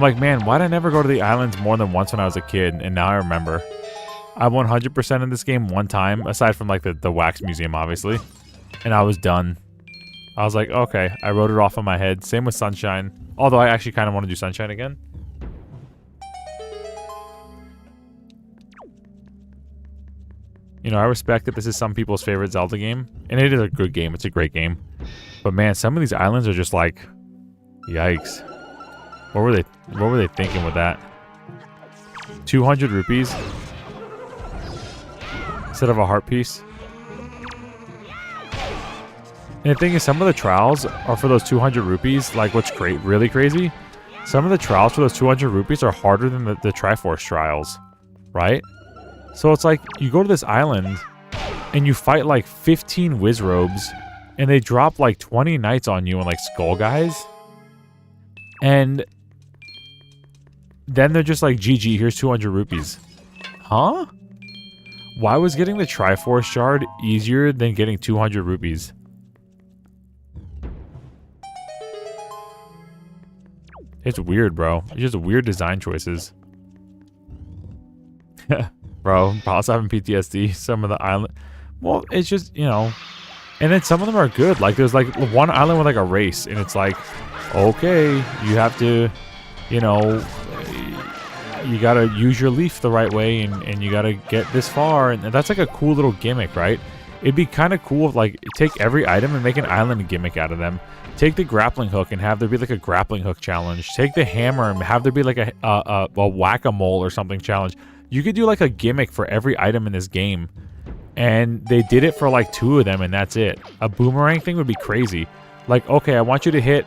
like, man, why'd I never go to the islands more than once when I was a kid? And now I remember. I 100% in this game one time, aside from, like, the wax museum, obviously. And I was done. I was like, okay, I wrote it off on my head. Same with Sunshine. Although I actually kind of want to do Sunshine again. You know, I respect that this is some people's favorite Zelda game. And it is a good game. It's a great game. But man, some of these islands are just like... Yikes. What were they thinking with that? 200 rupees? Instead of a heart piece? And the thing is, some of the trials are for those 200 rupees. Like, what's really crazy? Some of the trials for those 200 rupees are harder than the Triforce trials. Right? So it's like, you go to this island, and you fight like 15 Wizrobes, and they drop like 20 knights on you and like skull guys. And then they're just like, GG, here's 200 rupees. Huh? Why was getting the Triforce shard easier than getting 200 rupees? It's weird, bro. It's just weird design choices. Bro, also having PTSD. Some of the island... Well, it's just, you know... And then some of them are good. Like, there's like one island with like a race, and it's like, okay, you have to, you know, you gotta use your leaf the right way, and you gotta get this far, and that's like a cool little gimmick, right? It'd be kind of cool if, like, take every item and make an island gimmick out of them. Take the grappling hook and have there be like a grappling hook challenge. Take the hammer and have there be like a whack-a-mole or something challenge. You could do like a gimmick for every item in this game. And they did it for like 2 of them, and that's it. A boomerang thing would be crazy. Like, okay, I want you to hit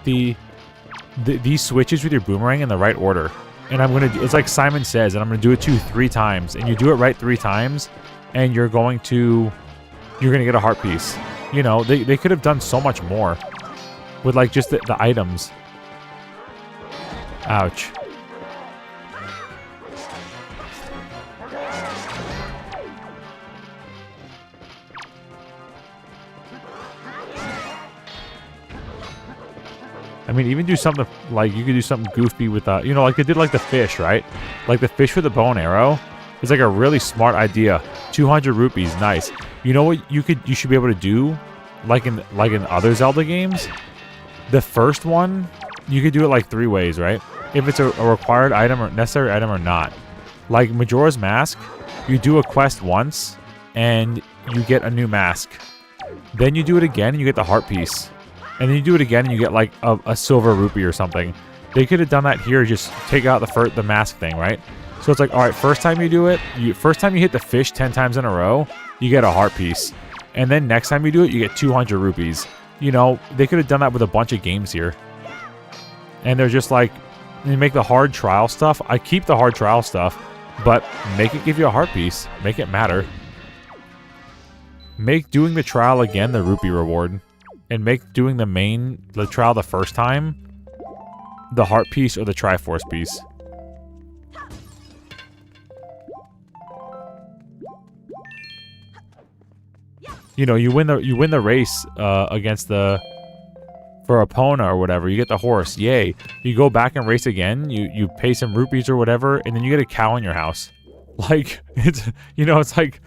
these switches with your boomerang in the right order. And I'm gonna do, it's like Simon Says, and I'm gonna do it 3 times. And you do it right 3 times, and you're gonna get a heart piece. You know, they could have done so much more with like just the items. Ouch. I mean, even do something like, you could do something goofy with, you know, like they did like the fish, right? Like the fish with the bow and arrow is like a really smart idea. 200 rupees, nice. You know what you should be able to do, like in other Zelda games? The first one, you could do it like 3 ways, right? If it's a required item or necessary item or not. Like Majora's Mask, you do a quest once, and you get a new mask. Then you do it again, and you get the heart piece. And then you do it again, and you get like a silver rupee or something. They could have done that here, just take out the mask thing, right? So it's like, all right, first time you do it, first time you hit the fish 10 times in a row, you get a heart piece. And then next time you do it, you get 200 rupees. You know, they could have done that with a bunch of games here. And they're just like, you make the hard trial stuff. I keep the hard trial stuff, but make it give you a heart piece. Make it matter. Make doing the trial again the rupee reward. And make doing the trial the first time the heart piece or the Triforce piece. You know, you win the race against for Epona or whatever. You get the horse, yay! You go back and race again. You pay some rupees or whatever, and then you get a cow in your house. Like, it's, you know, it's like,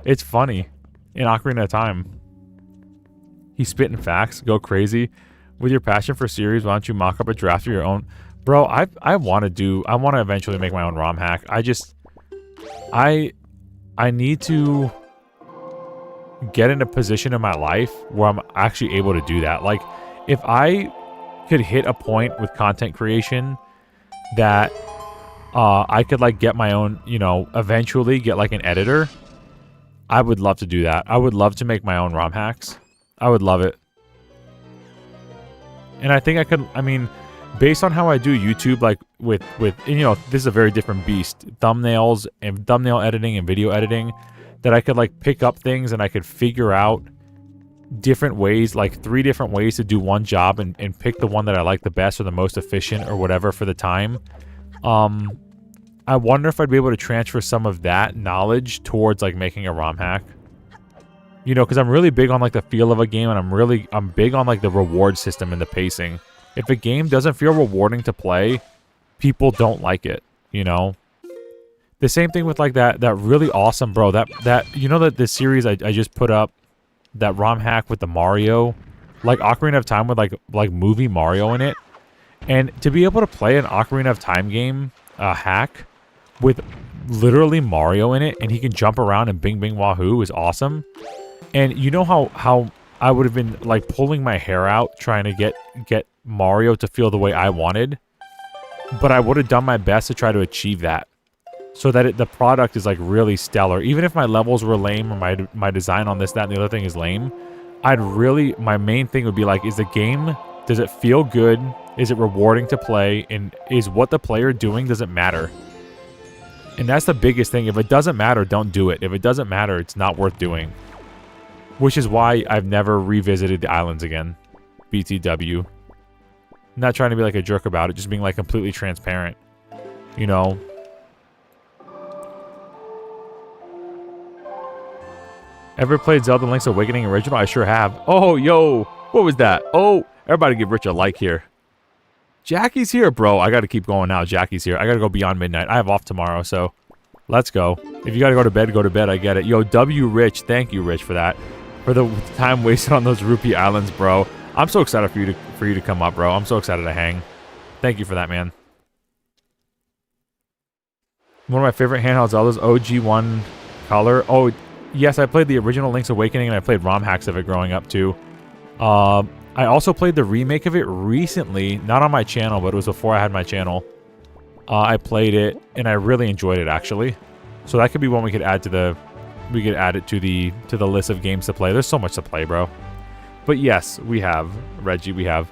it's funny in Ocarina of Time. He's spitting facts. Go crazy. With your passion for series, why don't you mock up a draft of your own? Bro, I want to eventually make my own ROM hack. I need to get in a position in my life where I'm actually able to do that. Like, if I could hit a point with content creation that I could like get my own, you know, eventually get like an editor, I would love to do that. I would love to make my own ROM hacks. I would love it. And I think I could, I mean, based on how I do YouTube, like with you know, this is a very different beast. Thumbnails and thumbnail editing and video editing. that I could like pick up things and I could figure out different ways, like 3 different ways to do one job and pick the one that I like the best or the most efficient or whatever for the time. I wonder if I'd be able to transfer some of that knowledge towards like making a ROM hack. You know, because I'm really big on like the feel of a game, and I'm big on like the reward system and the pacing. If a game doesn't feel rewarding to play, people don't like it, you know? The same thing with like that really awesome, bro, that you know that the series I just put up, that ROM hack with the Mario, like Ocarina of Time with like movie Mario in it. And to be able to play an Ocarina of Time game hack with literally Mario in it, and he can jump around and bing bing wahoo is awesome. And you know how I would have been like pulling my hair out trying to get Mario to feel the way I wanted, but I would have done my best to try to achieve that, so that the product is like really stellar. Even if my levels were lame or my design on this, that, and the other thing is lame, my main thing would be like, is the game, does it feel good? Is it rewarding to play? And is what the player doing, does it matter? And that's the biggest thing. If it doesn't matter, don't do it. If it doesn't matter, it's not worth doing. Which is why I've never revisited the islands again. BTW. Not trying to be like a jerk about it, just being like completely transparent. You know? Ever played Zelda Link's Awakening original? I sure have. Oh, yo! What was that? Oh! Everybody give Rich a like here. Jackie's here, bro. I gotta keep going now. Jackie's here. I gotta go beyond midnight. I have off tomorrow, so let's go. If you gotta go to bed, go to bed. I get it. Yo, W Rich. Thank you, Rich, for that. For the time wasted on those Rupee Islands, bro. I'm so excited for you to come up, bro. I'm so excited to hang. Thank you for that, man. One of my favorite handheld Zeldas, OG1 color. Oh, yes, I played the original Link's Awakening, and I played ROM hacks of it growing up, too. I also played the remake of it recently. Not on my channel, but it was before I had my channel. I played it, and I really enjoyed it, actually. So that could be one we could add to the... We could add it to the list of games to play. There's so much to play, bro. But yes, we have. Reggie, we have.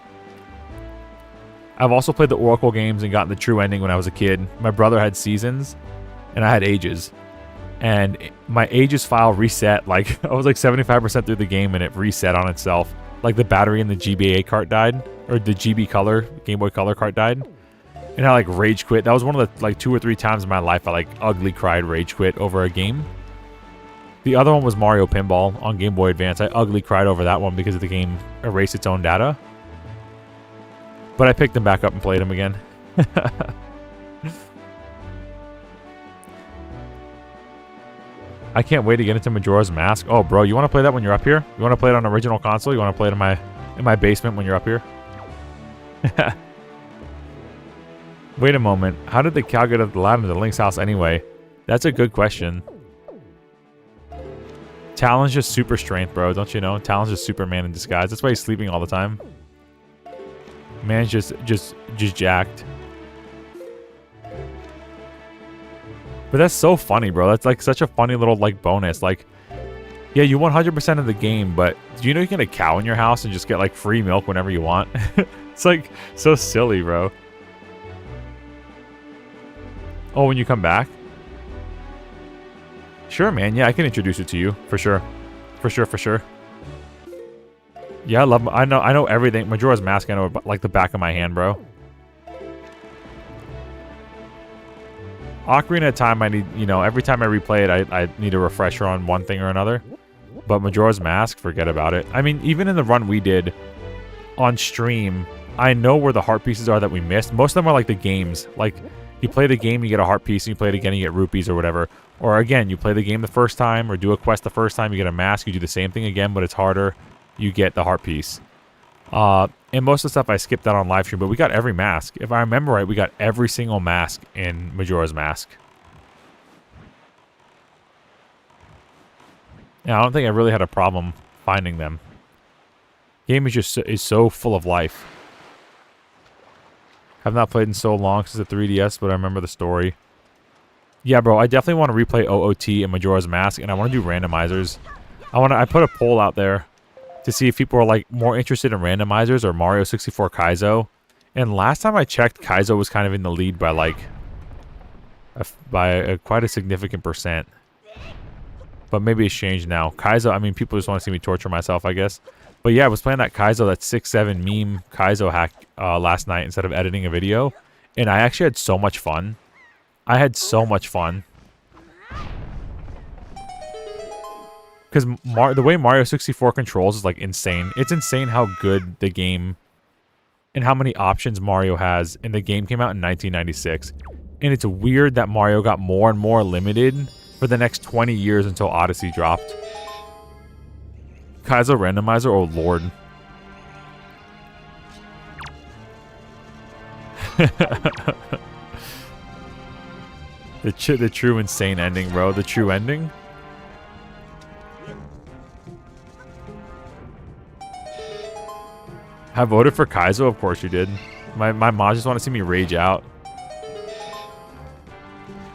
I've also played the Oracle games and gotten the true ending when I was a kid. My brother had seasons, and I had ages. And my ages file reset, like, I was like 75% through the game, and it reset on itself. Like the battery in the GBA cart died, or the GB Color, Game Boy Color cart died. And I like rage quit. That was one of the like 2 or 3 times in my life I like ugly cried rage quit over a game. The other one was Mario Pinball on Game Boy Advance. I ugly cried over that one because the game erased its own data. But I picked them back up and played them again. I can't wait to get into Majora's Mask. Oh, bro, you want to play that when you're up here? You want to play it on original console? You want to play it in my basement when you're up here? Wait a moment. How did the cow get up the ladder to Link's house anyway? That's a good question. Talon's just super strength, bro. Don't you know? Talon's just Superman in disguise. That's why he's sleeping all the time. Man's just jacked. But that's so funny, bro. That's like such a funny little like bonus. Like, yeah, you 100% of the game, but do you know you can get a cow in your house and just get like free milk whenever you want? It's like so silly, bro. Oh, when you come back? Sure, man. Yeah, I can introduce it to you for sure. For sure. Yeah, I know everything. Majora's Mask, I know like the back of my hand, bro. Ocarina of Time, I need, you know, every time I replay it, I need a refresher on one thing or another. But Majora's Mask, forget about it. I mean, even in the run we did on stream, I know where the heart pieces are that we missed. Most of them are like the games. Like, you play the game, you get a heart piece, and you play it again, you get rupees or whatever. Or again, you play the game the first time, or do a quest the first time, you get a mask, you do the same thing again, but it's harder, you get the heart piece. And most of the stuff I skipped out on live stream, but we got every mask. If I remember right, we got every single mask in Majora's Mask. Yeah, I don't think I really had a problem finding them. Game is so full of life. Have not played in so long since the 3DS, but I remember the story. Yeah, bro, I definitely want to replay OOT and Majora's Mask, and I want to do randomizers. I put a poll out there to see if people are like more interested in randomizers or Mario 64 Kaizo. And last time I checked, Kaizo was kind of in the lead by like quite a significant percent. But maybe it's changed now. Kaizo, I mean, people just want to see me torture myself, I guess. But yeah, I was playing that Kaizo, that 6-7 meme Kaizo hack last night instead of editing a video. And I actually had so much fun. I had so much fun. Because the way Mario 64 controls is like insane. It's insane how good the game and how many options Mario has. And the game came out in 1996. And it's weird that Mario got more and more limited for the next 20 years until Odyssey dropped. Kaizo randomizer, oh lord. the true insane ending, bro. The true ending. I voted for Kaizo, of course you did. My mods just want to see me rage out.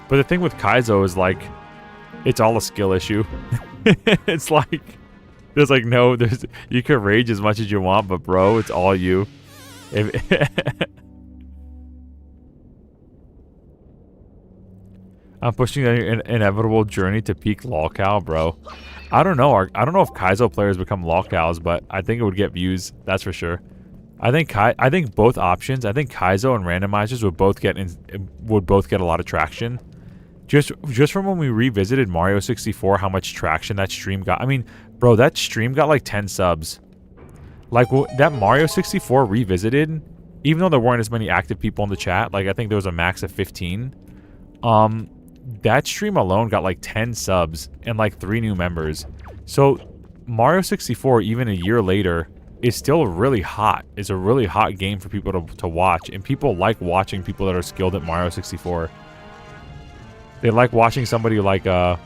But the thing with Kaizo is like, it's all a skill issue. It's like, there's like no, you can rage as much as you want, but bro, it's all you. I'm pushing an inevitable journey to peak lolcow, bro. I don't know. I don't know if Kaizo players become lolcows, but I think it would get views. That's for sure. I think both options. I think Kaizo and randomizers would both get a lot of traction. Just from when we revisited Mario 64, how much traction that stream got. I mean, bro, that stream got like 10 subs. Like that Mario 64 revisited, even though there weren't as many active people in the chat, like I think there was a max of 15. That stream alone got like 10 subs and like 3 new members. So Mario 64, even a year later, is still really hot. It's a really hot game for people to watch, and people like watching people that are skilled at Mario 64. They like watching somebody like get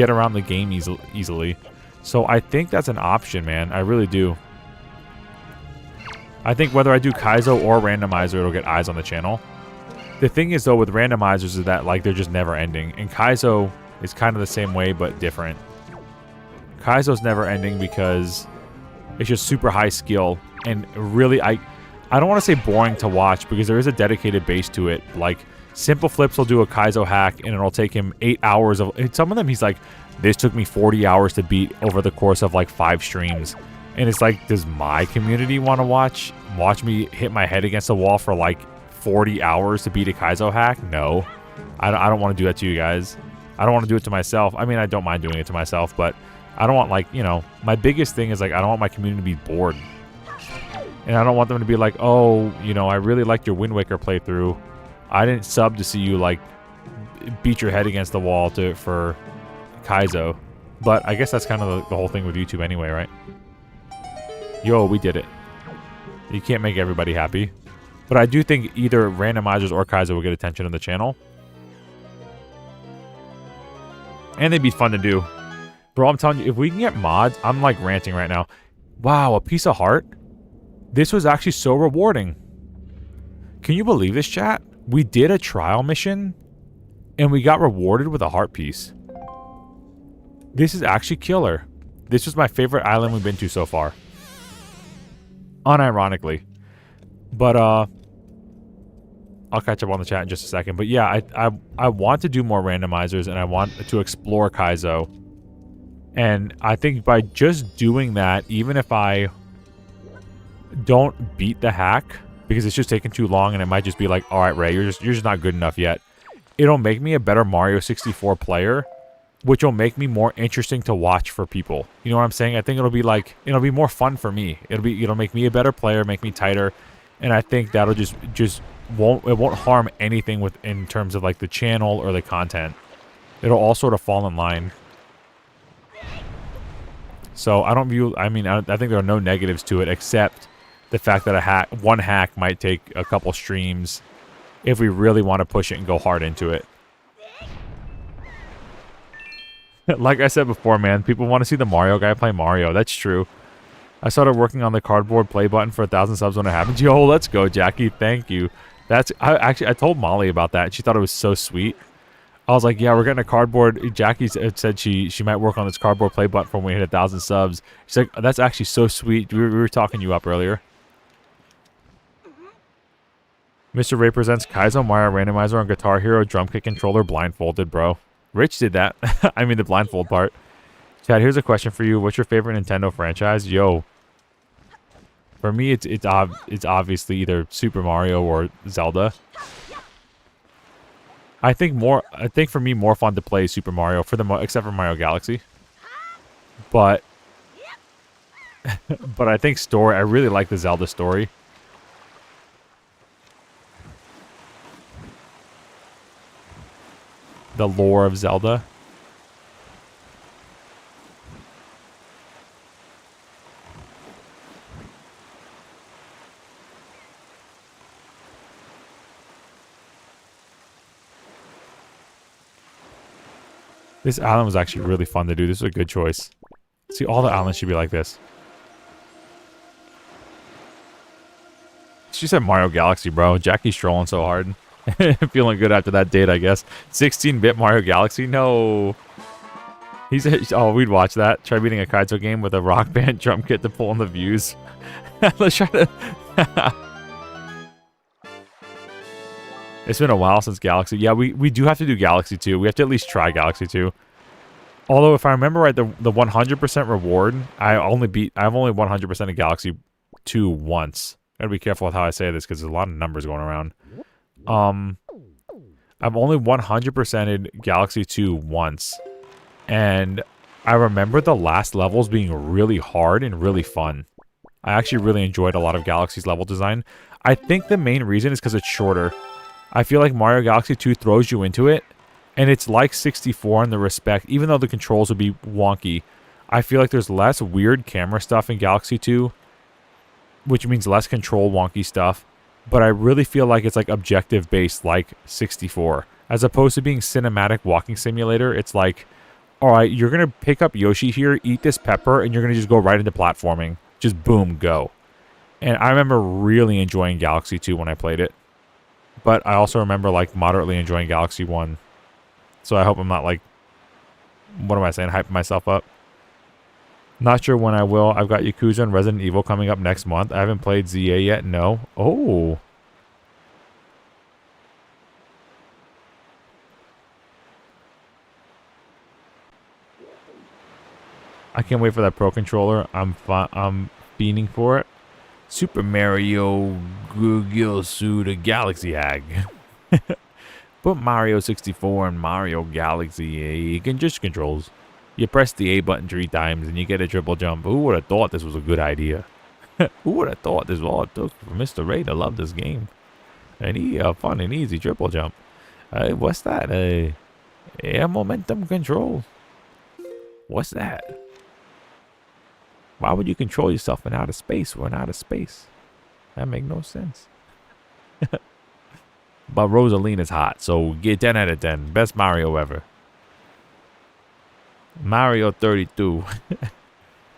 around the game easily. So I think that's an option, man. I really do. I think whether I do Kaizo or randomizer, it'll get eyes on the channel. The thing is, though, with randomizers is that like they're just never ending, and Kaizo is kind of the same way but different. Kaizo's never ending because it's just super high skill, and really I don't want to say boring to watch because there is a dedicated base to it. Like Simple Flips will do a Kaizo hack and it'll take him 8 hours of. Some of them he's like, this took me 40 hours to beat over the course of like 5 streams, and it's like, does my community want to watch me hit my head against the wall for like 40 hours to beat a Kaizo hack? No, I don't want to do that to you guys. I don't want to do it to myself. I mean, I don't mind doing it to myself, but I don't want, like, you know, my biggest thing is like I don't want my community to be bored, and I don't want them to be like, oh, you know, I really liked your Wind Waker playthrough. I didn't sub to see you like beat your head against the wall for Kaizo. But I guess that's kind of the whole thing with YouTube anyway, right? Yo, we did it. You can't make everybody happy. But I do think either randomizers or Kaizo will get attention on the channel. And they'd be fun to do. Bro, I'm telling you, if we can get mods, I'm like ranting right now. Wow, a piece of heart? This was actually so rewarding. Can you believe this, chat? We did a trial mission, and we got rewarded with a heart piece. This is actually killer. This was my favorite island we've been to so far. Unironically. But, I'll catch up on the chat in just a second. But yeah, I want to do more randomizers, and I want to explore Kaizo. And I think by just doing that, even if I don't beat the hack, because it's just taking too long, and it might just be like, all right, Ray, you're just not good enough yet. It'll make me a better Mario 64 player, which will make me more interesting to watch for people. You know what I'm saying? I think it'll be like, it'll be more fun for me. It'll make me a better player, make me tighter, and I think that'll just won't harm anything in terms of like the channel or the content. It'll all sort of fall in line. So I think there are no negatives to it except the fact that one hack might take a couple streams if we really want to push it and go hard into it. Like I said before, man, people want to see the Mario guy play Mario. That's true. I started working on the cardboard play button for 1,000 subs when it happens. Yo, let's go, Jackie. Thank you. I told Molly about that. She thought it was so sweet. I was like, yeah, we're getting a cardboard. Jackie said she might work on this cardboard play button for when we hit 1,000 subs. She's like, that's actually so sweet. We were talking you up earlier. Mr. Ray presents Kaizo Mario Randomizer on Guitar Hero Drum Kick Controller blindfolded, bro. Rich did that. I mean, the blindfold part. Chad, here's a question for you. What's your favorite Nintendo franchise? Yo, for me, it's obviously either Super Mario or Zelda. I think for me, more fun to play Super Mario except for Mario Galaxy. But but I think story. I really like the Zelda story. The lore of Zelda. This island was actually really fun to do. This was a good choice. See, all the islands should be like this. She said Mario Galaxy, bro. Jackie's strolling so hard. Feeling good after that date, I guess. 16-bit Mario Galaxy? No. Oh, we'd watch that. Try beating a Kaizo game with a Rock Band drum kit to pull in the views. Let's try to... It's been a while since Galaxy. Yeah, we do have to do Galaxy 2. We have to at least try Galaxy 2. Although, if I remember right, the 100% reward, I've only 100% of Galaxy 2 once. Gotta be careful with how I say this because there's a lot of numbers going around. I've only 100%ed Galaxy 2 once. And I remember the last levels being really hard and really fun. I actually really enjoyed a lot of Galaxy's level design. I think the main reason is because it's shorter. I feel like Mario Galaxy 2 throws you into it, and it's like 64 in the respect, even though the controls would be wonky. I feel like there's less weird camera stuff in Galaxy 2, which means less control wonky stuff, but I really feel like it's like objective-based like 64. As opposed to being cinematic walking simulator, it's like, alright, you're going to pick up Yoshi here, eat this pepper, and you're going to just go right into platforming. Just boom, go. And I remember really enjoying Galaxy 2 when I played it. But I also remember, like, moderately enjoying Galaxy 1. So I hope I'm not, like... What am I saying? Hyping myself up. Not sure when I will. I've got Yakuza and Resident Evil coming up next month. I haven't played ZA yet. No. Oh. I can't wait for that Pro Controller. I'm fiending for it. Super Mario Gurgilsu the Galaxy Hag. Put Mario 64 and Mario Galaxy. You can just controls. You press the A button 3 times and you get a triple jump. Who would have thought this was a good idea? Who would have thought this was all it took for Mr. Ray to love this game? And fun and easy triple jump. What's that? Air momentum control. What's that? Why would you control yourself in outer space? We're in outer space. That make no sense. But Rosalina's hot, so get 10 out of 10. Best Mario ever. Mario 32.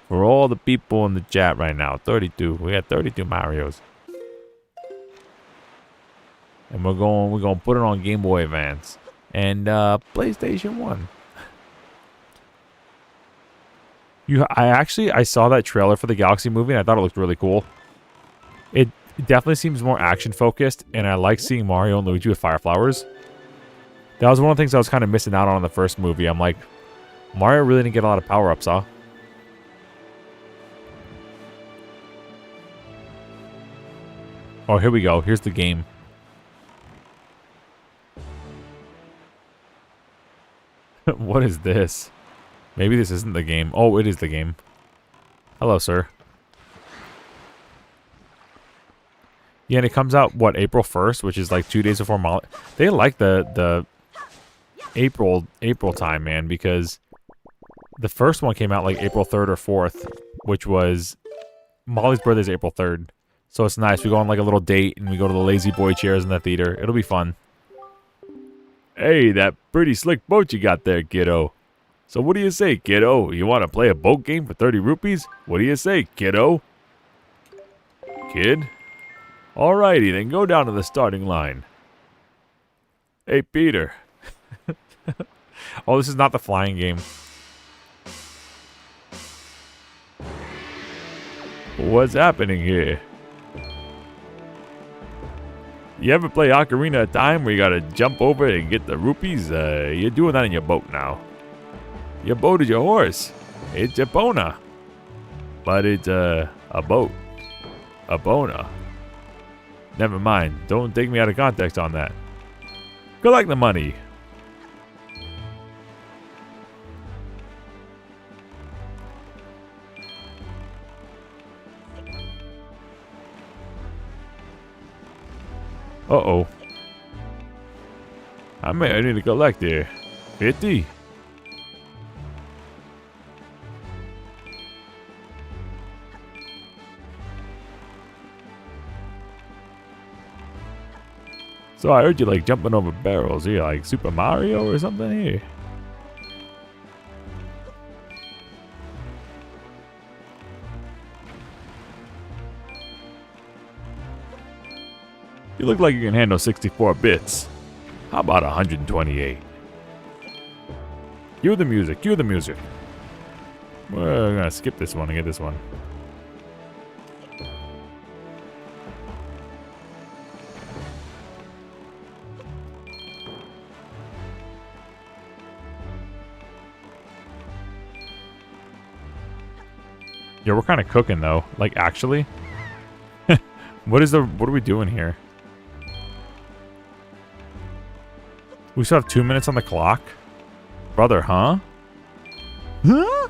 For all the people in the chat right now, 32. We got 32 Marios. And we're going to put it on Game Boy Advance and PlayStation 1. I saw that trailer for the Galaxy movie and I thought it looked really cool. It definitely seems more action focused, and I like seeing Mario and Luigi with fire flowers. That was one of the things I was kind of missing out on in the first movie. I'm like, Mario really didn't get a lot of power ups, huh? Oh, here we go. Here's the game. What is this? Maybe this isn't the game. Oh, it is the game. Hello, sir. Yeah, and it comes out, what, April 1st, which is like 2 days before Molly. They like the April time, man, because the first one came out like April 3rd or 4th, which was Molly's birthday is April 3rd. So it's nice. We go on like a little date and we go to the lazy boy chairs in the theater. It'll be fun. Hey, that pretty slick boat you got there, kiddo. So what do you say, kiddo? You want to play a boat game for 30 rupees? What do you say, kiddo? Kid? Alrighty, then go down to the starting line. Hey, Peter. Oh, this is not the flying game. What's happening here? You ever play Ocarina of Time where you gotta jump over and get the rupees? You're doing that in your boat now. Your boat is your horse. It's a bona. But it's a boat. A bona. Never mind. Don't take me out of context on that. Collect the money. Uh-oh. I need to collect here. 50. So I heard you like jumping over barrels. Are you like Super Mario or something here? You look like you can handle 64 bits. How about 128? Cue the music, cue the music. We're gonna skip this one and get this one. Yeah, we're kind of cooking though. Like actually, what are we doing here? We still have 2 minutes on the clock, brother, huh? Huh?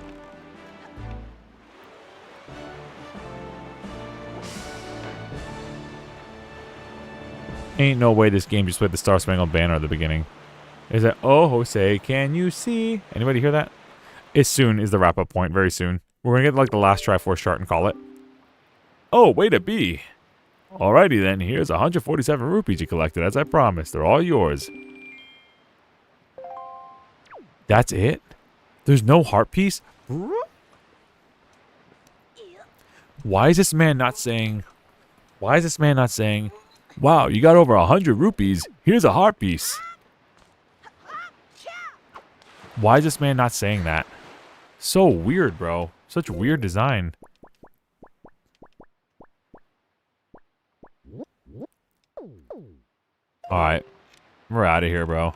Ain't no way this game just played the Star Spangled Banner at the beginning. Is that oh Jose? Can you see? Anybody hear that? It's soon is the wrap up point. Very soon. We're gonna get like the last Triforce chart and call it. Oh, way to be. Alrighty then, here's 147 rupees you collected as I promised. They're all yours. That's it? There's no heart piece? Why is this man not saying, wow, you got over 100 rupees, here's a heart piece. Why is this man not saying that? So weird, bro. Such weird design. Alright. We're out of here, bro.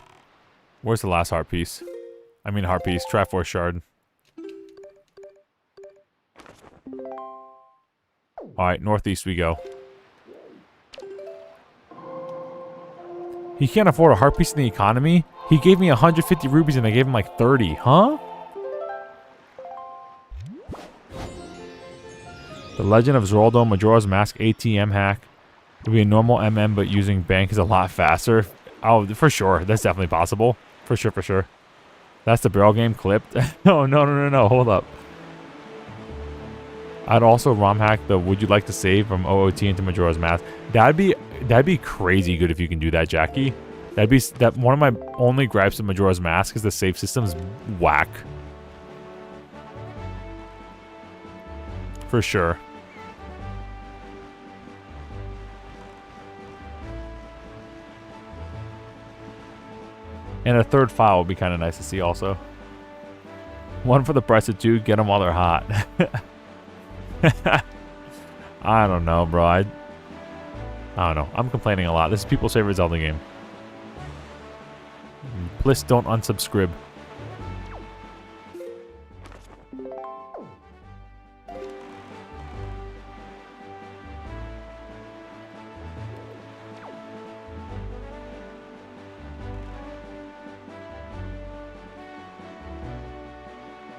Where's the last heart piece? I mean heart piece. Triforce shard. Alright, northeast we go. He can't afford a heart piece in the economy? He gave me 150 rupees and I gave him like 30. Huh? The Legend of Zelda Majora's Mask ATM hack. Would be a normal MM, but using bank is a lot faster. Oh, for sure. That's definitely possible. For sure, for sure. That's the barrel game clipped. No. Hold up. I'd also ROM hack the Would You Like to Save from OOT into Majora's Mask. That'd be crazy good if you can do that, Jackie. That one of my only gripes with Majora's Mask is the save system's whack. For sure. And a third file would be kind of nice to see also. One for the price of two, get them while they're hot. I don't know, bro. I don't know. I'm complaining a lot. This is people's favorite Zelda game. Please don't unsubscribe.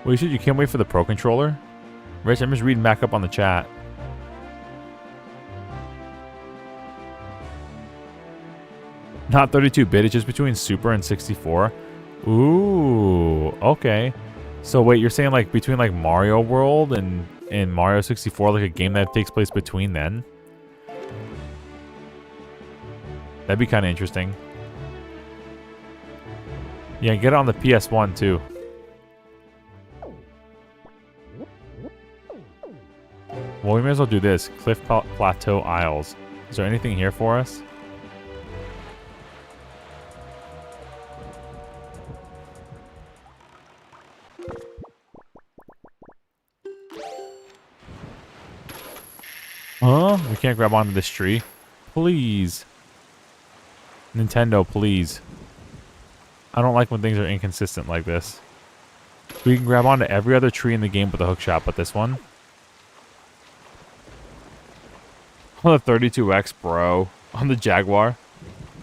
Wait, you can't wait for the Pro Controller? Rich, I'm just reading back up on the chat. Not 32-bit, it's just between Super and 64. Ooh, okay. So wait, you're saying like between like Mario World and Mario 64, like a game that takes place between then? That'd be kind of interesting. Yeah, get it on the PS1 too. Well, we may as well do this. Cliff Plateau Isles. Is there anything here for us? Huh? We can't grab onto this tree? Please. Nintendo, please. I don't like when things are inconsistent like this. We can grab onto every other tree in the game with a hook shot, but this one? On the 32X, bro. On the Jaguar.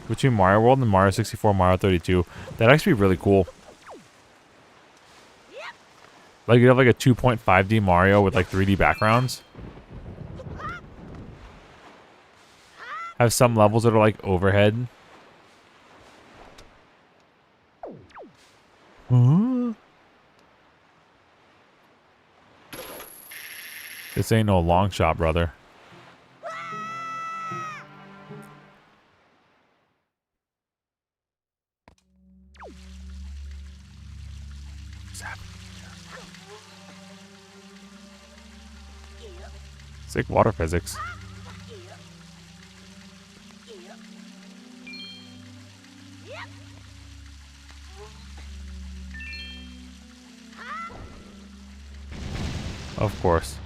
Between Mario World and Mario 64, Mario 32. That'd actually be really cool. Like, you'd have like a 2.5D Mario with like 3D backgrounds. Have some levels that are like overhead. Huh? This ain't no long shot, brother. Sick water physics. Of course.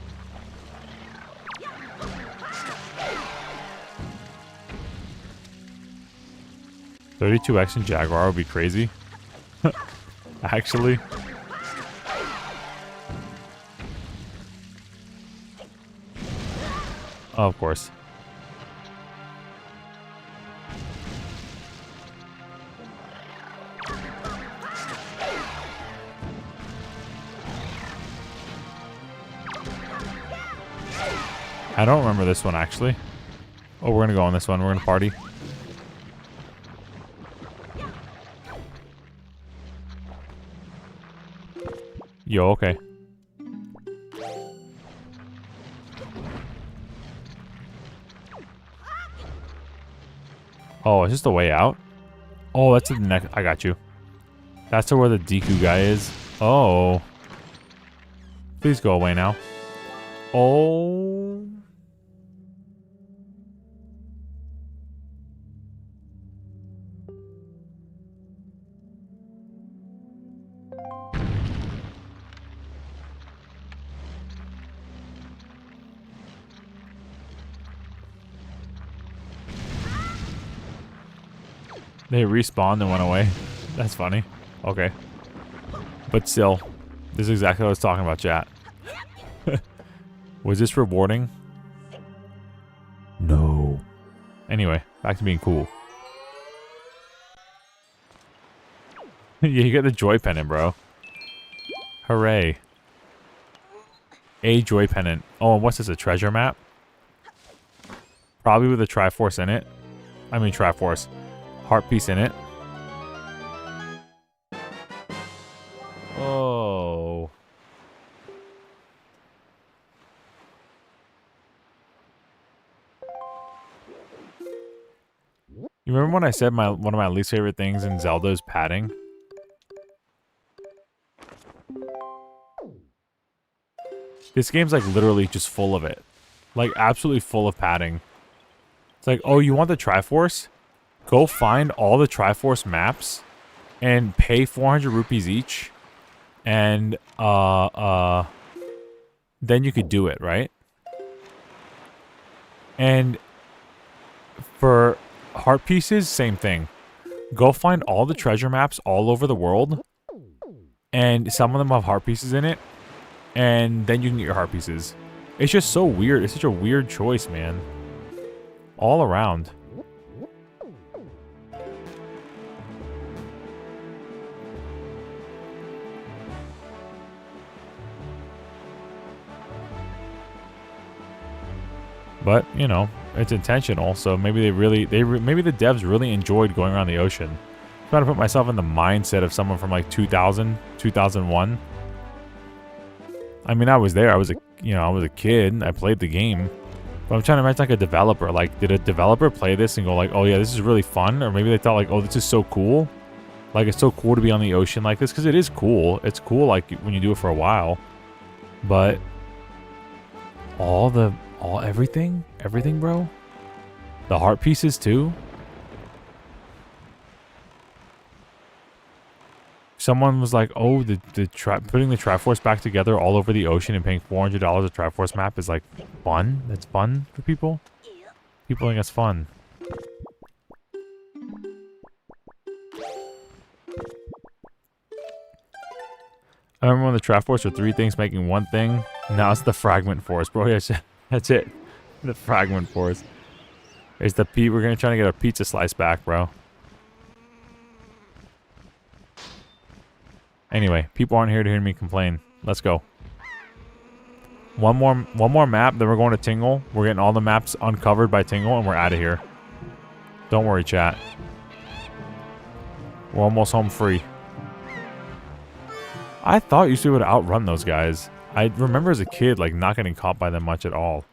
$32X in Jaguar would be crazy. Actually. Oh, of course. I don't remember this one, actually. Oh, we're gonna go on this one. We're gonna party. Yo, okay. Oh, is this the way out? Oh, that's the next. I got you. That's to where the Deku guy is. Oh. Please go away now. Oh. They respawned and went away. That's funny. Okay. But still, this is exactly what I was talking about, chat. Was this rewarding? No. Anyway, back to being cool. Yeah, you got the joy pennant, bro. Hooray. A joy pennant. Oh, and what's this, a treasure map? Probably with a Triforce in it. I mean Triforce. Heart piece in it. Oh. You remember when I said one of my least favorite things in Zelda is padding? This game's like literally just full of it. Like absolutely full of padding. It's like, oh, you want the Triforce? Go find all the Triforce maps and pay 400 rupees each. And then you could do it, right? And for heart pieces, same thing. Go find all the treasure maps all over the world. And some of them have heart pieces in it. And then you can get your heart pieces. It's just so weird. It's such a weird choice, man. All around. But, you know, it's intentional, so maybe maybe the devs really enjoyed going around the ocean. I'm trying to put myself in the mindset of someone from like 2000, 2001. I mean, I was there. I was a kid. I played the game. But I'm trying to imagine like a developer. Like, did a developer play this and go like, oh yeah, this is really fun? Or maybe they thought like, oh, this is so cool. Like, it's so cool to be on the ocean like this. Because it is cool. It's cool like when you do it for a while. But everything, bro. The heart pieces too. Someone was like, "Oh, putting the Triforce back together all over the ocean and paying $400 a Triforce map is like fun. That's fun for people. People think it's fun." I remember when the Triforce were 3 things making 1 thing. Now it's the Fragment Force, bro. That's it. The Fragment Force. There's the we're gonna try to get our pizza slice back, bro. Anyway, people aren't here to hear me complain. Let's go. One more map, then we're going to Tingle. We're getting all the maps uncovered by Tingle, and we're out of here. Don't worry, chat. We're almost home free. I thought you would outrun those guys. I remember as a kid, like, not getting caught by them much at all.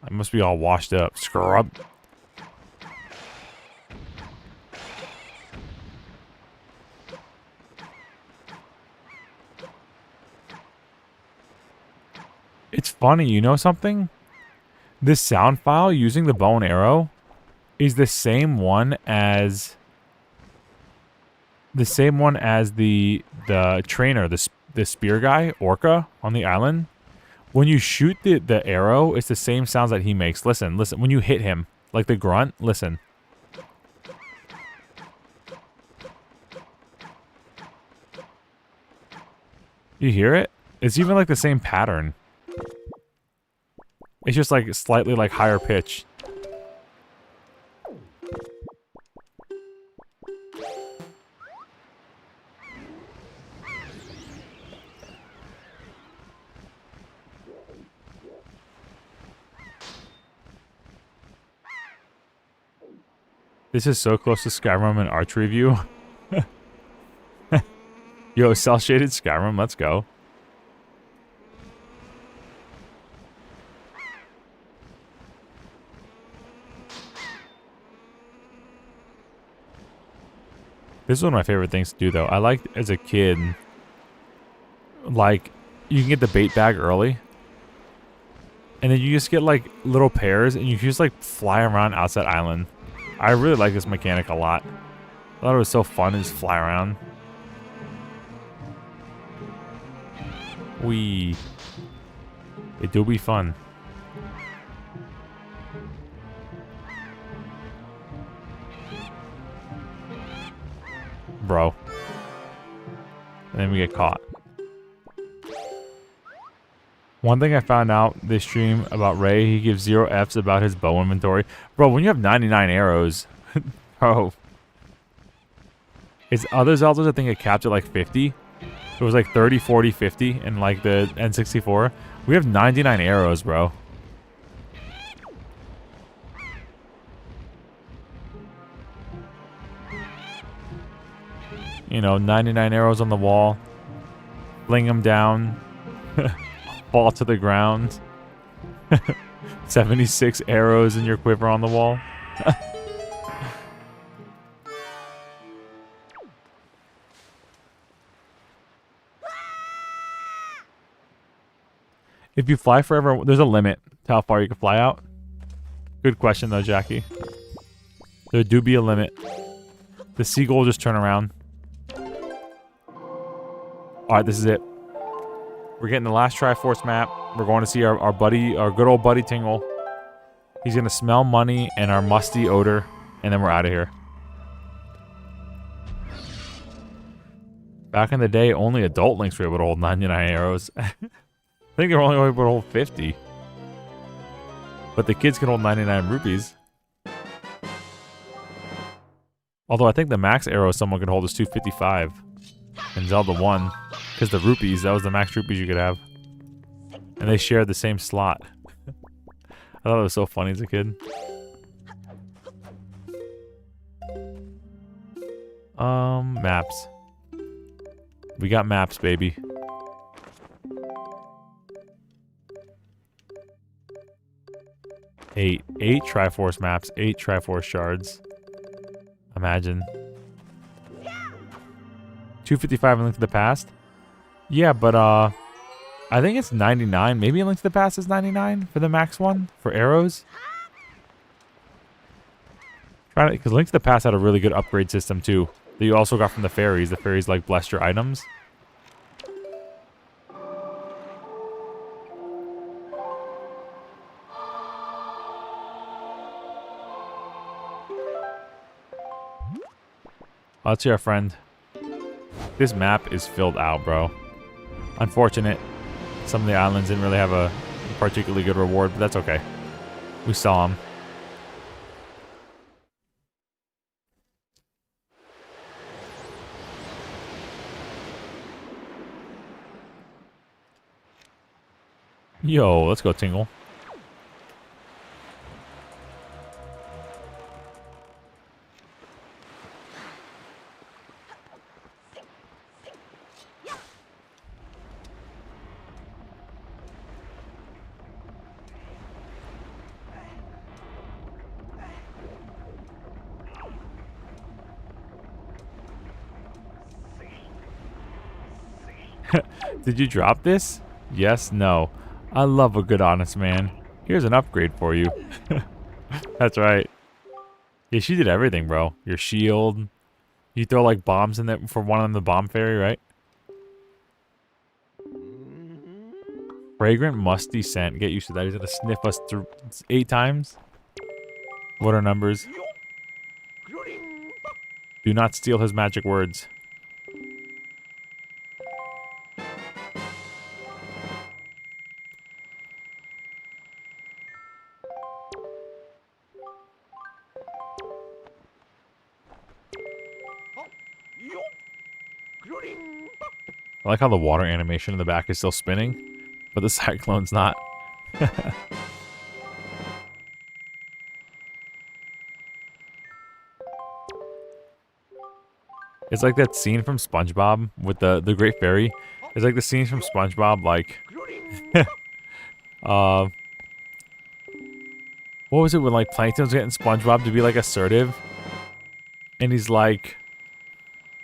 I must be all washed up. Scrub. It's funny, you know something? This sound file using the bow and arrow is the same one as the trainer, the spear guy, Orca, on the island. When you shoot the arrow, it's the same sounds that he makes. Listen. When you hit him, like the grunt, listen. You hear it? It's even like the same pattern. It's just like slightly like higher pitch. This is so close to Skyrim and archery view. Yo, cel-shaded Skyrim, let's go. This is one of my favorite things to do, though. I liked, as a kid, like, you can get the bait bag early. And then you just get, like, little pairs, and you can just, like, fly around Outset Island. I really like this mechanic a lot. I thought it was so fun to just fly around. Wee. It do be fun. Bro. And then we get caught. One thing I found out this stream about Ray, he gives 0 Fs about his bow inventory. Bro, when you have 99 arrows, bro. It's other Zeldas, I think it capped at like 50. It was like 30, 40, 50 in like the N64. We have 99 arrows, bro. You know, 99 arrows on the wall. Fling them down. Fall to the ground. 76 arrows in your quiver on the wall. If you fly forever, there's a limit to how far you can fly out. Good question, though, Jackie. There do be a limit. The seagull will just turn around. Alright, this is it. We're getting the last Triforce map. We're going to see our buddy, our good old buddy Tingle. He's going to smell money and our musty odor, and then we're out of here. Back in the day, only adult Links were able to hold 99 arrows. I think they're only able to hold 50. But the kids can hold 99 rupees. Although I think the max arrow someone can hold is 255. In Zelda 1. Because the rupees, that was the max rupees you could have. And they shared the same slot. I thought it was so funny as a kid. Maps. We got maps, baby. Eight Triforce maps, 8 Triforce shards. Imagine. 255 in Link to the Past? Yeah, but I think it's 99. Maybe in Link to the Past is 99 for the max one for arrows. Because Link to the Past had a really good upgrade system too. That you also got from the fairies. The fairies like blessed your items. Let's see our friend. This map is filled out, bro. Unfortunate. Some of the islands didn't really have a particularly good reward, but that's okay. We saw them. Yo, let's go, Tingle. Did you drop this? Yes, no. I love a good honest man. Here's an upgrade for you. That's right. Yeah, she did everything, bro. Your shield. You throw like bombs in there for one on the bomb fairy, right? Fragrant musty scent. Get used to that. He's gonna sniff us through 8 times. What are numbers? Do not steal his magic words. I like how the water animation in the back is still spinning, but the cyclone's not. It's like that scene from SpongeBob with the Great Fairy. It's like the scenes from SpongeBob, like... what was it when, like, Plankton's getting SpongeBob to be, like, assertive? And he's like...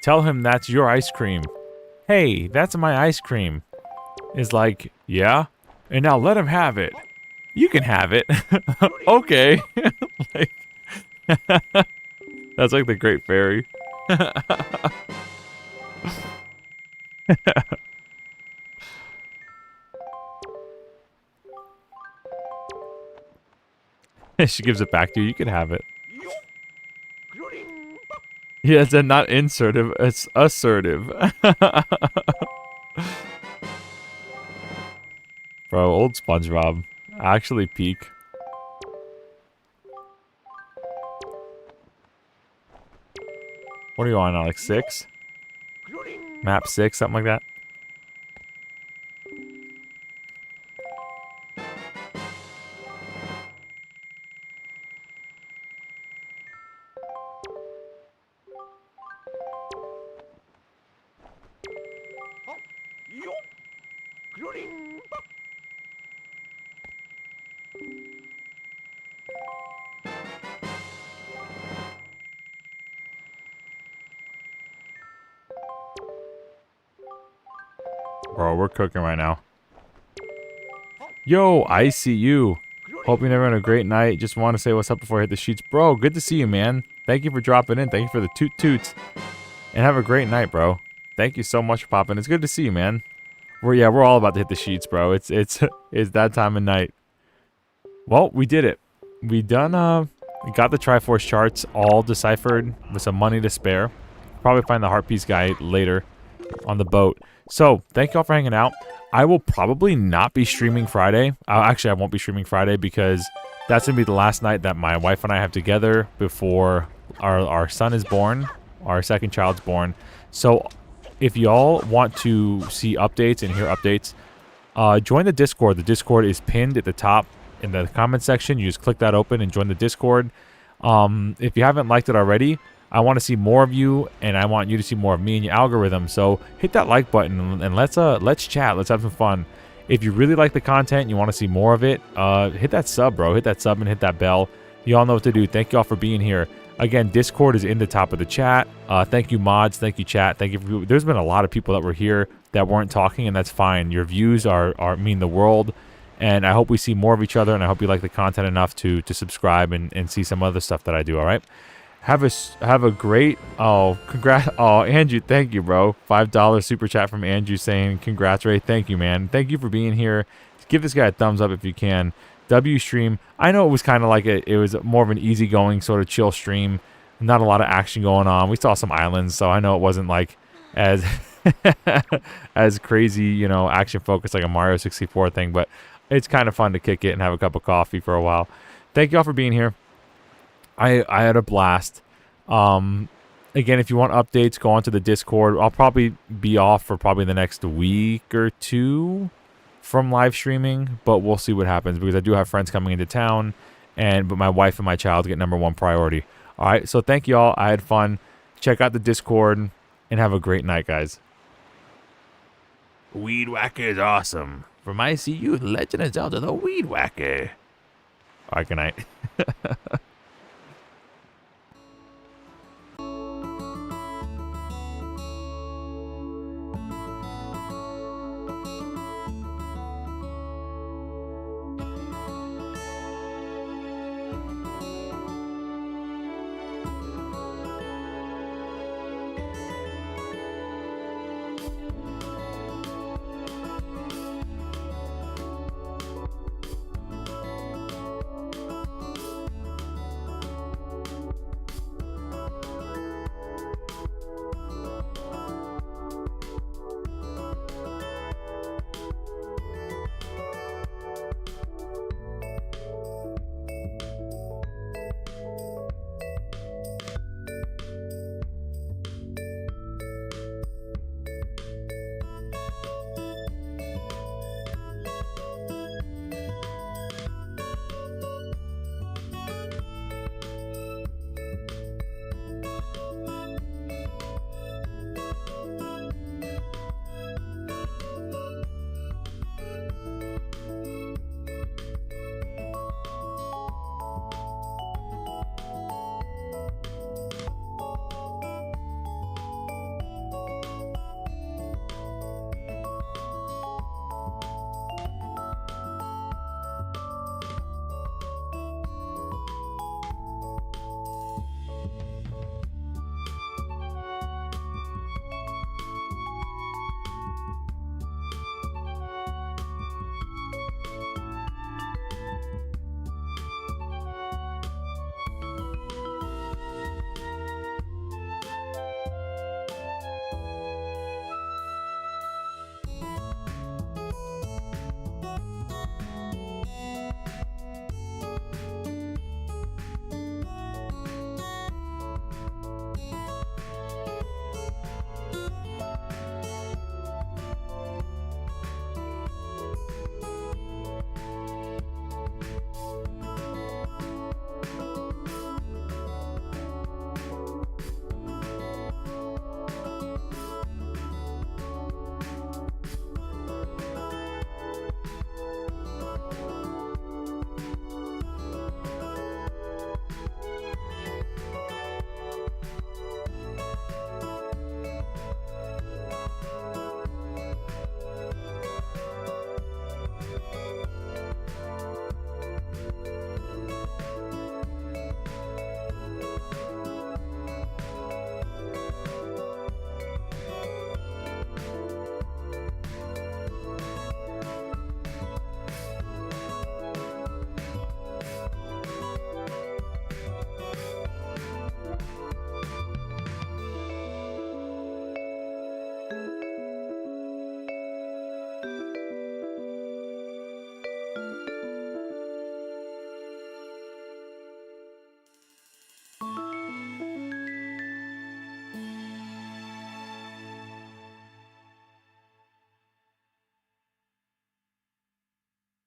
Tell him that's your ice cream. Hey, that's my ice cream. Is like, yeah? And now let him have it. You can have it. Okay. Like, that's like the Great Fairy. She gives it back to you. You can have it. Yeah, it's not insertive, it's assertive. Bro, old SpongeBob. Actually peak. What are you on now, like 6? Map 6, something like that? Bro, we're cooking right now. Yo, I see you. Hope you're having a great night. Just want to say what's up before I hit the sheets. Bro, good to see you, man. Thank you for dropping in. Thank you for the toot toots. And have a great night, bro. Thank you so much for popping. It's good to see you, man. We're all about to hit the sheets, bro. It's that time of night. Well, we did it. We done we got the Triforce charts all deciphered with some money to spare. Probably find the heart piece guy later on the boat. So, thank you all for hanging out. I will probably not be streaming Friday. Actually, I won't be streaming Friday because that's going to be the last night that my wife and I have together before our son is born. Our second child's born. So, if y'all want to see updates and hear updates, join the Discord. The Discord is pinned at the top in the comment section. You just click that open and join the Discord. If you haven't liked it already, I want to see more of you, and I want you to see more of me and your algorithm. So hit that like button and let's chat. Let's have some fun. If you really like the content and you want to see more of it, hit that sub, bro. Hit that sub and hit that bell. You all know what to do. Thank you all for being here. Again, Discord is in the top of the chat. Thank you, mods. Thank you, chat. Thank you. There's been a lot of people that were here that weren't talking, and that's fine. Your views mean the world, and I hope we see more of each other, and I hope you like the content enough to subscribe and see some other stuff that I do. All right. Have a great, congrats. Oh, Andrew, thank you, bro. $5 super chat from Andrew saying congrats, Ray. Thank you, man. Thank you for being here. Give this guy a thumbs up if you can. W stream. I know it was kind of like it was more of an easygoing sort of chill stream. Not a lot of action going on. We saw some islands, so I know it wasn't like as as crazy, you know, action focused like a Mario 64 thing, but it's kind of fun to kick it and have a cup of coffee for a while. Thank you all for being here. I had a blast. Again, if you want updates, go onto the Discord. I'll probably be off for probably the next week or two from live streaming, but we'll see what happens because I do have friends coming into town, but my wife and my child get #1 priority. All right, so thank you all. I had fun. Check out the Discord and have a great night, guys. Weed Whacker is awesome. From ICU, Legend of Zelda, the Weed Whacker. All right, good night.